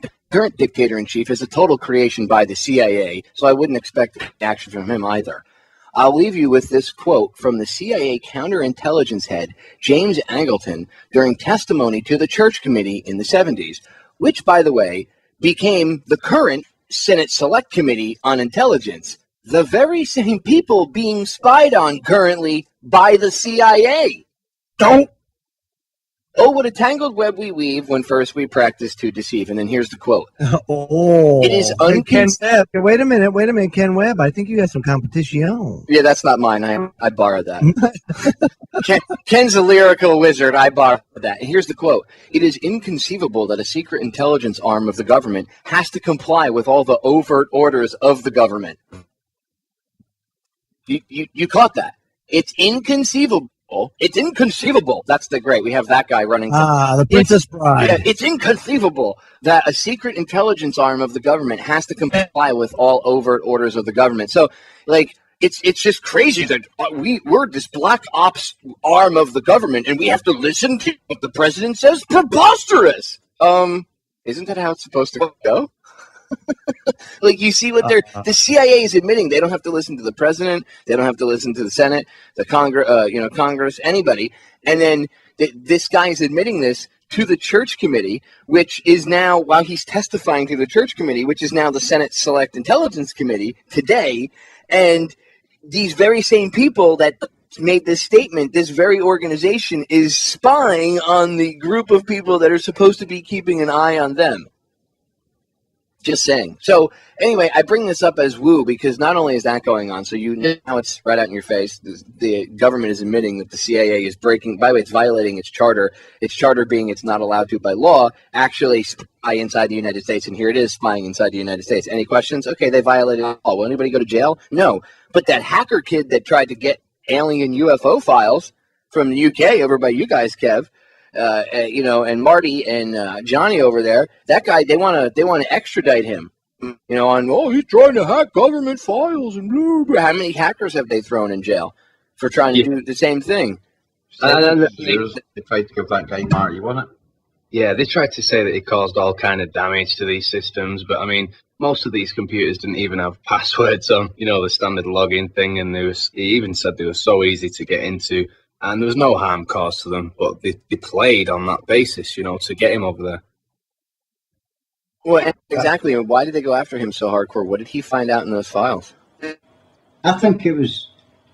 The current dictator-in-chief is a total creation by the CIA, so I wouldn't expect action from him either. I'll leave you with this quote from the CIA counterintelligence head, James Angleton, during testimony to the Church Committee in the 70s, which, by the way, became the current Senate Select Committee on Intelligence, the very same people being spied on currently by the CIA. Don't! Oh, what a tangled web we weave when first we practice to deceive. And then here's the quote. Oh, it is Ken Webb. Wait a minute, Ken Webb. I think you got some competition. Yeah, that's not mine. I borrowed that. Ken's a lyrical wizard. I borrowed that. And here's the quote. It is inconceivable that a secret intelligence arm of the government has to comply with all the overt orders of the government. You caught that. It's inconceivable. It's inconceivable. That's the great. We have that guy running. The Princess Bride. Yeah, it's inconceivable that a secret intelligence arm of the government has to comply with all overt orders of the government. So, it's just crazy that we're this black ops arm of the government and we have to listen to what the president says. Preposterous. Isn't that how it's supposed to go? You see what the CIA is admitting. They don't have to listen to the president. They don't have to listen to the Senate, the Congress, anybody. And then this guy is admitting this to the Church Committee, which is now, while he's testifying to the Church Committee, which is now the Senate Select Intelligence Committee today. And these very same people that made this statement, this very organization is spying on the group of people that are supposed to be keeping an eye on them. Just saying. So anyway, I bring this up as woo because not only is that going on, so now it's right out in your face. The government is admitting that the CIA is breaking, by the way, it's violating its charter being it's not allowed to by law, actually spy inside the United States. And here it is spying inside the United States. Any questions? Okay, they violated law. Will anybody go to jail? No. But that hacker kid that tried to get alien UFO files from the UK over by you guys, Kev, and Marty and Johnny over there, that guy, they want to extradite him on, he's trying to hack government files and blah, blah. How many hackers have they thrown in jail for trying to do the same thing? They tried to give that guy Marty, wasn't it? Yeah, they tried to say that it caused all kind of damage to these systems, but I mean, most of these computers didn't even have passwords on, the standard login thing, and he even said they were so easy to get into, and there was no harm caused to them, but they played on that basis, to get him over there. Well, exactly. And why did they go after him so hardcore? What did he find out in those files? I think it was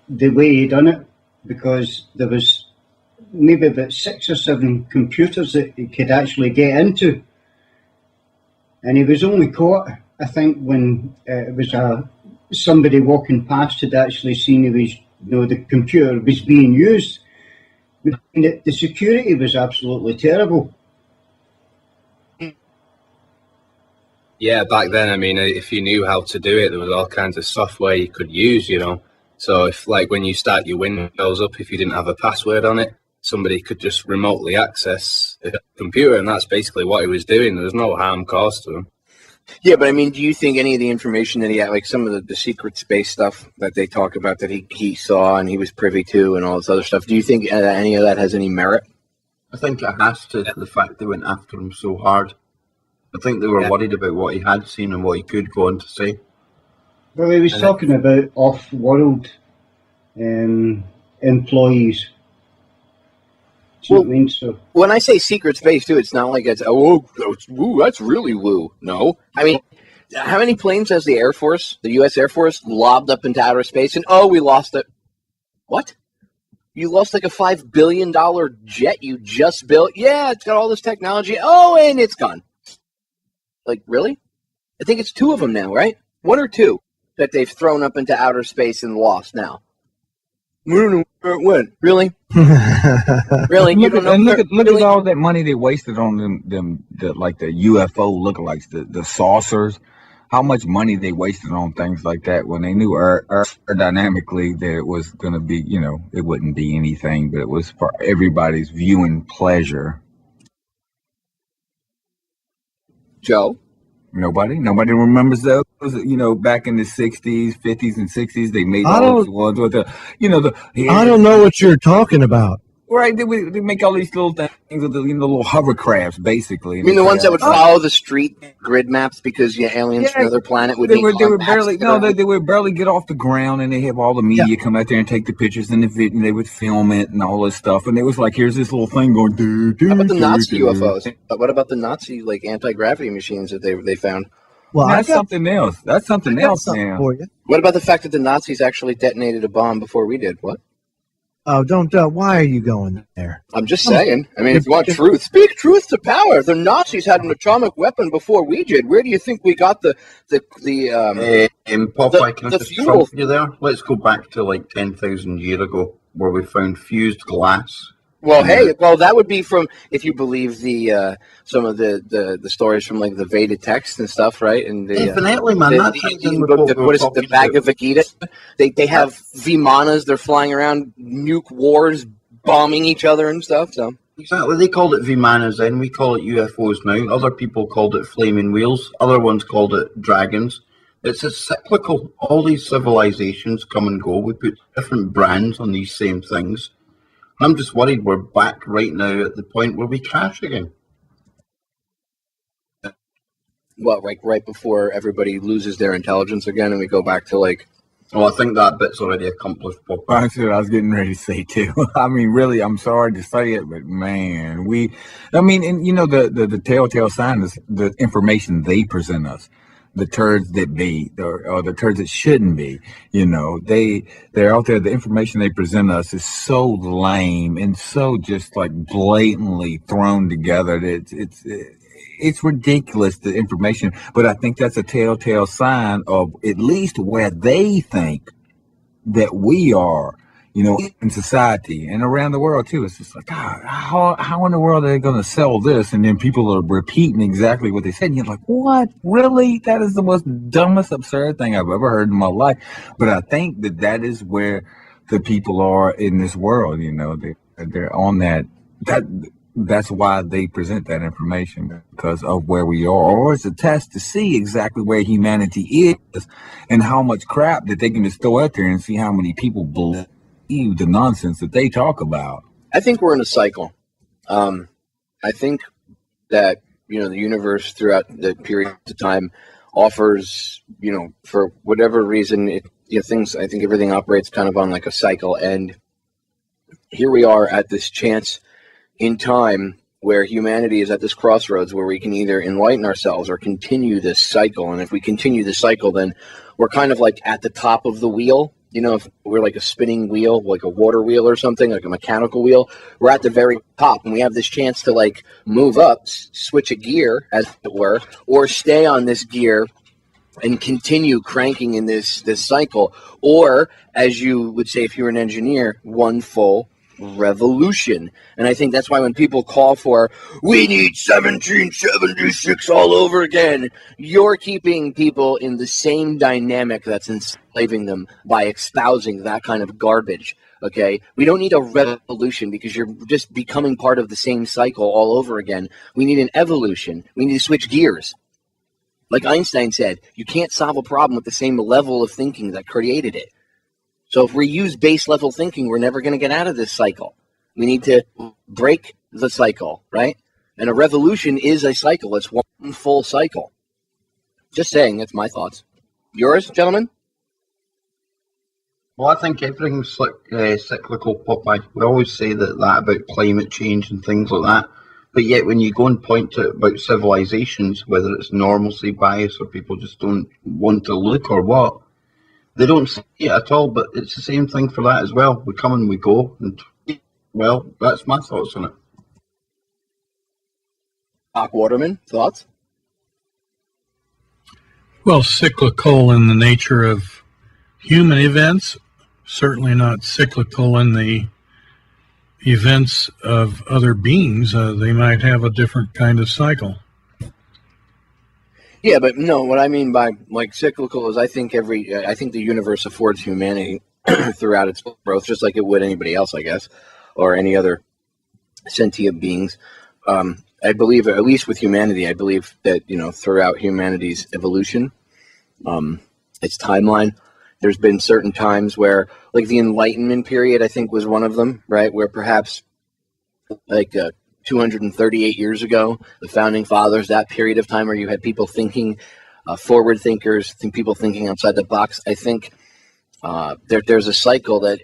the way he done it, because there was maybe about 6 or 7 computers that he could actually get into, and he was only caught, I think, when it was somebody walking past had actually seen he was, the computer was being used. And the security was absolutely terrible. Yeah, back then, I mean, if you knew how to do it, there was all kinds of software you could use, So if, like, when you start your Windows up, if you didn't have a password on it, somebody could just remotely access the computer, and that's basically what he was doing. There was no harm caused to him. Yeah, but I mean, do you think any of the information that he had, like some of the secret space stuff that they talk about that he saw and he was privy to and all this other stuff, do you think any of that has any merit? I think it has to, the fact they went after him so hard. I think they were worried about what he had seen and what he could go on to say. Well, he was talking about off-world employees. Well, so when I say secret space too, it's not like it's woo, that's really woo. No, I mean, how many planes has the Air Force, the U.S. Air Force, lobbed up into outer space and we lost it? What? You lost like a $5 billion jet you just built? Yeah, it's got all this technology. And it's gone. Like, really? I think it's 2 of them now, right? 1 or 2 that they've thrown up into outer space and lost now. We don't know where it went. Really? Really? Look at all that money they wasted on them the UFO lookalikes, the saucers. How much money they wasted on things like that when they knew aerodynamically that it was going to be, it wouldn't be anything, but it was for everybody's viewing pleasure. Joe? Nobody remembers those. Back in the 60s, 50s, and 60s, they made all those ones with I don't know what you're talking about. Right, they make all these little things with the little hovercrafts, basically. You mean the ones that would follow the street grid maps because aliens from another planet would they would barely get off the ground, and they have all the media come out there and take the pictures and the video, and they would film it and all this stuff. And it was like, here's this little thing going. How about the Nazi UFOs? What about the Nazi anti-gravity machines that they found? Well, that's something else. That's something else, man. What about the fact that the Nazis actually detonated a bomb before we did? What? Oh, don't! Why are you going there? I'm just saying. I mean, if you want truth, speak truth to power. The Nazis had an atomic weapon before we did. Where do you think we got the Popeye, can I just fuel? stop you there? Let's go back to like 10,000 years ago, where we found fused glass. Well, that would be from, if you believe the some of the stories from like the Veda text and stuff, right? And definitely, man. What is it, the Bhagavad Gita? They have Vimanas. They're flying around, nuke wars, bombing each other and stuff. So exactly, they called it Vimanas then. We call it UFOs now. Other people called it flaming wheels. Other ones called it dragons. It's a cyclical. All these civilizations come and go. We put different brands on these same things. I'm just worried we're back right now at the point where we crash again. Well, right before everybody loses their intelligence again, and we go back to like. Oh, I think that bit's already accomplished. That's what I was getting ready to say too. I mean, really, I'm sorry to say it, but man, the telltale sign is the information they present us. The turds that be, or the turds that shouldn't be, they're out there. The information they present us is so lame and so just like blatantly thrown together that it's ridiculous, the information. But I think that's a telltale sign of at least where they think that we are, in society and around the world too. It's just like, God, how in the world are they going to sell this? And then people are repeating exactly what they said. And you're like, what? Really? That is the most dumbest, absurd thing I've ever heard in my life. But I think that is where the people are in this world. They're on that that's why they present that information, because of where we are, or it's a test to see exactly where humanity is and how much crap that they can just throw out there and see how many people believe the nonsense that they talk about. I think we're in a cycle. I think that, the universe throughout the period of time offers, for whatever reason, I think everything operates kind of on like a cycle. And here we are at this chance in time where humanity is at this crossroads where we can either enlighten ourselves or continue this cycle. And if we continue the cycle, then we're kind of like at the top of the wheel. If we're like a spinning wheel, like a water wheel or something, like a mechanical wheel, we're at the very top and we have this chance to like move up, switch a gear, as it were, or stay on this gear and continue cranking in this cycle. Or, as you would say if you're an engineer, one full revolution. And I think that's why when people call for, we need 1776 all over again, you're keeping people in the same dynamic that's enslaving them by espousing that kind of garbage. Okay, we don't need a revolution because you're just becoming part of the same cycle all over again. We need an evolution. We need to switch gears. Like Einstein said, you can't solve a problem with the same level of thinking that created it. So if we use base level thinking, we're never going to get out of this cycle. We need to break the cycle, right? And a revolution is a cycle. It's one full cycle. Just saying, that's my thoughts. Yours, gentlemen? Well, I think everything's cyclical, Popeye. We always say that about climate change and things like that. But yet when you go and point to about civilizations, whether it's normalcy bias or people just don't want to look or what, they don't see it at all, but it's the same thing for that as well. We come and we go, and, well, that's my thoughts on it. Waterman, thoughts? Well, cyclical in the nature of human events, certainly not cyclical in the events of other beings. They might have a different kind of cycle. Yeah, but no, what I mean by like cyclical is I think the universe affords humanity throughout its growth, just like it would anybody else, I guess, or any other sentient beings. I believe, at least with humanity, I believe that, throughout humanity's evolution, its timeline, there's been certain times where, like the Enlightenment period, I think was one of them, right? Where perhaps like 238 years ago, the founding fathers, that period of time where you had people thinking, forward thinkers, people thinking outside the box. I think there's a cycle that,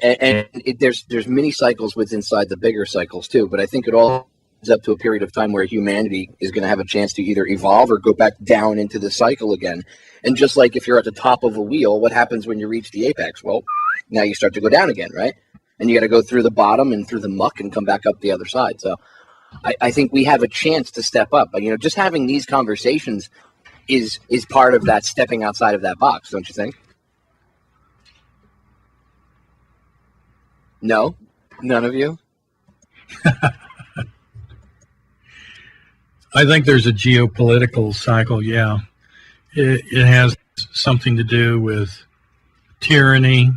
there's many cycles inside the bigger cycles too. But I think it all is up to a period of time where humanity is going to have a chance to either evolve or go back down into the cycle again. And just like if you're at the top of a wheel, what happens when you reach the apex? Well, now you start to go down again, right? And you got to go through the bottom and through the muck and come back up the other side. So I think we have a chance to step up. But, just having these conversations is part of that stepping outside of that box, don't you think? No? None of you? I think there's a geopolitical cycle, yeah. It has something to do with tyranny,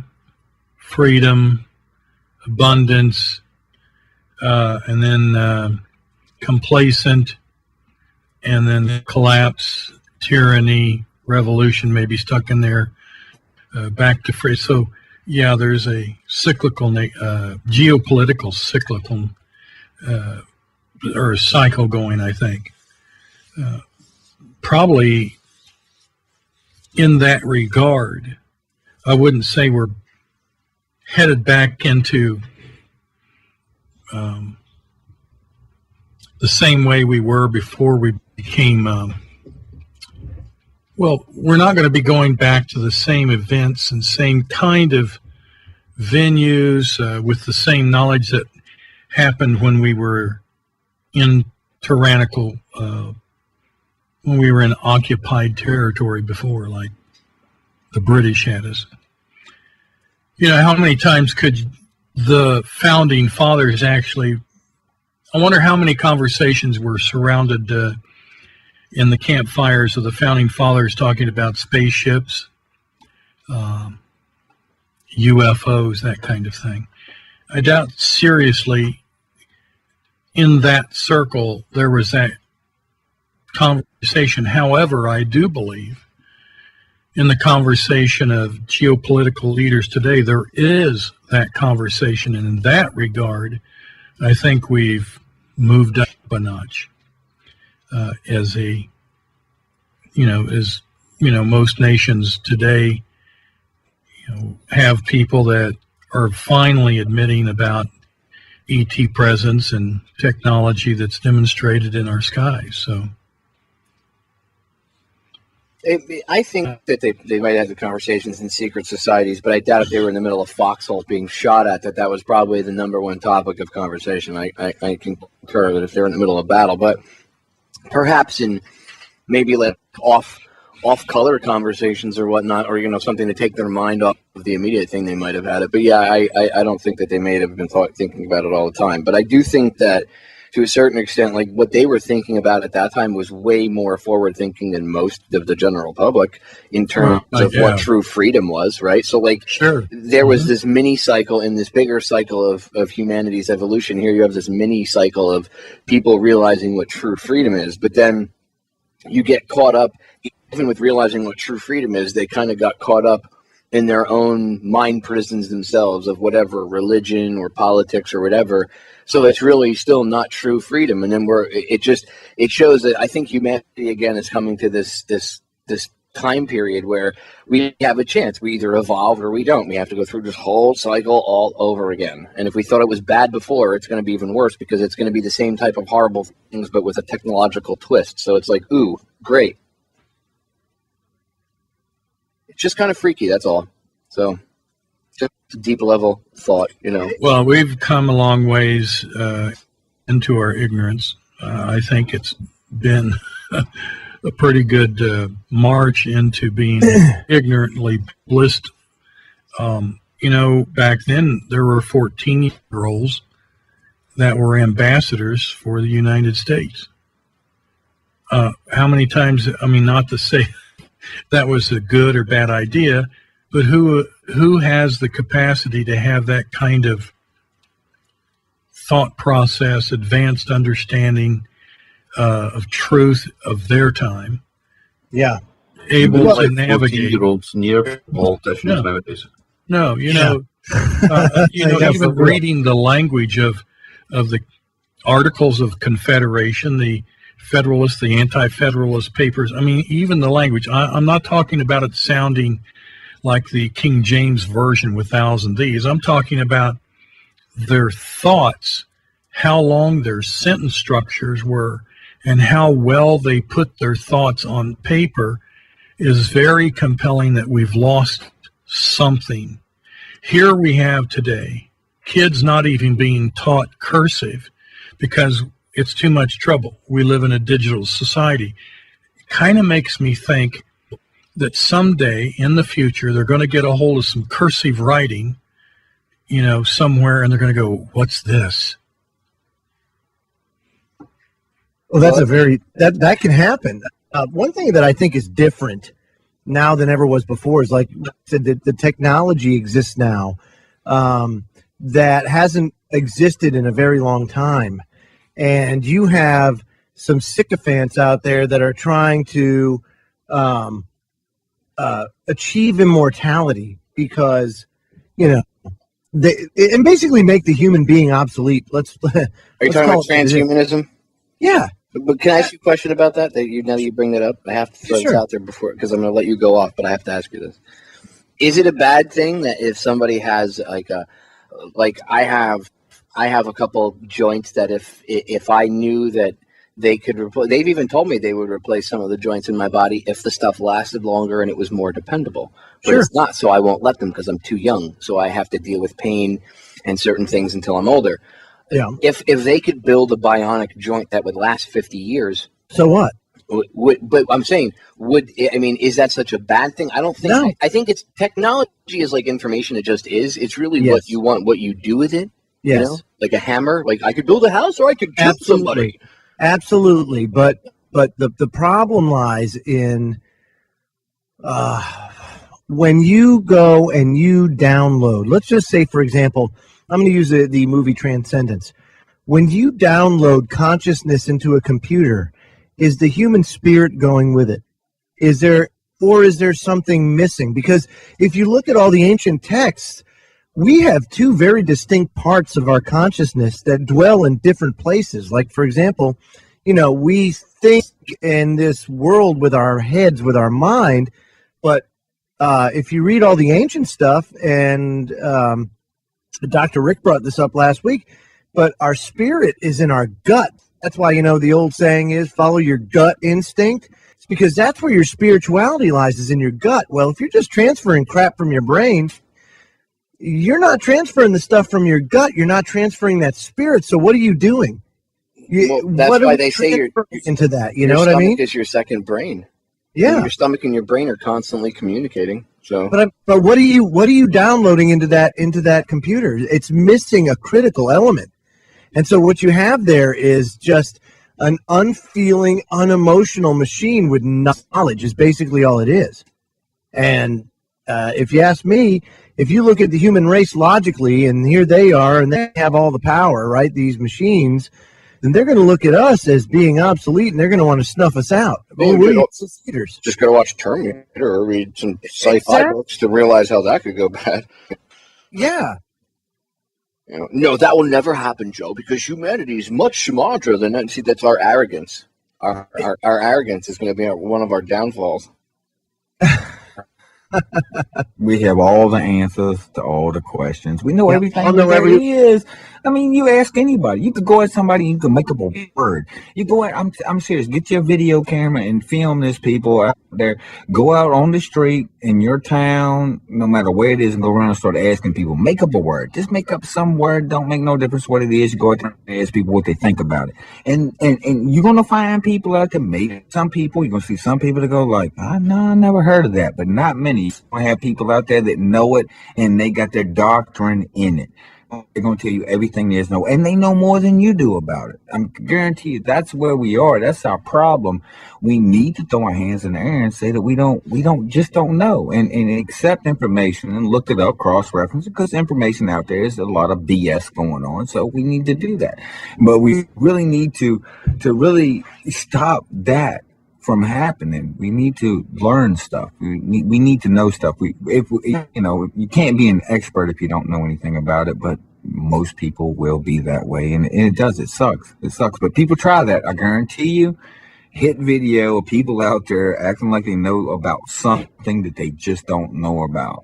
freedom, abundance, and then complacent, and then collapse, tyranny, revolution, maybe stuck in there, back to free. So, yeah, there's a cyclical, geopolitical cyclical, or a cycle going, I think. Probably in that regard, I wouldn't say we're headed back into the same way we were before we became, well, we're not going to be going back to the same events and same kind of venues with the same knowledge that happened when we were in tyrannical, when we were in occupied territory before, like the British had us. How many times could the founding fathers actually, I wonder how many conversations were surrounded in the campfires of the founding fathers talking about spaceships, UFOs, that kind of thing. I doubt seriously in that circle, there was that conversation. However, I do believe in the conversation of geopolitical leaders today, there is that conversation. And in that regard, I think we've moved up a notch as most nations today, have people that are finally admitting about ET presence and technology that's demonstrated in our skies. So I think that they might have the conversations in secret societies, but I doubt if they were in the middle of foxholes being shot at, that was probably the number one topic of conversation. I concur that if they're in the middle of battle, but perhaps in maybe like off-color conversations or whatnot, or something to take their mind off of the immediate thing, they might have had it. But yeah, I don't think that they may have been thinking about it all the time. But I do think that to a certain extent, like what they were thinking about at that time was way more forward thinking than most of the general public in terms of what true freedom was, right? So like there was this mini cycle in this bigger cycle of humanity's evolution. Here you have this mini cycle of people realizing what true freedom is, but then you get caught up, even with realizing what true freedom is, they kind of got caught up in their own mind prisons themselves of whatever religion or politics or whatever. So it's really still not true freedom. And then it shows that I think humanity again is coming to this time period where we have a chance. We either evolve or we don't. We have to go through this whole cycle all over again. And if we thought it was bad before, it's going to be even worse because it's going to be the same type of horrible things, but with a technological twist. So it's like, ooh, great. It's just kind of freaky, that's all. So just a deep level thought, Well, we've come a long ways into our ignorance. I think it's been a pretty good march into being ignorantly blissed. Back then there were 14-year-olds that were ambassadors for the United States. How many times, not to say that was a good or bad idea, but who has the capacity to have that kind of thought process, advanced understanding of truth of their time? Yeah. Able to navigate. 14-year-olds near politicians nowadays. No, even reading the language of the Articles of Confederation, the Federalist, the Anti-Federalist Papers. Even the language. I'm not talking about it sounding like the King James Version with thous and these. I'm talking about their thoughts, how long their sentence structures were, and how well they put their thoughts on paper is very compelling that we've lost something. Here we have today kids not even being taught cursive because it's too much trouble. We live in a digital society. It kind of makes me think that someday in the future they're going to get a hold of some cursive writing, somewhere, and they're going to go, "What's this?" Well, that's that can happen. One thing that I think is different now than ever was before is, like I said, the technology exists now that hasn't existed in a very long time. And you have some sycophants out there that are trying to achieve immortality because, and basically make the human being obsolete. Are you talking about transhumanism? Yeah. But can I ask you a question about that? Now that you bring that up, I have to throw this out there before, because I'm going to let you go off, but I have to ask you this. Is it a bad thing that if somebody has I have a couple joints that if I knew that they could replace, they've even told me they would replace some of the joints in my body if the stuff lasted longer and it was more dependable. But it's not, so I won't let them because I'm too young. So I have to deal with pain and certain things until I'm older. Yeah. If they could build a bionic joint that would last 50 years, so what? But I'm saying, is that such a bad thing? I don't think. No. I think it's technology is like information. It just is. It's really what you want, what you do with it. Yes. Like a hammer. Like I could build a house, or I could kill somebody. Absolutely. But the problem lies in when you go and you download. Let's just say, for example, I'm going to use the movie Transcendence. when you download consciousness into a computer, is the human spirit going with it? Is there something missing? Because if you look at all the ancient texts, we have two very distinct parts of our consciousness that dwell in different places. Like, for example, we think in this world with our heads, with our mind, but if you read all the ancient stuff, and Dr. Rick brought this up last week, but our spirit is in our gut. That's why, the old saying is follow your gut instinct. It's because that's where your spirituality lies, is in your gut. Well, if you're just transferring crap from your brain, you're not transferring the stuff from your gut. You're not transferring that spirit. So what are you doing? That's why they say you're into that. You your know what I mean? stomach is your second brain. Yeah. Your stomach and your brain are constantly communicating. So, but what are you downloading into that computer? It's missing a critical element. And so what you have there is just an unfeeling, unemotional machine with knowledge is basically all it is. And if you ask me, if you look at the human race logically, and here they are, and they have all the power, right, these machines, then they're going to look at us as being obsolete, and they're going to want to snuff us out. Just got to watch Terminator or read some sci-fi books to realize how that could go bad. Yeah. No, that will never happen, Joe, because humanity is much smarter than that. See, that's our arrogance. Our arrogance is going to be one of our downfalls. We have all the answers to all the questions. We know everything there is. I mean, you ask anybody. You could go at somebody, you can make up a word. You go at, I'm serious, get your video camera and film this people out there. Go out on the street in your town, no matter where it is, and go around and start asking people. Make up a word. Just make up some word. Don't make no difference what it is. You go out there and ask people what they think about it. And you're going to find people out there, maybe some people, you're going to see some people that go like, no, I never heard of that, but not many. You're going to have people out there that know it, and they got their doctrine in it. They're going to tell you everything there is no, and they know more than you do about it. I guarantee you that's where we are. That's our problem. We need to throw our hands in the air and say that we don't know, and accept information and look it up, cross-reference, because information out there is a lot of BS going on. So we need to do that, but we really need to really stop that from happening. We need to learn stuff. We need to know stuff. You can't be an expert if you don't know anything about it, but most people will be that way, and it sucks. But people try that. I guarantee you, hit video of people out there acting like they know about something that they just don't know about.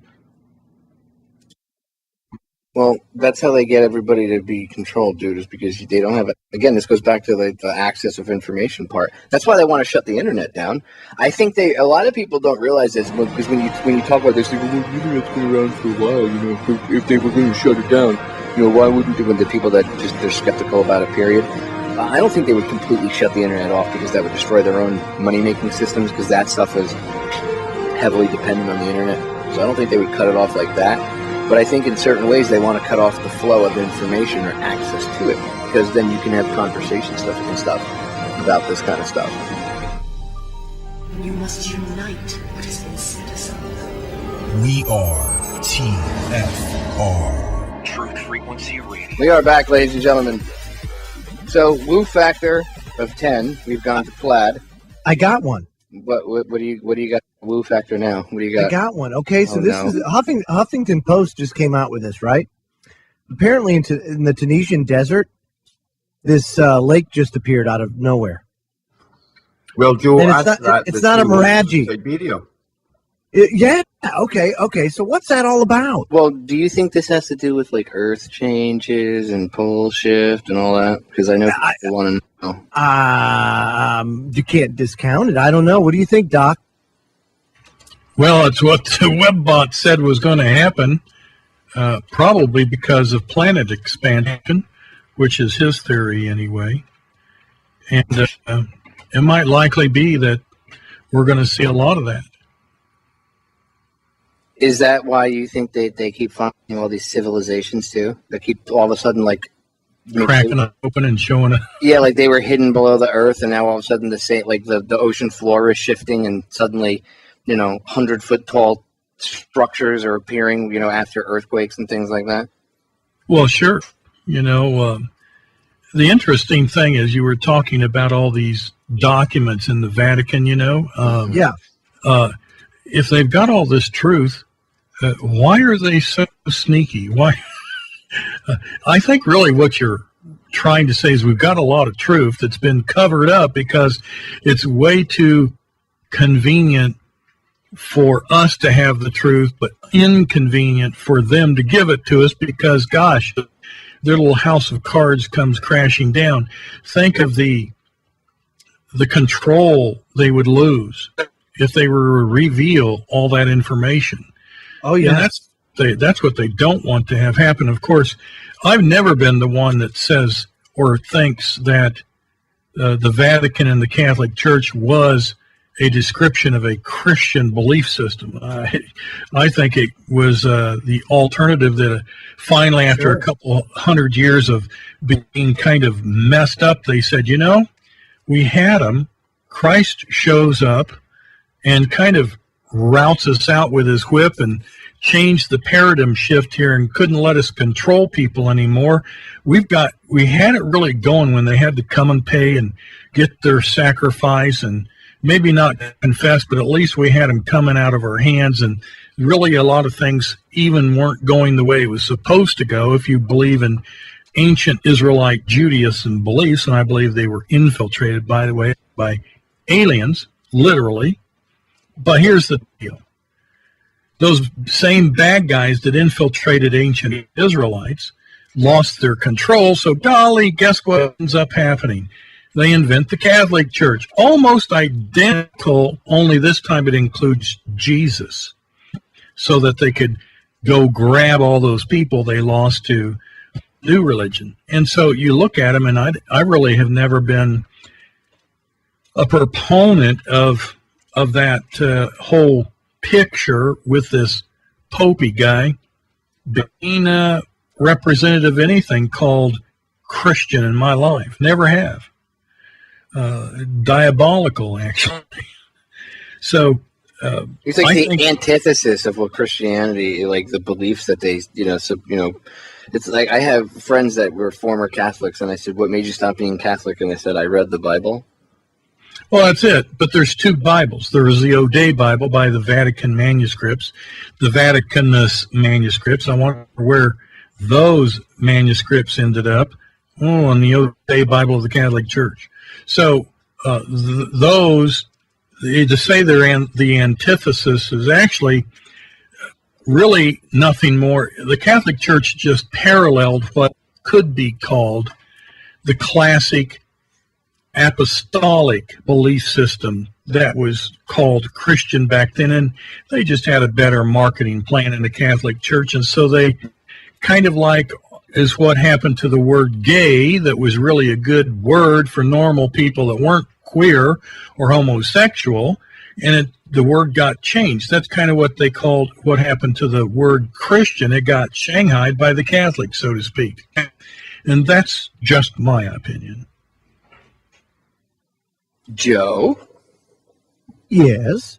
Well, that's how they get everybody to be controlled, dude, is because they don't have it. Again, this goes back to the access of information part. That's why they want to shut the internet down. I think a lot of people don't realize this, because when you talk about this, they go, well, the internet's been around for a while, if they were going to shut it down, why wouldn't they? When the people that they're skeptical about it, period. I don't think they would completely shut the internet off, because that would destroy their own money-making systems, because that stuff is heavily dependent on the internet. So I don't think they would cut it off like that. But I think in certain ways they want to cut off the flow of information or access to it, because then you can have conversation stuff about this kind of stuff. You must unite what has been set aside. We are TFR. Truth Frequency Radio. We are back, ladies and gentlemen. So, woo factor of 10, we've gone to plaid. I got one. What do you got? Woo factor now. What do you got? I got one. Okay, so is Huffington Post just came out with this, right? Apparently, in the Tunisian desert, this lake just appeared out of nowhere. Well, Joe, it's not a mirage. Siberia. Yeah. Okay. So what's that all about? Well, do you think this has to do with like Earth changes and pole shift and all that? Because I know people want to know. You can't discount it. I don't know. What do you think, Doc? Well, it's what the Webbot said was going to happen, probably because of planet expansion, which is his theory anyway. And it might likely be that we're going to see a lot of that. Is that why you think they keep finding all these civilizations too? They keep all of a sudden like cracking open and showing up. Yeah, like they were hidden below the earth, and now all of a sudden the ocean floor is shifting, and suddenly 100-foot tall structures are appearing, after earthquakes and things like that. Well, sure. the interesting thing is you were talking about all these documents in the Vatican, if they've got all this truth, why are they so sneaky? Why? I think really what you're trying to say is we've got a lot of truth that's been covered up because it's way too convenient for us to have the truth, but inconvenient for them to give it to us because, gosh, their little house of cards comes crashing down. Think of the control they would lose if they were to reveal all that information. Oh, yeah. And that's what they don't want to have happen. Of course, I've never been the one that says or thinks that the Vatican and the Catholic Church was a description of a Christian belief system. I think it was the alternative that finally, after a couple hundred years of being kind of messed up, they said, we had them. Christ shows up and kind of routs us out with his whip and changed the paradigm shift here and couldn't let us control people anymore. We had it really going when they had to come and pay and get their sacrifice and maybe not confess, but at least we had them coming out of our hands, and really a lot of things even weren't going the way it was supposed to go if you believe in ancient Israelite Judaism beliefs, and I believe they were infiltrated, by the way, by aliens, literally. But here's the deal. Those same bad guys that infiltrated ancient Israelites lost their control, so golly, guess what ends up happening? They invent the Catholic Church, almost identical, only this time it includes Jesus, so that they could go grab all those people they lost to new religion. And so you look at them, and I really have never been a proponent of that whole picture with this Popey guy being a representative of anything called Christian in my life. Never have. Diabolical, actually. So it's like the antithesis of what Christianity, like the beliefs that they, it's like I have friends that were former Catholics, and I said, "What made you stop being Catholic?" And they said, "I read the Bible." Well, that's it. But there's two Bibles. There is the O'Day Bible by the Vatican manuscripts, the Vaticanus manuscripts. I wonder where those manuscripts ended up. Oh, in the O'Day Bible of the Catholic Church. So those, to say they're the antithesis is actually really nothing more. The Catholic Church just paralleled what could be called the classic apostolic belief system that was called Christian back then, and they just had a better marketing plan in the Catholic Church, and so they kind of like is what happened to the word gay, that was really a good word for normal people that weren't queer or homosexual, and the word got changed. That's kind of what they called what happened to the word Christian. It got shanghaied by the Catholics, so to speak. And that's just my opinion. Joe? Yes?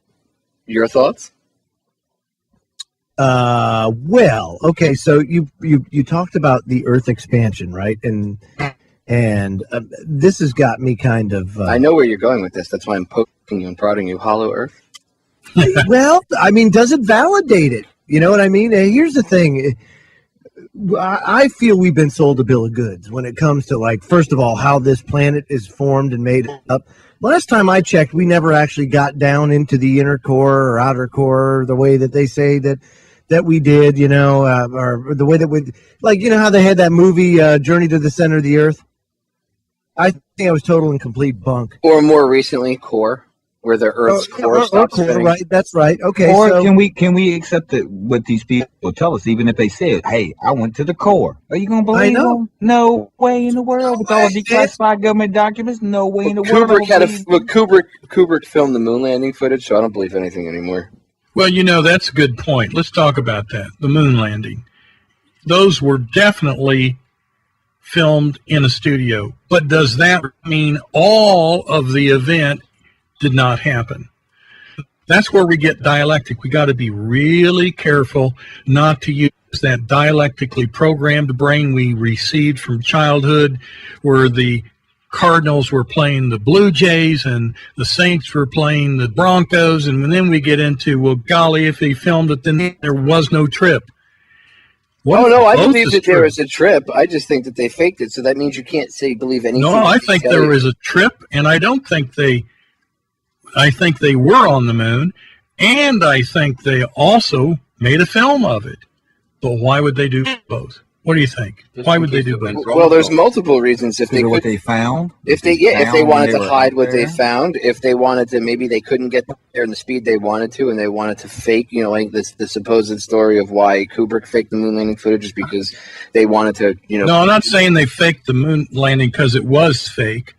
Your thoughts? Well, okay, so you talked about the Earth expansion, right? And this has got me kind of... I know where you're going with this. That's why I'm poking you and prodding you. Hollow Earth? Well, I mean, does it validate it? You know what I mean? Here's the thing. I feel we've been sold a bill of goods when it comes to, like, first of all, how this planet is formed and made up. Last time I checked, we never actually got down into the inner core or outer core the way that they say that we did, or the way that we, like, how they had that movie, Journey to the Center of the Earth? I think it was total and complete bunk. Or more recently, core, where the Earth's core stops spinning. Right, that's right. Okay. Or so, can we accept that what these people tell us, even if they said, "Hey, I went to the core"? Are you gonna believe them? No way in the world. With all the declassified government documents, no way in the world. Kubrick filmed the moon landing footage, so I don't believe anything anymore. Well, that's a good point. Let's talk about that. The moon landing. Those were definitely filmed in a studio. But does that mean all of the event did not happen? that's where we get dialectic. We got to be really careful not to use that dialectically programmed brain we received from childhood, where the Cardinals were playing the Blue Jays and the Saints were playing the Broncos, and then we get into, well, golly, if he filmed it, then there was no trip. I believe that there was a trip. I just think that they faked it, so that means you can't believe anything. No, I think there was a trip, and I don't think I think they were on the moon, and I think they also made a film of it. But why would they do both? What do you think? Why would they do both? Well, there's multiple reasons. If they what they found, if they wanted to hide what they found, if they wanted to, maybe they couldn't get there in the speed they wanted to, and they wanted to fake, like the supposed story of why Kubrick faked the moon landing footage is because they wanted to, No, I'm not saying they faked the moon landing because it was fake.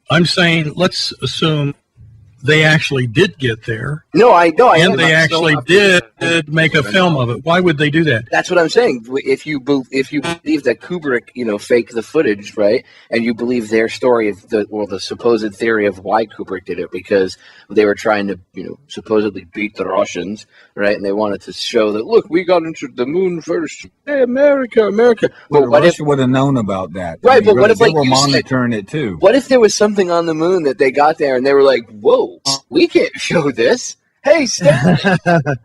I'm saying let's assume they actually did get there. No, I know. And they actually did make a film of it. Why would they do that? That's what I'm saying. If you believe that Kubrick, faked the footage, right, and you believe their story of the supposed theory of why Kubrick did it, because they were trying to, supposedly beat the Russians, right, and they wanted to show that, look, we got into the moon first. Hey, America. Well, what Russia would have known about that? Right, but what if they were monitoring it too? What if there was something on the moon that they got there and they were like, whoa, we can't show this. Hey, I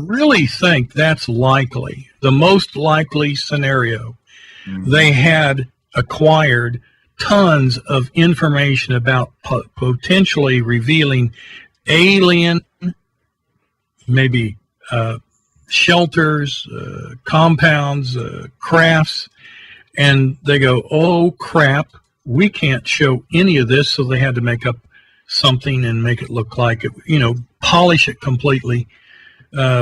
really think that's likely. The most likely scenario. Mm-hmm. They had acquired tons of information about potentially revealing alien, maybe shelters, compounds, crafts, and they go, oh, crap, we can't show any of this, so they had to make up something and make it look like it, polish it completely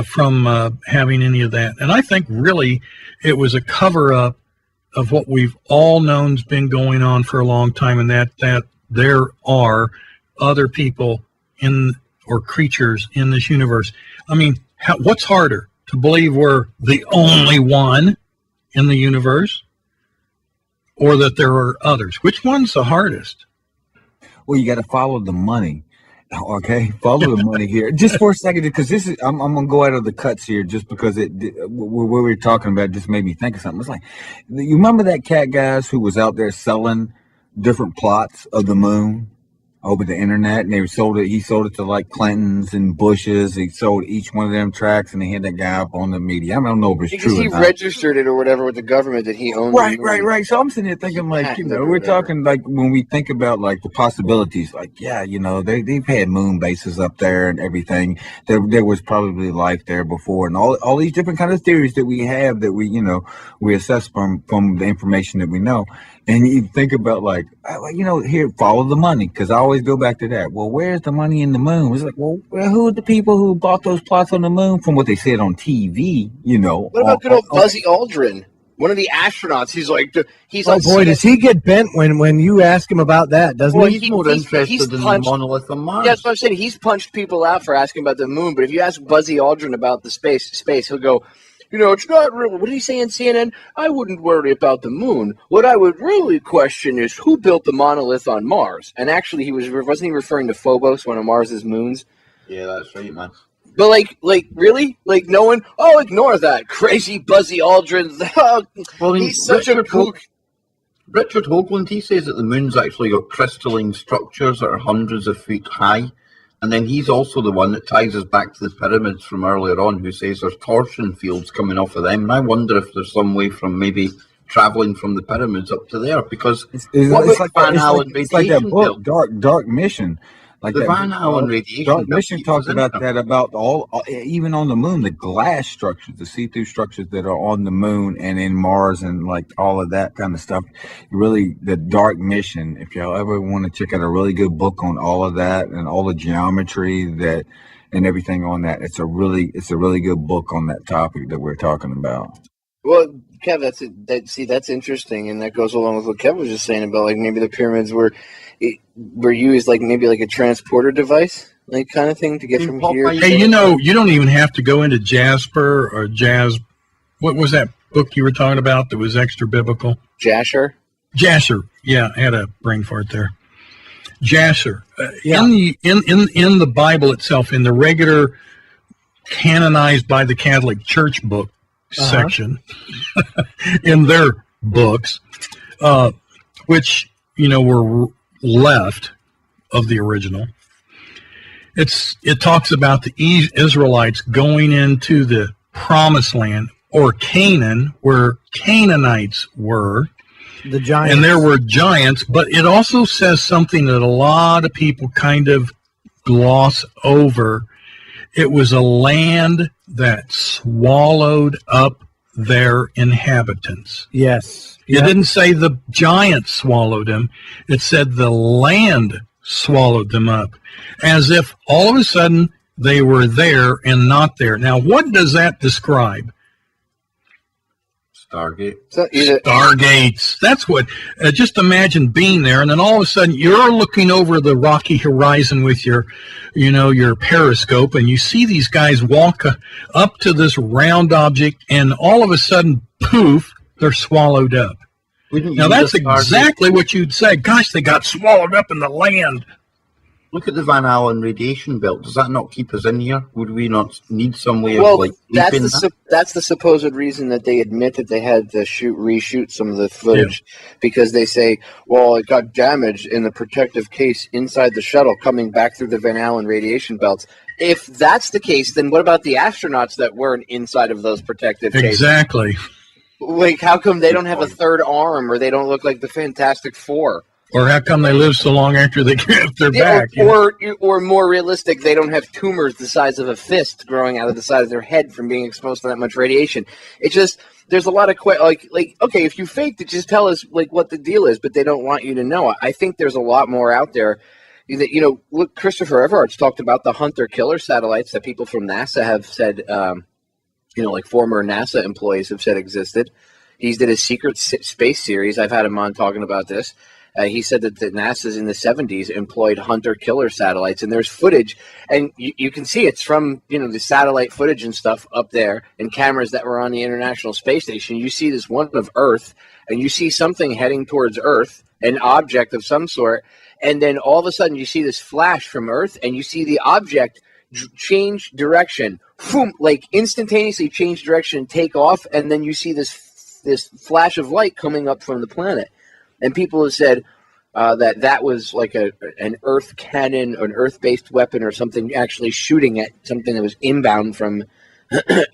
from having any of that. And I think really it was a cover-up of what we've all known's been going on for a long time, and that there are other people or creatures in this universe. I mean, what's harder, to believe we're the only one in the universe, or that there are others? Which one's the hardest? Well, you got to follow the money. Okay, follow the money here. Just for a second, because this is, I'm going to go out of the cuts here just because what we were talking about just made me think of something. It's like, you remember that cat, guys, who was out there selling different plots of the moon over the internet, and he sold it to like Clintons and Bushes. He sold each one of them tracks, and they had that guy up on the media. I don't know if it's because true he registered it or whatever with the government that he owned. Right. So I'm sitting there thinking, like, we're talking like when we think about like the possibilities, like, yeah, they've had moon bases up there and everything. There was probably life there before, and all these different kind of theories that we have that we assess from the information that we know. And you think about like, here, follow the money, because I always go back to that. Well, where's the money in the moon? It's like, well, who are the people who bought those plots on the moon from what they said on TV? What about good old Buzzy Aldrin, one of the astronauts? He's like, does he get bent when you ask him about that? Doesn't he? He's more interested in the monolith on Mars. Yeah, that's what I'm saying. He's punched people out for asking about the moon, but if you ask Buzzy Aldrin about the space, he'll go, it's not real. What did he say in CNN? I wouldn't worry about the moon. What I would really question is who built the monolith on Mars. And actually, wasn't he referring to Phobos, one of Mars's moons? Yeah, that's right, man. But really, no one. Oh, ignore that crazy Buzzy Aldrin. Well, he's such a kook. Richard Hoagland, he says that the moon's actually got crystalline structures that are hundreds of feet high. And then he's also the one that ties us back to the pyramids from earlier on, who says there's torsion fields coming off of them. And I wonder if there's some way from maybe traveling from the pyramids up to there, because it's like that book, Dark Mission. Like the Van Allen radiation. Dark Mission talks about that, about all, even on the moon, the glass structures, the see-through structures that are on the moon and in Mars and like all of that kind of stuff. Really, the Dark Mission, if y'all ever want to check out a really good book on all of that and all the geometry and everything on that, it's a really good book on that topic that we're talking about. Well, Kev, that's interesting, and that goes along with what Kev was just saying about like maybe the pyramids were used like maybe like a transporter device, like kind of thing to get from here. Hey, you don't even have to go into Jasper or Jazz. What was that book you were talking about that was extra biblical? Jasher. Yeah, I had a brain fart there. Jasher. In the Bible itself, in the regular canonized by the Catholic Church book section, in their books, which were left of the original, it talks about the Israelites going into the Promised Land, or Canaan, where Canaanites were. The giants. And there were giants, but it also says something that a lot of people kind of gloss over. It was a land that swallowed up their inhabitants. Yes. It didn't say the giants swallowed them. It said the land swallowed them up, as if all of a sudden they were there and not there. Now, what does that describe? Stargates. That's what. Just imagine being there, and then all of a sudden you're looking over the rocky horizon with your periscope, and you see these guys walk up to this round object, and all of a sudden, poof, they're swallowed up. Now that's exactly what you'd say. Gosh, they got swallowed up in the land. Look at the Van Allen radiation belt. Does that not keep us in here? Would we not need some way of that's the supposed reason that they admit that they had to reshoot some of the footage, because they say, well, it got damaged in the protective case inside the shuttle coming back through the Van Allen radiation belts. If that's the case, then what about the astronauts that weren't inside of those protective cases? Exactly. Like, how come they don't have a third arm, or they don't look like the Fantastic Four? Or how come they live so long after they get off their back? Or more realistic, they don't have tumors the size of a fist growing out of the side of their head from being exposed to that much radiation. It's just, there's a lot of like okay, if you faked it, just tell us like what the deal is, but they don't want you to know. I think there's a lot more out there. That, look, Christopher Everhart's talked about the hunter-killer satellites that people from NASA have said, like former NASA employees have said existed. He did a secret space series. I've had him on talking about this. He said that the NASA's in the 70s employed hunter-killer satellites, and there's footage, and you can see it's from, the satellite footage and stuff up there, and cameras that were on the International Space Station. You see this one of Earth, and you see something heading towards Earth, an object of some sort, and then all of a sudden you see this flash from Earth, and you see the object change direction, boom, like instantaneously change direction, take off, and then you see this flash of light coming up from the planet. And people have said that was like an Earth cannon, an Earth-based weapon, or something actually shooting at something that was inbound from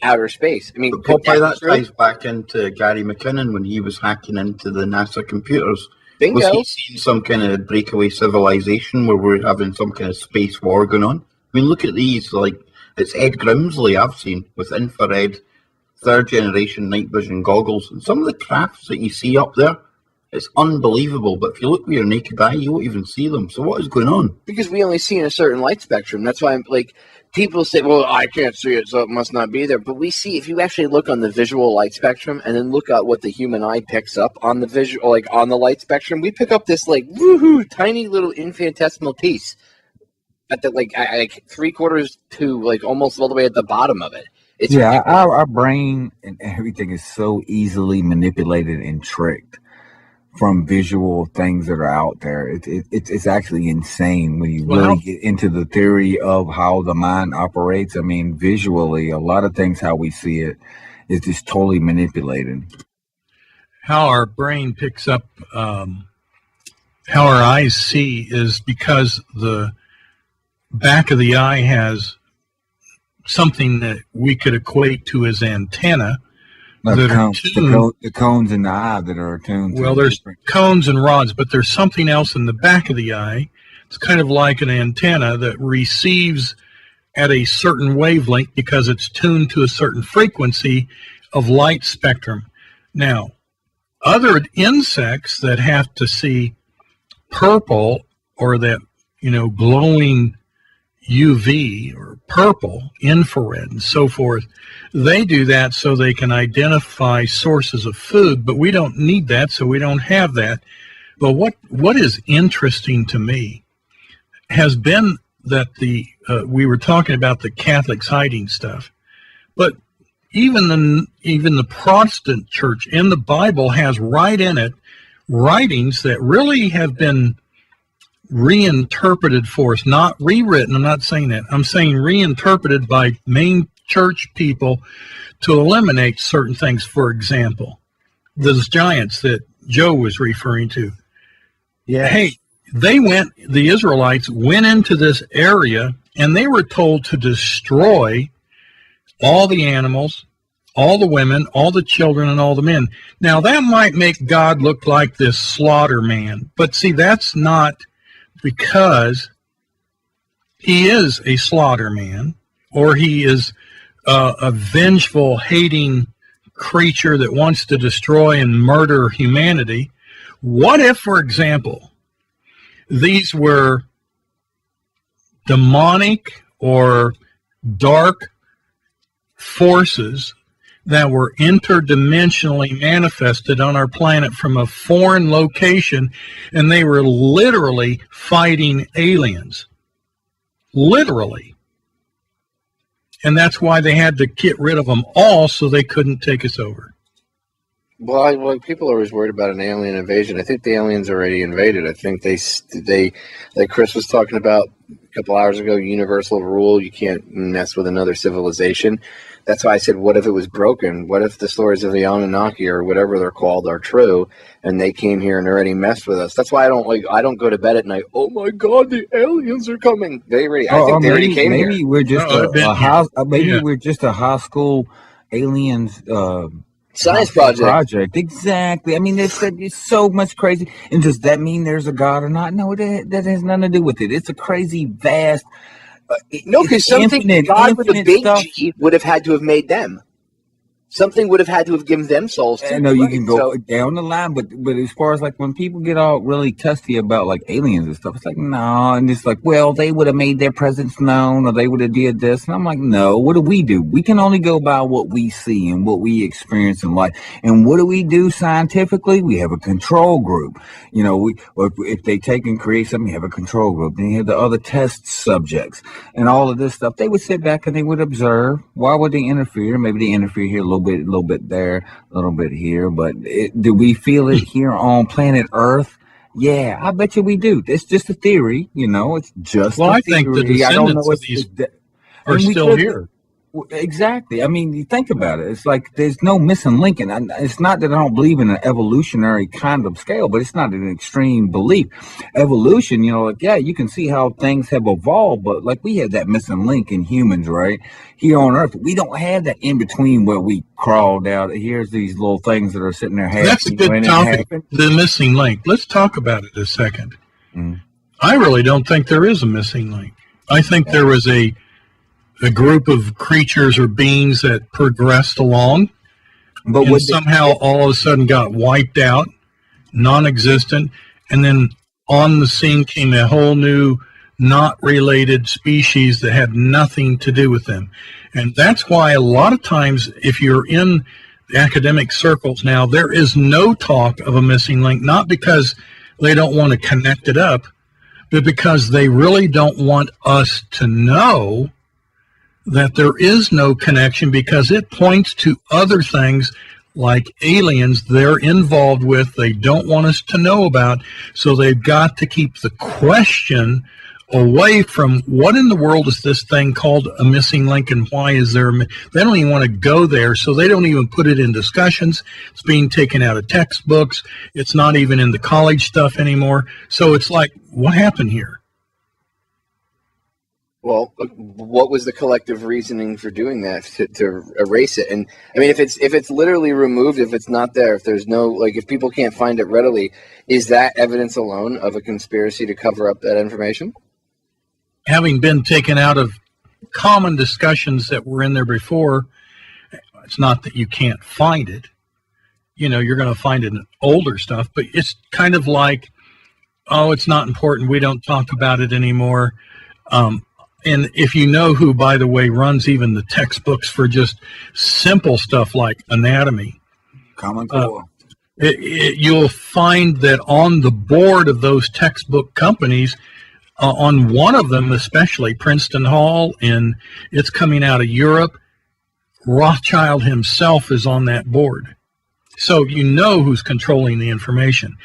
outer space. I mean, Popeye, that ties back into Gary McKinnon when he was hacking into the NASA computers. Bingo. Was he seeing some kind of breakaway civilization where we're having some kind of space war going on? I mean, look at these. Like, it's Ed Grimsley I've seen with infrared, third-generation night vision goggles, and some of the crafts that you see up there. It's unbelievable, but if you look with your naked eye, you won't even see them. So what is going on? Because we only see in a certain light spectrum. That's why, people say, well, I can't see it, so it must not be there. But we see, if you actually look on the visual light spectrum and then look at what the human eye picks up on the visual, on the light spectrum, we pick up this, woohoo, tiny little infinitesimal piece at the, 3/4 to, almost all the way at the bottom of it. It's our brain and everything is so easily manipulated and tricked from visual things that are out there. It's actually insane when you really get into the theory of how the mind operates. I mean, visually, a lot of things, how we see it, is just totally manipulated. How our brain picks up, how our eyes see, is because the back of the eye has something that we could equate to as antenna. The cones in the eye that are attuned to. Well, there's cones and rods, but there's something else in the back of the eye. It's kind of like an antenna that receives at a certain wavelength because it's tuned to a certain frequency of light spectrum. Now, other insects that have to see purple, or that, glowing UV or purple, infrared, and so forth, they do that so they can identify sources of food, but we don't need that, so we don't have that. But what is interesting to me has been that we were talking about the Catholics hiding stuff, but even the Protestant church in the Bible has right in it writings that really have been reinterpreted for us, not rewritten. I'm not saying that. I'm saying reinterpreted by main church people to eliminate certain things. For example, those giants that Joe was referring to. Yeah. Hey, the Israelites went into this area and they were told to destroy all the animals, all the women, all the children, and all the men. Now, that might make God look like this slaughter man. But see, that's not because he is a slaughter man, or he is a vengeful, hating creature that wants to destroy and murder humanity. What if, for example, these were demonic or dark forces that were interdimensionally manifested on our planet from a foreign location, and they were literally fighting aliens? Literally. And that's why they had to get rid of them all, so they couldn't take us over. Well, people are always worried about an alien invasion. I think the aliens already invaded. I think they like Chris was talking about a couple hours ago, universal rule, you can't mess with another civilization. That's why I said, what if it was broken? What if the stories of the Anunnaki or whatever they're called are true, and they came here and already messed with us? That's why I don't go to bed at night. Oh my God, the aliens are coming! I think they already came here. Maybe we're just we're just a high school aliens science project. Exactly. I mean, it's so much crazy. And does that mean there's a God or not? No, that has nothing to do with it. It's a crazy, vast. No, because something God with a big G would have had to have made them. Something would have had to have given them souls too. I know you can go down the line, but as far as like when people get all really testy about like aliens and stuff, it's like, no, and it's like, well, they would have made their presence known, or they would have did this, and I'm like, no, what do? We can only go by what we see and what we experience in life. And what do we do scientifically? We have a control group. You know, if they take and create something, you have a control group. Then you have the other test subjects and all of this stuff. They would sit back and they would observe. Why would they interfere? Maybe they interfere here a little bit there, a little bit here, but do we feel it here on planet Earth? Yeah, I bet you we do. It's just a theory, you know. It's just a theory. I think the descendants of these are still here. Exactly. I mean, you think about it. It's like there's no missing link. And it's not that I don't believe in an evolutionary kind of scale, but it's not an extreme belief. Evolution, you know, like, yeah, you can see how things have evolved, but like we have that missing link in humans, right? Here on Earth, we don't have that in between where we crawled out. Here's these little things that are sitting there. That's a good topic, the missing link. Let's talk about it a second. I really don't think there is a missing link. I think there was a group of creatures or beings that progressed along, but somehow all of a sudden got wiped out, non-existent, and then on the scene came a whole new, not related species that had nothing to do with them. And that's why a lot of times, if you're in the academic circles now, there is no talk of a missing link, not because they don't want to connect it up, but because they really don't want us to know that there is no connection, because it points to other things like aliens they're involved with, they don't want us to know about. So they've got to keep the question away from what in the world is this thing called a missing link, and why is there they don't even want to go there, so they don't even put it in discussions. It's being taken out of textbooks. It's not even in the college stuff anymore. So it's like, what happened here? Well, what was the collective reasoning for doing that, to erase it? And I mean, if it's literally removed, if it's not there, if there's no, like, if people can't find it readily, is that evidence alone of a conspiracy to cover up that information? Having been taken out of common discussions that were in there before, it's not that you can't find it. You know, you're going to find it in older stuff, but it's kind of like, oh, it's not important, we don't talk about it anymore. And if you know who, by the way, runs even the textbooks for just simple stuff like anatomy, Common Core, you'll find that on the board of those textbook companies, on one of them especially, Princeton Hall, and it's coming out of Europe, Rothschild himself is on that board. So you know who's controlling the information.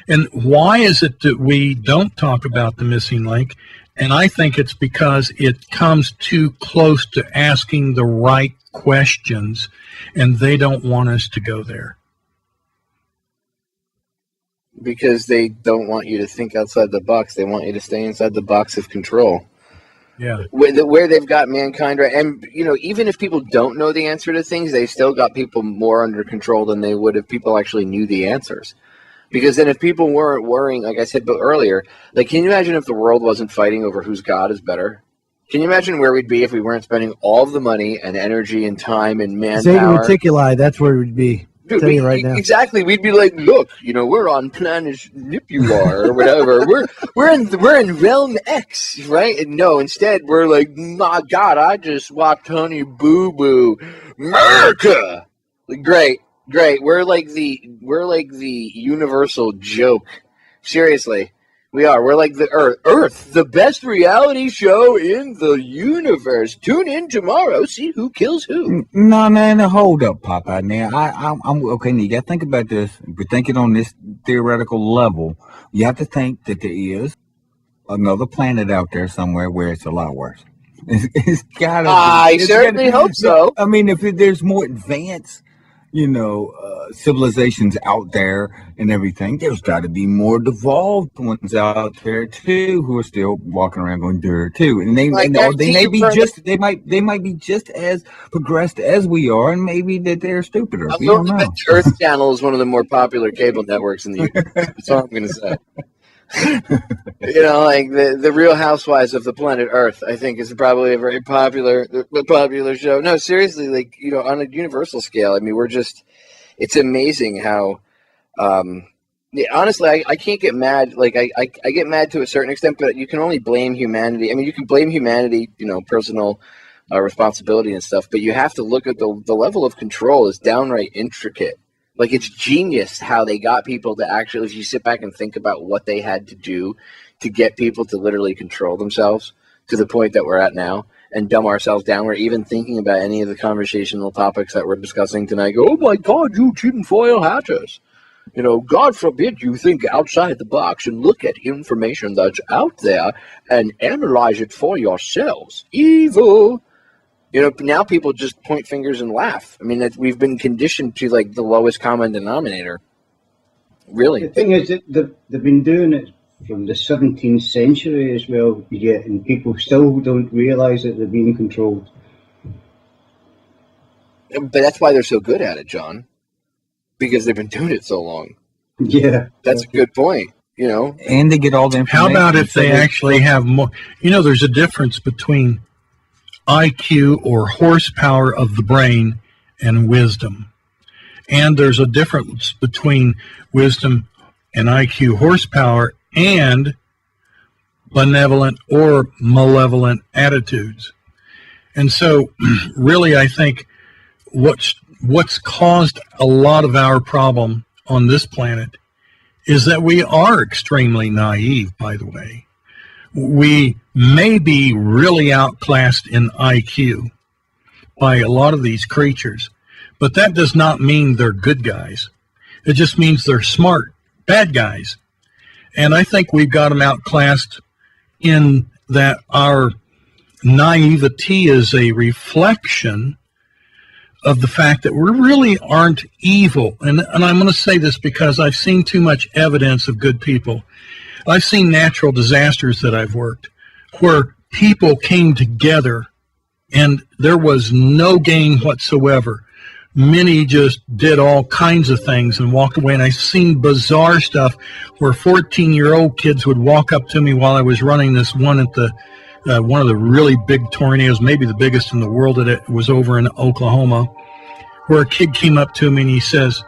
And why is it that we don't talk about the missing link? And I think it's because it comes too close to asking the right questions, and they don't want us to go there. Because they don't want you to think outside the box. They want you to stay inside the box of control. Yeah. Where they've got mankind, right? And, you know, even if people don't know the answer to things, they still got people more under control than they would if people actually knew the answers. Because then if people weren't worrying, like I said earlier, like, can you imagine if the world wasn't fighting over whose God is better? Can you imagine where we'd be if we weren't spending all of the money and energy and time and manpower? Zeta Reticuli, that's where we'd be. Dude, Tell you right now. Exactly. We'd be like, look, you know, we're on planet Nipular or whatever. we're in realm X, right? And no, instead we're like, my God, I just watched Honey Boo Boo, America. Great. We're like the universal joke. Seriously. We are. We're like the Earth, the best reality show in the universe. Tune in tomorrow, see who kills who. No, hold up, Popeye. Now, I'm okay. Now, you got to think about this. If we're thinking on this theoretical level, you have to think that there is another planet out there somewhere where it's a lot worse. It's gotta. I certainly hope so. I mean, if there's more advanced, you know, civilizations out there and everything, there's got to be more devolved ones out there too who are still walking around going dirt too, and they might be just as progressed as we are, and maybe that they're stupider. We don't know. The Earth Channel is one of the more popular cable networks in the universe. That's all I'm going to say. You know, like the Real Housewives of the Planet Earth, I think, is probably a very popular show. No, seriously, like, you know, on a universal scale, I mean, it's amazing how, honestly, I can't get mad. Like, I get mad to a certain extent, but you can only blame humanity. I mean, you can blame humanity, you know, personal responsibility and stuff, but you have to look at the level of control is downright intricate. Like, it's genius how they got people to actually, if you sit back and think about what they had to do to get people to literally control themselves to the point that we're at now and dumb ourselves down. We're even thinking about any of the conversational topics that we're discussing tonight. Go, oh my God, you tinfoil hatters. You know, God forbid you think outside the box and look at information that's out there and analyze it for yourselves. Evil. You know, now people just point fingers and laugh. I mean, we've been conditioned to, like, the lowest common denominator. Really. The thing is that they've been doing it from the 17th century as well, yet, and people still don't realise that they're being controlled. But that's why they're so good at it, John. Because they've been doing it so long. Yeah. That's a good point, you know. And they get all the information. How about if they actually have more? You know, there's a difference between IQ or horsepower of the brain and wisdom. And there's a difference between wisdom and IQ horsepower and benevolent or malevolent attitudes. And so really, I think what's caused a lot of our problem on this planet is that we are extremely naive, by the way. We may be really outclassed in IQ by a lot of these creatures, but that does not mean they're good guys. It just means they're smart, bad guys. And I think we've got them outclassed in that our naivety is a reflection of the fact that we really aren't evil. And I'm going to say this because I've seen too much evidence of good people. I've seen natural disasters that I've worked where people came together and there was no gain whatsoever. Many just did all kinds of things and walked away. And I've seen bizarre stuff where 14-year-old kids would walk up to me while I was running this one at the one of the really big tornadoes, maybe the biggest in the world, that it was over in Oklahoma, where a kid came up to me and he says,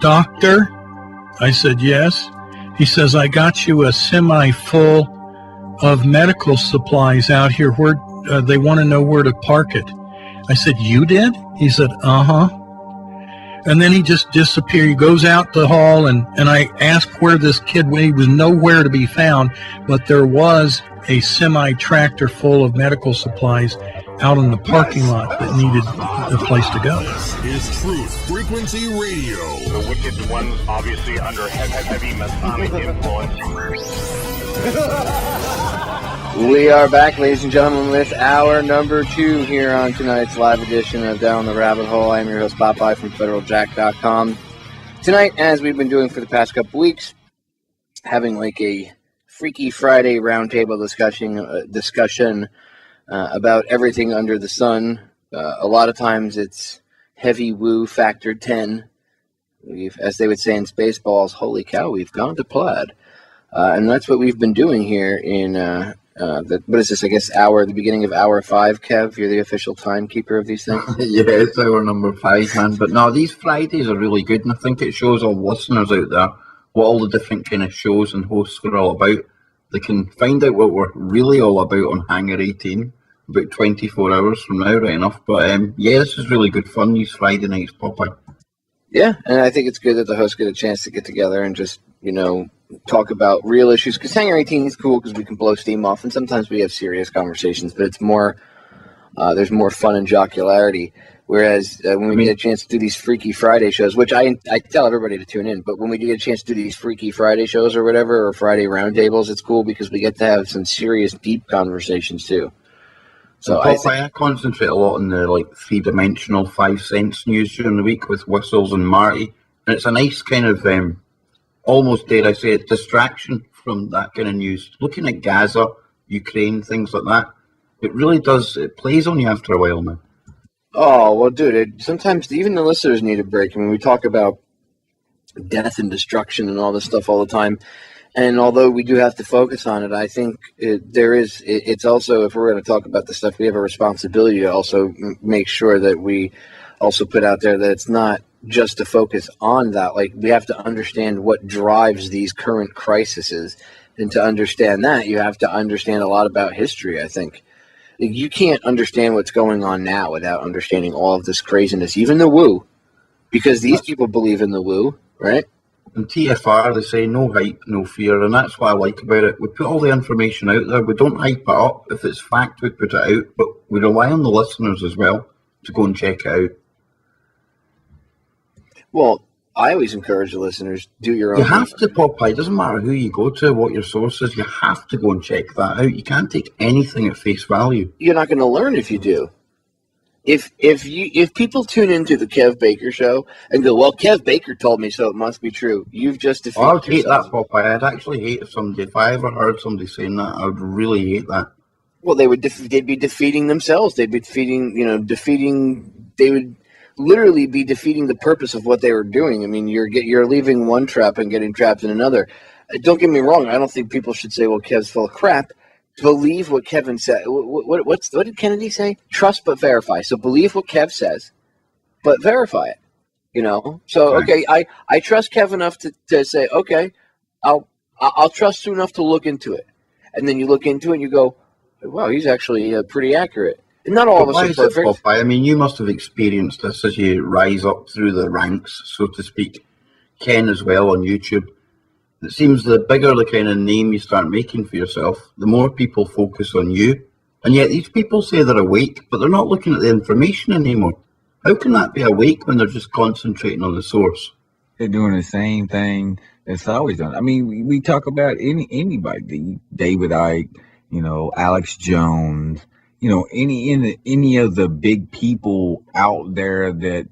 "Doctor?" I said, "Yes." He says, "I got you a semi full of medical supplies out here. Where they want to know where to park it." I said, "You did?" He said, "Uh-huh." And then he just disappeared. He goes out the hall, and I asked where this kid went. He was nowhere to be found, but there was a semi-tractor full of medical supplies out in the parking lot that needed a place to go. This is Truth Frequency Radio. The wicked ones obviously under heavy Masonic influence. We are back, ladies and gentlemen, with hour number 2 here on tonight's live edition of Down the Rabbit Hole. I'm your host, Popeye from FederalJack.com. Tonight, as we've been doing for the past couple weeks, having like a Freaky Friday roundtable discussion about everything under the sun. A lot of times it's heavy woo factor 10. As they would say in Spaceballs, holy cow, we've gone to plaid. And that's what we've been doing here in, what is this, I guess, the beginning of hour 5, Kev? You're the official timekeeper of these things? Yeah, it's hour number 5, man. But no, these Fridays are really good, and I think it shows all listeners out there what all the different kind of shows and hosts are all about. They can find out what we're really all about on Hangar 18 about 24 hours from now, right enough. But yeah, this is really good fun, these Friday nights, Popeye. Yeah, and I think it's good that the hosts get a chance to get together and just, talk about real issues. Because Hangar 18 is cool because we can blow steam off, and sometimes we have serious conversations, but it's more, there's more fun and jocularity. Whereas when we get a chance to do these Freaky Friday shows, which I tell everybody to tune in, but when we do get a chance to do these Freaky Friday shows or whatever, or Friday roundtables, it's cool because we get to have some serious, deep conversations too. So I concentrate a lot on the three-dimensional 5 cents news during the week with Whistles and Marty, and it's a nice kind of almost, dare I say it, distraction from that kind of news. Looking at Gaza, Ukraine, things like that, it really does. It plays on you after a while, man. Oh, well, dude, sometimes even the listeners need a break. I mean, we talk about death and destruction and all this stuff all the time. And although we do have to focus on it, I think it's also, if we're going to talk about this stuff, we have a responsibility to also make sure that we also put out there that it's not just to focus on that. Like, we have to understand what drives these current crises. And to understand that, you have to understand a lot about history, I think. You can't understand what's going on now without understanding all of this craziness, even the woo, because these people believe in the woo, right? And TFR, they say no hype, no fear, and that's what I like about it. We put all the information out there. We don't hype it up. If it's fact, we put it out, but we rely on the listeners as well to go and check it out. Well, I always encourage the listeners, do your own. You have to, Popeye. It doesn't matter who you go to, what your source is. You have to go and check that out. You can't take anything at face value. You're not going to learn if you do. If people tune into the Kev Baker show and go, well, Kev Baker told me so, it must be true. You've just defeated I would hate yourself. that, Popeye. I'd actually hate if I ever heard somebody saying that. I would really hate that. Well, they'd be defeating themselves. They'd be they would literally be defeating the purpose of what they were doing. I mean, you're leaving one trap and getting trapped in another. Don't get me wrong. I don't think people should say, well, Kev's full of crap. Believe what Kevin said. What did Kennedy say? Trust but verify. So believe what Kev says, but verify it. So okay, I trust Kev enough to say, okay, I'll trust you enough to look into it, and then you look into it and you go, wow, he's actually pretty accurate. And not all of us are perfect. I mean, you must have experienced this as you rise up through the ranks, so to speak. Ken as well on YouTube. It seems the bigger the kind of name you start making for yourself, the more people focus on you. And yet these people say they're awake, but they're not looking at the information anymore. How can that be awake when they're just concentrating on the source? They're doing the same thing that's always done. I mean, we talk about anybody, David Icke, Alex Jones, any of the big people out there that,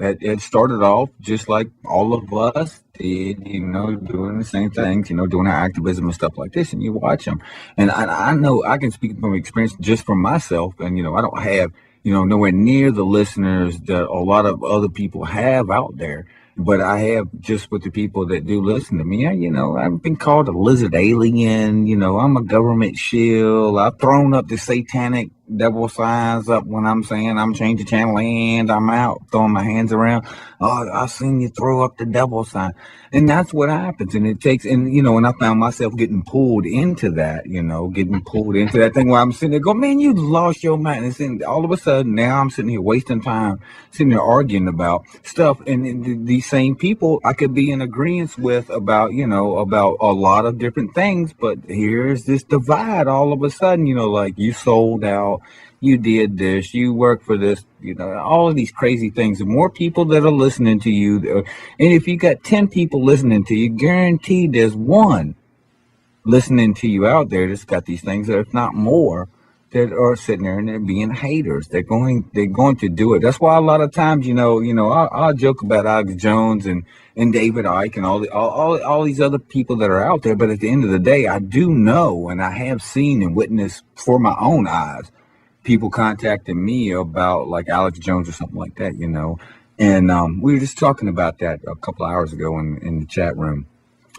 had started off just like all of us did, doing the same things, doing our activism and stuff like this, and you watch them. And I know I can speak from experience just from myself, and, I don't have, nowhere near the listeners that a lot of other people have out there. But I have, just with the people that do listen to me, I've been called a lizard alien, I'm a government shill. I've thrown up the satanic devil signs up when I'm saying I'm changing channel and I'm out, throwing my hands around. Oh, I seen you throw up the devil sign. And that's what happens. And it takes, and I found myself getting pulled into that, getting pulled into that thing where I'm sitting there going, man, you lost your mind. And then all of a sudden, now I'm sitting here wasting time, sitting there arguing about stuff. And these same people I could be in agreement with about, about a lot of different things. But here's this divide all of a sudden, like you sold out. out, you did this, you work for this, all of these crazy things. The more people that are listening to you, and if you got 10 people listening to you, guaranteed there's one listening to you out there that's got these things, or if not more, that are sitting there and they're being haters. They're going to do it. That's why a lot of times, I'll joke about Alex Jones and David Icke and all these other people that are out there. But at the end of the day, I do know, and I have seen and witnessed for my own eyes, people contacting me about like Alex Jones or something like that, And we were just talking about that a couple of hours ago in the chat room.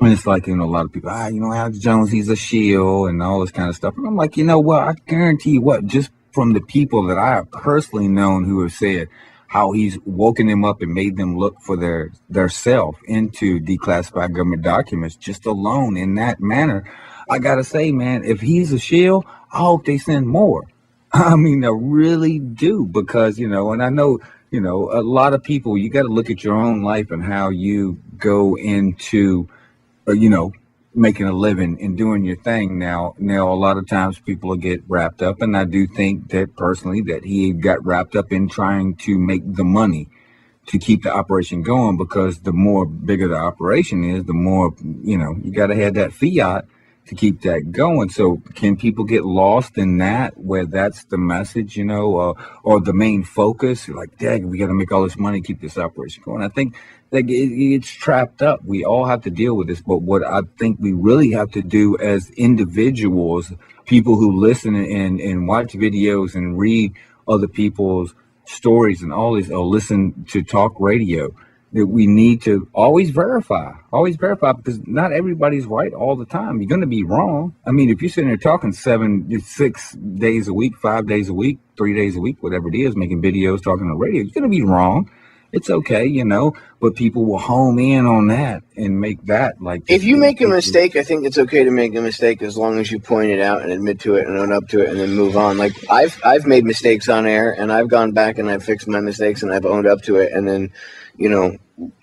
And it's like, a lot of people, Alex Jones, he's a shield and all this kind of stuff. And I'm like, I guarantee you what, just from the people that I have personally known who have said how he's woken them up and made them look for their self into declassified government documents, just alone in that manner, I got to say, man, if he's a shield, I hope they send more. I mean, I really do, because, and I know, a lot of people, you got to look at your own life and how you go into making a living and doing your thing. Now, a lot of times people will get wrapped up, and I do think that personally that he got wrapped up in trying to make the money to keep the operation going, because the more bigger the operation is, the more, you got to have that fiat to keep that going. So can people get lost in that, where that's the message, or the main focus? Like, dang, we got to make all this money, keep this operation going. I think that it's trapped up. We all have to deal with this. But what I think we really have to do as individuals, people who listen and watch videos and read other people's stories and all this, or listen to talk radio, that we need to always verify, because not everybody's right all the time. You're going to be wrong. I mean, if you're sitting there talking 6 days a week, 5 days a week, 3 days a week, whatever it is, making videos, talking on radio, you're going to be wrong. It's okay, but people will home in on that and make that like. If you make a mistake, I think it's okay to make a mistake as long as you point it out and admit to it and own up to it and then move on. Like I've made mistakes on air, and I've gone back and I've fixed my mistakes and I've owned up to it, and then,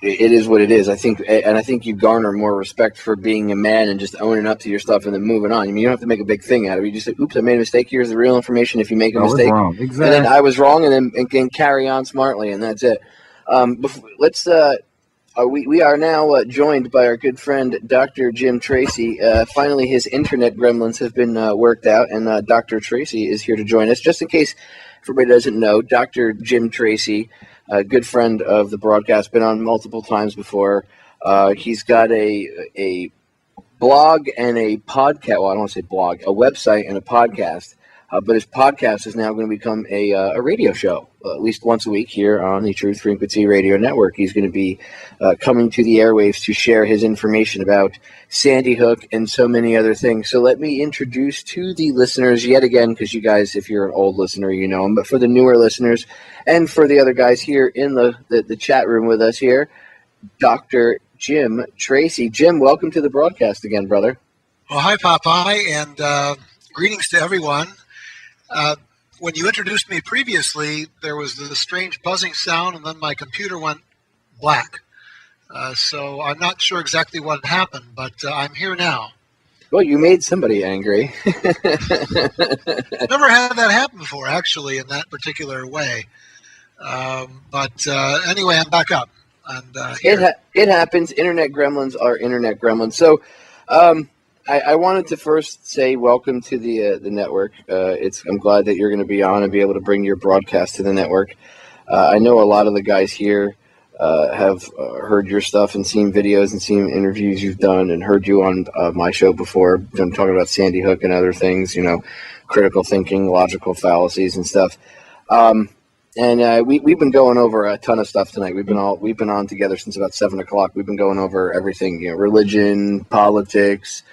it is what it is. I think you garner more respect for being a man and just owning up to your stuff and then moving on. I mean, you don't have to make a big thing out of it. You just say, "Oops, I made a mistake. Here's the real information." If you make a mistake, I was wrong. Exactly. And then I was wrong, and then carry on smartly, and that's it. We are now joined by our good friend Dr. Jim Tracy. Finally, his internet gremlins have been worked out, and Dr. Tracy is here to join us. Just in case everybody doesn't know, Dr. Jim Tracy, a good friend of the broadcast, been on multiple times before. He's got a blog and a podcast. Well, I don't want to say blog, a website and a podcast. But his podcast is now going to become a radio show, at least once a week here on the Truth Frequency Radio Network. He's going to be coming to the airwaves to share his information about Sandy Hook and so many other things. So let me introduce to the listeners yet again, because you guys, if you're an old listener, you know him, but for the newer listeners and for the other guys here in the chat room with us here, Dr. Jim Tracy. Jim, welcome to the broadcast again, brother. Well, hi, Popeye, and greetings to everyone. When you introduced me previously, there was this strange buzzing sound, and then my computer went black. So I'm not sure exactly what happened, but I'm here now. Well, you made somebody angry. Never had that happen before, actually, in that particular way. But anyway, I'm back up. And it happens. Internet gremlins are internet gremlins. So I wanted to first say welcome to the network. I'm glad that you're going to be on and be able to bring your broadcast to the network. I know a lot of the guys here have heard your stuff and seen videos and seen interviews you've done, and heard you on my show before, talking about Sandy Hook and other things, critical thinking, logical fallacies and stuff. And we've been going over a ton of stuff tonight. We've been on together since about 7 o'clock. We've been going over everything, religion, politics,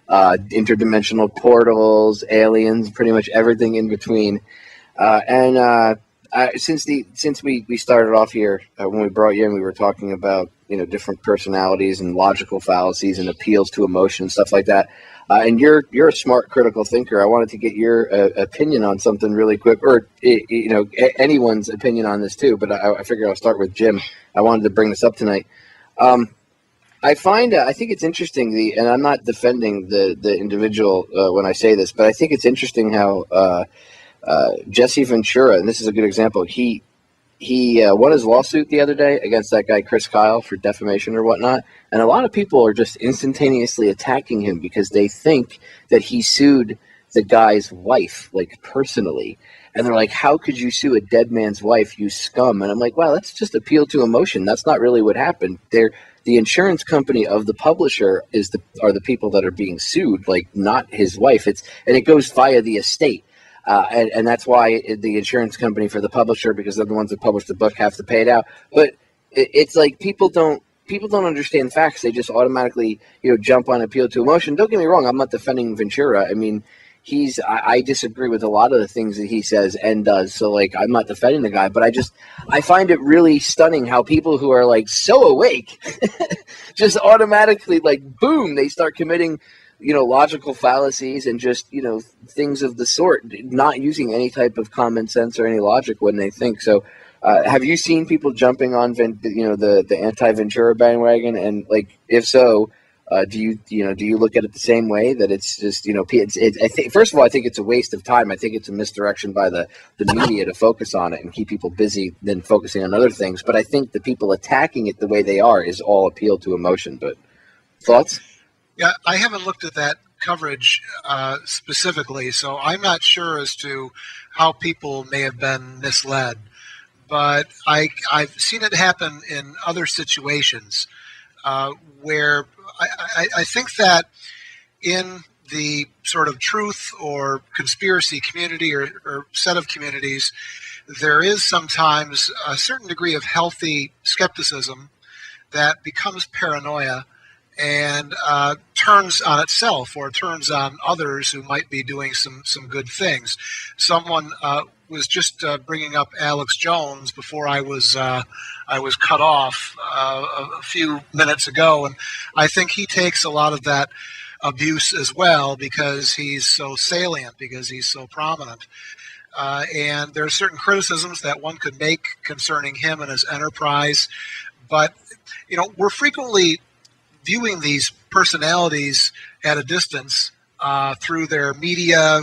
interdimensional portals, aliens, pretty much everything in between. Since we started off here, when we brought you in, we were talking about different personalities and logical fallacies and appeals to emotion and stuff like that. And you're a smart critical thinker. I wanted to get your opinion on something really quick, or anyone's opinion on this too. But I figured I'll start with Jim. I wanted to bring this up tonight. I think it's interesting, and I'm not defending the individual when I say this, but I think it's interesting how Jesse Ventura, and this is a good example. He won his lawsuit the other day against that guy Chris Kyle for defamation or whatnot, and a lot of people are just instantaneously attacking him because they think that he sued the guy's wife, like, personally. And they're like, how could you sue a dead man's wife, you scum? And I'm like, wow, that's just appeal to emotion. That's not really what happened. The insurance company of the publisher are the people that are being sued, like, not his wife. And it goes via the estate. And that's why the insurance company for the publisher, because they're the ones that publish the book, have to pay it out. But it's like people don't understand facts. They just automatically, jump on appeal to emotion. Don't get me wrong. I'm not defending Ventura. I mean, I disagree with a lot of the things that he says and does. So, like, I'm not defending the guy, but I find it really stunning how people who are, like, so awake just automatically, like, boom, they start committing, logical fallacies and just, things of the sort, not using any type of common sense or any logic when they think. So, have you seen people jumping on, the anti-Ventura bandwagon? And, like, if so, do you look at it the same way, that it's just, I think, first of all, I think it's a waste of time. I think it's a misdirection by the media to focus on it and keep people busy than focusing on other things. But I think the people attacking it the way they are is all appeal to emotion. But thoughts? Yeah, I haven't looked at that coverage specifically, so I'm not sure as to how people may have been misled. But I've seen it happen in other situations where I think that in the sort of truth or conspiracy community or set of communities, there is sometimes a certain degree of healthy skepticism that becomes paranoia and turns on itself or turns on others who might be doing some good things. Someone was just bringing up Alex Jones before I was cut off a few minutes ago, and I think he takes a lot of that abuse as well because he's so salient, because he's so prominent. And there are certain criticisms that one could make concerning him and his enterprise, but we're frequently viewing these personalities at a distance through their media.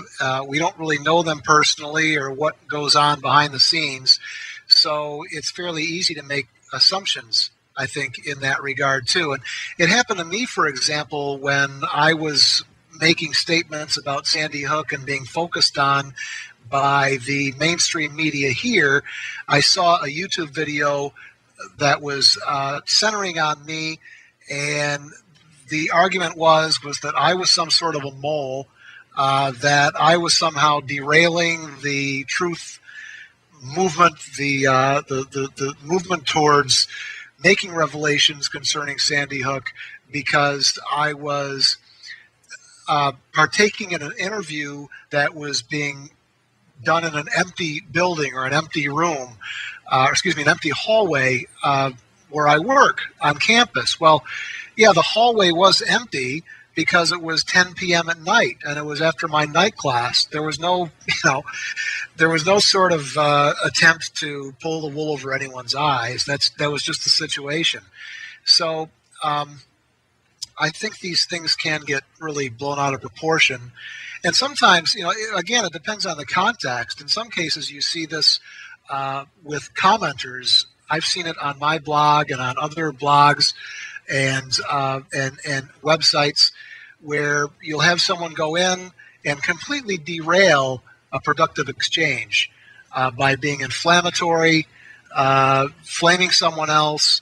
We don't really know them personally or what goes on behind the scenes. So it's fairly easy to make assumptions, I think, in that regard, too. And it happened to me, for example, when I was making statements about Sandy Hook and being focused on by the mainstream media here. I saw a YouTube video that was centering on me, and the argument was that I was some sort of a mole, that I was somehow derailing the truth movement, the movement towards making revelations concerning Sandy Hook, because I was partaking in an interview that was being done in an empty building or an empty room, an empty hallway where I work on campus. Well, yeah, the hallway was empty because it was 10 p.m. at night, and it was after my night class. There was no, there was no sort of attempt to pull the wool over anyone's eyes. That was just the situation. So I think these things can get really blown out of proportion. And sometimes, again, it depends on the context. In some cases, you see this with commenters. I've seen it on my blog and on other blogs and websites where you'll have someone go in and completely derail a productive exchange by being inflammatory, flaming someone else,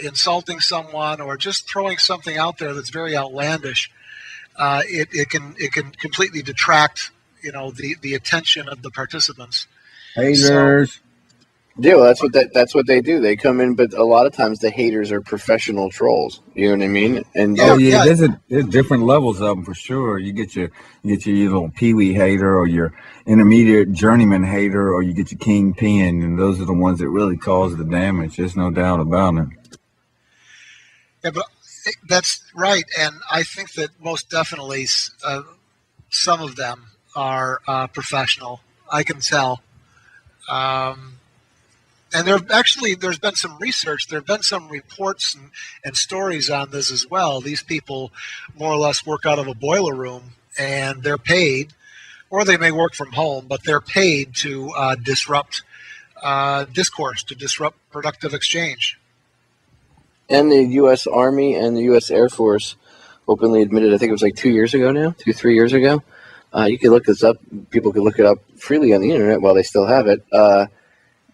insulting someone, or just throwing something out there that's very outlandish. It can completely detract, the attention of the participants. Haters. Yeah, well, that's what they do. They come in, but a lot of times the haters are professional trolls. You know what I mean? And there's different levels of them for sure. You get your little peewee hater, or your intermediate journeyman hater, or you get your kingpin, and those are the ones that really cause the damage. There's no doubt about it. Yeah, but that's right, and I think that most definitely some of them are professional. I can tell. And there's been some research, there have been some reports and stories on this as well. These people more or less work out of a boiler room, and they're paid or they may work from home, but they're paid to disrupt discourse, to disrupt productive exchange. And the U.S. Army and the U.S. Air Force openly admitted, I think it was like 3 years ago. You can look this up. People can look it up freely on the internet while they still have it.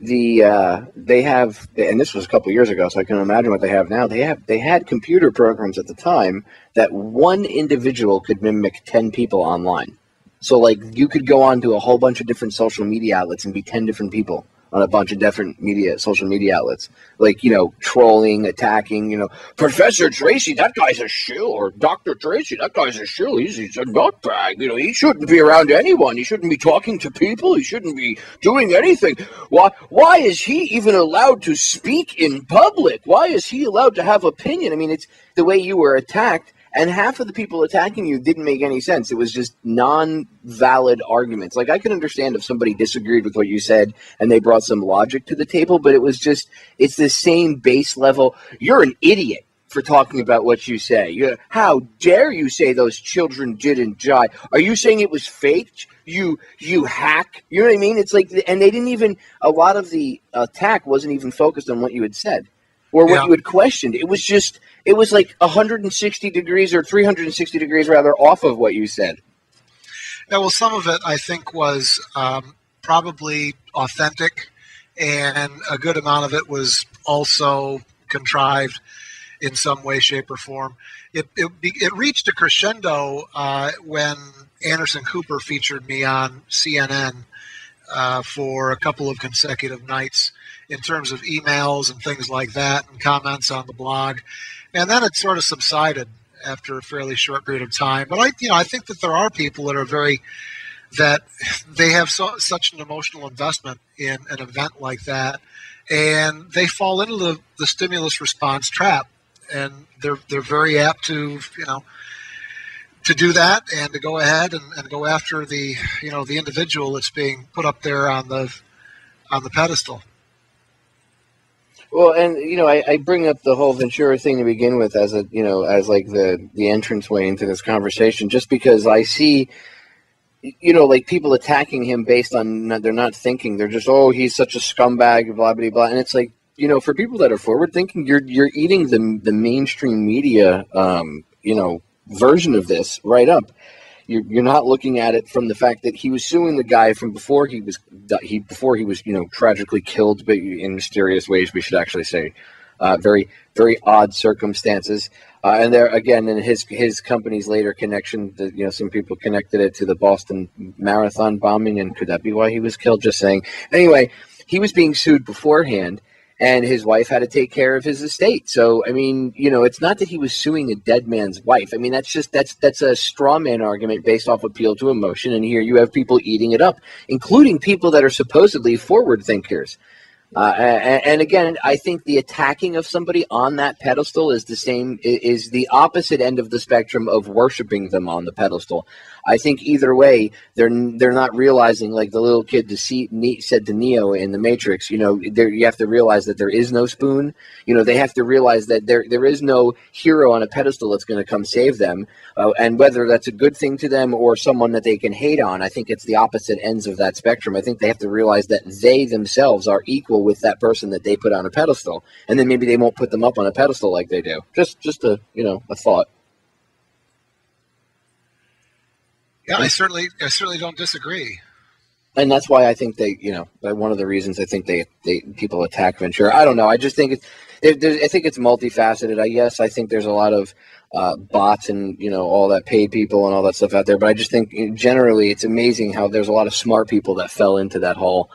They have, and this was a couple years ago, so I can imagine what they have now. They had computer programs at the time that one individual could mimic 10 people online. So like you could go on to a whole bunch of different social media outlets and be 10 different people on a bunch of different social media outlets, like, trolling, attacking, Professor Tracy, that guy's a shill, or Dr. Tracy, that guy's a shill, he's a nutbag, he shouldn't be around anyone, he shouldn't be talking to people, he shouldn't be doing anything. Why is he even allowed to speak in public? Why is he allowed to have opinion? I mean, it's the way you were attacked. And half of the people attacking you didn't make any sense. It was just non-valid arguments. Like, I could understand if somebody disagreed with what you said and they brought some logic to the table, but it's the same base level. You're an idiot for talking about what you say. How dare you say those children didn't die? Are you saying it was faked? You hack? You know what I mean? It's like, and they didn't even, a lot of the attack wasn't even focused on what you had said or what you had questioned. It was like 160 degrees or 360 degrees rather off of what you said. Yeah, well, some of it I think was probably authentic, and a good amount of it was also contrived in some way, shape, or form. It reached a crescendo when Anderson Cooper featured me on CNN for a couple of consecutive nights in terms of emails and things like that and comments on the blog. And then it sort of subsided after a fairly short period of time. But I think that there are people that they have such an emotional investment in an event like that, and they fall into the stimulus response trap, and they're very apt to to do that and to go ahead and go after the individual that's being put up there on the pedestal. Well, and I bring up the whole Ventura thing to begin with as like the entranceway into this conversation, just because I see, like people attacking him based on they're not thinking. They're just, oh, he's such a scumbag, blah blah blah. And it's like, for people that are forward thinking, you're eating the mainstream media, version of this right up. You're not looking at it from the fact that he was suing the guy from before he was tragically killed, but in mysterious ways, we should actually say, very very odd circumstances. And there again, in his company's later connection, some people connected it to the Boston Marathon bombing, and could that be why he was killed? Just saying. Anyway, he was being sued beforehand, and his wife had to take care of his estate. So, I mean, it's not that he was suing a dead man's wife. I mean, that's a straw man argument based off appeal to emotion. And here you have people eating it up, including people that are supposedly forward thinkers. And again, I think the attacking of somebody on that pedestal is the opposite end of the spectrum of worshiping them on the pedestal. I think either way, they're not realizing, like the little kid said to Neo in the Matrix, you have to realize that there is no spoon. They have to realize that there is no hero on a pedestal that's going to come save them. And whether that's a good thing to them or someone that they can hate on, I think it's the opposite ends of that spectrum. I think they have to realize that they themselves are equal with that person that they put on a pedestal. And then maybe they won't put them up on a pedestal like they do. Just a thought. Yeah, I certainly don't disagree. And that's why I think one of the reasons I think people attack Ventura. I don't know. I just think I think it's multifaceted. I think there's a lot of bots and all that paid people and all that stuff out there. But I just think generally it's amazing how there's a lot of smart people that fell into that whole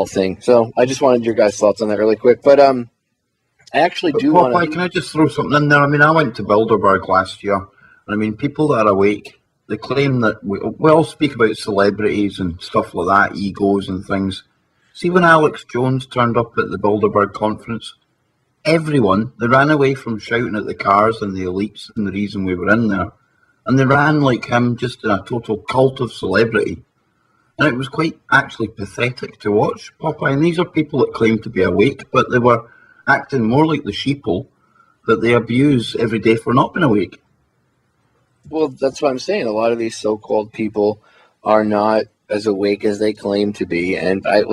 thing. So I just wanted your guys' thoughts on that really quick. But I actually do want to. Can I just throw something in there? I mean, I went to Bilderberg last year, and I mean, people that are awake. They claim that we all speak about celebrities and stuff like that, egos and things. See, when Alex Jones turned up at the Bilderberg conference, they ran away from shouting at the cars and the elites and the reason we were in there. And they ran like him, just in a total cult of celebrity. And it was quite actually pathetic to watch, Popeye. And these are people that claim to be awake, but they were acting more like the sheeple that they abuse every day for not being awake. Well, that's what I'm saying. A lot of these so-called people are not as awake as they claim to be. And I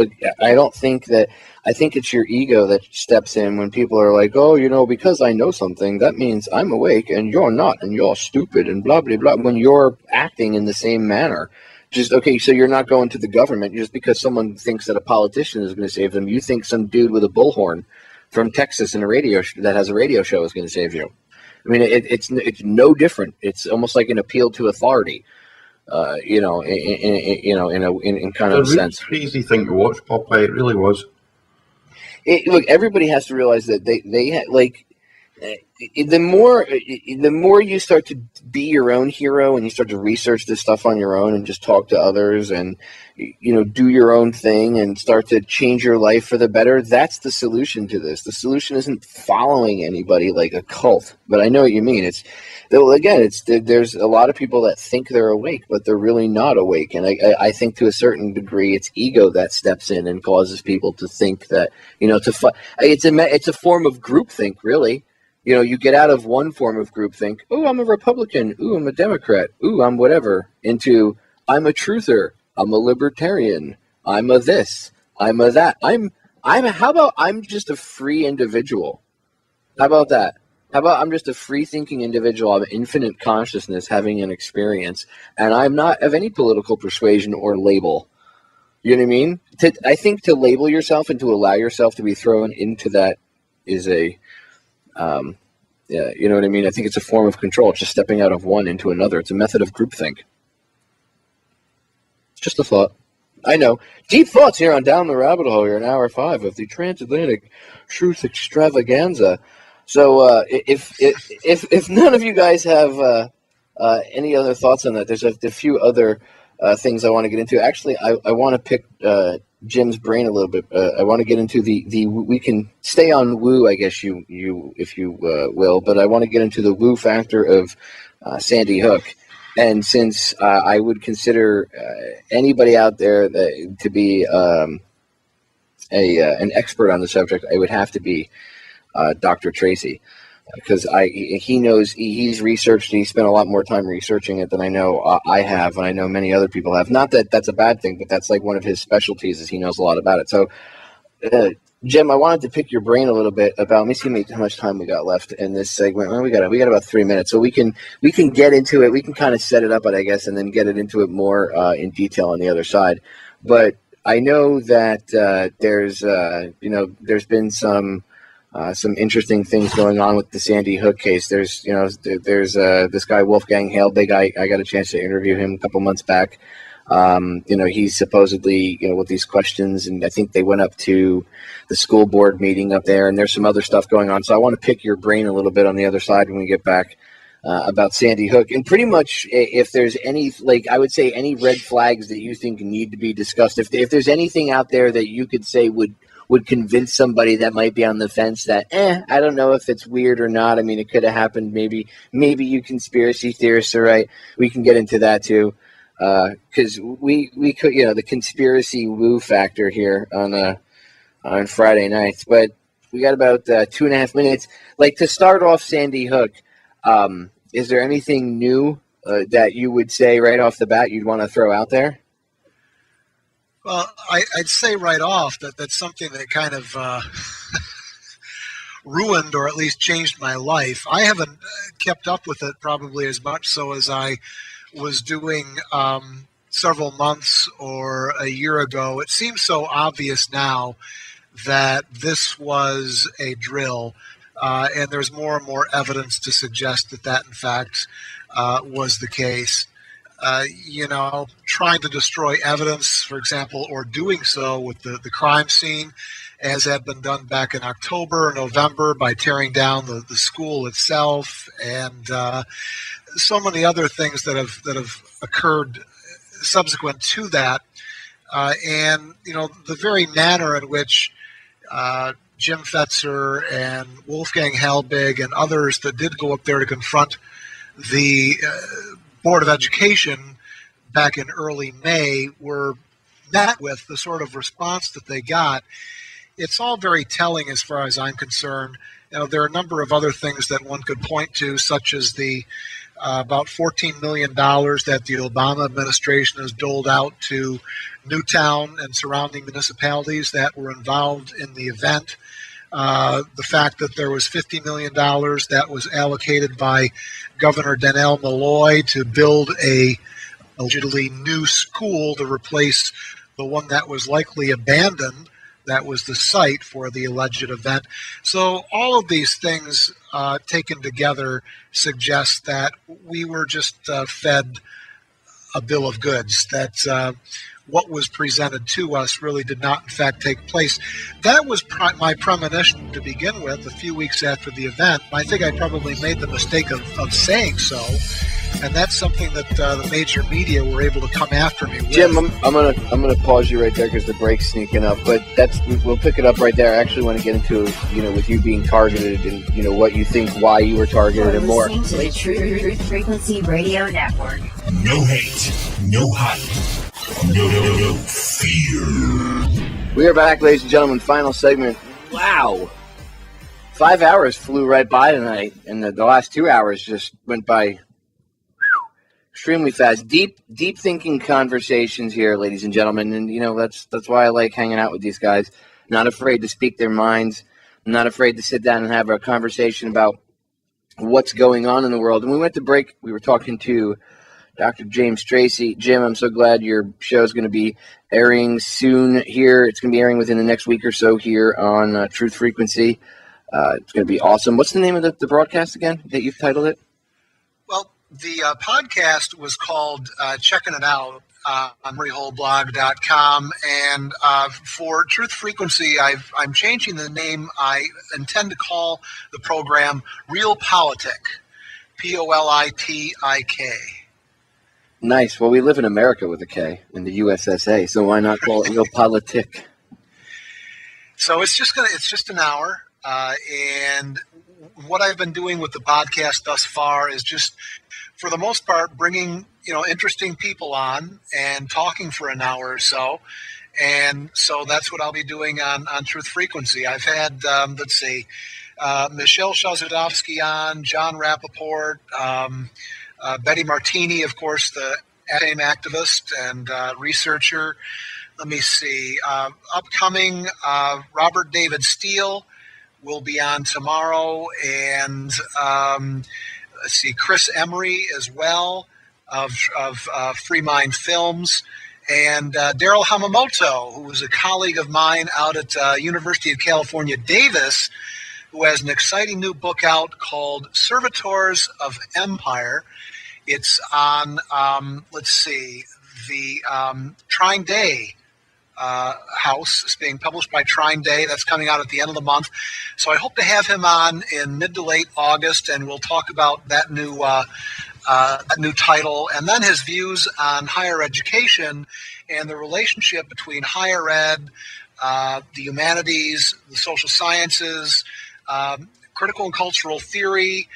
think it's your ego that steps in when people are like, oh, because I know something, that means I'm awake and you're not, and you're stupid and blah, blah, blah, when you're acting in the same manner. Just, okay, so you're not going to the government just because someone thinks that a politician is going to save them. You think some dude with a bullhorn from Texas in that has a radio show is going to save you. I mean, it's no different. It's almost like an appeal to authority. In kind of a sense. Crazy thing to watch, Popeye. It really was. Look, everybody has to realize that the more you start to be your own hero and you start to research this stuff on your own and just talk to others and do your own thing and start to change your life for the better, that's the solution to this. The solution isn't following anybody like a cult, but I know what you mean. There's a lot of people that think they're awake, but they're really not awake. And I think to a certain degree, it's ego that steps in and causes people to think that, it's a form of groupthink, really. You get out of one form of groupthink, oh, I'm a Republican, ooh, I'm a Democrat, ooh, I'm whatever, into I'm a truther, I'm a libertarian, I'm a this, I'm a that. How about I'm just a free individual? How about that? How about I'm just a free-thinking individual of infinite consciousness having an experience, and I'm not of any political persuasion or label? You know what I mean? I think to label yourself and to allow yourself to be thrown into that is you know what I mean? I think it's a form of control. It's just stepping out of one into another. It's a method of groupthink. Just a thought. I know. Deep thoughts here on Down the Rabbit Hole here in Hour 5 of the Transatlantic Truth Extravaganza. So if none of you guys have any other thoughts on that, there's a few other things I want to get into. Actually, I want to pick Jim's brain a little bit. I want to get into the we can stay on woo, I guess you if you will, but I want to get into the woo factor of Sandy Hook. And since I would consider anybody out there to be an expert on the subject, I would have to be Dr. Tracy, because he knows, he's researched, he spent a lot more time researching it than I know I have, and I know many other people have. Not that that's a bad thing, but that's like one of his specialties, is he knows a lot about it. So, Jim, I wanted to pick your brain a little bit about. Let me see how much time we got left in this segment. Well, we got about 3 minutes, so we can get into it. We can kind of set it up, I guess, and then get it into it more in detail on the other side. But I know that there's been some interesting things going on with the Sandy Hook case. There's this guy Wolfgang Halbig. I got a chance to interview him a couple months back. He's supposedly, with these questions, and I think they went up to the school board meeting up there, and there's some other stuff going on. So I want to pick your brain a little bit on the other side when we get back about Sandy Hook, and pretty much if there's any, I would say any red flags that you think need to be discussed. If there's anything out there that you could say would convince somebody that might be on the fence that, I don't know if it's weird or not. I mean, it could have happened. Maybe you conspiracy theorists are right. We can get into that too. Because we could, the conspiracy woo factor here on Friday nights, but we got about 2.5 minutes. To start off Sandy Hook, is there anything new that you would say right off the bat you'd want to throw out there? Well, I'd say right off that that's something that kind of ruined or at least changed my life. I haven't kept up with it probably as much so as I was doing several months or a year ago. It seems so obvious now that this was a drill, and there's more and more evidence to suggest that in fact was the case. Trying to destroy evidence, for example, or doing so with the crime scene, as had been done back in October, November, by tearing down the school itself, and so many other things that have occurred subsequent to that, and the very manner in which Jim Fetzer and Wolfgang Halbig and others that did go up there to confront the Board of Education back in early May were met with the sort of response that they got. It's all very telling as far as I'm concerned. There are a number of other things that one could point to, such as the about $14 million that the Obama administration has doled out to Newtown and surrounding municipalities that were involved in the event. The fact that there was $50 million that was allocated by Governor Dannell Malloy to build a allegedly new school to replace the one that was likely abandoned, that was the site for the alleged event. So all of these things taken together suggest that we were just fed a bill of goods, that what was presented to us really did not in fact take place. That was my premonition to begin with a few weeks after the event. I think I probably made the mistake of saying so, and that's something that the major media were able to come after me with. Jim, I'm gonna pause you right there because the break's sneaking up, but we'll pick it up right there. I actually want to get into, with you being targeted and what you think, why you were targeted, and more. Listening to the Truth Frequency Radio Network. No hate, no hype. No fear. We are back, ladies and gentlemen. Final segment. Wow. 5 hours flew right by tonight, and the last 2 hours just went by extremely fast. Deep thinking conversations here, ladies and gentlemen, and that's why I like hanging out with these guys. Not afraid to speak their minds. Not afraid to sit down and have a conversation about what's going on in the world. And we went to break. We were talking to Dr. James Tracy. Jim, I'm so glad your show is going to be airing soon here. It's going to be airing within the next week or so here on Truth Frequency. It's going to be awesome. What's the name of the broadcast again that you've titled it? Well, the podcast was called Checking It Out on MurrayHoleblog.com. And for Truth Frequency, I'm changing the name. I intend to call the program Real Politic, Politik. Nice. Well, we live in America with a K in the USSA, so why not call it Real Politic? So it's just an hour, and what I've been doing with the podcast thus far is just, for the most part, bringing interesting people on and talking for an hour or so, and so that's what I'll be doing on Truth Frequency. I've had Michelle Shazudovsky on, John Rappaport. Betty Martini, of course, the AIM activist and researcher. Let me see. Upcoming, Robert David Steele will be on tomorrow. And let's see, Chris Emery as well of Free Mind Films. And Daryl Hamamoto, who was a colleague of mine out at University of California, Davis, who has an exciting new book out called Servitors of Empire. It's on, the Trine Day House. It's being published by Trine Day. That's coming out at the end of the month. So I hope to have him on in mid to late August, and we'll talk about that new title, and then his views on higher education and the relationship between higher ed, the humanities, the social sciences, critical and cultural theory,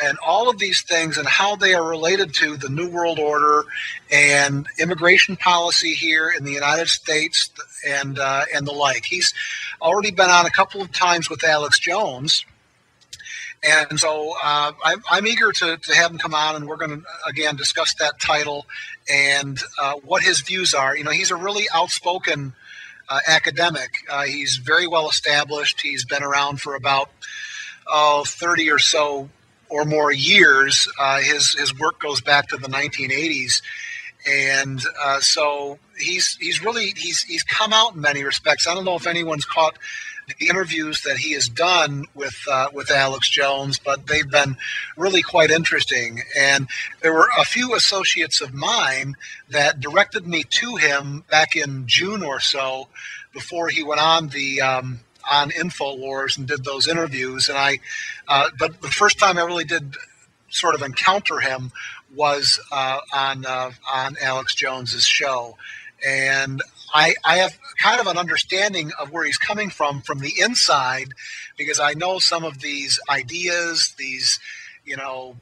and all of these things, and how they are related to the New World Order and immigration policy here in the United States, and the like. He's already been on a couple of times with Alex Jones, and so I'm eager to have him come on, and we're going to again discuss that title and what his views are. He's a really outspoken academic. He's very well established. He's been around for about 30 or so or more years. His work goes back to the 1980s, and so he's come out in many respects. I don't know if anyone's caught the interviews that he has done with Alex Jones, but they've been really quite interesting. And there were a few associates of mine that directed me to him back in June or so, before he went on the on InfoWars and did those interviews. And but the first time I really did sort of encounter him was on Alex Jones's show. And I have kind of an understanding of where he's coming from the inside, because I know some of these ideas, these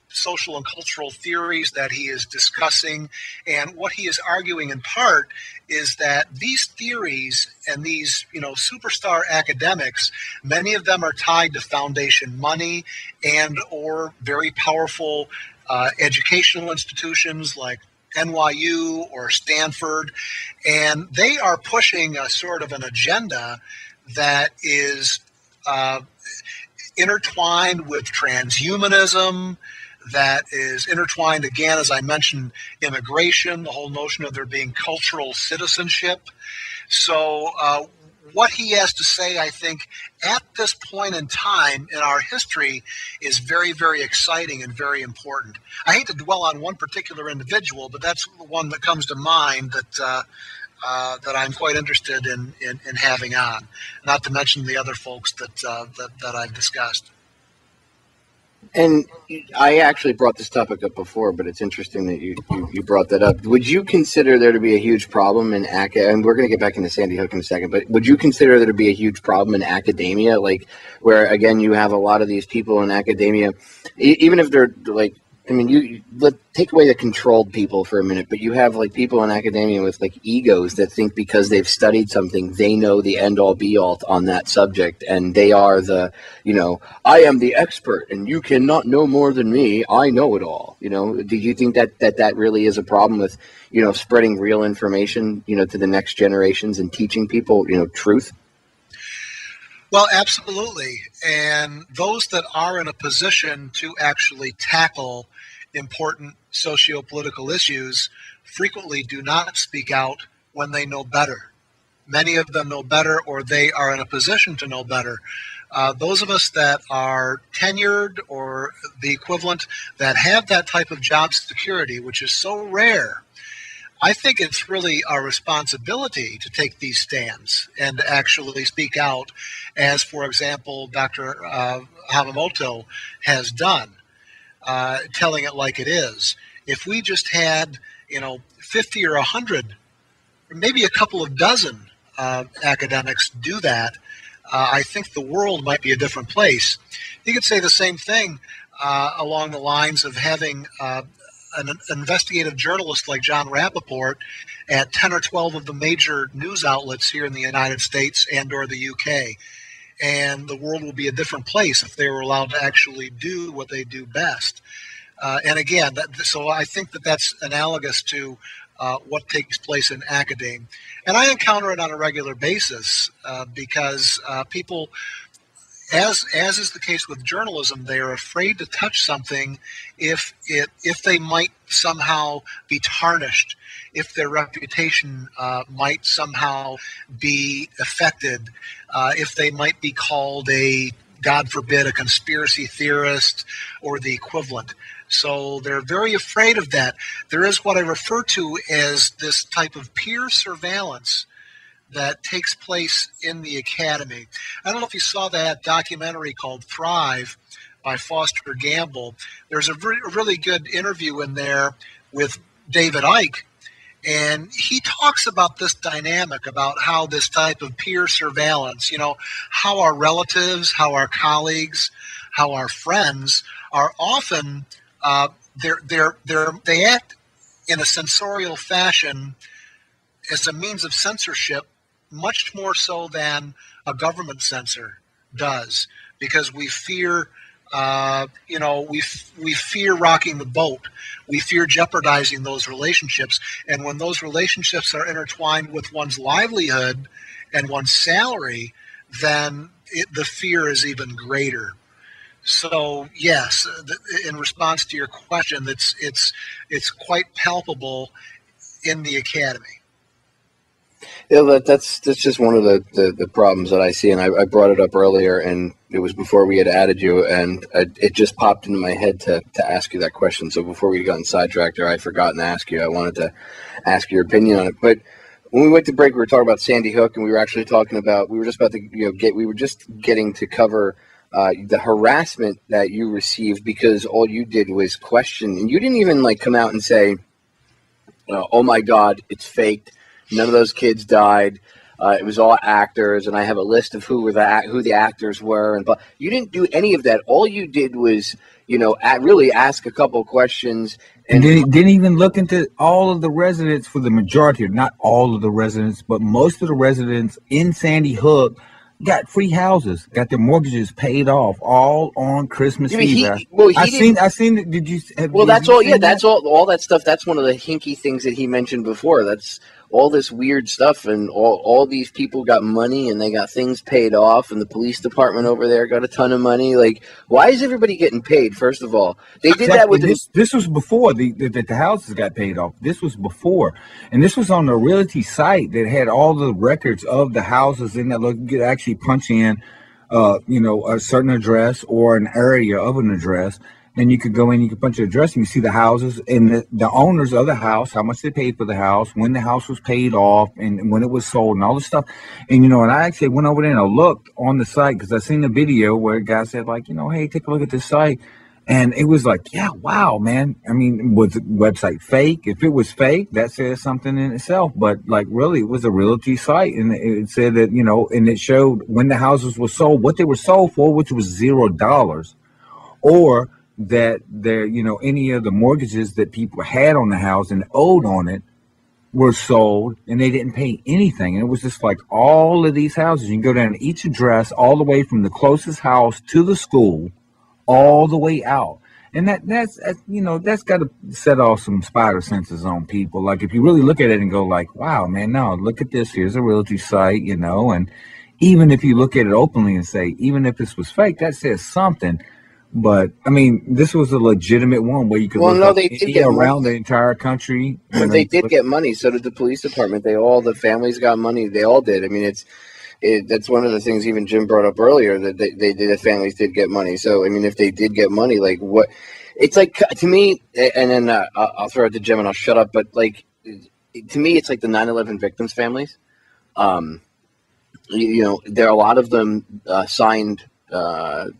social and cultural theories that he is discussing. And what he is arguing in part is that these theories and these, superstar academics, many of them are tied to foundation money and or very powerful educational institutions like NYU or Stanford, and they are pushing a sort of an agenda that is intertwined with transhumanism, that is intertwined, again, as I mentioned, immigration, the whole notion of there being cultural citizenship. So what he has to say, I think, at this point in time in our history is very, very exciting and very important. I hate to dwell on one particular individual, but that's the one that comes to mind that I'm quite interested in having on, not to mention the other folks that I've discussed. And I actually brought this topic up before, but it's interesting that you brought that up. Would you consider there to be a huge problem in academia? And we're going to get back into Sandy Hook in a second, but would you consider there to be a huge problem in academia? Like, where, again, you have a lot of these people in academia, even if they're like, I mean, take away the controlled people for a minute, but you have like people in academia with like egos that think because they've studied something, they know the end all be all on that subject. And they are I am the expert and you cannot know more than me. I know it all. Do you think that really is a problem with, spreading real information, to the next generations and teaching people, truth? Well, absolutely. And those that are in a position to actually tackle important socio-political issues frequently do not speak out when they know better. Many of them know better, or they are in a position to know better. Those of us that are tenured or the equivalent that have that type of job security, which is so rare, I think it's really our responsibility to take these stands and actually speak out, as, for example, Dr. Hamamoto has done, telling it like it is. If we just had, 50 or 100, or maybe a couple of dozen academics do that, I think the world might be a different place. You could say the same thing along the lines of having an investigative journalist like John Rappaport at 10 or 12 of the major news outlets here in the United States and or the UK. And the world will be a different place if they were allowed to actually do what they do best. And again, so I think that's analogous to what takes place in academia. And I encounter it on a regular basis because people, as is the case with journalism, they are afraid to touch something if they might somehow be tarnished, if their reputation might somehow be affected, if they might be called God forbid, a conspiracy theorist or the equivalent. So they're very afraid of that. There is what I refer to as this type of peer surveillance that takes place in the academy. I don't know if you saw that documentary called Thrive by Foster Gamble. There's a really good interview in there with David Icke, and he talks about this dynamic, about how this type of peer surveillance, how our relatives, how our colleagues, how our friends are often, they act in a censorial fashion as a means of censorship, much more so than a government censor does, because we fear, we fear rocking the boat. We fear jeopardizing those relationships. And when those relationships are intertwined with one's livelihood and one's salary, then the fear is even greater. So yes, in response to your question, it's quite palpable in the academy. Yeah, that's just one of the problems that I see, and I brought it up earlier, and it was before we had added you, and it just popped into my head to ask you that question. So before we got sidetracked, or I'd forgotten to ask you, I wanted to ask your opinion on it. But when we went to break, we were talking about Sandy Hook, and we were actually talking about, we were just getting to cover the harassment that you received because all you did was question, and you didn't even come out and say, "Oh my God, it's faked. None of those kids died. It was all actors, and I have a list of who the actors were." But you didn't do any of that. All you did was, really ask a couple of questions. And didn't even look into all of the residents, for the majority, not all of the residents, but most of the residents in Sandy Hook got free houses, got their mortgages paid off, all on Christmas Yeah, but Eve. I seen it. Did you? Well, that's all. Yeah, that's all that stuff. That's one of the hinky things that he mentioned before. That's all this weird stuff, and all these people got money, and they got things paid off, and the police department over there got a ton of money. Like, why is everybody getting paid? First of all, they did that with this was before the houses got paid off. This was before, and this was on the realty site that had all the records of the houses in there. Look, you could actually punch in, a certain address or an area of an address. And you could go in, you could punch your address, and you see the houses and the owners of the house, how much they paid for the house, when the house was paid off, and when it was sold, and all this stuff. And and I actually went over there and I looked on the site because I seen the video where a guy said, like, hey, take a look at this site, and it was like, yeah, wow, man. I mean, was the website fake? If it was fake, that says something in itself. But like, really, it was a realty site, and it said that and it showed when the houses were sold, what they were sold for, which was $0, or that there, any of the mortgages that people had on the house and owed on it were sold, and they didn't pay anything. And it was just like all of these houses. You can go down to each address, all the way from the closest house to the school, all the way out. And that's got to set off some spider senses on people. Like, if you really look at it and go like, wow, man, no, look at this. Here's a realty site, and even if you look at it openly and say, even if this was fake, that says something. But I mean, this was a legitimate one where you could look they did get around the entire country. They did get money. So did the police department. The families got money. They all did. I mean, that's one of the things even Jim brought up earlier, that the families did get money. So I mean, if they did get money, like, what? It's like, to me, and then I'll throw it to Jim and I'll shut up. But like, to me, it's like the 9/11 victims' families. There are a lot of them signed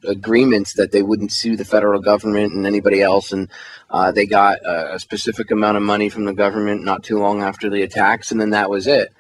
agreements that they wouldn't sue the federal government and anybody else, and they got a specific amount of money from the government not too long after the attacks, and then that was it.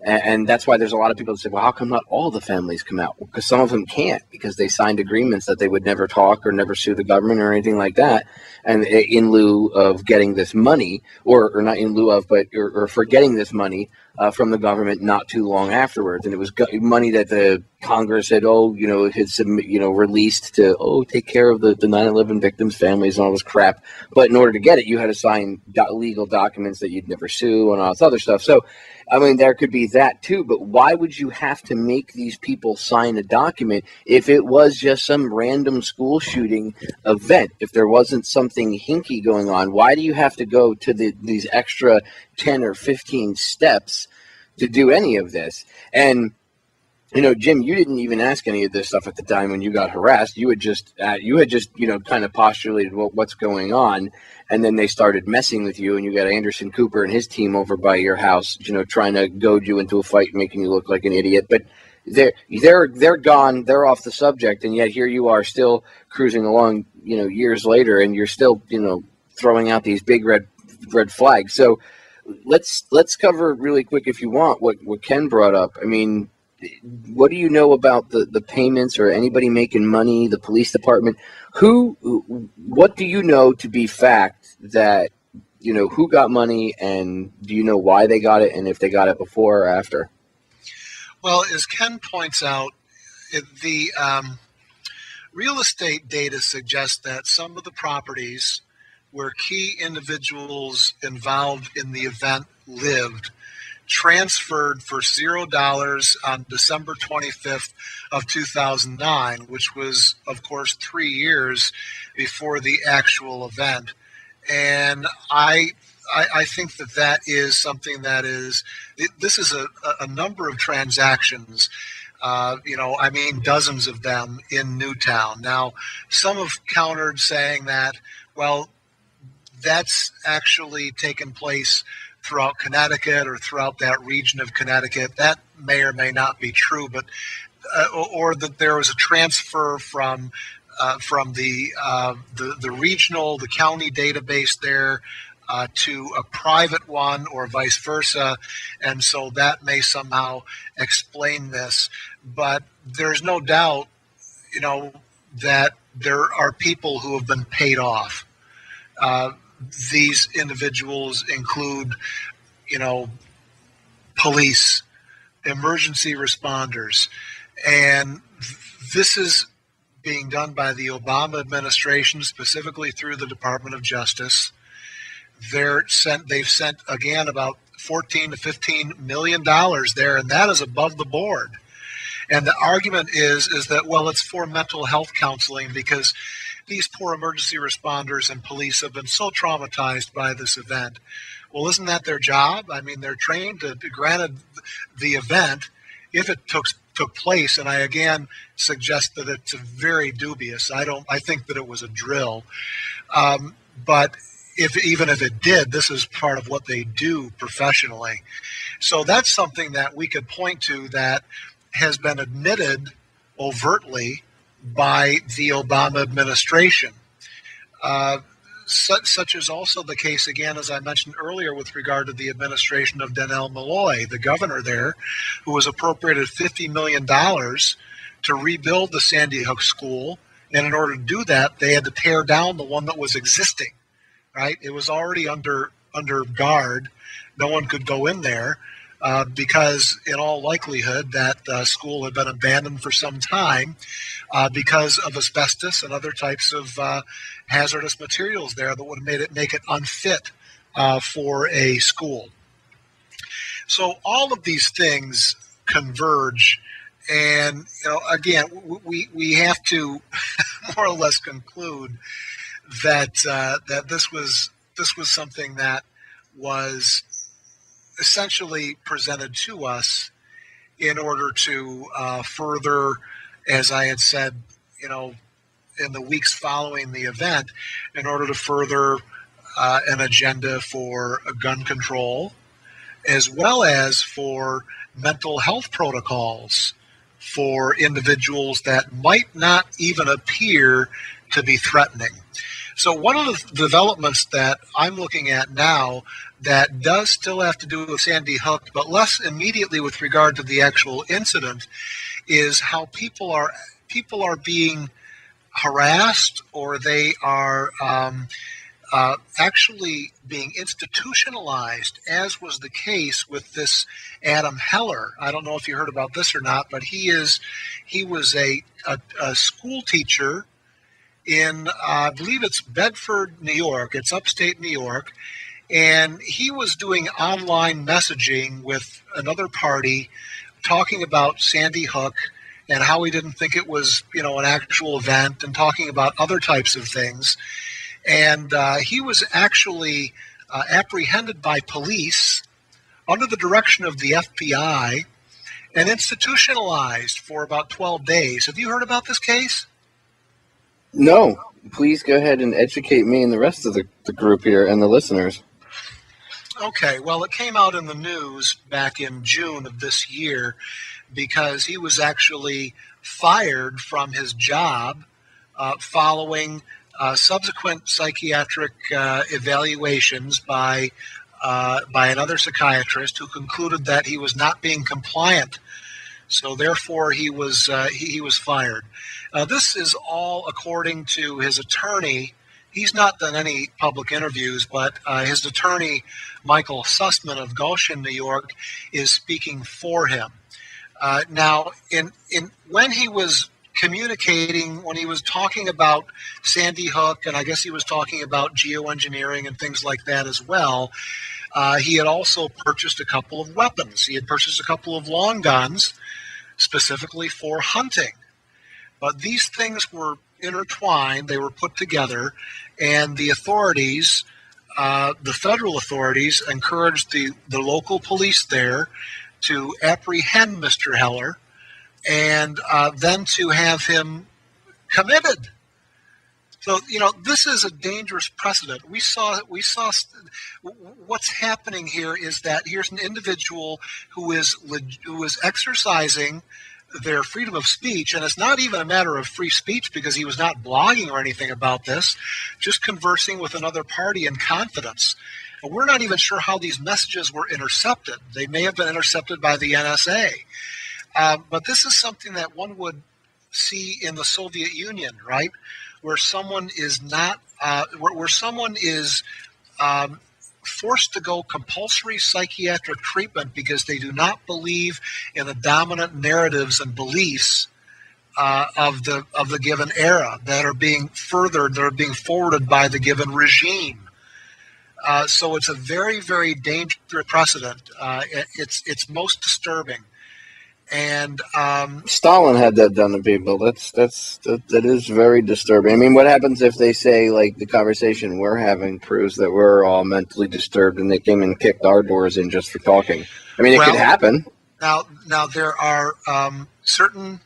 And that's why there's a lot of people that say, well, how come not all the families come out? Because some of them can't, because they signed agreements that they would never talk or never sue the government or anything like that. And in lieu of getting this money, or not in lieu of, but or for getting this money from the government not too long afterwards. And it was money that the Congress had, released to, take care of the 9/11 victims' families and all this crap. But in order to get it, you had to sign legal documents that you'd never sue and all this other stuff. So, I mean, there could be that too, but why would you have to make these people sign a document if it was just some random school shooting event? If there wasn't something hinky going on, why do you have to go to these extra 10 or 15 steps to do any of this? And Jim, you didn't even ask any of this stuff at the time when you got harassed. You had just kind of postulated what's going on, and then they started messing with you, and you got Anderson Cooper and his team over by your house, trying to goad you into a fight, making you look like an idiot. But they're gone, they're off the subject, and yet here you are still cruising along, years later, and you're still, throwing out these big red flags. So let's cover really quick, if you want, what Ken brought up. I mean, what do you know about the payments, or anybody making money, the police department? What do you know to be fact that, who got money, and do you know why they got it, and if they got it before or after? Well, as Ken points out, the real estate data suggests that some of the properties where key individuals involved in the event lived transferred for $0 on December 25th of 2009, which was, of course, 3 years before the actual event. And I think that is something that is, this is a number of transactions, dozens of them in Newtown. Now, some have countered saying that, well, that's actually taken place throughout Connecticut or throughout that region of Connecticut. That may or may not be true, but or that there was a transfer from the regional, the county database there to a private one, or vice versa, and so that may somehow explain this. But there's no doubt, that there are people who have been paid off. These individuals include, police, emergency responders, And this is being done by the Obama administration, specifically through the Department of Justice. They've sent again about $14 to $15 million there, and that is above the board. And the argument is that, well, it's for mental health counseling because these poor emergency responders and police have been so traumatized by this event. Well, isn't that their job? I mean, they're trained to, granted the event, if it took place, and I again suggest that it's very dubious. I think that it was a drill. But even if it did, this is part of what they do professionally. So that's something that we could point to that has been admitted overtly by the Obama administration. Such is also the case, again, as I mentioned earlier, with regard to the administration of Dannell Malloy, the governor there, who was appropriated $50 million to rebuild the Sandy Hook school. And in order to do that, they had to tear down the one that was existing, right? It was already under guard. No one could go in there because, in all likelihood, that school had been abandoned for some time because of asbestos and other types of hazardous materials there that would make it unfit for a school. So all of these things converge, and again, we have to more or less conclude that that this was something that was essentially presented to us in order to further, as I had said, in the weeks following the event, in order to further an agenda for gun control, as well as for mental health protocols for individuals that might not even appear to be threatening. So one of the developments that I'm looking at now that does still have to do with Sandy Hook, but less immediately with regard to the actual incident, is how people are being harassed, or they are actually being institutionalized, as was the case with this Adam Heller. I don't know if you heard about this or not, but he was a school teacher in, I believe it's Bedford, New York. It's upstate New York. And he was doing online messaging with another party talking about Sandy Hook and how he didn't think it was, an actual event, and talking about other types of things. And he was actually apprehended by police under the direction of the FBI and institutionalized for about 12 days. Have you heard about this case? No. Please go ahead and educate me and the rest of the group here and the listeners. Okay, well, it came out in the news back in June of this year because he was actually fired from his job following subsequent psychiatric evaluations by another psychiatrist who concluded that he was not being compliant. So therefore, he was fired. This is all according to his attorney. He's not done any public interviews, but his attorney, Michael Sussman of Goshen, New York, is speaking for him. Now, when he was communicating, when he was talking about Sandy Hook, and I guess he was talking about geoengineering and things like that as well, he had also purchased a couple of weapons. He had purchased a couple of long guns, specifically for hunting. But these things were intertwined, they were put together, and the authorities, the federal authorities, encouraged the local police there to apprehend Mr. Heller and then to have him committed. So, this is a dangerous precedent. We saw what's happening here is that here's an individual who is exercising their freedom of speech, and it's not even a matter of free speech because he was not blogging or anything about this, just conversing with another party in confidence. And we're not even sure how these messages were intercepted. They may have been intercepted by the NSA. But this is something that one would see in the Soviet Union, right? Where someone is not, where someone is forced to go compulsory psychiatric treatment because they do not believe in the dominant narratives and beliefs of the given era that are being furthered, that are being forwarded by the given regime. So it's a very, very dangerous precedent. It's most disturbing. And Stalin had that done to people. That is very disturbing. I mean, what happens if they say, like, the conversation we're having proves that we're all mentally disturbed, and they came and kicked our doors in just for talking? I mean, it could happen. Now there are certain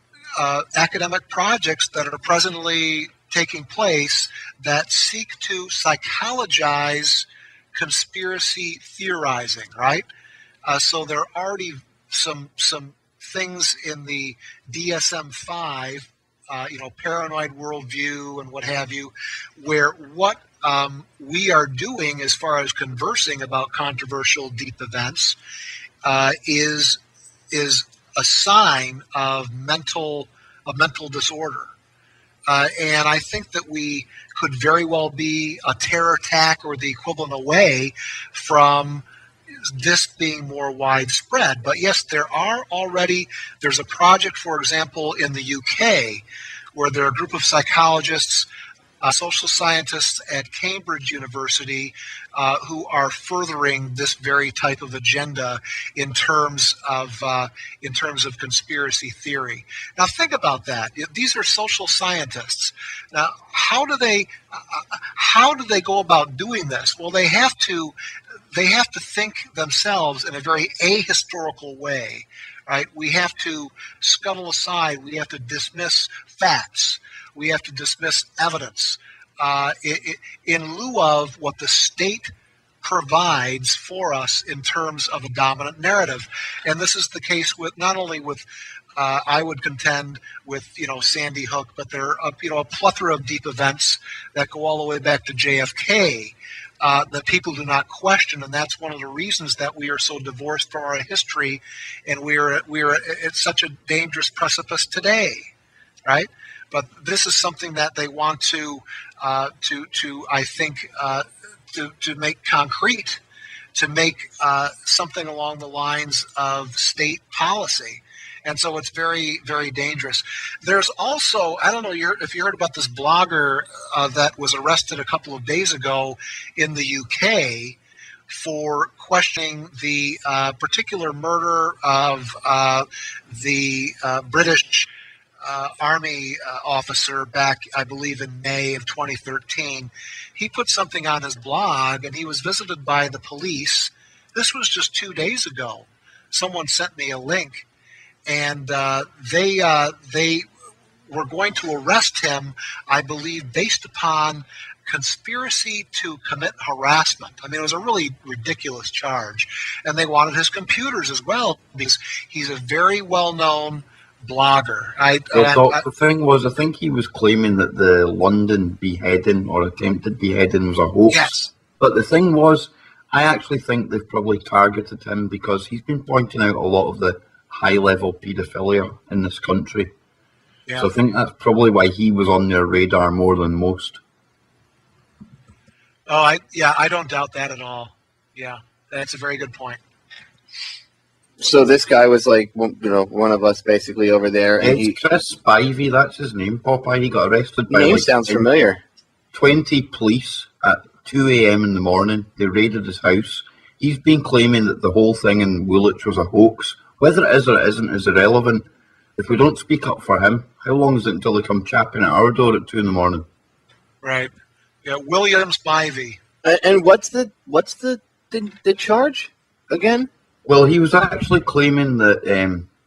academic projects that are presently taking place that seek to psychologize conspiracy theorizing, right? So there are already some things in the DSM-5, paranoid worldview and what have you, where what we are doing as far as conversing about controversial deep events is a sign of mental disorder. And I think that we could very well be a terror attack or the equivalent away from this being more widespread. But yes, there's a project, for example, in the UK, where there are a group of psychologists, social scientists at Cambridge University who are furthering this very type of agenda in terms of conspiracy theory. Now think about that. These are social scientists. Now how do they go about doing this? Well, they have to think themselves in a very ahistorical way, right? We have to scuttle aside. We have to dismiss facts. We have to dismiss evidence in lieu of what the state provides for us in terms of a dominant narrative. And this is the case with not only with I would contend with Sandy Hook, but there are a plethora of deep events that go all the way back to JFK that people do not question, and that's one of the reasons that we are so divorced from our history, and we are at such a dangerous precipice today, right? But this is something that they want to I think to make concrete, to make something along the lines of state policy. And so it's very, very dangerous. There's also, I don't know if you heard about this blogger that was arrested a couple of days ago in the UK for questioning the particular murder of the British Army officer back, I believe, in May of 2013. He put something on his blog, and he was visited by the police. This was just 2 days ago. Someone sent me a link. And they were going to arrest him, I believe, based upon conspiracy to commit harassment. I mean, it was a really ridiculous charge. And they wanted his computers as well, because he's a very well-known blogger. The thing was, I think he was claiming that the London beheading or attempted beheading was a hoax. Yes. But the thing was, I actually think they've probably targeted him because he's been pointing out a lot of the high-level paedophilia in this country. Yeah. So I think that's probably why he was on their radar more than most. Oh, I don't doubt that at all. Yeah, that's a very good point. So this guy was like, one of us basically over there. And it's Chris Spivey, that's his name, Popeye. He got arrested by name sounds familiar. 20 police at 2 a.m. in the morning. They raided his house. He's been claiming that the whole thing in Woolwich was a hoax. Whether it is or it isn't is irrelevant. If we don't speak up for him, how long is it until they come chapping at our door at 2 in the morning? Right. Yeah, William Spivey. And what's the charge again? Well, he was actually claiming that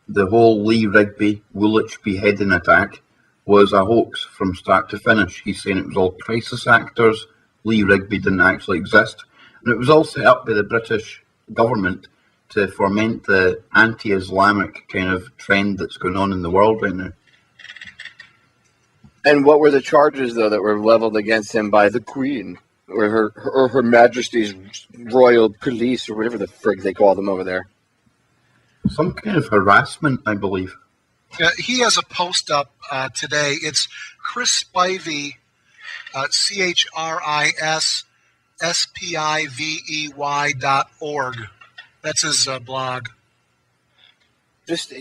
the whole Lee Rigby Woolwich beheading attack was a hoax from start to finish. He's saying it was all crisis actors. Lee Rigby didn't actually exist. And it was all set up by the British government to foment the anti-Islamic kind of trend that's going on in the world right now. And what were the charges, though, that were leveled against him by the Queen, or her Majesty's Royal Police, or whatever the frig they call them over there? Some kind of harassment, I believe. He has a post up today. It's Chris Spivey, CHRIS spivey.org. That's his blog. Just,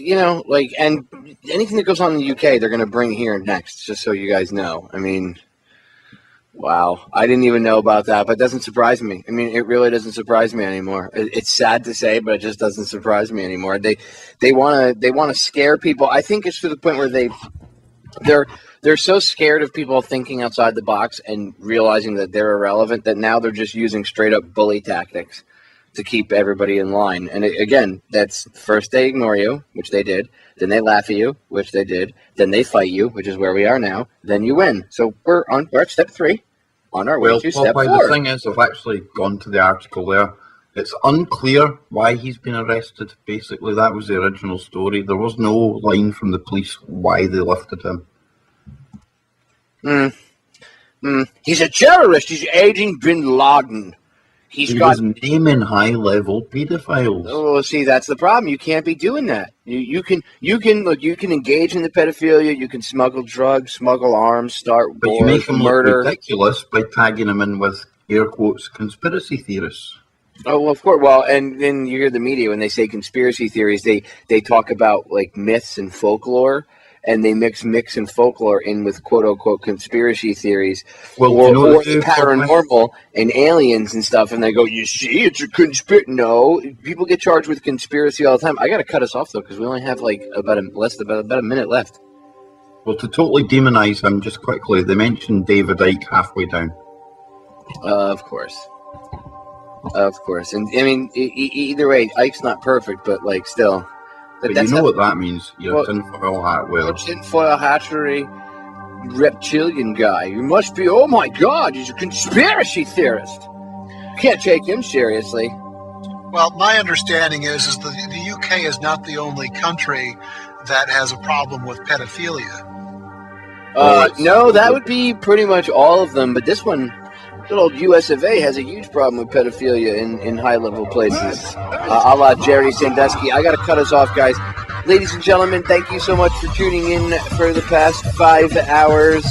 like, and anything that goes on in the UK, they're going to bring here next, just so you guys know. I mean, wow. I didn't even know about that, but it doesn't surprise me. I mean, it really doesn't surprise me anymore. It's sad to say, but it just doesn't surprise me anymore. They want to scare people. I think it's to the point where they're so scared of people thinking outside the box and realizing that they're irrelevant that now they're just using straight up bully tactics to keep everybody in line. And again, that's first they ignore you, which they did. Then they laugh at you, which they did. Then they fight you, which is where we are now. Then you win. So we're at step 3 on our way to step 4. The thing is, I've actually gone to the article there. It's unclear why he's been arrested. Basically, that was the original story. There was no line from the police why they lifted him. He's a terrorist. He's aiding bin Laden. He was naming high-level pedophiles. Oh, see, that's the problem. You can't be doing that. You can engage in the pedophilia. You can smuggle drugs, smuggle arms, start but wars, you make him murder. Look ridiculous by tagging him in with air quotes conspiracy theorists. Oh, well, of course. Well, and then you hear the media when they say conspiracy theories. They talk about like myths and folklore. And they mix and folklore in with quote-unquote conspiracy theories or the paranormal and aliens and stuff, and they go, you see, it's a conspiracy. No, people get charged with conspiracy all the time. I got to cut us off, though, because we only have like about a minute left. Well, to totally demonize him, just quickly, they mentioned David Icke halfway down. Of course. And, I mean, either way, Ike's not perfect, but, like, still... But you know what that means. You're a tinfoil hat wearer. Tinfoil hatchery reptilian guy. You must be, oh my God, he's a conspiracy theorist. Can't take him seriously. Well, my understanding is the UK is not the only country that has a problem with pedophilia. No, that would be pretty much all of them, but this one... Good old US of A has a huge problem with pedophilia in high-level places, a la Jerry Sandusky. I got to cut us off, guys. Ladies and gentlemen, thank you so much for tuning in for the past 5 hours.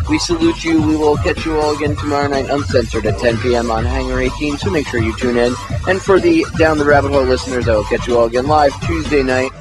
We salute you. We will catch you all again tomorrow night, uncensored, at 10 p.m. on Hangar 18, so make sure you tune in. And for the Down the Rabbit Hole listeners, I will catch you all again live Tuesday night